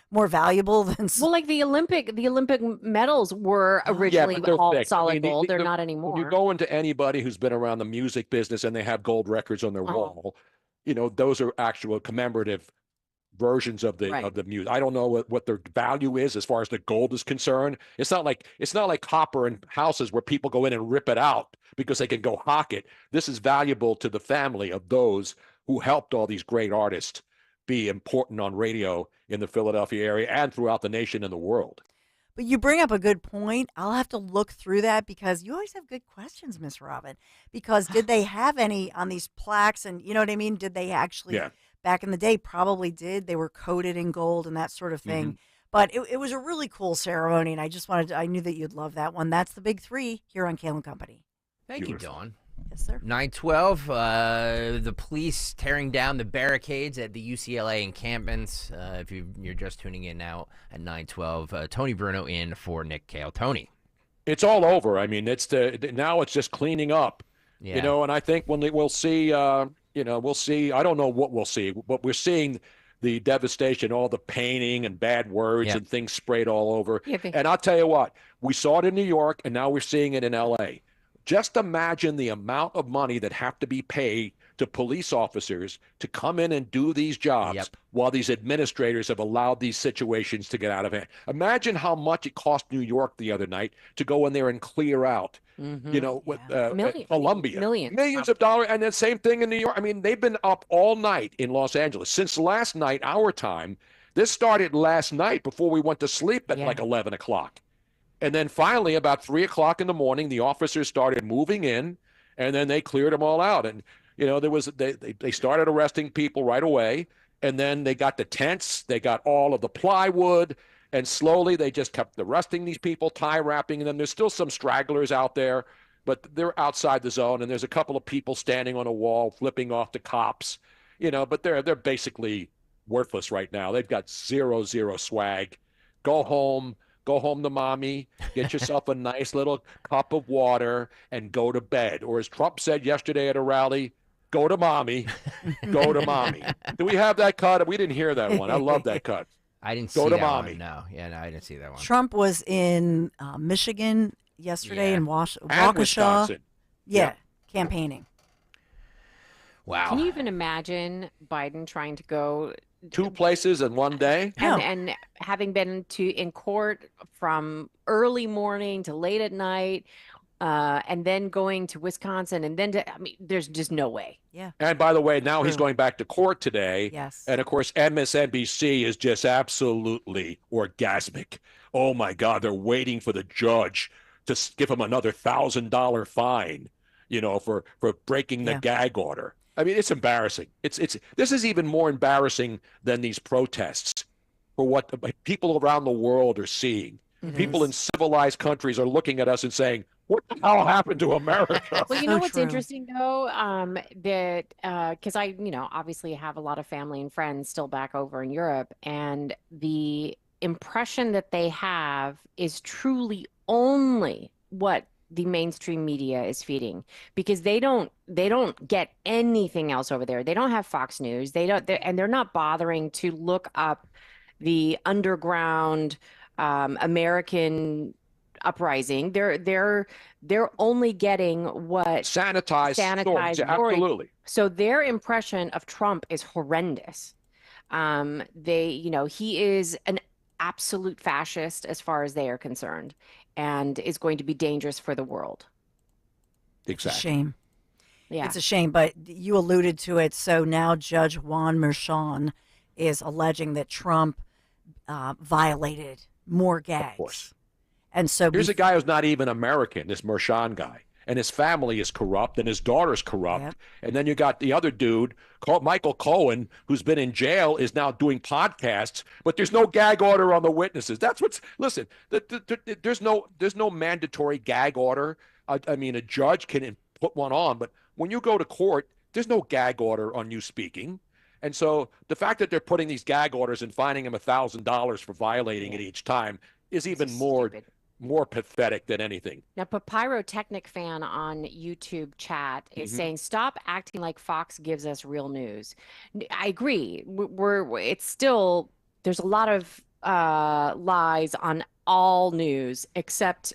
more valuable than. Well, like the Olympic medals were originally all thick. solid gold. They're not anymore. When you go into anybody who's been around the music business and they have gold records on their wall, those are actual commemorative versions of the music. I don't know what their value is as far as the gold is concerned. It's not like copper in houses where people go in and rip it out because they can go hawk it. This is valuable to the family of those who helped all these great artists be important on radio in the Philadelphia area and throughout the nation and the world. But you bring up a good point. I'll have to look through that because you always have good questions, Miss Robin. Because did they have any on these plaques? And you know what I mean? Did they actually, back in the day, probably did. They were coated in gold and that sort of thing. Mm-hmm. But it was a really cool ceremony. And I knew that you'd love that one. That's the big three here on Kayal and Company. Thank you, Dawn. Yes, sir. 9:12, the police tearing down the barricades at the UCLA encampments. If you're just tuning in now at 9:12, Tony Bruno in for Nick Kayal. Tony. It's all over. I mean, now it's just cleaning up, and I think when we'll see, we'll see. I don't know what we'll see, but we're seeing the devastation, all the painting and bad words and things sprayed all over. And I'll tell you what, we saw it in New York, and now we're seeing it in L.A. Just imagine the amount of money that have to be paid to police officers to come in and do these jobs while these administrators have allowed these situations to get out of hand. Imagine how much it cost New York the other night to go in there and clear out, Columbia. Millions of dollars. And the same thing in New York. I mean, they've been up all night in Los Angeles. Since last night, our time, this started last night before we went to sleep at like 11 o'clock. And then finally, about 3 o'clock in the morning, the officers started moving in, and then they cleared them all out. And, they started arresting people right away. And then they got the tents, they got all of the plywood, and slowly they just kept arresting these people, tie wrapping them. There's still some stragglers out there, but they're outside the zone. And there's a couple of people standing on a wall, flipping off the cops, but they're basically worthless right now. They've got zero swag. Go home to mommy, get yourself a nice little cup of water, and go to bed. Or as Trump said yesterday at a rally, go to mommy, go to mommy. Do we have that cut? We didn't hear that one. I love that cut. I didn't see that mommy. No, I didn't see that one. Trump was in Michigan yesterday in Waukesha. And Wisconsin. Campaigning. Wow. Can you even imagine Biden trying to go 2 places in one day? And having been in court from early morning to late at night, and then going to Wisconsin, and then there's just no way. Yeah. And by the way, now he's going back to court today. Yes. And of course, MSNBC is just absolutely orgasmic. Oh my God, they're waiting for the judge to give him another $1,000 fine for breaking the gag order. I mean, it's embarrassing. This is even more embarrassing than these protests for what people around the world are seeing. People in civilized countries are looking at us and saying, what the hell happened to America? Well, you know what's interesting though, that because I, obviously have a lot of family and friends still back over in Europe, and the impression that they have is truly only what the mainstream media is feeding, because they don't get anything else over there. They don't have Fox News. And they're not bothering to look up the underground American uprising. They're only getting what sanitized stories. Absolutely. So their impression of Trump is horrendous. He is an absolute fascist as far as they are concerned, and is going to be dangerous for the world. Exactly. It's a shame. Yeah. It's a shame, but you alluded to it. So now Judge Juan Merchan is alleging that Trump violated more gags. Of course. And so here's a guy who's not even American, this Merchan guy, and his family is corrupt, and his daughter's corrupt. Yep. And then you got the other dude, Michael Cohen, who's been in jail, is now doing podcasts, but there's no gag order on the witnesses. That's what's, listen, there's no mandatory gag order. I mean, a judge can put one on, but when you go to court, there's no gag order on you speaking. And so the fact that they're putting these gag orders and fining him $1,000 for violating it each time is even more pathetic than anything. Now, Pyrotechnic fan on YouTube chat is saying, stop acting like Fox gives us real news. I agree. It's still, there's a lot of lies on all news, except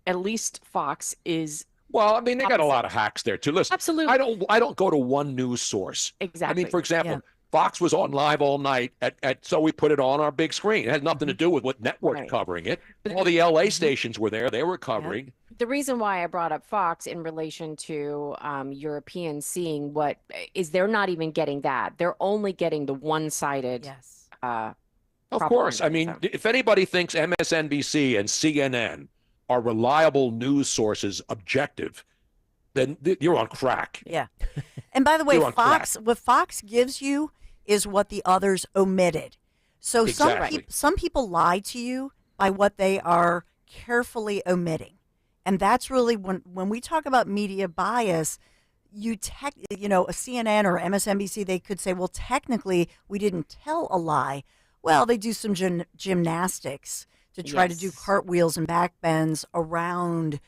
at least Fox is. Well, I mean, they got a lot of hacks there too. Listen, absolutely. I don't go to one news source. Exactly. I mean, for example, Fox was on live all night, so we put it on our big screen. It had nothing to do with what network's covering it. All the LA stations were there; they were covering. The reason why I brought up Fox in relation to Europeans seeing what is, they're not even getting that; they're only getting the one-sided. Yes. Of course, I mean, if anybody thinks MSNBC and CNN are reliable news sources, objective, then you're on crack. Yeah. And by the way, what Fox gives you is what the others omitted. So some people lie to you by what they are carefully omitting. And that's really when we talk about media bias, a CNN or MSNBC, they could say, well, technically we didn't tell a lie. Well, they do some gymnastics to try to do cartwheels and backbends around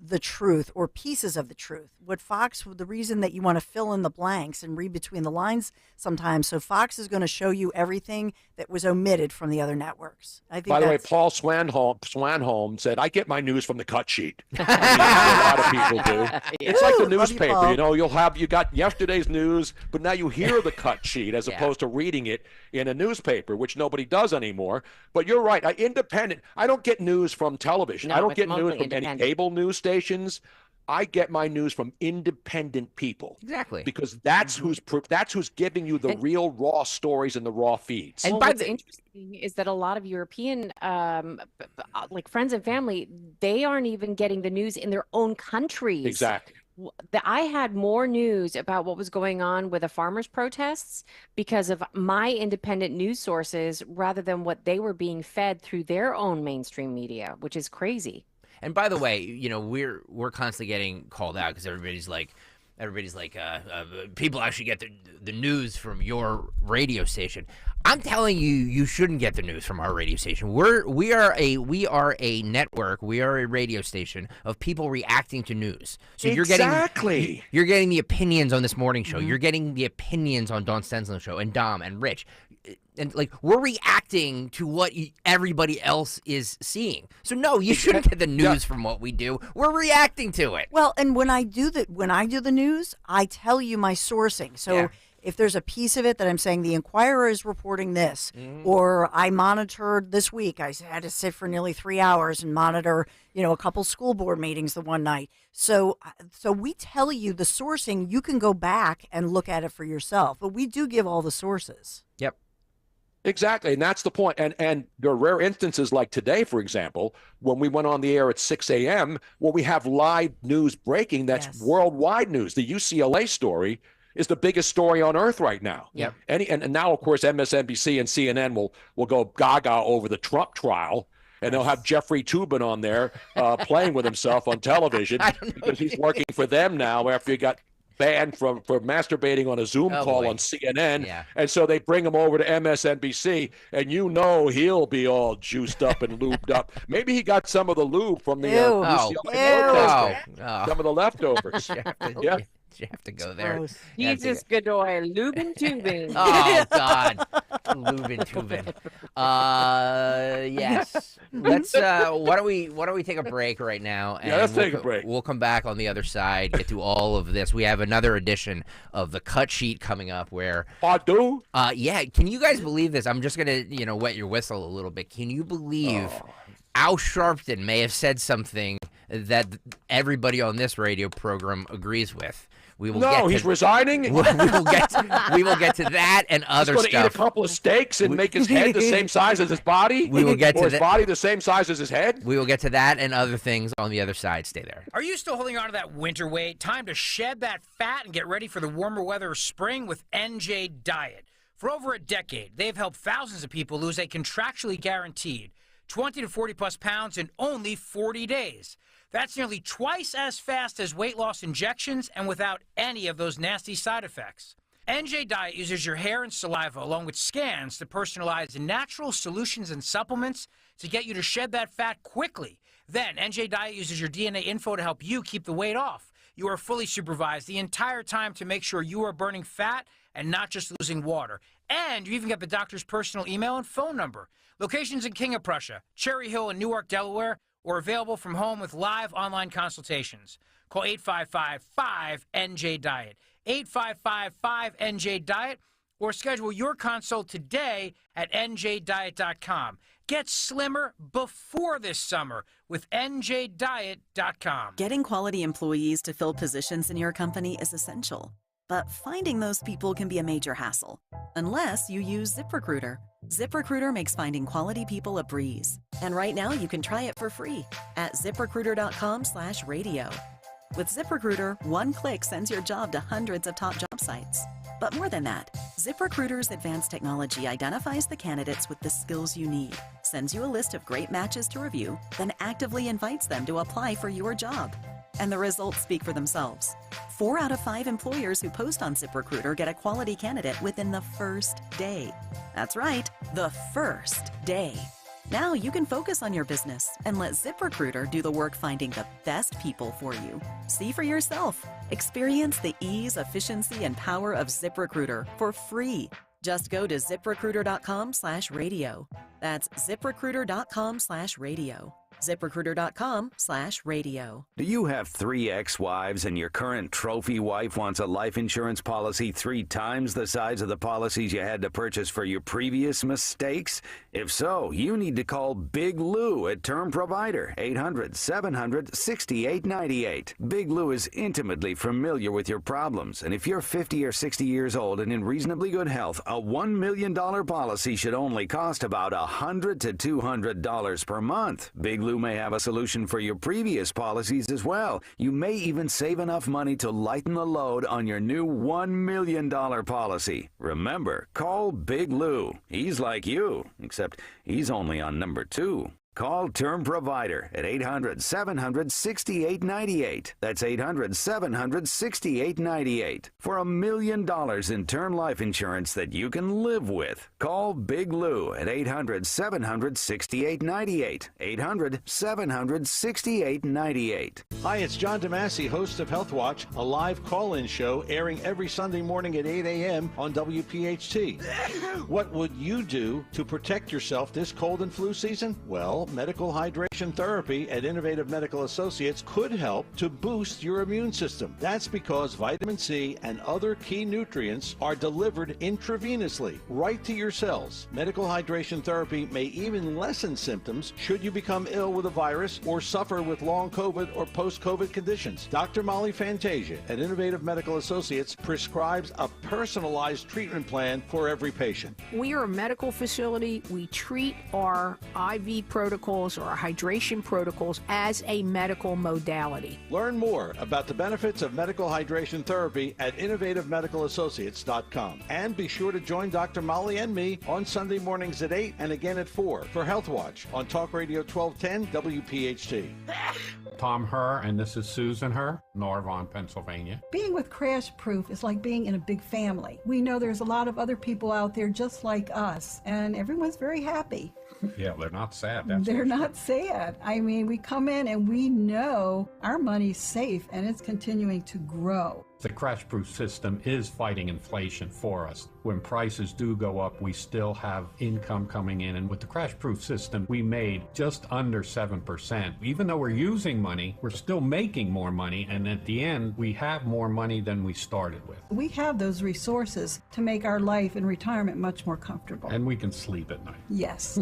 the truth or pieces of the truth. What Fox, the reason that you want to fill in the blanks and read between the lines sometimes, so Fox is going to show you everything that was omitted from the other networks. I think. By the way, Paul Swanholm said, I get my news from the cut sheet. I mean, a lot of people do. It's like the newspaper, you got yesterday's news, but now you hear the cut sheet as opposed to reading it in a newspaper, which nobody does anymore. But you're right, independent. I don't get news from television. No, I don't get news from any cable news stations. I get my news from independent people. Exactly. Because that's who's giving you the real raw stories and the raw feeds. And what's interesting is that a lot of European like friends and family, they aren't even getting the news in their own countries. Exactly. I had more news about what was going on with the farmers' protests because of my independent news sources rather than what they were being fed through their own mainstream media, which is crazy. And by the way, we're constantly getting called out because everybody's like, people actually get the news from your radio station. I'm telling you, you shouldn't get the news from our radio station. We are a network. We are a radio station of people reacting to news. So you're getting the opinions on this morning show. Mm-hmm. You're getting the opinions on Dawn Stensland's show and Dom and Rich. And we're reacting to what everybody else is seeing. So no, you shouldn't get the news from what we do. We're reacting to it. Well, and when I do the news, I tell you my sourcing. So if there's a piece of it that I'm saying the Inquirer is reporting this, or I monitored this week, I had to sit for nearly 3 hours and monitor, a couple school board meetings the one night. So we tell you the sourcing. You can go back and look at it for yourself, but we do give all the sources. Yep. Exactly, and that's the point. And there are rare instances like today, for example, when we went on the air at 6 a.m., where we have live news breaking that's worldwide news. The UCLA story is the biggest story on earth right now. Yep. And now, of course, MSNBC and CNN will go gaga over the Trump trial, and they'll have Jeffrey Toobin on there playing with himself on television because he's working for them now after he got banned for masturbating on a Zoom call on CNN. Yeah. And so they bring him over to MSNBC, and he'll be all juiced up and lubed up. Maybe he got some of the lube from the UCLA some of the leftovers. Yeah. You have to go there. Jesus Godoy, Lubin Tubin. Oh God, Lubin Tubin. Yes. Let's. Why don't we take a break right now? And let's take a break. We'll come back on the other side, get to all of this. We have another edition of the Cut Sheet coming up. Where do? Yeah. Can you guys believe this? I'm just gonna wet your whistle a little bit. Can you believe Al Sharpton may have said something that everybody on this radio program agrees with? He's resigning. We will get to that and other stuff. He's going to eat a couple of steaks and make his head the same size as his body. We will get to his body the same size as his head. We will get to that and other things on the other side. Stay there. Are you still holding on to that winter weight? Time to shed that fat and get ready for the warmer weather of spring with NJ Diet. For over a decade, they've helped thousands of people lose a contractually guaranteed 20 to 40 plus pounds in only 40 days. That's nearly twice as fast as weight loss injections and without any of those nasty side effects. NJ Diet uses your hair and saliva along with scans to personalize natural solutions and supplements to get you to shed that fat quickly. Then NJ Diet uses your DNA info to help you keep the weight off. You are fully supervised the entire time to make sure you are burning fat and not just losing water. And you even get the doctor's personal email and phone number. Locations in King of Prussia, Cherry Hill, and Newark, Delaware, or available from home with live online consultations. Call 855-5NJ-DIET, 855-5NJ-DIET, or schedule your consult today at njdiet.com. Get slimmer before this summer with njdiet.com. Getting quality employees to fill positions in your company is essential, but finding those people can be a major hassle, unless you use ZipRecruiter. ZipRecruiter makes finding quality people a breeze. And right now you can try it for free at ZipRecruiter.com/radio. With ZipRecruiter, one click sends your job to hundreds of top job sites. But more than that, ZipRecruiter's advanced technology identifies the candidates with the skills you need, sends you a list of great matches to review, then actively invites them to apply for your job. And the results speak for themselves. 4 out of 5 employers who post on ZipRecruiter get a quality candidate within the first day. That's right, the first day. Now you can focus on your business and let ZipRecruiter do the work finding the best people for you. See for yourself. Experience the ease, efficiency, and power of ZipRecruiter for free. Just go to ZipRecruiter.com/radio. That's ZipRecruiter.com/radio. ZipRecruiter.com/radio. Do you have 3 ex-wives and your current trophy wife wants a life insurance policy 3 times the size of the policies you had to purchase for your previous mistakes? If so, you need to call Big Lou at Term Provider, 800-700-6898. Big Lou is intimately familiar with your problems, and if you're 50 or 60 years old and in reasonably good health, a $1 million policy should only cost about $100 to $200 per month. Big Lou may have a solution for your previous policies as well. You may even save enough money to lighten the load on your new $1 million policy. Remember, call Big Lou. He's like you, except he's only on number 2. Call Term Provider at 800-700-6898. That's 800-700-6898. For $1 million in term life insurance that you can live with. Call Big Lou at 800-700-6898. 800-700-6898. Hi, it's John DeMasi, host of Health Watch, a live call-in show airing every Sunday morning at 8 a.m. on WPHT. What would you do to protect yourself this cold and flu season? Well, well, medical hydration therapy at Innovative Medical Associates could help to boost your immune system. That's because vitamin C and other key nutrients are delivered intravenously right to your cells. Medical hydration therapy may even lessen symptoms should you become ill with a virus or suffer with long COVID or post-COVID conditions. Dr. Molly Fantasia at Innovative Medical Associates prescribes a personalized treatment plan for every patient. We are a medical facility. We treat our IV protocols or our hydration protocols as a medical modality. Learn more about the benefits of medical hydration therapy at innovativemedicalassociates.com. And be sure to join Dr. Molly and me on Sunday mornings at 8 and again at 4 for Health Watch on Talk Radio 1210 WPHT. Tom Herr, and this is Susan Herr, Norvon, Pennsylvania. Being with Crash Proof is like being in a big family. We know there's a lot of other people out there just like us, and everyone's very happy. Yeah, they're not sad. They're not sad. I mean, we come in and we know our money's safe and it's continuing to grow. The Crash Proof system is fighting inflation for us. When prices do go up, we still have income coming in. And with the Crash Proof system, we made just under 7%. Even though we're using money, we're still making more money. And at the end, we have more money than we started with. We have those resources to make our life in retirement much more comfortable. And we can sleep at night. Yes,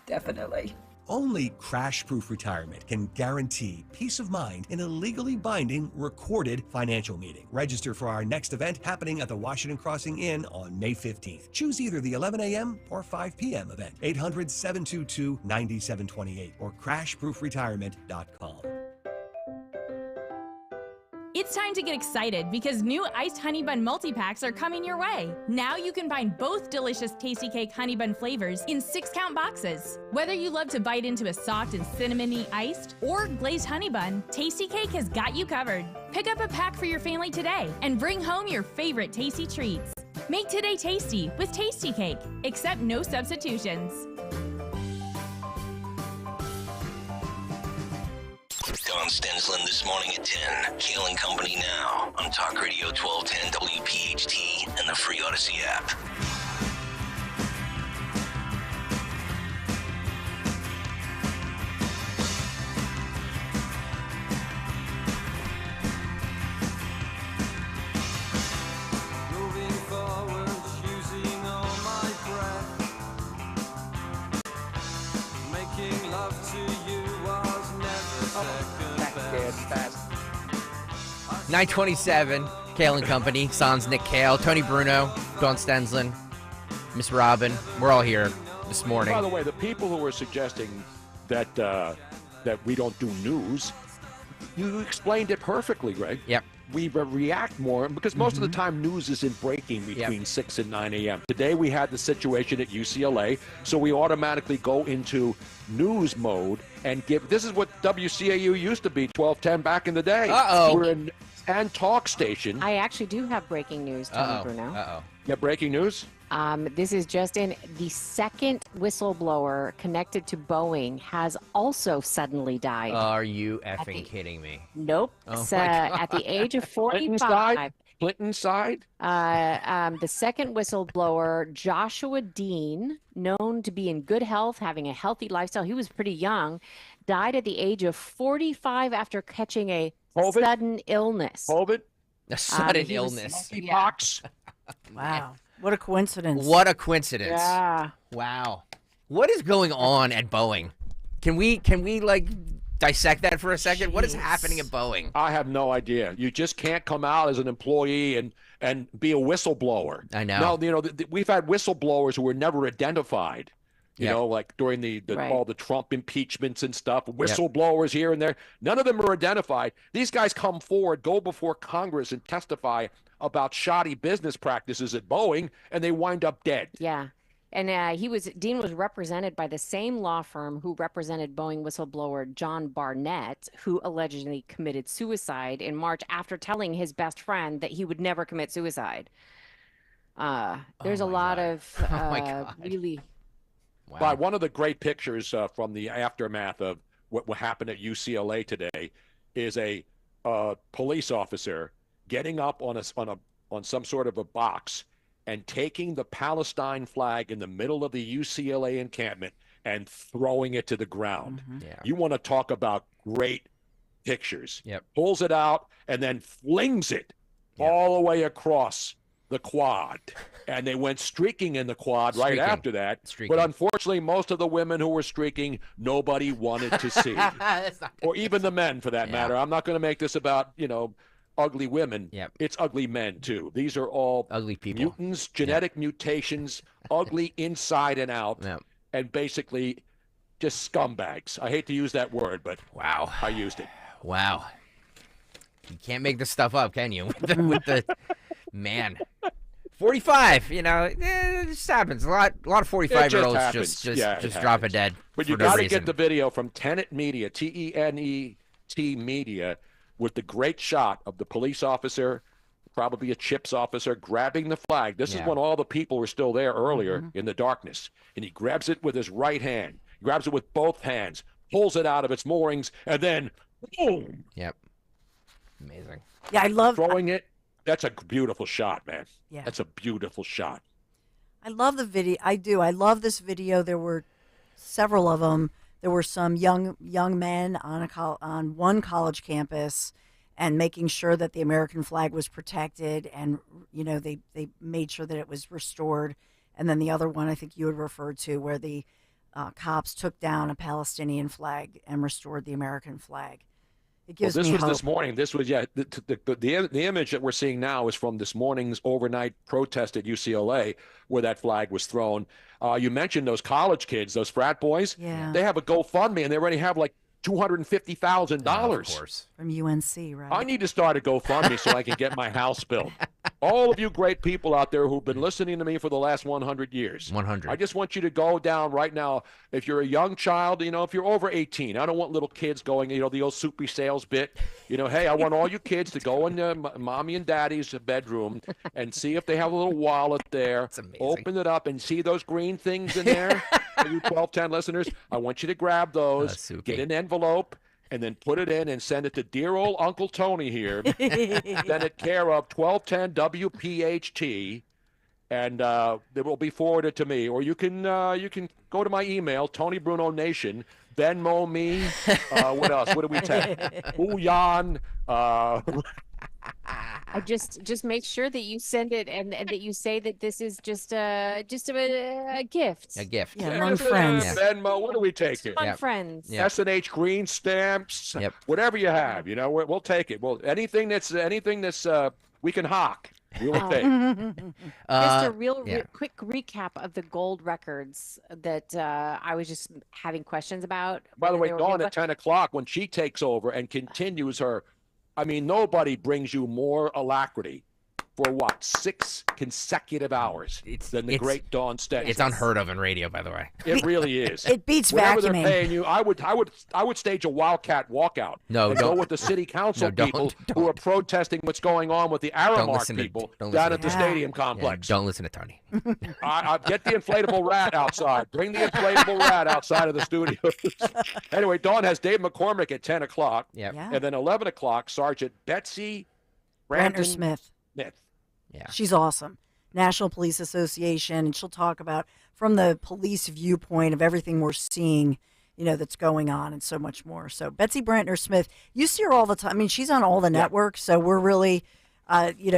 definitely. Only Crash-Proof Retirement can guarantee peace of mind in a legally binding, recorded financial meeting. Register for our next event happening at the Washington Crossing Inn on May 15th. Choose either the 11 a.m. or 5 p.m. event. 800-722-9728 or crashproofretirement.com. It's time to get excited because new iced honey bun multi-packs are coming your way. Now you can find both delicious Tasty Cake honey bun flavors in 6-count boxes. Whether you love to bite into a soft and cinnamony iced or glazed honey bun, Tasty Cake has got you covered. Pick up a pack for your family today and bring home your favorite tasty treats. Make today tasty with Tasty Cake, except no substitutions. Don Stensland this morning at 10. Kayal and Company now on Talk Radio 1210 WPHT and the free Odyssey app. Moving forward, using all my breath. Making love to you was never second. 927, Kayal and Company, Sans Nick Kayal, Tony Bruno, Dawn Stensland, Miss Robin. We're all here this morning. By the way, the people who are suggesting that that we don't do news, you explained it perfectly, Greg. Yep. We react more because most of the time news isn't breaking between 6 and 9 a.m. Today we had the situation at UCLA, so we automatically go into news mode and give. This is what WCAU used to be, 1210 back in the day. Uh-oh. We're in and talk station. I actually do have breaking news, Tony Bruno. Uh-oh. Yeah, breaking news? This is just in. The second whistleblower connected to Boeing has also suddenly died. Are you effing kidding me? Nope. Oh So, my God. at the age of 45. Clinton's side? The second whistleblower, Joshua Dean, known to be in good health, having a healthy lifestyle, he was pretty young, died at the age of 45 after catching a sudden illness. COVID? A sudden illness. Monkeypox. Wow. What a coincidence. What a coincidence. Yeah. Wow. What is going on at Boeing? Can we like dissect that for a second? What is happening at Boeing? I have no idea. You just can't come out as an employee and be a whistleblower. I know. No, you know, we've had whistleblowers who were never identified. You Yep. know, like during Right. all the Trump impeachments and stuff, whistleblowers here and there. None of them are identified. These guys come forward, go before Congress and testify about shoddy business practices at Boeing, and they wind up dead. Yeah. And Dean was represented by the same law firm who represented Boeing whistleblower John Barnett, who allegedly committed suicide in March after telling his best friend that he would never commit suicide. There's a lot of really. Wow. But one of the great pictures from the aftermath of what happened at UCLA today is a police officer getting up on some sort of a box and taking the Palestine flag in the middle of the UCLA encampment and throwing it to the ground. Yeah. You want to talk about great pictures. Yep. Pulls it out and then flings it all the way across the quad. And they went streaking in the quad right after that. But unfortunately, most of the women who were streaking, nobody wanted to see. Or even the men, for that matter. I'm not going to make this about, ugly women. It's ugly men, too. These are all ugly people. Mutants, genetic mutations, ugly inside and out, and basically just scumbags. I hate to use that word, but wow, I used it. Wow. You can't make this stuff up, can you? with the man. 45, it just happens. A lot of 45-year-olds just drop it dead. But you got to get the video from Tenet Media, T-E-N-E-T Media, with the great shot of the police officer, probably a CHIPS officer, grabbing the flag. This is when all the people were still there earlier in the darkness. And he grabs it with his right hand. He grabs it with both hands, pulls it out of its moorings, and then boom. Yep. Amazing. Yeah, I love throwing it. That's a beautiful shot, man. Yeah. That's a beautiful shot. I love the video. I do. I love this video. There were several of them. There were some young men on one college campus and making sure that the American flag was protected, and they made sure that it was restored. And then the other one I think you had referred to, where the cops took down a Palestinian flag and restored the American flag. It gives this me was hope. This morning. This was the image that we're seeing now is from this morning's overnight protest at UCLA, where that flag was thrown. You mentioned those college kids, those frat boys. Yeah. They have a GoFundMe, and they already have like $250,000. Of course. From UNC, right? I need to start a GoFundMe so I can get my house built. All of you great people out there who've been listening to me for the last 100 years. 100. I just want you to go down right now. If you're a young child, if you're over 18, I don't want little kids going, the old soupy sales bit. Hey, I want all you kids to go in mommy and daddy's bedroom and see if they have a little wallet there. Open it up and see those green things in there. For you 1210 listeners, I want you to grab those, get an envelope, and then put it in and send it to dear old Uncle Tony here. Send it care of 1210 WPHT, and it will be forwarded to me. Or you can go to my email, Tony Bruno Nation, Venmo me. What else? What do we take? Booyan. I just make sure that you send it and that you say that this is just a gift. A gift. Yeah, among friends. Venmo. What do we take here? Fun friends. S&H green stamps. Whatever you have, we'll take it. Well, anything that's we can hawk. We will take. Just a quick recap of the gold records that I was just having questions about. By the way, Dawn at 10 o'clock when she takes over and continues her. I mean, nobody brings you more alacrity for 6 consecutive hours than the great Dawn Stetson. It's unheard of in radio, by the way. It really is. It beats Whatever vacuuming. They're paying you, I would stage a wildcat walkout. No, and don't. Go with the city council No, people who are protesting what's going on with the Aramark people down at the stadium Yeah, complex. don't listen to Tony. I get the inflatable rat outside. Bring the inflatable rat outside of the studio. Anyway, Dawn has Dave McCormick at 10 o'clock. Yep. Yeah. And then 11 o'clock, Sergeant Betsy Brantner Smith. Yeah. She's awesome. National Police Association, and she'll talk about from the police viewpoint of everything we're seeing, that's going on and so much more. So Betsy Brantner Smith, you see her all the time. I mean, she's on all the networks, so we're really,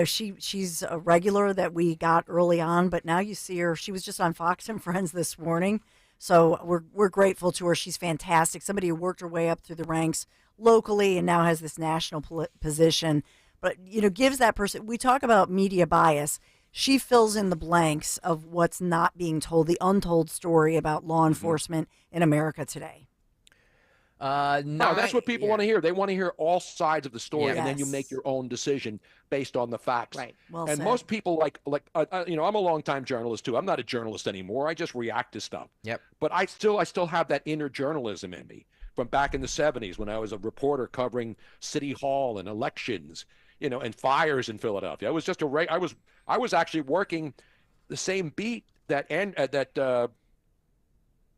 she's a regular that we got early on, but now you see her. She was just on Fox and Friends this morning, so we're grateful to her. She's fantastic. Somebody who worked her way up through the ranks locally and now has this national position. But, gives that person, we talk about media bias. She fills in the blanks of what's not being told, the untold story about law enforcement in America today. No, that's what people want to hear. They want to hear all sides of the story, Yeah. and then you Yes. make your own decision based on the facts. Right. Well and said. most people I'm a longtime journalist too. I'm not a journalist anymore. I just react to stuff. Yep. But I still have that inner journalism in me from back in the 70s when I was a reporter covering City Hall and elections, and fires in Philadelphia. I was just I was actually working the same beat that the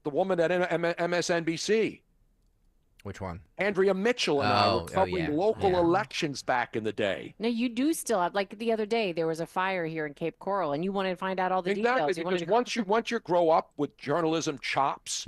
woman at MSNBC. Which one? Andrea Mitchell and I were covering local elections back in the day. No, you do still have, like the other day, there was a fire here in Cape Coral, and you wanted to find out all the details. Exactly, because once you grow up with journalism chops,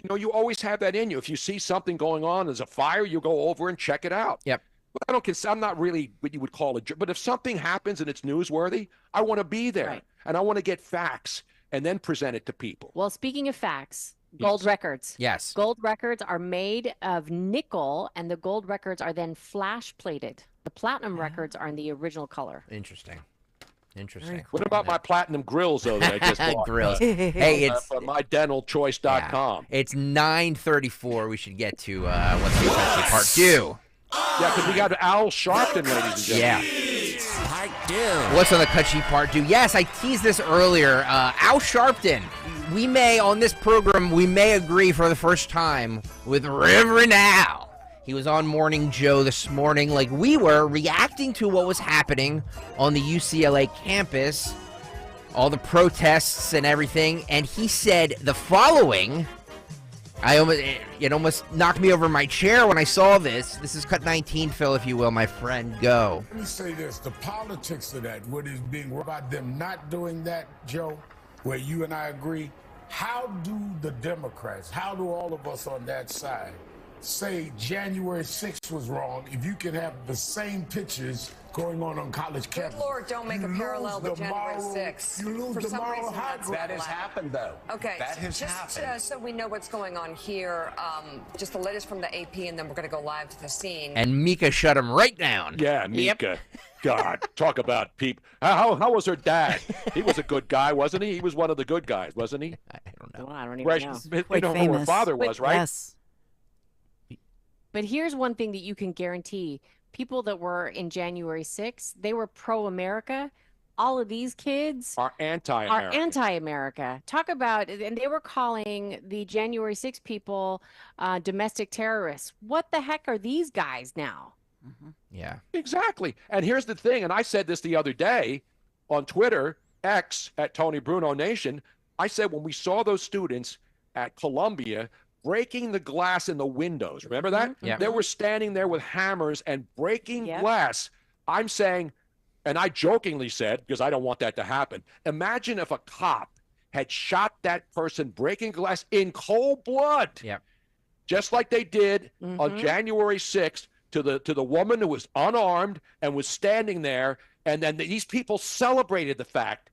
You know, you always have that in you. If you see something going on, there's a fire, you go over and check it out. Yep. But I don't consider, I'm not really what you would call a jerk. But if something happens and it's newsworthy, I want to be there. Right. And I want to get facts and then present it to people. Well, speaking of facts, gold records. Yes. Gold records are made of nickel, and the gold records are then flash plated. The platinum records are in the original color. Interesting. What about my platinum grills, though, that I just bought? Grills. Hey, it's from mydentalchoice.com. It's 9:34. We should get to what's the country part 2. Yeah, because we got Al Sharpton, ladies and gentlemen. Yeah. What's on the cut sheet part 2? Yes, I teased this earlier. Al Sharpton. We may, on this program, we may agree for the first time with Reverend Al. He was on Morning Joe this morning, like we were, reacting to what was happening on the UCLA campus, all the protests and everything, and he said the following. It almost knocked me over my chair when I saw this. This is cut 19, Phil, if you will, my friend. Go. Let me say this. The politics of that, what is being about them not doing that, Joe, where you and I agree, how do the Democrats, how do all of us on that side say January 6th was wrong if you can have the same pictures going on college campuses? Good Lord, don't make a parallel with January 6th. You lose For the some moral reason, high that's ground. not That has allowed. happened, though. Okay, That has just happened. so we know what's going on here, just the latest from the AP, and then we're going to go live to the scene. And Mika shut him right down. Yeah, Mika. God, talk about people. How was her dad? He was a good guy, wasn't he? He was one of the good guys, wasn't he? I don't know. Well, I don't even know. You know who her father was, right? Yes. But here's one thing that you can guarantee. People that were in January 6th, they were pro-America. All of these kids Are anti-American. are anti-America. Talk about, and they were calling the January 6th people domestic terrorists. What the heck are these guys now? Yeah. Exactly. And here's the thing, and I said this the other day on Twitter, X at Tony Bruno Nation. I said when we saw those students at Columbia breaking the glass in the windows, remember that? Yeah. They were standing there with hammers and breaking glass. I'm saying, and I jokingly said, because I don't want that to happen, imagine if a cop had shot that person breaking glass in cold blood, just like they did on January 6th to the woman who was unarmed and was standing there, and then these people celebrated the fact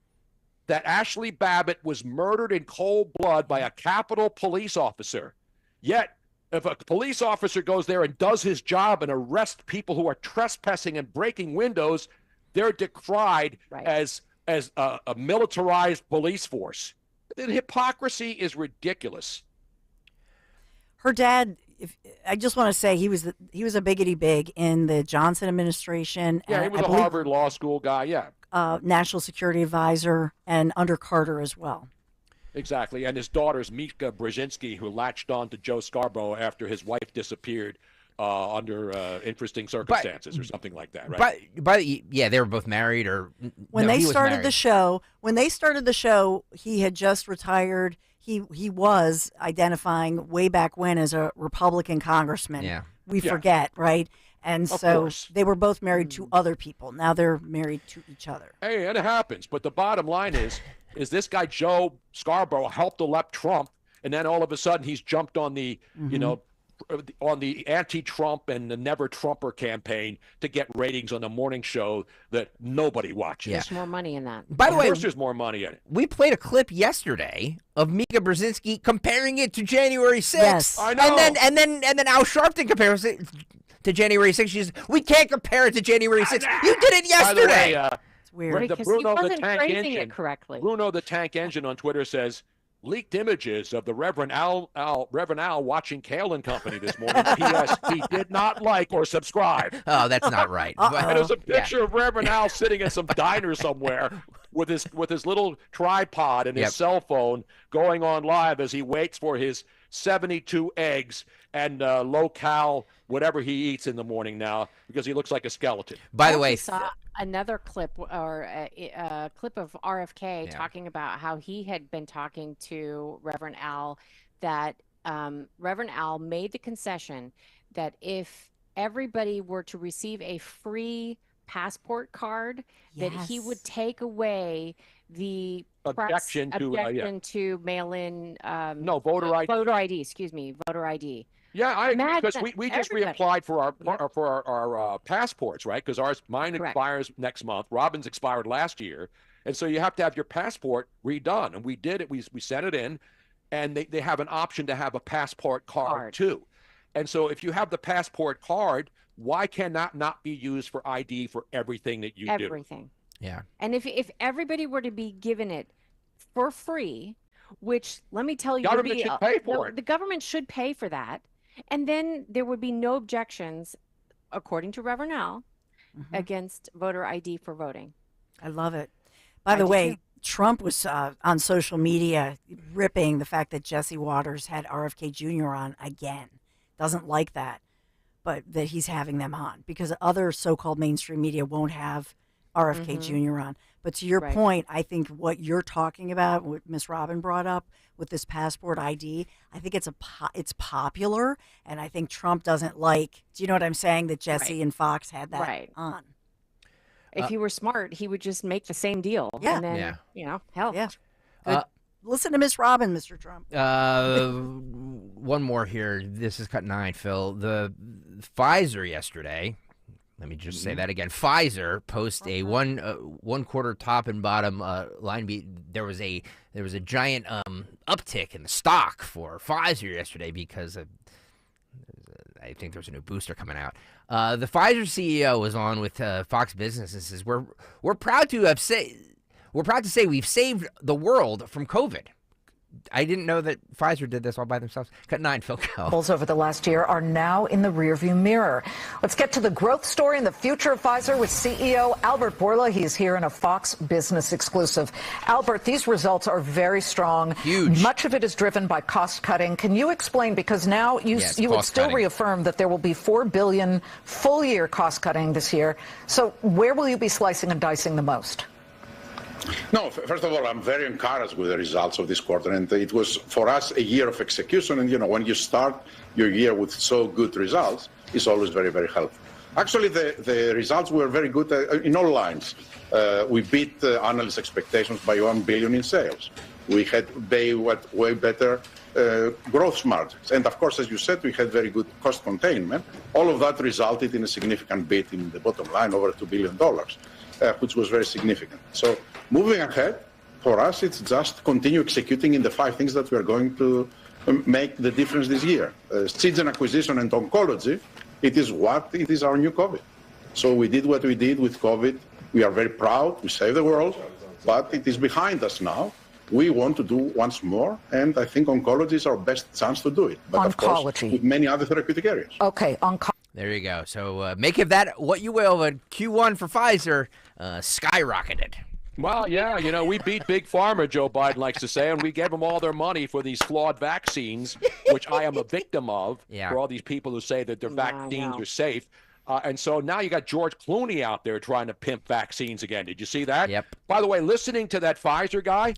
that Ashley Babbitt was murdered in cold blood by a Capitol police officer. Yet, if a police officer goes there and does his job and arrests people who are trespassing and breaking windows, they're decried as a militarized police force. The hypocrisy is ridiculous. Her dad, I just want to say he was a biggity big in the Johnson administration. Yeah, he was a Harvard Law School guy, yeah. National Security Advisor, and under Carter as well. Exactly. And his daughter's Mika Brzezinski, who latched on to Joe Scarborough after his wife disappeared under interesting circumstances or something like that, right? But yeah, they were both married, or When no, they he was started married. the show, he had just retired. He was identifying way back when as a Republican congressman. Yeah. We Yeah. forget, right? And Of so course. they were both married to other people. Now they're married to each other. Hey, and it happens. But the bottom line is this guy Joe Scarborough helped elect Trump, and then all of a sudden he's jumped on the, on the anti-Trump and the Never Trumper campaign to get ratings on a morning show that nobody watches. There's more money in that. By the Of way, course there's more money in it. we played a clip yesterday of Mika Brzezinski comparing it to January 6th. Yes. I know. And then Al Sharpton compares it to January 6th. She says, we can't compare it to January 6th. You did it By the yesterday. way, It's weird. the Because Bruno he the wasn't Tank phrasing Engine. it correctly. Bruno the Tank Engine on Twitter says, leaked images of the Reverend Al watching Kayal and Company this morning. P.S. He did not like or subscribe. Oh, that's not right. And there's a picture of Reverend Al sitting in some diner somewhere with his little tripod and his cell phone going on live as he waits for his 72 eggs and low-cal whatever he eats in the morning now, because he looks like a skeleton. By the I way, also saw another clip or a clip of RFK talking about how he had been talking to Reverend Al, that Reverend Al made the concession that if everybody were to receive a free passport card, that he would Yes. take away the press Objection to, objection to mail-in No, voter ID. voter ID, excuse me, voter ID. Yeah, I agree, Imagine because we just everybody. reapplied for our passports, right? Because mine Correct. expires next month. Robin's expired last year, and so you have to have your passport redone. And we did it. We sent it in, and they have an option to have a passport card too. And so if you have the passport card, why cannot not be used for ID for everything that you do? Everything. Yeah. And if everybody were to be given it for free, which let me tell you, Government should pay for it. The government should pay for that, and then there would be no objections, according to Reverend Al, against voter ID for voting. I love it. By I the do way, too. Trump was on social media ripping the fact that Jesse Waters had RFK Jr. on again. Doesn't like that, but that he's having them on because other so-called mainstream media won't have RFK Jr. on. But to your point, I think what you're talking about, what Miss Robin brought up with this passport ID, I think it's it's popular, and I think Trump doesn't like. Do you know what I'm saying? That Jesse and Fox had that on. If he were smart, he would just make the same deal. Yeah. And then, you know, hell. Yeah. Listen to Miss Robin, Mr. Trump. One more here. This is cut 9, Phil. The Pfizer yesterday. Let me just say that again. Pfizer post a one quarter top and bottom line beat. There was a giant uptick in the stock for Pfizer yesterday because of, I think there's a new booster coming out. The Pfizer CEO was on with Fox Business and says we're proud to say we've saved the world from COVID. I didn't know that Pfizer did this all by themselves. Cut 9, Phil. Over the last year are now in the rearview mirror. Let's get to the growth story and the future of Pfizer with CEO Albert Bourla. He's here in a Fox Business exclusive. Albert, these results are very strong. Huge. Much of it is driven by cost cutting. Can you explain, because now you would still reaffirm that there will be $4 billion full year cost cutting this year. So where will you be slicing and dicing the most? No, first of all, I'm very encouraged with the results of this quarter, and it was for us a year of execution. And when you start your year with so good results, it's always very, very helpful. Actually, the results were very good in all lines. We beat analyst expectations by $1 billion in sales. We had way better growth margins, and of course, as you said, we had very good cost containment. All of that resulted in a significant beat in the bottom line, over $2 billion. Which was very significant. So moving ahead, for us, it's just continue executing in the 5 things that we are going to make the difference this year. Seagen acquisition and oncology, it is our new COVID. So we did what we did with COVID. We are very proud. We saved the world, but it is behind us now. We want to do once more, and I think oncology is our best chance to do it. But of course, with many other therapeutic areas. Okay, There you go. So make of that what you will, but Q1 for Pfizer skyrocketed. Well, yeah, we beat Big Pharma, Joe Biden likes to say, and we gave them all their money for these flawed vaccines, which I am a victim of, for all these people who say that their vaccines are safe. And so now you got George Clooney out there trying to pimp vaccines again. Did you see that? Yep. By the way, listening to that Pfizer guy,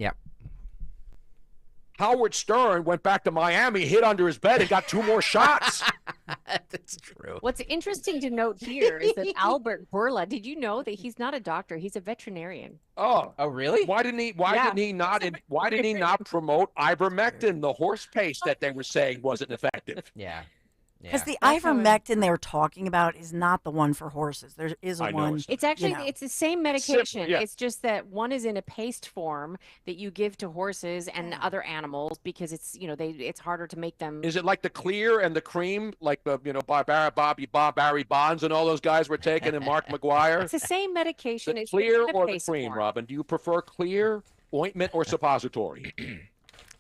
Howard Stern went back to Miami, hid under his bed, and got 2 more shots. That's true. What's interesting to note here is that Albert Bourla, did you know that he's not a doctor? He's a veterinarian. Oh, really? Why didn't he not promote ivermectin, the horse paste that they were saying wasn't effective? Yeah. Because the ivermectin they were talking about is not the one for horses. There is a one. It's actually it's the same medication. Simple, yeah. It's just that one is in a paste form that you give to horses and other animals because it's it's harder to make them. Is it like the clear and the cream, like the Barry Bonds and all those guys were taking, and Mark McGuire? It's the same medication. The it's clear in a or the paste cream, form. Robin? Do you prefer clear, ointment, or suppository?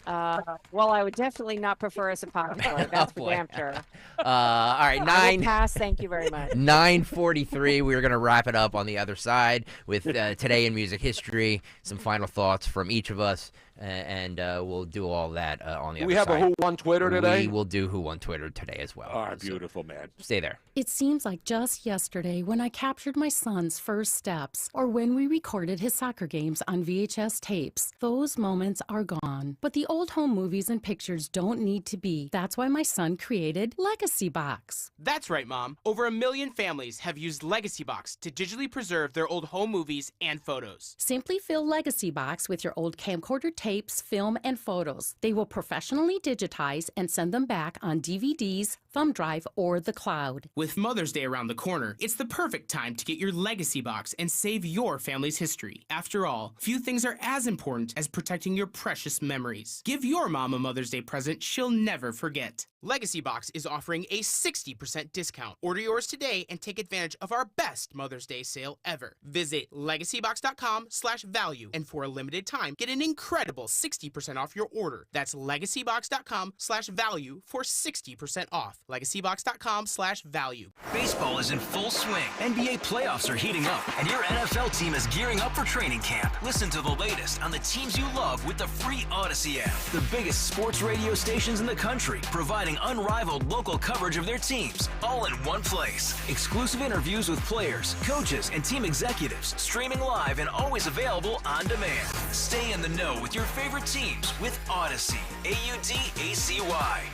Well, I would definitely not prefer a suppository. That's for damn sure. All right, I will pass. Thank you very much. 9:43. We're going to wrap it up on the other side with Today in Music History. Some final thoughts from each of us. and we'll do all that on the Do other we have side. a Who Won Twitter today? We will do Who Won Twitter today as well. All right, beautiful, man. Stay there. It seems like just yesterday when I captured my son's first steps, or when we recorded his soccer games on VHS tapes. Those moments are gone. But the old home movies and pictures don't need to be. That's why my son created Legacy Box. That's right, Mom. Over 1 million families have used Legacy Box to digitally preserve their old home movies and photos. Simply fill Legacy Box with your old camcorder tapes, film, and photos. They will professionally digitize and send them back on DVDs, thumb drive, or the cloud. With Mother's Day around the corner, it's the perfect time to get your Legacy Box and save your family's history. After all, few things are as important as protecting your precious memories. Give your mom a Mother's Day present she'll never forget. Legacy Box is offering a 60% discount. Order yours today and take advantage of our best Mother's Day sale ever. Visit legacybox.com/value, and for a limited time, get an incredible 60% off your order. That's legacybox.com/value for 60% off. legacybox.com/value. Baseball is in full swing. NBA playoffs are heating up, and your NFL team is gearing up for training camp. Listen to the latest on the teams you love with the free Odyssey app. The biggest sports radio stations in the country, providing unrivaled local coverage of their teams, all in one place. Exclusive interviews with players, coaches, and team executives, streaming live and always available on demand. Stay in the know with your favorite teams with Odyssey. AUDACY.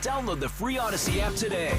Download the free Odyssey app today.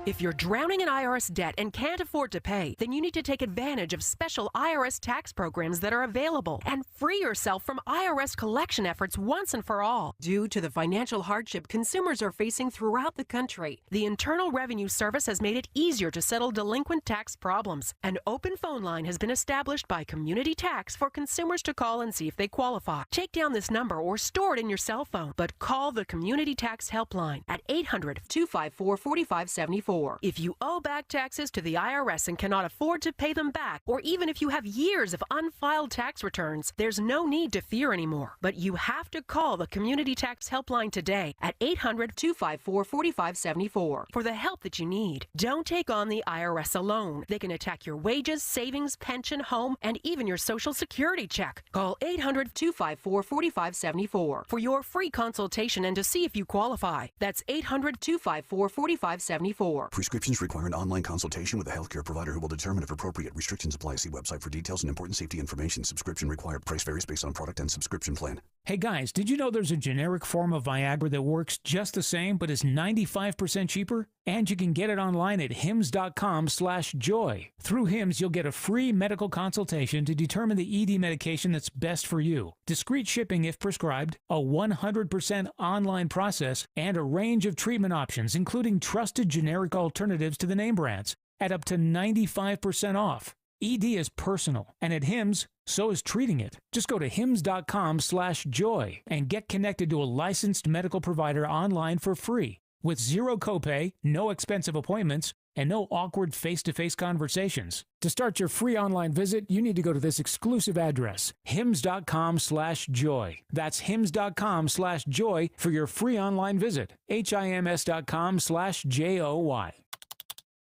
If you're drowning in IRS debt and can't afford to pay, then you need to take advantage of special IRS tax programs that are available and free yourself from IRS collection efforts once and for all. Due to the financial hardship consumers are facing throughout the country, the Internal Revenue Service has made it easier to settle delinquent tax problems. An open phone line has been established by Community Tax for consumers to call and see if they qualify. Take down this number or store it in your cell phone, but call the Community Tax Helpline at 800-254-4574. If you owe back taxes to the IRS and cannot afford to pay them back, or even if you have years of unfiled tax returns, there's no need to fear anymore. But you have to call the Community Tax Helpline today at 800-254-4574 for the help that you need. Don't take on the IRS alone. They can attack your wages, savings, pension, home, and even your Social Security check. Call 800-254-4574 for your free consultation and to see if you qualify. That's 800-254-4574. Prescriptions require an online consultation with a healthcare provider who will determine if appropriate. Restrictions apply. See website for details and important safety information. Subscription required. Price varies based on product and subscription plan. Hey guys, did you know there's a generic form of Viagra that works just the same but is 95% cheaper? And you can get it online at hims.com/joy. Through Hims, you'll get a free medical consultation to determine the ED medication that's best for you. Discreet shipping if prescribed, a 100% online process, and a range of treatment options, including trusted generic alternatives to the name brands, at up to 95% off. ED is personal, and at Hims, so is treating it. Just go to hims.com/joy and get connected to a licensed medical provider online for free, with zero copay, no expensive appointments, and no awkward face-to-face conversations. To start your free online visit, you need to go to this exclusive address, hims.com/joy. That's hims.com/joy for your free online visit, hims.com/joy.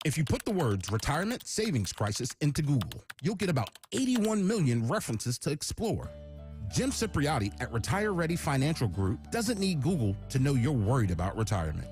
If you put the words retirement savings crisis into Google, you'll get about 81 million references to explore. Jim Cipriotti at Retire Ready Financial Group doesn't need Google to know you're worried about retirement.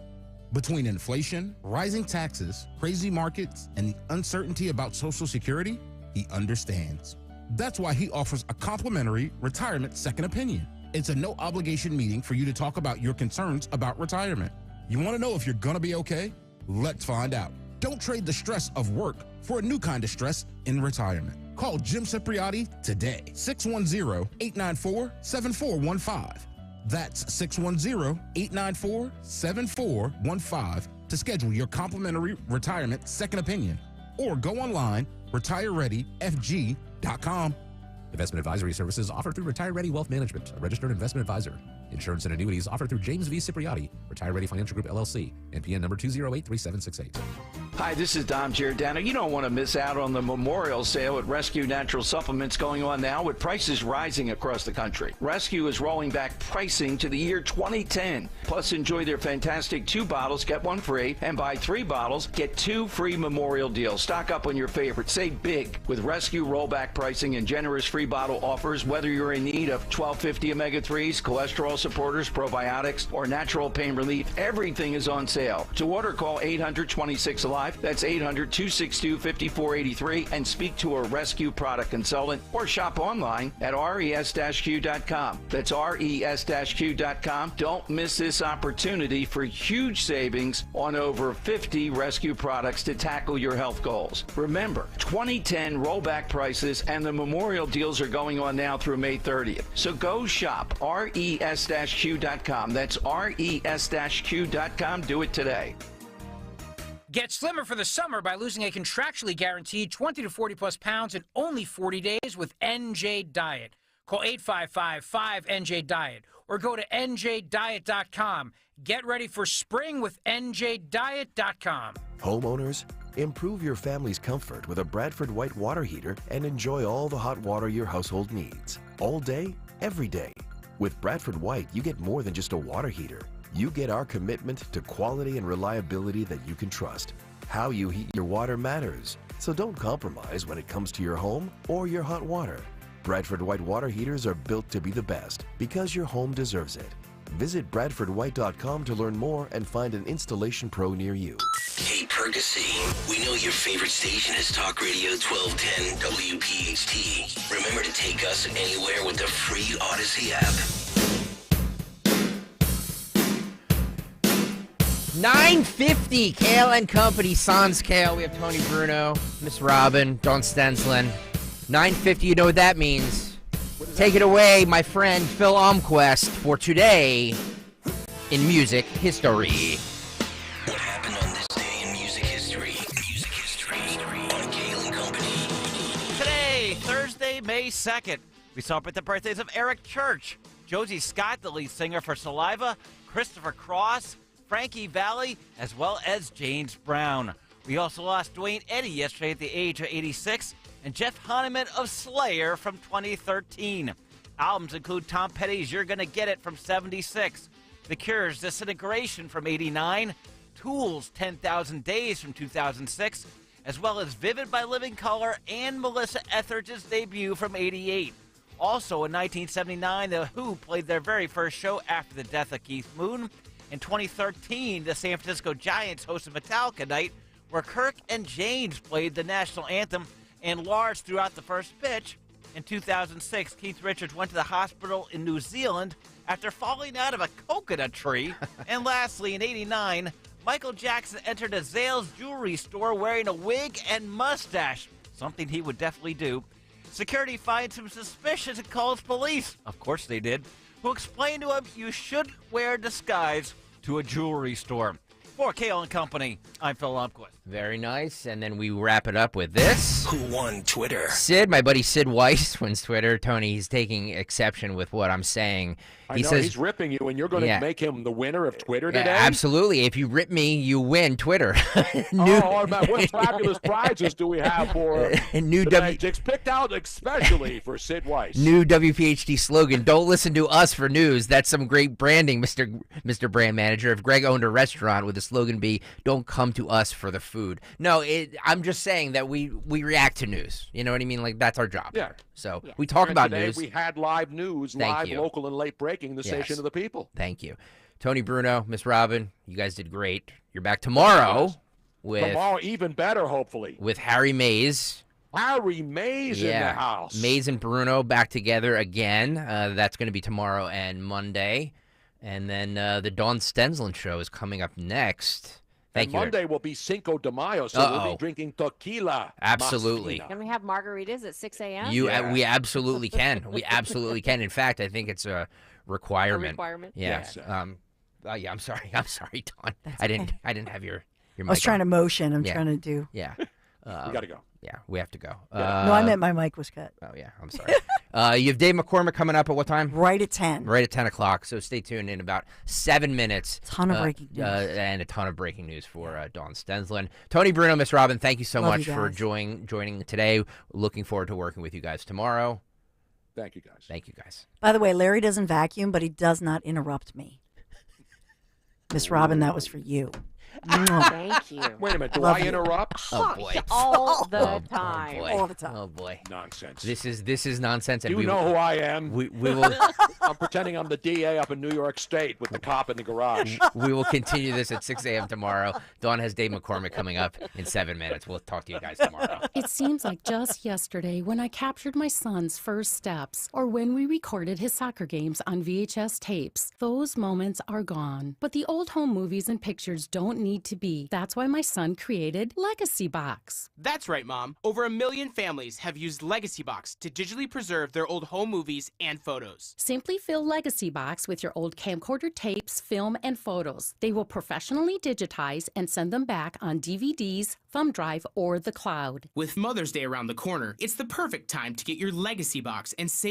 Between inflation, rising taxes, crazy markets, and the uncertainty about Social Security, he understands. That's why he offers a complimentary retirement second opinion. It's a no-obligation meeting for you to talk about your concerns about retirement. You want to know if you're going to be okay? Let's find out. Don't trade the stress of work for a new kind of stress in retirement. Call Jim Cipriotti today, 610-894-7415. That's 610-894-7415 to schedule your complimentary retirement second opinion. Or go online, retirereadyfg.com. Investment advisory services offered through Retire Ready Wealth Management, a registered investment advisor. Insurance and annuities offered through James V. Cipriotti, Retire Ready Financial Group, LLC, NPN number 2083768. Hi, this is Dom Giordano. You don't want to miss out on the Memorial Sale at Rescue Natural Supplements going on now with prices rising across the country. Rescue is rolling back pricing to the year 2010. Plus, enjoy their fantastic 2 bottles, get 1 free, and buy 3 bottles, get 2 free Memorial deals. Stock up on your favorites. Save big with Rescue rollback pricing and generous free bottle offers, whether you're in need of 1250 omega-3s, cholesterol supporters, probiotics, or natural pain relief. Everything is on sale. To order, call 800-26-ALIVE. That's 800-262-5483 and speak to a Rescue product consultant or shop online at res-q.com. That's res-q.com. Don't miss this opportunity for huge savings on over 50 Rescue products to tackle your health goals. Remember, 2010 rollback prices and the Memorial deals are going on now through May 30th. So go shop res-q.com. That's res-q.com. Do it today. Get slimmer for the summer by losing a contractually guaranteed 20 to 40 plus pounds in only 40 days with NJ Diet. Call 855-5NJ-DIET or go to njdiet.com. Get ready for spring with njdiet.com. Homeowners, improve your family's comfort with a Bradford White water heater and enjoy all the hot water your household needs. All day, every day. With Bradford White, you get more than just a water heater. You get our commitment to quality and reliability that you can trust. How you heat your water matters, so don't compromise when it comes to your home or your hot water. Bradford White water heaters are built to be the best because your home deserves it. Visit BradfordWhite.com to learn more and find an installation pro near you. Hey, Percy, we know your favorite station is Talk Radio 1210 WPHT. Remember to take us anywhere with the free Odyssey app. 9:50, Kayal and Company, Sans Kayal. We have Tony Bruno, Miss Robin, Don Stenslin. 9:50, you know what that means. Take it away, my friend Phil Omquist, for today in music history. What happened on this day in music history? Music history on Kayal and Company. Today, Thursday, May 2nd, we celebrate the birthdays of Eric Church, Josie Scott, the lead singer for Saliva, Christopher Cross, Frankie Valli, as well as James Brown. We also lost Dwayne Eddy yesterday at the age of 86, and Jeff Hanneman of Slayer from 2013. Albums include Tom Petty's You're Gonna Get It from 76, The Cure's Disintegration from 89, Tool's 10,000 Days from 2006, as well as Vivid by Living Colour and Melissa Etheridge's debut from 88. Also in 1979, The Who played their very first show after the death of Keith Moon. In 2013, the San Francisco Giants hosted Metallica Night, where Kirk and James played the national anthem and Lars threw out the first pitch. In 2006, Keith Richards went to the hospital in New Zealand after falling out of a coconut tree. And lastly, in 89, Michael Jackson entered a Zales jewelry store wearing a wig and mustache, something he would definitely do. Security finds him suspicious and calls police. Of course they did. Who explained to him you shouldn't wear disguise to a jewelry store. For Kayal and Company, I'm Phil Lomquist. Very nice. And then we wrap it up with this. Who won Twitter? Sid, my buddy Sid Weiss wins Twitter. Tony, he's taking exception with what I'm saying. He says he's ripping you, and you're going to make him the winner of Twitter today? Absolutely. If you rip me, you win Twitter. Oh, man, what fabulous prizes do we have for new the Magics picked out especially for Sid Weiss? New WPHT slogan, don't listen to us for news. That's some great branding, Mr. Brand Manager. If Greg owned a restaurant, would the slogan be, don't come to us for the food? No, I'm just saying that we react to news. You know what I mean? Like, that's our job. Yeah. So we talk about today news. We had live news, local and late breaking, the station of the people. Thank you. Tony Bruno, Miss Robin, you guys did great. You're back tomorrow Tomorrow, even better, hopefully. with Harry Mays. Harry Mays in the house. Mays and Bruno back together again. That's going to be tomorrow and Monday. And then the Dawn Stenslin show is coming up next. Thank you. Monday will be Cinco de Mayo, so we'll be drinking tequila. Absolutely. Can we have margaritas at 6 a.m.? We absolutely can. We absolutely can. In fact, I think it's a requirement. Yeah. Yes. I'm sorry. I'm sorry, Dawn. I didn't have your mic I was trying to motion. I'm Yeah. trying to do. Yeah. We got to go. Yeah, we have to go. No, I meant my mic was cut. Oh, yeah, I'm sorry. You have Dave McCormick coming up at what time? Right at 10. Right at 10 o'clock, so stay tuned in about 7 minutes. Ton of breaking news. And a ton of breaking news for Dawn Stensland. Tony Bruno, Miss Robin, thank you so Love much you for guys. joining today. Looking forward to working with you guys tomorrow. Thank you, guys. Thank you, guys. By the way, Larry doesn't vacuum, but he does not interrupt me. Miss Robin, that was for you. Thank you. Wait a minute. Do Love I you. interrupt? Oh, boy. All the Oh, time. boy. All the time. Oh, boy. Nonsense. This is nonsense. And You know who I am. We will... I'm pretending I'm the DA up in New York State with the cop in the garage. We will continue this at 6 a.m. tomorrow. Dawn has Dave McCormick coming up in 7 minutes. We'll talk to you guys tomorrow. It seems like just yesterday when I captured my son's first steps or when we recorded his soccer games on VHS tapes. Those moments are gone. But the old home movies and pictures don't need to be. That's why my son created Legacy Box. That's right, Mom. Over 1 million families have used Legacy Box to digitally preserve their old home movies and photos. Simply fill Legacy Box with your old camcorder tapes, film, and photos. They will professionally digitize and send them back on DVDs, thumb drive, or the cloud. With Mother's Day around the corner, it's the perfect time to get your Legacy Box and save